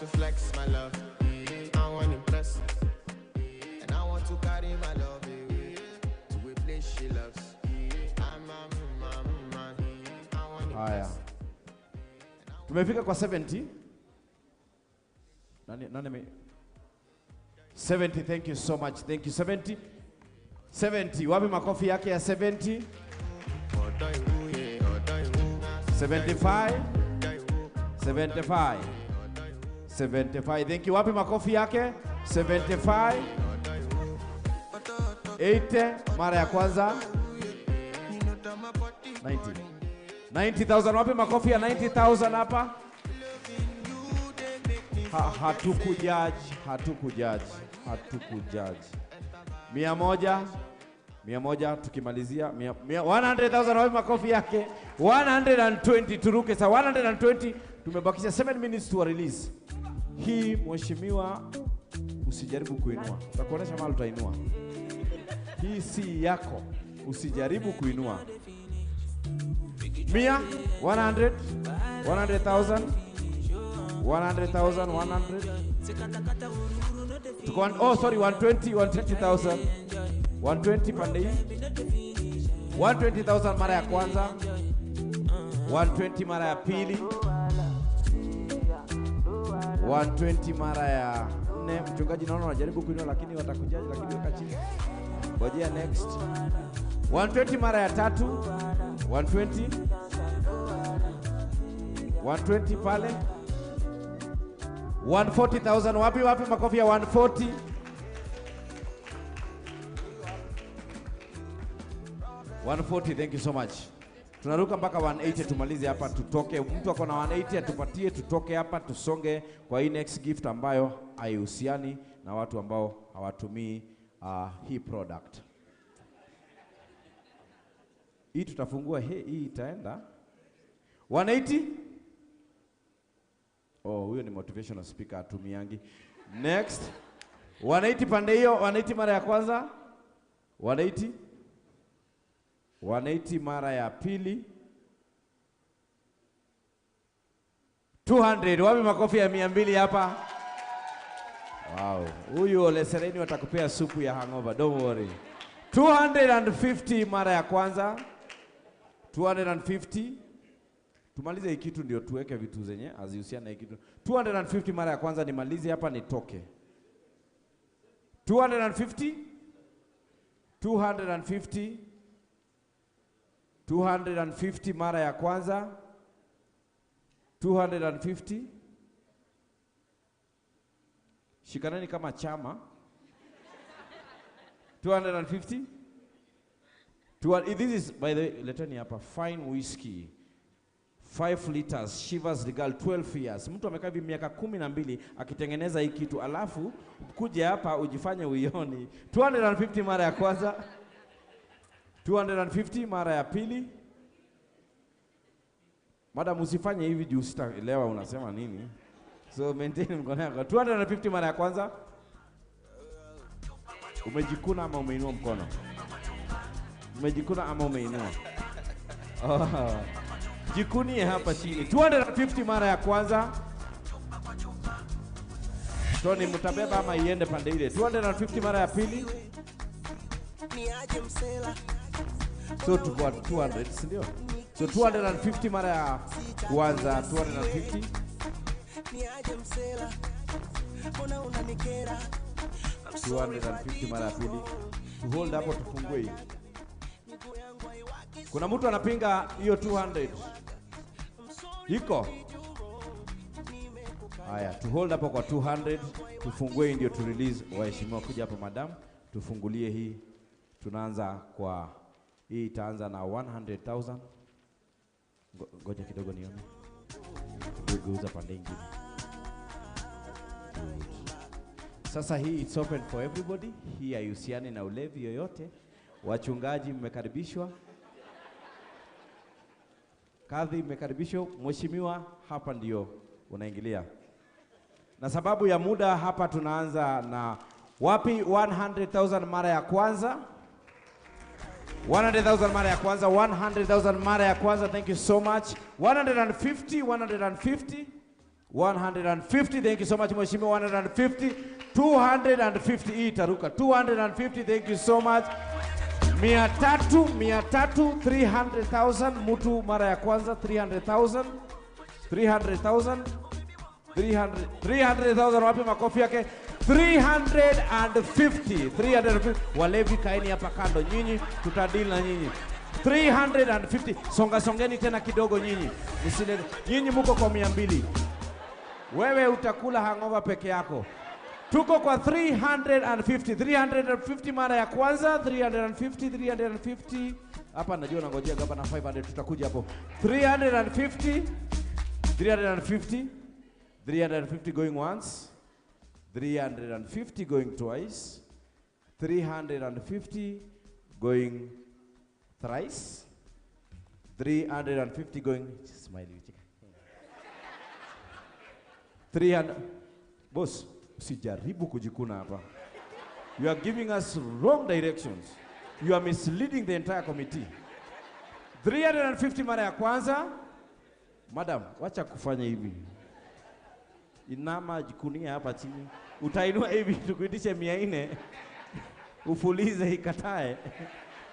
Speaker 2: Flex my love, I want to impress, and I want to carry my love away to a place she loves.
Speaker 20: Haya. Tumefika kwa 70. Nani 70, thank you so much. Thank you 70. 70, wapi makofi yake ya 70? 75. 75. 75. Thank you. Wapi makofi yake? 75. 80 mara ya kwanza. 90. 90,000. Wapi makofi ya 90,000 hapa? Hatukujaji. 100 tukimalizia 100,000. Wapi makofi yake? 120. Turuke sa 120. Tumebakisha 7 minutes to release. Hii mheshimiwa, usijaribu kuinua. Tutakuonesha mahali utainua. Hii si yako. Usijaribu kuinua. 100, 100, 100,000. 100,000, 100. Oh sorry, 120, 120,000. 120 pande hii. 120,000 mara ya kwanza. 120 mara ya pili. 120 mara ya 4. Mchungaji naona unajaribu kuinua lakini watakujaji, lakini weka chini. Ngojea next. 120 mara ya tatu. 120. 120 pale. 140,000. Wapi makofi ya 140? 140, thank you so much. Tunaruka mpaka 180 tumalize hapa tutoke. Mtu ako na 180 atupatie tutoke hapa tusonge kwa hii next gift ambayo haihusiani na watu ambao hawatumii hii product. Hii tutafungua hii itaenda 180. Oh, huyo ni motivational speaker atumiangi. Next. 180 pande hiyo, 180 mara ya kwanza. 180. 180 mara ya pili. 200. Wapi makofi ya 200 hapa? Wow. Huyu Ole Sereni watakupea supu ya hangover. Don't worry. 250 mara ya kwanza. 250. Tumalize hii kitu ndio tuweke vitu zenye hazihusiana na hii kitu. 250 mara ya kwanza nimalize hapa nitoke. 250. 250. 250 mara ya kwanza. 250. Shikanani kama chama. 250. This is, by the way, leteni hapa, fine whiskey. 5 liters, Shivers Regal, 12 years. Mtu amekaa hivi miaka 12 akitengeneza hii kitu, alafu kuja hapa ujifanye uioni. 250 mara ya kwanza. 250 mara ya pili. Madam, usifanye hivi juu sitaelewa unasema nini. So maintain mkono wako. 250 mara ya kwanza. Umejikuna ama umeinua mkono? Umejikuna ama umeinua? Oh. Jikunie hapa chini. 250 mara ya kwanza. Tony, mtabeba ama iende pande ile. 250 mara ya pili. So tuko 200, si ndio? So 250 mara ya kwanza, 250. 250 mara ya pili. Hold hapo tufungue hii. Kuna mtu anapinga hiyo 200. Iko? Haya, to hold hapo kwa 200, tufungue ndio tu release waheshimiwa kuja hapo madam, tufungulie hii. Tunaanza kwa hii, itaanza na 100,000. Ngoja kidogo nione. Geuza pande nyingine. Sasa hii it's open for everybody. Hii haihusiani na ulevi yoyote. Wachungaji mmekaribishwa. Kadhi mmekaribishwa. Mheshimiwa, hapa ndio unaingilia. Na sababu ya muda hapa tunaanza na wapi 100,000 mara ya kwanza. 100,000 mara ya kwanza, 100,000 mara ya kwanza. Thank you so much. 150, 150. 150, thank you so much Mheshimiwa. 150, 250, hii itaruka. 250, thank you so much. 300, 300,000 mtu mara ya kwanza. 300,000, 300,000, 300,000. Wapi makofi yake? 350, 350. Walevi kaeni hapa kando, nyinyi tutadili na nyinyi. 350, songeni tena kidogo nyinyi. Nyinyi muko kwa 200. Wewe utakula hangover peke yako. Tuko kwa 350, 350 mara ya kwanza, 350, 350. Hapa najua nangojea gaba na 500, tutakuja hapo. 350, 350, 350 going once, 350 going twice, 350 going thrice, 350 going, smile. 300, boss, usijaribu kujikuna hapa. You are giving us wrong directions. You are misleading the entire committee. 350 mara ya kwanza. Madam, wacha kufanya hivi. Inama jikunia hapa chini. Utainua hivi tukuitishe 400. Ufulize ikatae.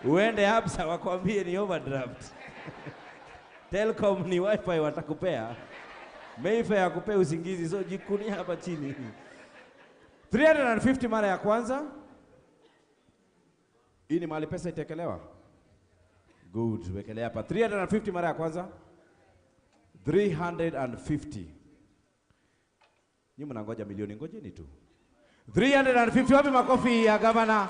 Speaker 20: Uende Absa wakwambie ni overdraft. Telcom ni wifi watakupea. Mayfair akupea usingizi, so jikunia hapa chini. 350 mara ya kwanza. Hii ni mahali pesa itekelewa. Good, wekelea hapa. 350 mara ya kwanza. 350. Nyinyi mnangoja milioni, ngojeni tu. 350, wapi makofi ya gavana?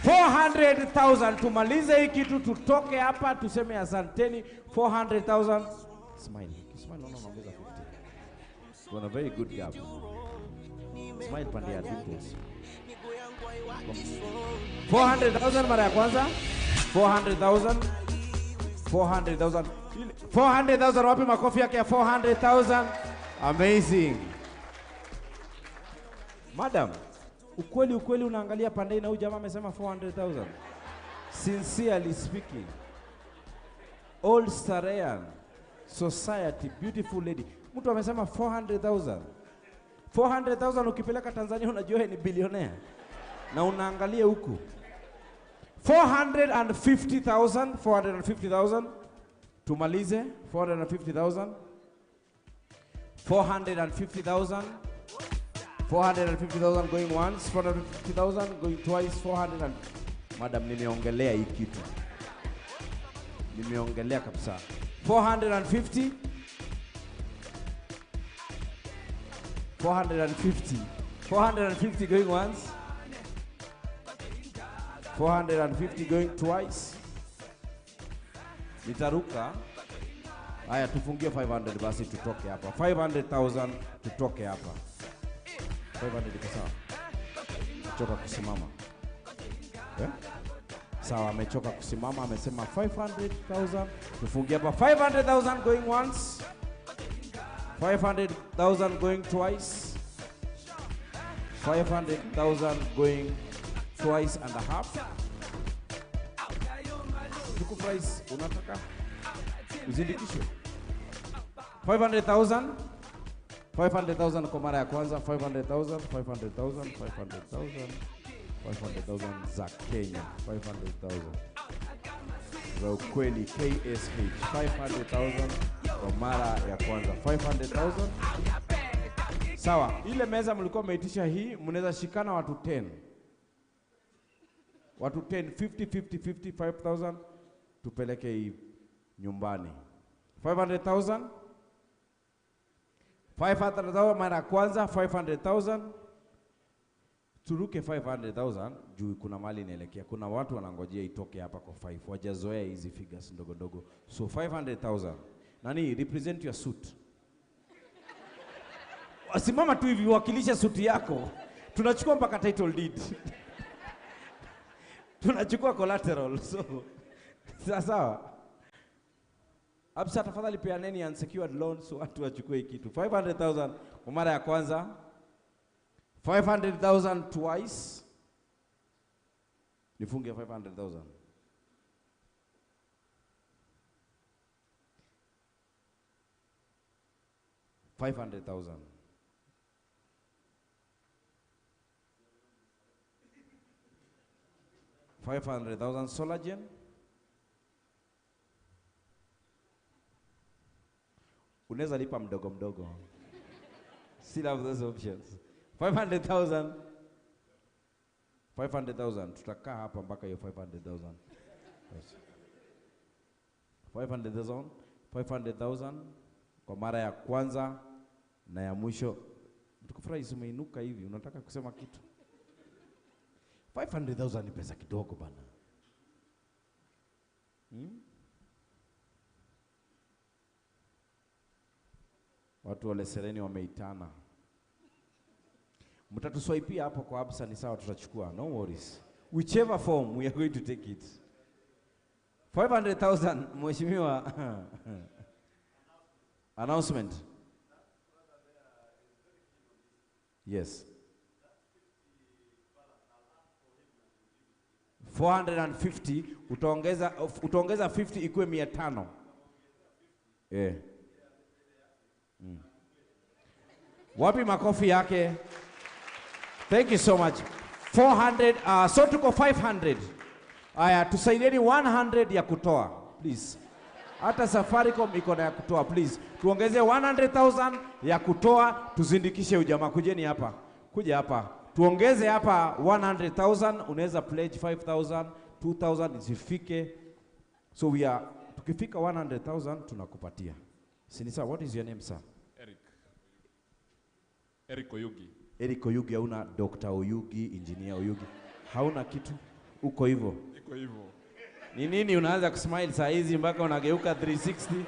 Speaker 20: 400,000, tumalize hii kitu tutoke hapa tuseme asanteni. 400,000. Smile. Smile, no, ongeza 50. You are a very good girl. Smile pande ya dimples. 400,000 mara ya kwanza. 400,000. 400,000. 400,000, wapi makofi yake ya 400,000? Amazing. Madam, ukweli unaangalia pande na huyu jamaa amesema 400,000. Sincerely speaking. Old Starehian Society, beautiful lady. Mtu amesema 400,000. 400,000 ukipeleka Tanzania unajua ni bilionea. Na unaangalia huku. 450,000, 450,000. Tumalize 450,000. 450,000. 450,000 going once, 450,000 going twice, 400. Madam, nimeongelea hii kitu. Nimeongelea kabisa. 450. 450. 450 going once. 450 going twice. Nitaruka. Haya, tufungie 500 basi tutoke hapa. 500,000 tutoke hapa. 500 iko sawa. Amechoka kusimama. Sawa, amechoka kusimama, amesema 500,000. Tufungie hapa. 500,000 going once. 500,000 going twice. 500,000 going twice and a half. Tuku price unataka uzindikishwe 500,000. 500,000 kwa mara ya kwanza. 500,000, 500,000, 500,000, 500,000 za Kenya. 500,000 za ukweli KSH. 500,000 kwa mara ya kwanza. 500,000. Sawa, ile meza mlikuwa mmeitisha hii, mnaweza shikana watu 10. Watu 10, 50, 50, 55,000 tupeleke hii nyumbani. 500,000. 500,000 mara ya kwanza. 500,000. Turuke 500,000 juu kuna mali inaelekea. Kuna watu wanangojea itoke hapa kwa 5. Wajazoea hizi figures ndogo ndogo. So 500,000. Nani represent your suit? Wasimama tu hivi wakilisha suti yako. Tunachukua mpaka title deed. Tunachukua collateral. So sawa. Absa, tafadhali peaneni unsecured loan so watu wachukue kitu. 500,000 kwa mara ya kwanza. 500,000 twice. Nifunge 500,000. 500,000. 500,000 Solagen. Unaweza lipa mdogo mdogo. Still have those options. 500,000. 500,000. Tutakaa hapa mpaka hiyo 500,000. 500,000. 500,000 kwa mara ya kwanza na ya mwisho. Mtukufurahi umeinuka hivi, unataka kusema kitu? 500,000 ni pesa kidogo bana. Watu wale Sereni wameitana. Mtatuswaipia hapo kwa Absa ni sawa, tutachukua. No worries. Whichever form we are going to take it. 500,000 mheshimiwa. Announcement. Yes. 450 utaongeza 50 ikuwe 500. Wapi makofi yake? Thank you so much. 400, so tuko 500. Aya, tusaidieni 100 ya kutoa, please. Hata Safaricom iko na ya kutoa, please. Tuongeze 100,000 ya kutoa, tuzindikishe ujamaa. Kujeni hapa. Kuja hapa. Tuongeze hapa 100,000, unaweza pledge 5,000, 2,000 isifike. So we are, tukifika 100,000 tunakupatia. Sinisa, what is your name, sir?
Speaker 10: Eric Oyugi.
Speaker 20: Eric Oyugi, hauna Dr. Oyugi, Engineer Oyugi. Hauna kitu? Uko hivyo?
Speaker 10: Iko hivyo.
Speaker 20: Ni nini unaanza kusmile saa hizi mpaka unageuka 360?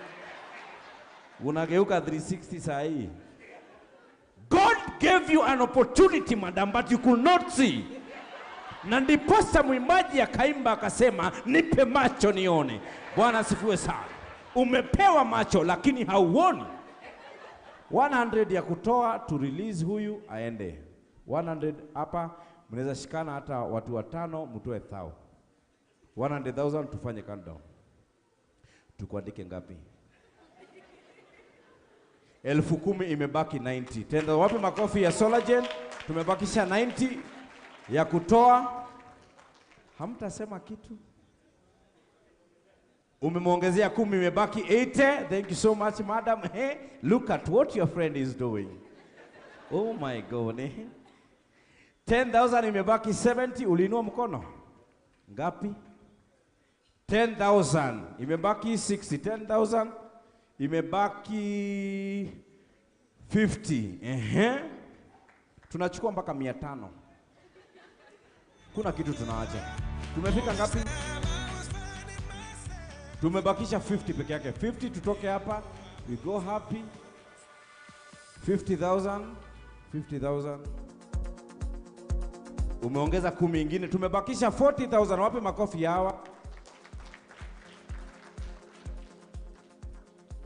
Speaker 20: Unageuka 360 saa hii. God gave you an opportunity, madam, but you could not see. Na ndiposa mwimbaji akaimba akasema, nipe macho nione. Bwana asifiwe sana. Umepewa macho lakini hauoni. 100 ya kutoa to release huyu aende. 100 hapa mnaweza shikana hata watu 5 mtoe 1,000. 100,000 tufanye countdown. Tukuandike ngapi? 10,000 imebaki 90. Tenda wapi makofi ya Solagen? Tumebakisha 90 ya kutoa. Hamtasema kitu? Umemwongezea 10 imebaki 80. Thank you so much, madam. Hey, look at what your friend is doing. Oh my God. 10,000 imebaki 70. Uliinua mkono? Ngapi? 10,000. Imebaki 60. 10,000. Imebaki 50. Tunachukua mpaka 500. Kuna kitu tunaacha. Tumefika ngapi? Tumebakisha 50 peke yake. 50 tutoke hapa. We go happy. 50,000. 50,000. Umeongeza 10 ingine. Tumebakisha 40,000. Wapi makofi hawa?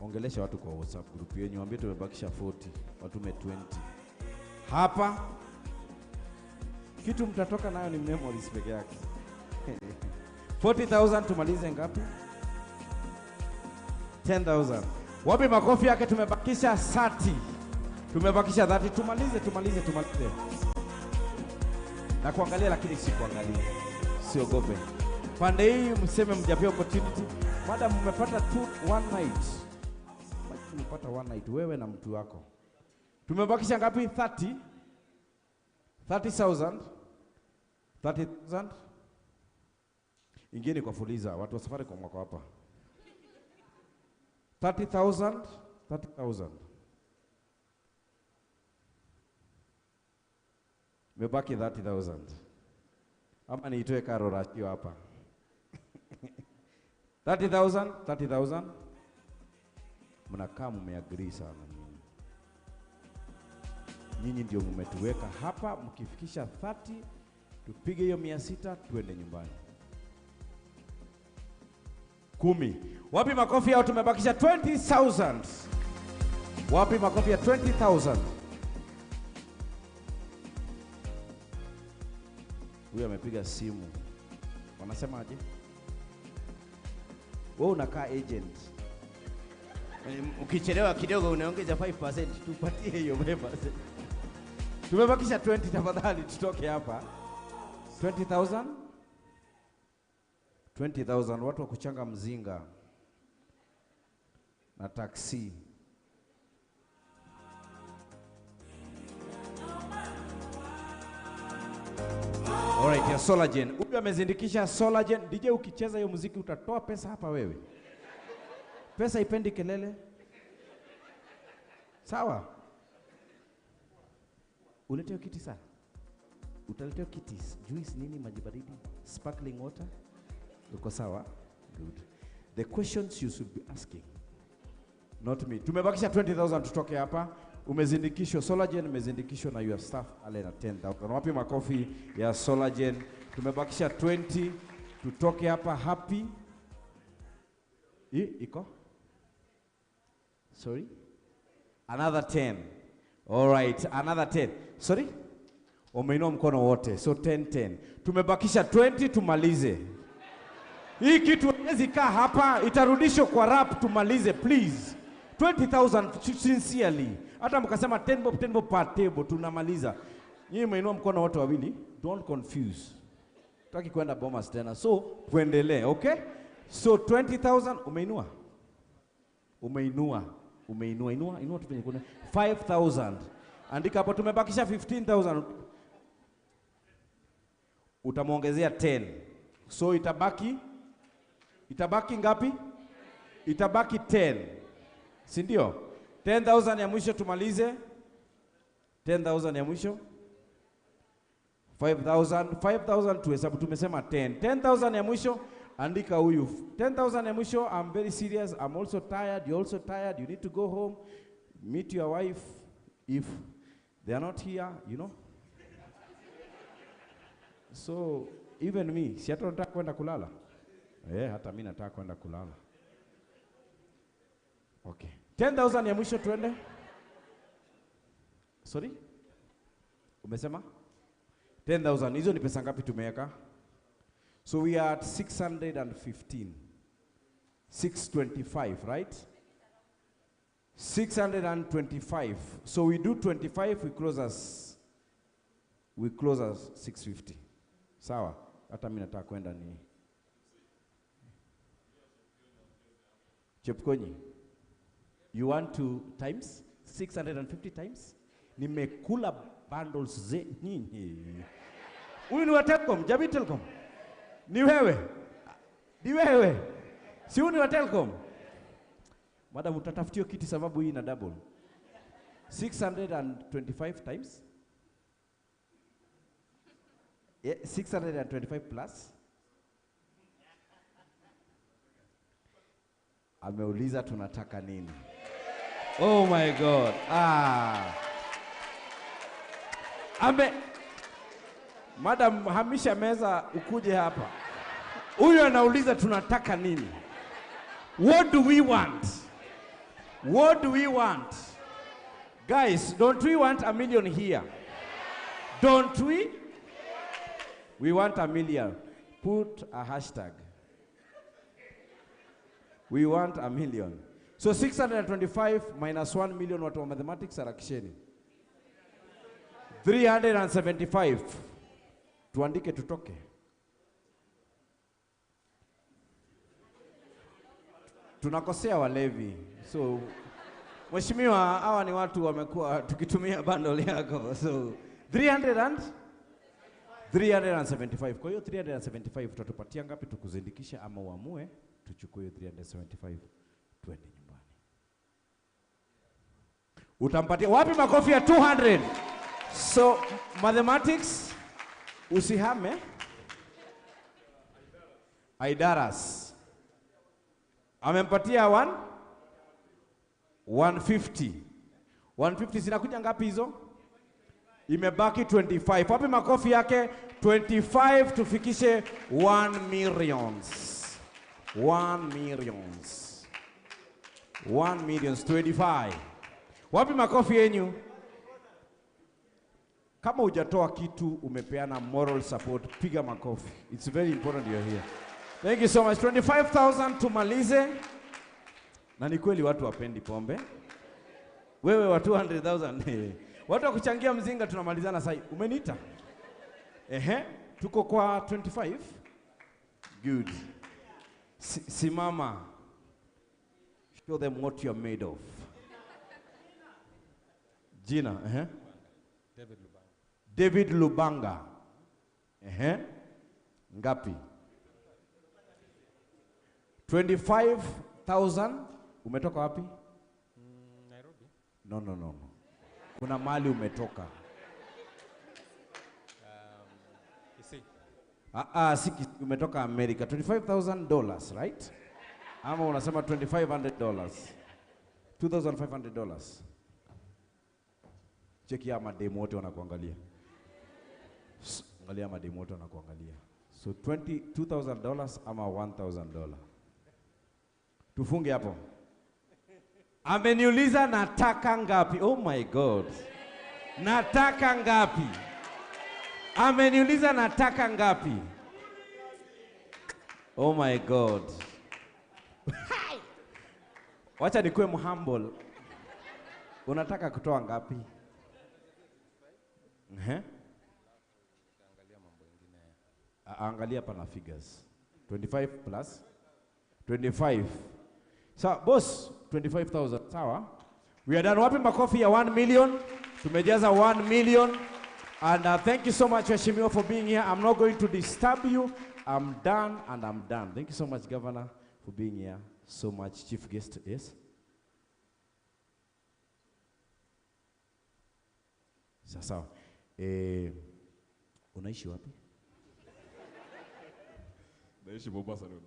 Speaker 20: Ongelesha watu kwa WhatsApp group yenu, waambie tumebakisha 40, watume 20. Hapa kitu mtatoka nayo ni memories peke yake. 40,000 tumalize ngapi? 10,000. Wapi makofi yake? Tumebakisha 30. Tumebakisha 30. Tumalize. Na kuangalia lakini si kuangalia. Siogope. Pande hii mseme mjapia opportunity. Madam mmepata one night. Tumepata one night wewe na mtu wako. Tumebakisha ngapi? 30. 30,000. 30,000. Ingine kwa fuliza watu wa safari kwa mwaka hapa. 30,000. 30,000. Mebaki 30,000. Ama niitoe karo rashio hapa. 30,000. 30,000. Mnakaa mmeagree sana nyinyi. Nyinyi ndio mmetuweka hapa. Mkifikisha 30 tupige hiyo 600 tuende nyumbani. 10. Wapi makofi yao? Tumebakisha 20,000. Wapi makofi ya 20,000? Huyu amepiga simu. Wanasema aje? Wewe unakaa agent. Ukichelewa kidogo unaongeza 5%, tupatie hiyo 5%. Tumebakisha 20 tafadhali tutoke hapa. 20,000? 20,000 watu wa kuchanga mzinga na taksi. Alright, ya Solagen. Huyu amezindikisha Solagen. DJ ukicheza hiyo muziki utatoa pesa hapa wewe. Pesa ipendi kelele. Sawa? Uleteo kiti sana. Utaleteo kiti. Juice nini, maji baridi, sparkling water. Uko sawa? Good. The questions you should be asking. Not me. Tumebakisha 20,000 tutoke hapa. Umezindikishwa Solagen, umezindikishwa na your staff ale na 10,000. Wapi makofi ya Solagen? Tumebakisha 20 tutoke hapa happy. Iko? Sorry? Another 10. All right, another 10. Sorry? Umeinua mkono wote. So 10. Tumebakisha 20 tumalize. Hii kitu haiwezi kaa hapa, itarudishwa kwa rap tumalize please. 20,000 sincerely. Hata mkasema 10 bob per table tunamaliza. Nyinyi umeinua mkono wote wawili. Don't confuse. Tutaki kwenda Bomas tena. So tuendelee, okay? So 20,000 umeinua. Inua tupenye kuna 5,000. Andika hapo tumebakisha 15,000. Utamuongezea 10. So itabaki ngapi? Itabaki 10. Si ndio? 10,000 ya mwisho tumalize. 10,000 ya mwisho. 5,000 tuhesabu tumesema 10. 10,000 ya mwisho. Andika huyu. 10,000 ya mwisho. I'm very serious. I'm also tired. You're also tired. You need to go home. Meet your wife. If they are not here, you know. So, even me, si hata nataka kwenda kulala. Hata mimi nataka kwenda kulala. Okay. 10,000 ya mwisho tuende. Sorry? Umesema? 10,000. Hizo ni pesa ngapi tumeweka? So we are at 615. 625, right? 625. So we do 25, we close as 650. Sawa? Hata mimi nataka kwenda ni Chepkonyi. You want to times 650 times? Nimekula bundles ze nyinyi. Huyu ni wa Telcom, Jabi Telcom. Ni wewe? Di wewe. Si uni wa Telcom? Madam, utatafutio kiti sababu hii na double. 625 times? Yeah, 625 plus? Ameuliza tunataka nini? Oh my God. Madam, hamisha meza ukuje hapa. Huyu anauliza tunataka nini? What do we want? What do we want? Guys, don't we want $1 million here? Don't we? We want $1 million. Put a hashtag. We want $1 million. So 625 minus 1 million, watu wa mathematics harakisheni. 375. Tuandike tutoke. Tunakosea walevi. So mheshimiwa, hawa ni watu wamekuwa tukitumia bundle yako. So 375. Kwa hiyo 375 tutatupatia ngapi tukuzindikisha ama uamue tuchukue 375 twende nyumbani. Utampatia wapi makofi ya 200? So mathematics usihame. Aidaras amempatia 150. 150 zinakuja ngapi hizo? Imebaki 25. Wapi makofi yake? 25 tufikishe 1 millions. 1 millions. 1 millions 25. Wapi makofi yenyu? Kama hujatoa kitu umepeana moral support, piga makofi. It's very important you're here. Thank you so much. 25,000 tumalize. Na ni kweli watu wapendi pombe. Wewe wa 200,000. Watu wa kuchangia mzinga tunamalizana sasa. Umeniita? Tuko kwa 25. Good. Simama. Show them what you're made of. Jina,
Speaker 10: David Lubanga.
Speaker 20: David Lubanga. Ngapi? 25,000. Umetoka wapi?
Speaker 10: Nairobi.
Speaker 20: No. Kuna mali umetoka. Siki umetoka America. $25,000, right? Ama unasema $2,500. $2,500. Cheki ya mademu wote wanakuangalia. Angalia mademu wote wanakuangalia. So $22,000 ama $1,000. Tufunge hapo. Ameniuliza nataka ngapi? Oh my God. Nataka ngapi? Ameniuliza nataka ngapi? Oh my God. Wacha nikuwe humble. Unataka kutoa ngapi? Angalia pana figures. 25 plus 25. Sawa, boss, 25,000. Sawa. We are done. Wapi makofi ya 1 million? Tumejaza 1 million. And thank you so much, Weshimiwa, for being here. I'm not going to disturb you. I'm done and I'm done. Thank you so much, Governor, for being here. So much, Chief Guest. Yes? Sasa, unaishi wapi?
Speaker 10: Naishi Mombasa Road.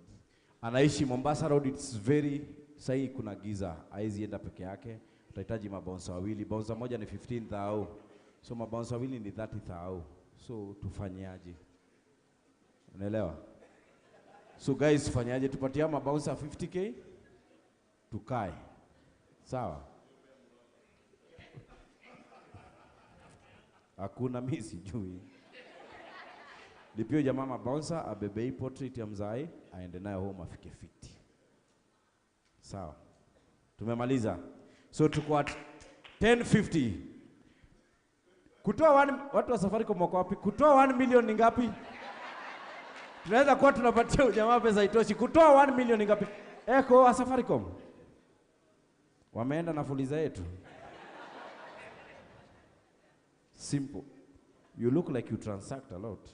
Speaker 20: Anaishi Mombasa Road. It's very, sahi kuna giza. Haizi enda peke yake. Utahitaji mabouncer wawili. Bouncer moja ni 15,000. So mabouncer wawili ni 30,000. So tufanyaje? Unaelewa? So guys, fanyaje? Tupatia mabouncer 50K? Tukae. Sawa? Hakuna mimi sijui. Lipio jamaa mabouncer abebe portrait ya mzai aende nayo home afike fiti. Sawa. Tumemaliza. So tuko at 10:50. Kutoa watu wa Safaricom wako wapi? Kutoa 1 million ni ngapi? Tunaweza kuwa tunapatia jamaa pesa itoshi. Kutoa 1 million ni ngapi? Eko wa Safaricom. Wameenda na fuliza yetu. Simple. You look like you transact a lot.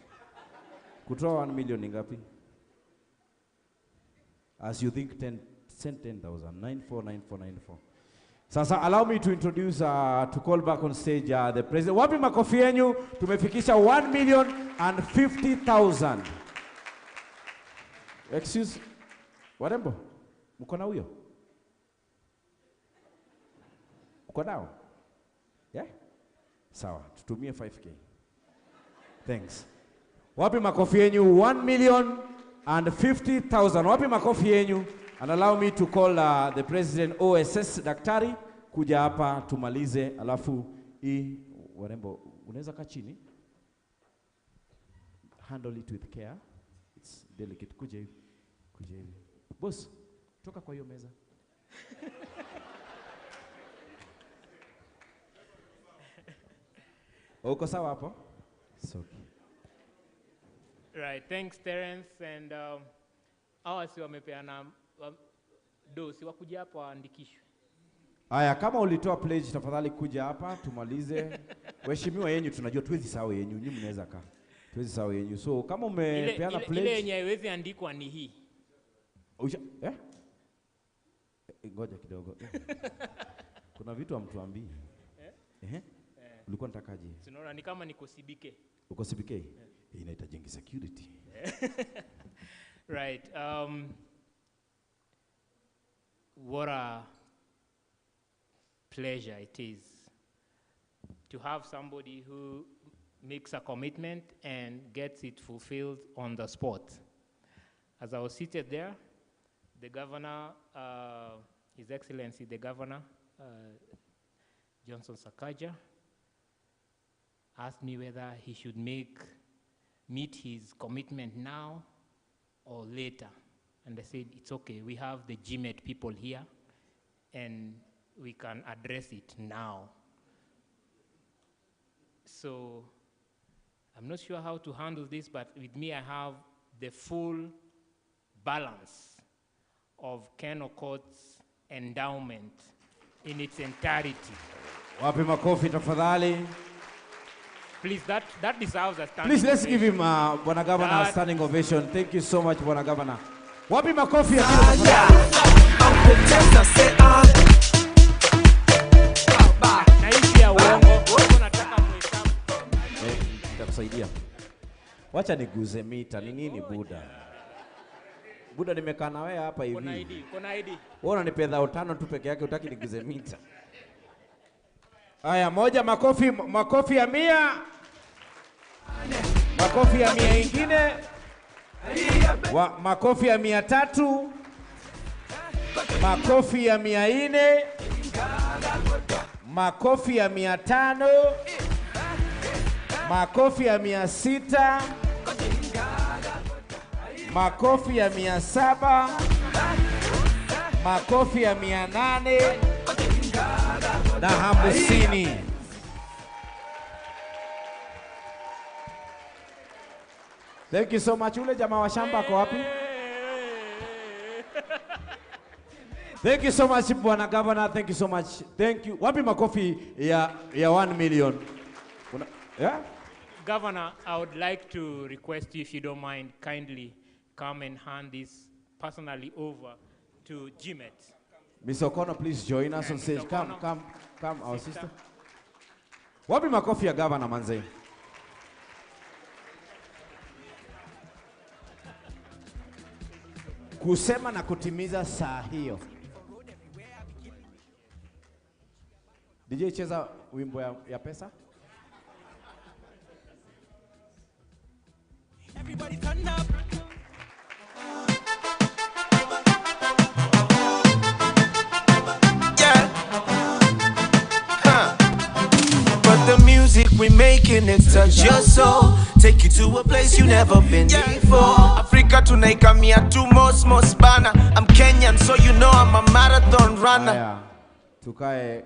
Speaker 20: Kutoa 1 million ni ngapi? As you think, send 10,000. 949494. Sasa, allow me to introduce, to call back on stage the president. Wapi makofi yenyu? Tumefikisha 1,050,000. Excuse, warembo, mko na huyo? Mko nao? Yeah? Sawa, tutumie 5K. Thanks. Wapi makofi yenyu? 1,050,000. Wapi makofi yenyu? And allow me to call the president OSS Daktari kuja hapa tumalize, alafu warembo unaweza kaa chini. Handle it with care. It's delicate. Kuja hivi. Kuja hivi. Boss, toka kwa hiyo meza. Uko sawa hapo? It's okay.
Speaker 12: Right, thanks Terence, and hawa si wamepeana dosi wakuja hapa waandikishwe.
Speaker 20: Aya, kama ulitoa pledge tafadhali kuja hapa tumalize. Waheshimiwa yenyu tunajua tuwezi sawa yenyu, nyinyi mnaweza kaa. Tuwezi sawa yenyu. So kama umepeana pledge
Speaker 12: ile yenye haiwezi andikwa ni hii.
Speaker 20: Ngoja kidogo. Kuna vitu hamtuambii. Ulikuwa unatakaje?
Speaker 12: Tunaona ni kama niko CBK.
Speaker 20: Uko CBK? Yeah. Inahitaji security.
Speaker 12: Right. What a pleasure it is to have somebody who makes a commitment and gets it fulfilled on the spot. As I was seated there, the governor, His Excellency the Governor, Johnson Sakaja, asked me whether he should meet his commitment now or later. And I said, it's okay, we have the GMET people here, and we can address it now. So, I'm not sure how to handle this, but with me I have the full balance of Ken Okoth's endowment in its entirety.
Speaker 20: Wapi makofi tafadhali.
Speaker 12: Please, that deserves a standing
Speaker 20: Please, let's
Speaker 12: ovation.
Speaker 20: give him, Bwana Governor, a standing ovation. Thank you so much, Bwana Governor. Wapi makofi ya tafadhali.
Speaker 12: Na hii ya uongo, nataka muhesabu.
Speaker 20: Nitakusaidia. Wacha niguze mita, ni nini Buda? Buda nimekaa na wewe hapa hivi.
Speaker 12: Kuna ID.
Speaker 20: Wewe unanipea 5 tu peke yake, utaki niguze mita. Haya, moja makofi ya 100. Makofi ya 100 ingine. Makofi ya 300. Makofi ya 400. Makofi ya 500. Makofi ya 600. Makofi ya 700. Makofi ya 800. Na 50. Thank you so much. Ule jamaa wa shamba kwa wapi? Thank you so much, Bwana Governor. Thank you so much. Thank you. Wapi makofi ya 1 million? Yeah?
Speaker 12: Governor, I would like to request you, if you don't mind, kindly come and hand this personally over to GMET.
Speaker 20: Ms. O'Connor, please join us on stage. Come, our sister. Wapi makofi ya Governor manze? Kusema na kutimiza saa hiyo. DJ cheza wimbo ya pesa.
Speaker 2: Everybody turn up. The music we making it touch your soul, take you to a place you never been before. Africa tunaikamia tu most bana. I'm Kenyan, so you know I'm a marathon runner.
Speaker 20: Aya, tukae.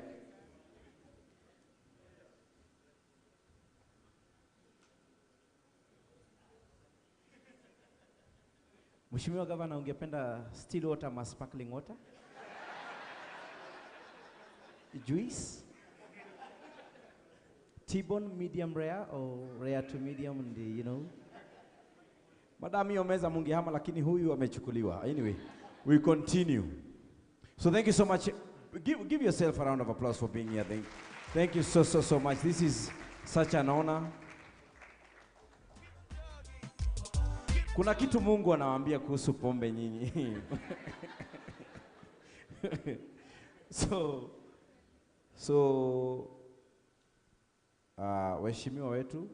Speaker 20: Mheshimiwa Governor, ungependa still water ama sparkling water? Juice? T-bone medium rare or rare to medium, you know? Madam hiyo meza mungehama lakini huyu amechukuliwa. Anyway, we continue. So thank you so much. Give yourself a round of applause for being here. Thank you so much. This is such an honor. Kuna kitu Mungu anawaambia kuhusu pombe nyinyi. Waheshimiwa wetu.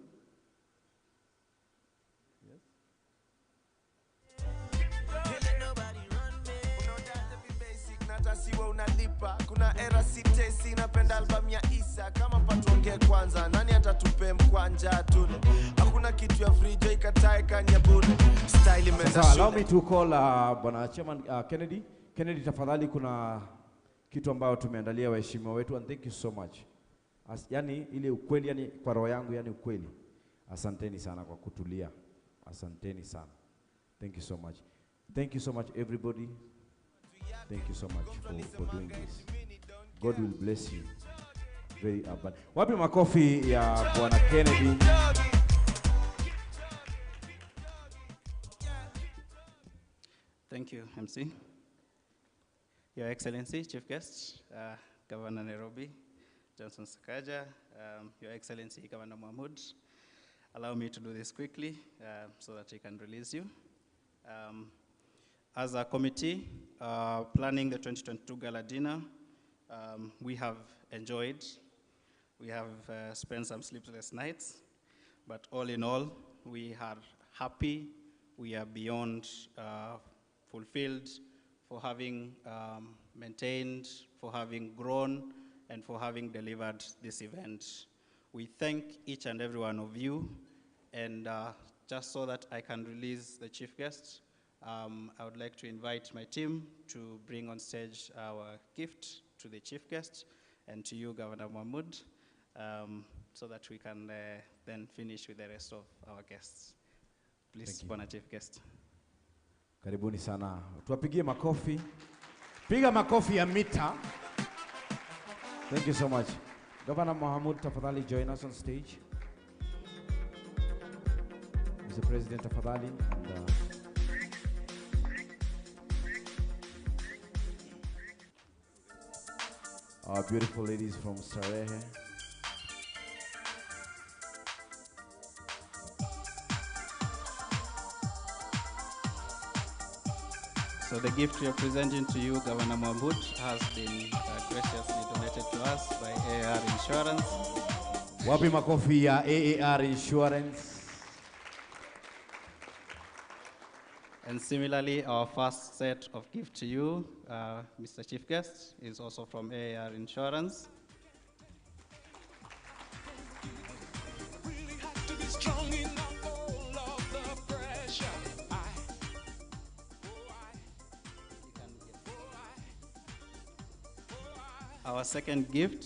Speaker 2: Siwa unalipa, kuna era sitesi, napenda album ya Isa. Kama patuongee kwanza, nani atatupe mkwanja tule? Hakuna kitu ya free joy katae kanya bure. Style imeenda shule.
Speaker 20: Allow me to call Bwana Chairman Kennedy. Kennedy, tafadhali, kuna kitu ambayo tumeandalia waheshimiwa wetu, and thank you so much. Yani ile ukweli, yani kwa roho yangu, yani ukweli. Asanteni sana kwa kutulia. Asanteni sana. Thank you so much. Thank you so much everybody. Thank you so much for doing this. God will bless you very abundant. Wapi makofi ya Bwana Kennedy?
Speaker 19: Thank you, MC. Your Excellency, Chief Guest, Governor Nairobi, Johnson Sakaja, Your Excellency, Governor Mahmoud. Allow me to do this quickly so that I can release you. As a committee planning the 2022 Gala dinner, we have enjoyed. We have spent some sleepless nights, but all in all, we are happy. We are beyond fulfilled for having maintained, for having grown, and for having delivered this event. We thank each and every one of you, and just so that I can release the chief guest, I would like to invite my team to bring on stage our gift to the chief guest and to you, Governor Mahmoud, so that we can then finish with the rest of our guests. Please, Bwana Chief Guest.
Speaker 20: Karibuni sana. Tuwapigie makofi. Piga makofi ya mita. Thank you so much. Governor Mahmoud, tafadhali join us on stage. Mr. President, tafadhali. And, our beautiful ladies from Starehe.
Speaker 19: So the gift we are presenting to you, Governor Mahmoud, has been graciously donated to us by AAR Insurance.
Speaker 20: Wapi makofi ya AAR Insurance.
Speaker 19: And similarly, our first set of gift to you, Mr. Chief Guest, is also from AAR Insurance. Our second gift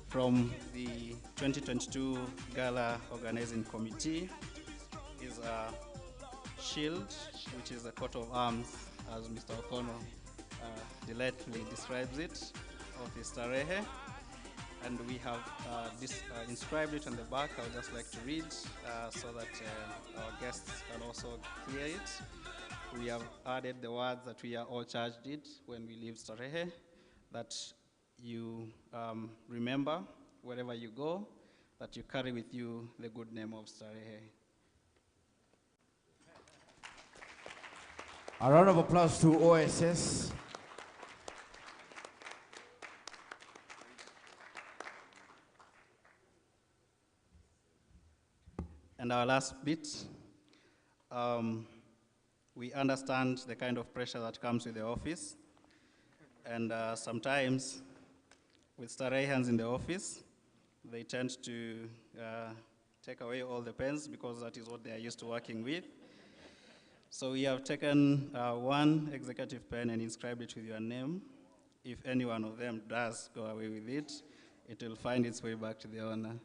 Speaker 19: from the 2022 Gala Organizing Committee is a shield, which is a coat of arms, as Mr. Okono delightfully describes it, of the Starehe. And we have inscribed it on the back. I would just like to read so that our guests can also hear it. We have added the words that we are all charged it when we leave Starehe, that you remember wherever you go, that you carry with you the good name of Starehe.
Speaker 20: A round of applause to OSS.
Speaker 19: And our last bit, we understand the kind of pressure that comes with the office. And sometimes, with Starehians in the office, they tend to take away all the pens because that is what they are used to working with. So we have taken one executive pen and inscribed it with your name. If any one of them does go away with it, it will find its way back to the owner.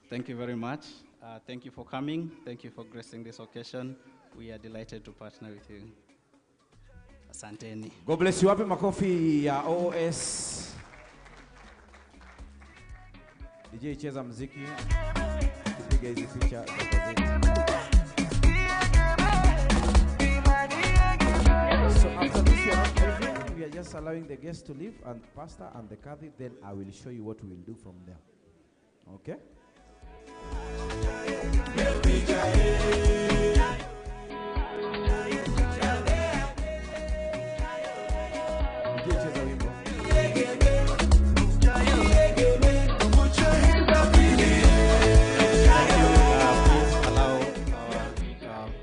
Speaker 19: Thank you very much. Thank you for coming. Thank you for gracing this occasion. We are delighted to partner with you. Asanteni.
Speaker 20: God bless you. Wapi makofi ya OS. DJ cheza mziki. Piga hizi picha za gazeti. So after this we are not leaving, we are just allowing the guests to leave and pastor and the kadhi, then I will show you what we will do from there. Okay?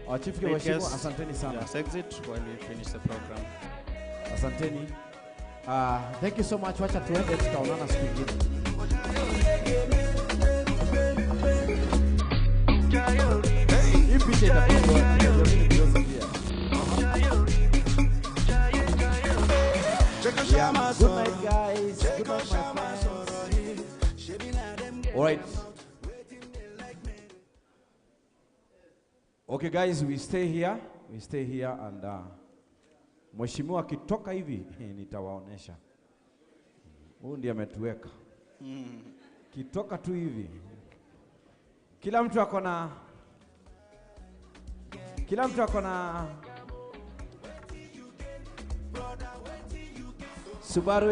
Speaker 20: Our chief Washimo, asanteni sana.
Speaker 19: Just exit while we finish the program.
Speaker 20: Asanteni. Thank you so much. Wacha tuende, tutaonana siku nyingine. Hii picha itapigwa na Jamini Joseph pia. Yeah. Good night, guys. Good night, my friends. All right. Okay, guys, we stay here. We stay here and Mheshimiwa akitoka hivi nitawaonesha. Huyu ndiye ametuweka. Kitoka tu hivi. Kila mtu akona Subaru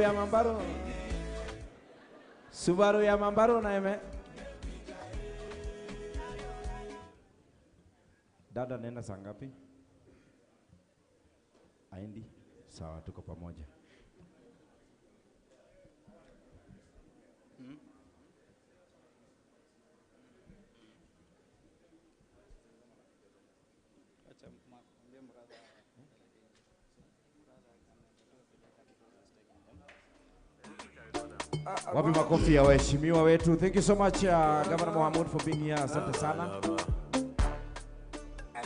Speaker 20: ya Mambaro na eme. Dada nenda saa ngapi? Aendi? Sawa, tuko pamoja. Wapi makofi ya waheshimiwa wetu. Thank you so much Governor Mohamud for being here. Asante sana.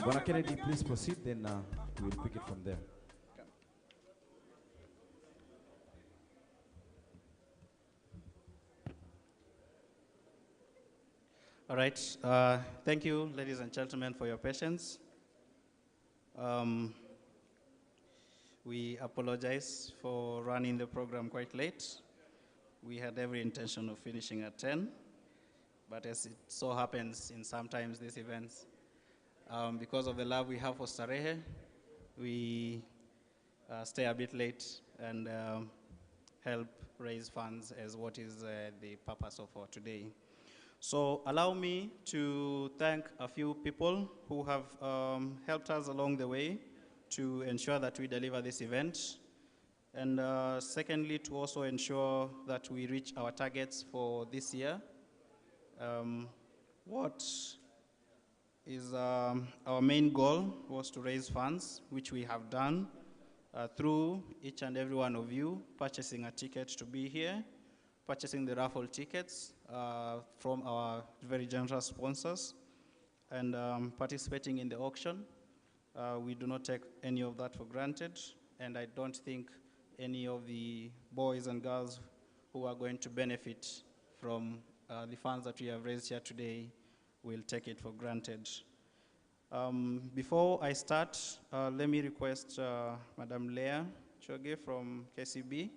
Speaker 20: Bwana Kennedy, please proceed, then we'll pick it from there.
Speaker 19: All right. Thank you, ladies and gentlemen, for your patience. We apologize for running the program quite late. We had every intention of finishing at 10, but as it so happens in sometimes these events, because of the love we have for Starehe, we stay a bit late and help raise funds as what is the purpose of for today. So allow me to thank a few people who have helped us along the way to ensure that we deliver this event. And secondly, to also ensure that we reach our targets for this year. What is our main goal was to raise funds, which we have done through each and every one of you purchasing a ticket to be here, purchasing the raffle tickets from our very generous sponsors, and participating in the auction. We do not take any of that for granted, and I don't think any of the boys and girls who are going to benefit from the funds that we have raised here today will take it for granted. Before I start, let me request Madam Leah Choge from KCB,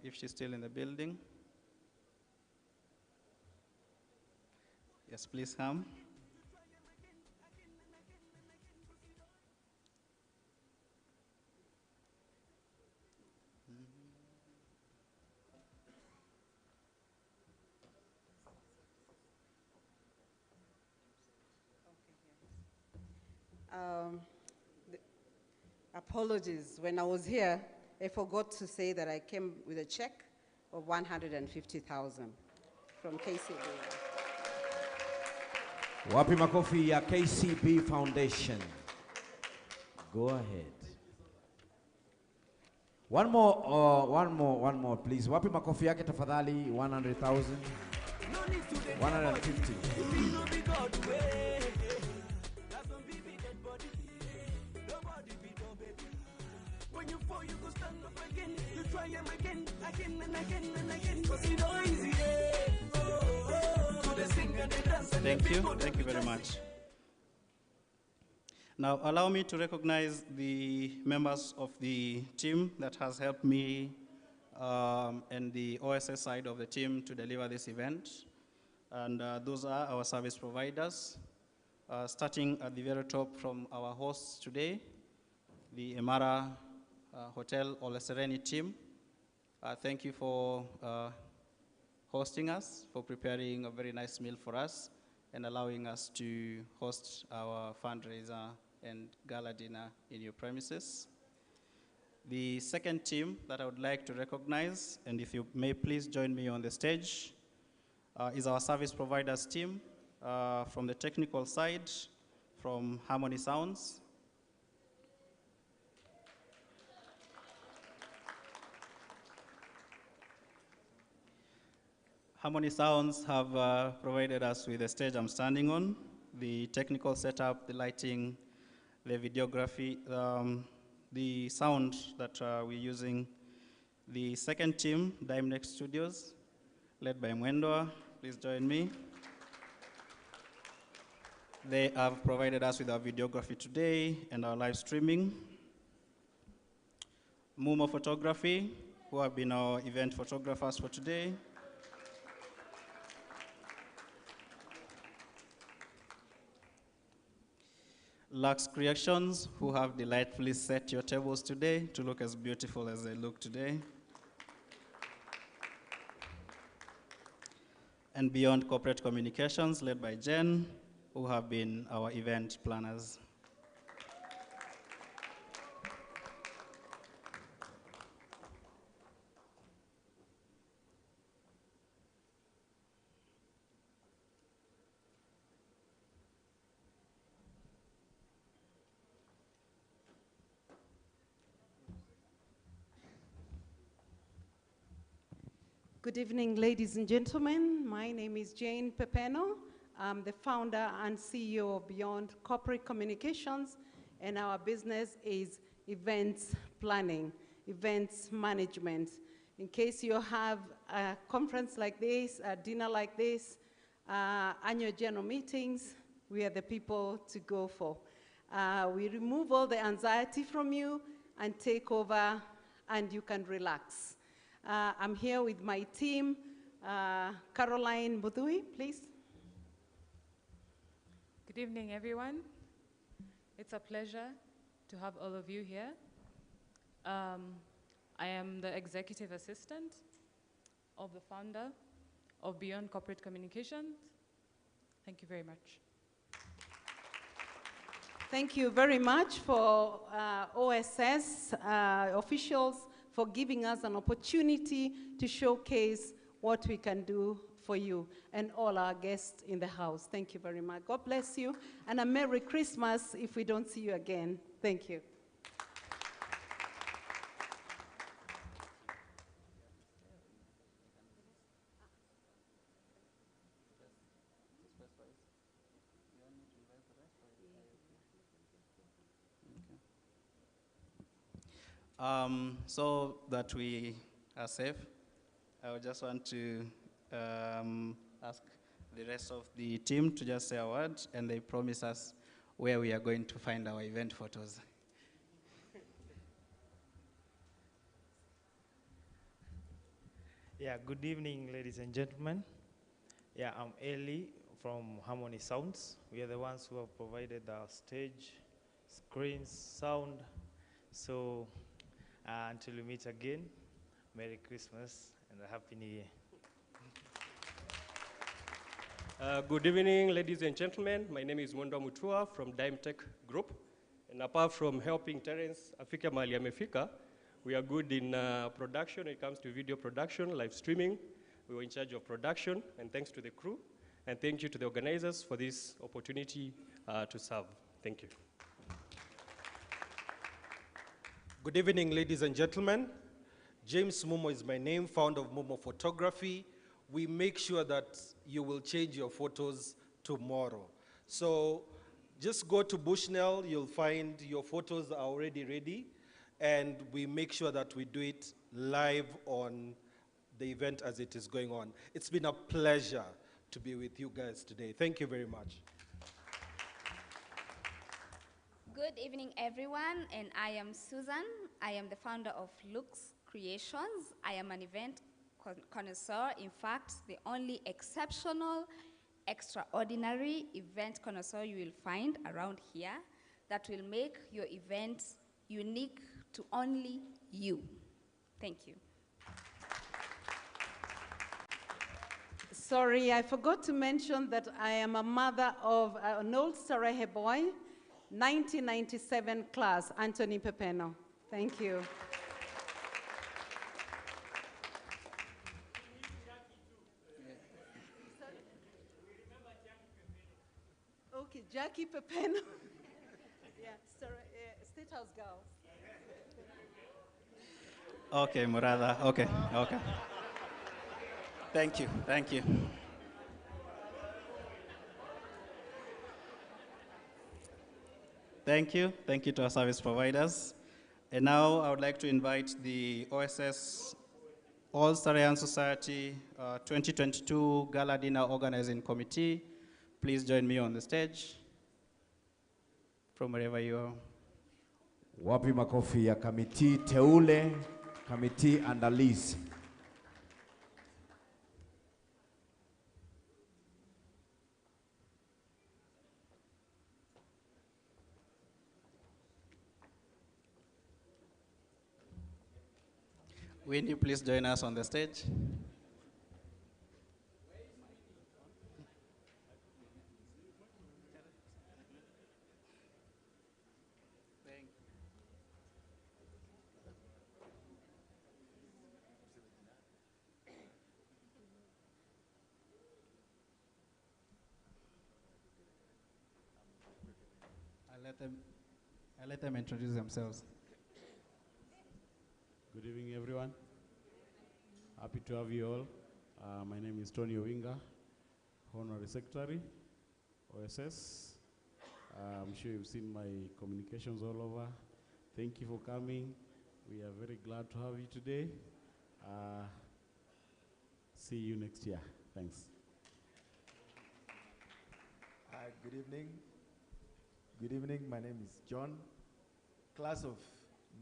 Speaker 19: if she's still in the building. Yes, please come.
Speaker 7: Apologies. When I was here, I forgot to say that I came with a check of 150,000 from KCB.
Speaker 20: Wapi makofi ya KCB Foundation. Go ahead. One more, please. Wapi makofi yake tafadhali? 100,000. 150.
Speaker 19: Thank you very much. Now, allow me to recognize the members of the team that has helped me and the OSS side of the team to deliver this event. And those are our service providers, starting at the very top from our hosts today, the Emara Hotel Ole Sereni team. Thank you for hosting us, for preparing a very nice meal for us, and allowing us to host our fundraiser and gala dinner in your premises. The second team that I would like to recognize, and if you may please join me on the stage, is our service providers team from the technical side, from Harmony Sounds. Harmony Sounds have provided us with the stage I'm standing on, the technical setup, the lighting, the videography, the sound that we're using. The second team, Dimenex Studios, led by Mwendwa, please join me. They have provided us with our videography today and our live streaming. Mumo Photography, who have been our event photographers for today. Lux Creations, who have delightfully set your tables today to look as beautiful as they look today. And Beyond Corporate Communications, led by Jen, who have been our event planners.
Speaker 7: Good evening, ladies and gentlemen. My name is Jane Pepeno. I'm the founder and CEO of Beyond Corporate Communications, and our business is events planning, events management. In case you have a conference like this, a dinner like this, annual general meetings, we are the people to go for. We remove all the anxiety from you and take over, and you can relax. I'm here with my team. Caroline Budui, please.
Speaker 15: Good evening, everyone. It's a pleasure to have all of you here. I am the executive assistant of the founder of Beyond Corporate Communications. Thank you very much.
Speaker 7: Thank you very much for OSS officials for giving us an opportunity to showcase what we can do for you and all our guests in the house. Thank you very much. God bless you, and a Merry Christmas if we don't see you again. Thank you.
Speaker 19: So that we are safe, I would just want to ask the rest of the team to just say a word, and they promise us where we are going to find our event photos.
Speaker 11: Yeah, good evening, ladies and gentlemen. Yeah, I'm Eli from Harmony Sounds. We are the ones who have provided our stage, screens, sound. So until we meet again, Merry Christmas and a Happy New Year.
Speaker 21: Good evening, ladies and gentlemen. My name is Mwendwa Mutua from Dimetech Group. And apart from helping Terence Afika Mali Amefika, we are good in production. When it comes to video production, live streaming. We were in charge of production, and thanks to the crew. And thank you to the organizers for this opportunity to serve. Thank you.
Speaker 23: Good evening, ladies and gentlemen. James Mumo is my name, founder of Mumo Photography. We make sure that you will change your photos tomorrow. So just go to Bushnell, you'll find your photos are already ready, and we make sure that we do it live on the event as it is going on. It's been a pleasure to be with you guys today. Thank you very much.
Speaker 24: Good evening, everyone, and I am Susan. I am the founder of Lux
Speaker 5: creations. I am an event connoisseur. In fact, the only exceptional, extraordinary event connoisseur you will find around here that will make your event unique to only you. Thank you.
Speaker 7: Sorry, I forgot to mention that I am a mother of an old Starehe boy, 1997 class, Anthony Pepeno. Thank you. Okay, Jackie Pepeno. Yeah, State House girls.
Speaker 19: Okay, Murada. Okay, okay. Thank you, thank you. Thank you to our service providers. And now I would like to invite the OSS All Starehian Society 2022 Gala Dinner Organizing Committee. Please join me on the stage from wherever you are.
Speaker 20: Wapi makofi ya kamiti teule, kamiti andalizi.
Speaker 19: Will you please join us on the stage? I'll let them introduce themselves.
Speaker 10: Good evening, everyone. Happy to have you all. My name is Tony Owinga, Honorary Secretary, OSS. I'm sure you've seen my communications all over. Thank you for coming. We are very glad to have you today. See you next year. Thanks.
Speaker 6: Good evening. Good evening. My name is John, class of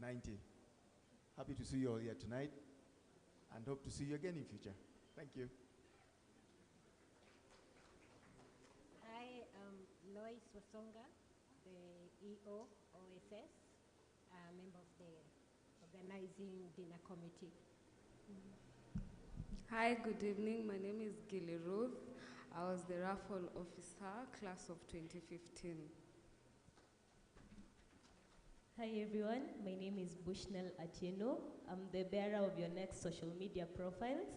Speaker 6: 90. Happy to see you all here tonight and hope to see you again in future. Thank you.
Speaker 8: I am Lois Wasonga, the EO OSS, member of the organizing dinner committee.
Speaker 24: Hi, good evening. My name is Gilly Ruth. I was the raffle officer, class of 2015.
Speaker 25: Hi everyone, my name is Bushnell Atieno. I'm the bearer of your next social media profiles.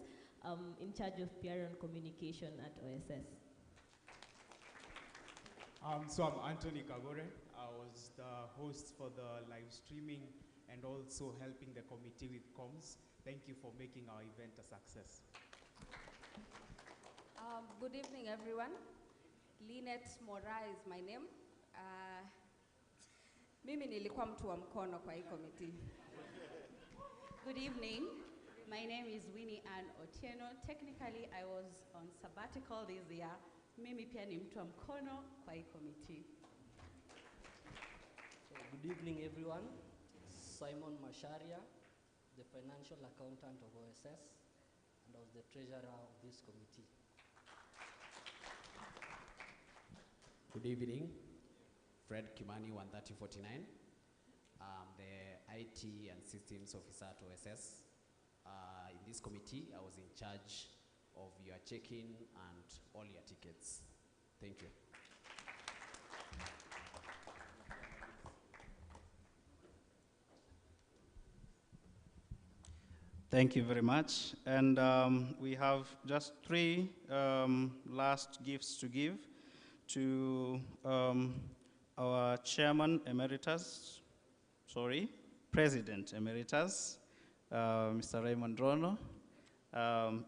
Speaker 25: I'm in charge of PR and communication at OSS.
Speaker 26: So I'm Anthony Kagore. I was the host for the live streaming and also helping the committee with comms. Thank you for making our event a success.
Speaker 5: Good evening, everyone. Lynette Mora is my name. Mimi nilikuwa mtu wa mkono kwa hii committee.
Speaker 27: Good evening. My name is Winnie Ann Otieno. Technically, I was on sabbatical this year. Mimi pia ni mtu wa mkono kwa hii committee.
Speaker 28: So, good evening, everyone. Simon Masharia, the financial accountant of OSS, and I was the treasurer of this committee.
Speaker 29: Good evening. Fred Kimani, 1349. I'm the IT and Systems Officer at OSS. In this committee, I was in charge of your check-in and all your tickets. Thank you.
Speaker 19: Thank you very much. And we have just 3 last gifts to give to our Chairman Emeritus, President Emeritus, Mr. Raymond Rono.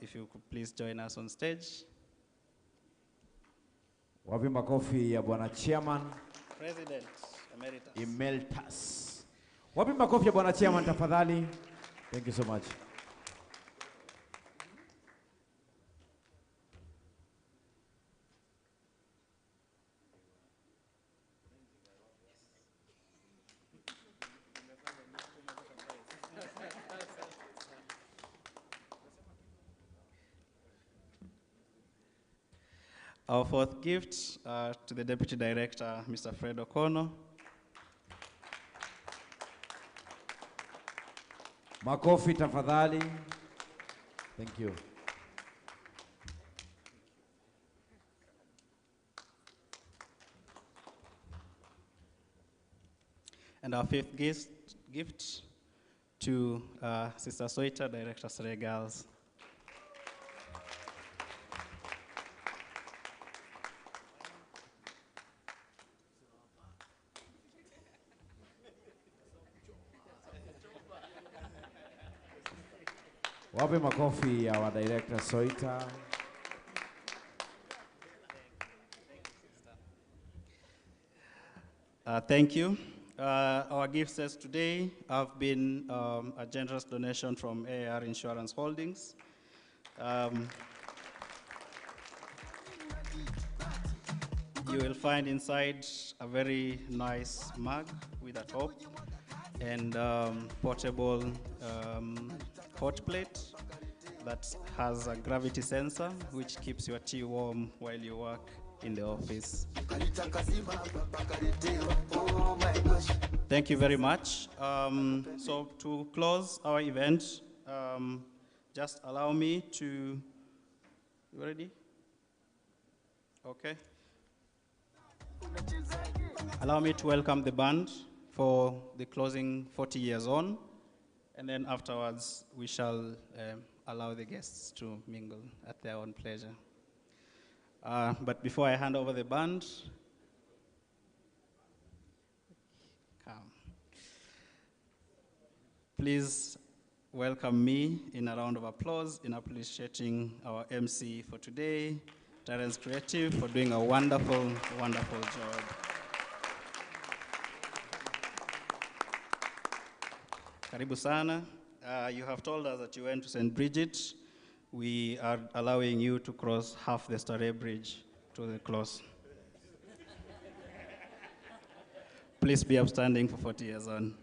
Speaker 19: If you could please join us on stage.
Speaker 20: Wapi makofi ya Bwana Chairman
Speaker 19: President Emeritus.
Speaker 20: Emeritus. Wapi makofi ya Bwana Chairman tafadhali. Thank you so much.
Speaker 19: Our fourth gift to the Deputy Director, Mr. Fred O'Connor.
Speaker 20: Makofi tafadhali. Thank you.
Speaker 19: And our fifth gift to Sister Soita, Director Starehe Girls.
Speaker 20: Wape makofi ya wa Director Soita.
Speaker 19: Thank you. Our gifts today have been a generous donation from AAR Insurance Holdings. You will find inside a very nice mug with a top and portable hot plate that has a gravity sensor which keeps your tea warm while you work in the office. Thank you very much. So to close our event, just allow me to, you ready? Okay. Allow me to welcome the band for the closing 40 years on, and then afterwards we shall allow the guests to mingle at their own pleasure. But before I hand over the band, please welcome me in a round of applause in appreciating our MC for today, Terence Creative, for doing a wonderful, wonderful job. Karibu sana. You have told us that you went to St. Bridget. We are allowing you to cross half the Starehe Bridge to the close. Please be upstanding for 40 years on.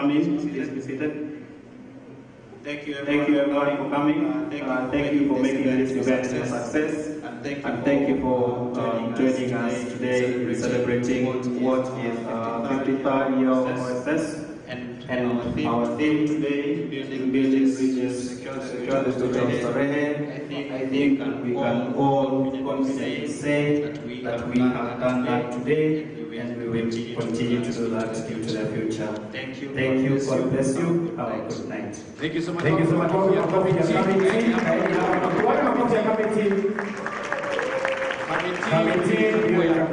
Speaker 1: coming. Please be seated. Thank you everyone for coming. Thank you for making this event a success. And thank you for joining us today celebrating what is 53rd year of OSS. And our theme today, building bridges to secure the future of Starehe. I think we can all confidently say that we have done that today, and we will continue to do that into the future. Thank you. God bless you. Have a good night.
Speaker 3: Thank you so much.
Speaker 1: Thank you so much.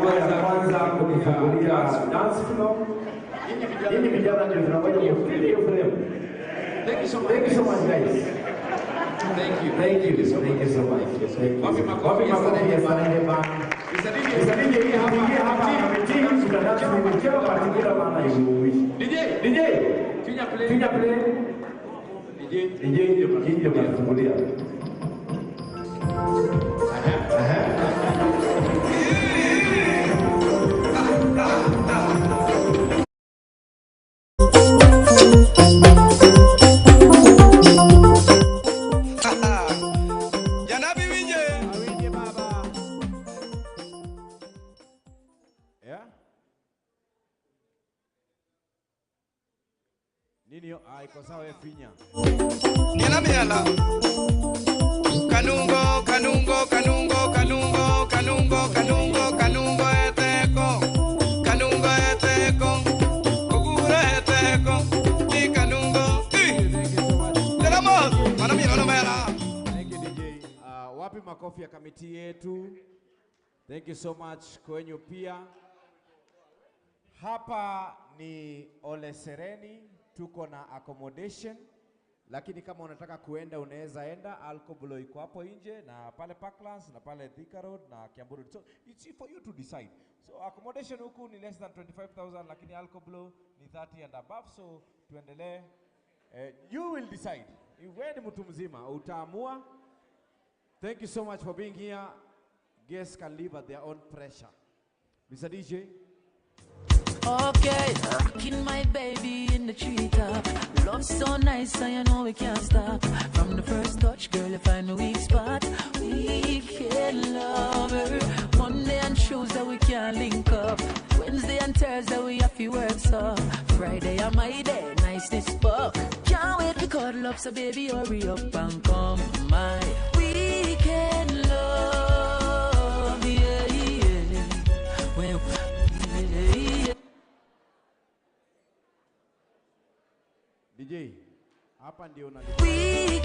Speaker 4: Kwanza kutufungulia dance floor. Hii vijana ndio tunangoja kufikia hiyo frame. Thank you so much guys. Thank you so much. Wapi makofi ya Starehe band. Isa DJ hii hapa meeting tunadance ni mcheo particular maana you DJ Finya play. DJ ndio kutufungulia.
Speaker 20: Nini iko sawa Finya.
Speaker 2: Miala. Kanungo eteko. Kugura eteko. Ni kanungo. Tenamos. Mana mimi mela.
Speaker 20: Thank you DJ. Wapi makofi ya kamiti yetu. Thank you so much kwenyu pia. Hapa ni Ole Sereni, tuko na accommodation. Lakini kama unataka kuenda unaweza enda, Alcoblo iko hapo nje na pale Parklands na pale Thika Road na Kiambu Road. So it's for you to decide. So accommodation huku ni less than 25,000 lakini Alcoblo ni 30 and above, so tuendelee. You will decide. Wewe ni mtu mzima utaamua. Thank you so much for being here. Guests can live at their own pressure. Mr. DJ.
Speaker 9: Okay, rocking my baby in the treetop. Love so nice, and you know we can't stop. From the first touch, girl, you find a weak spot. We can love her. Monday and Tuesday we can't link up. Wednesday and Thursday we have to work so. Friday are my day, niceness fuck. Can't wait to cuddle up, so baby hurry up and come my weekend love. Yeah, yeah. Well, yeah.
Speaker 20: DJ, hapa ndio
Speaker 9: We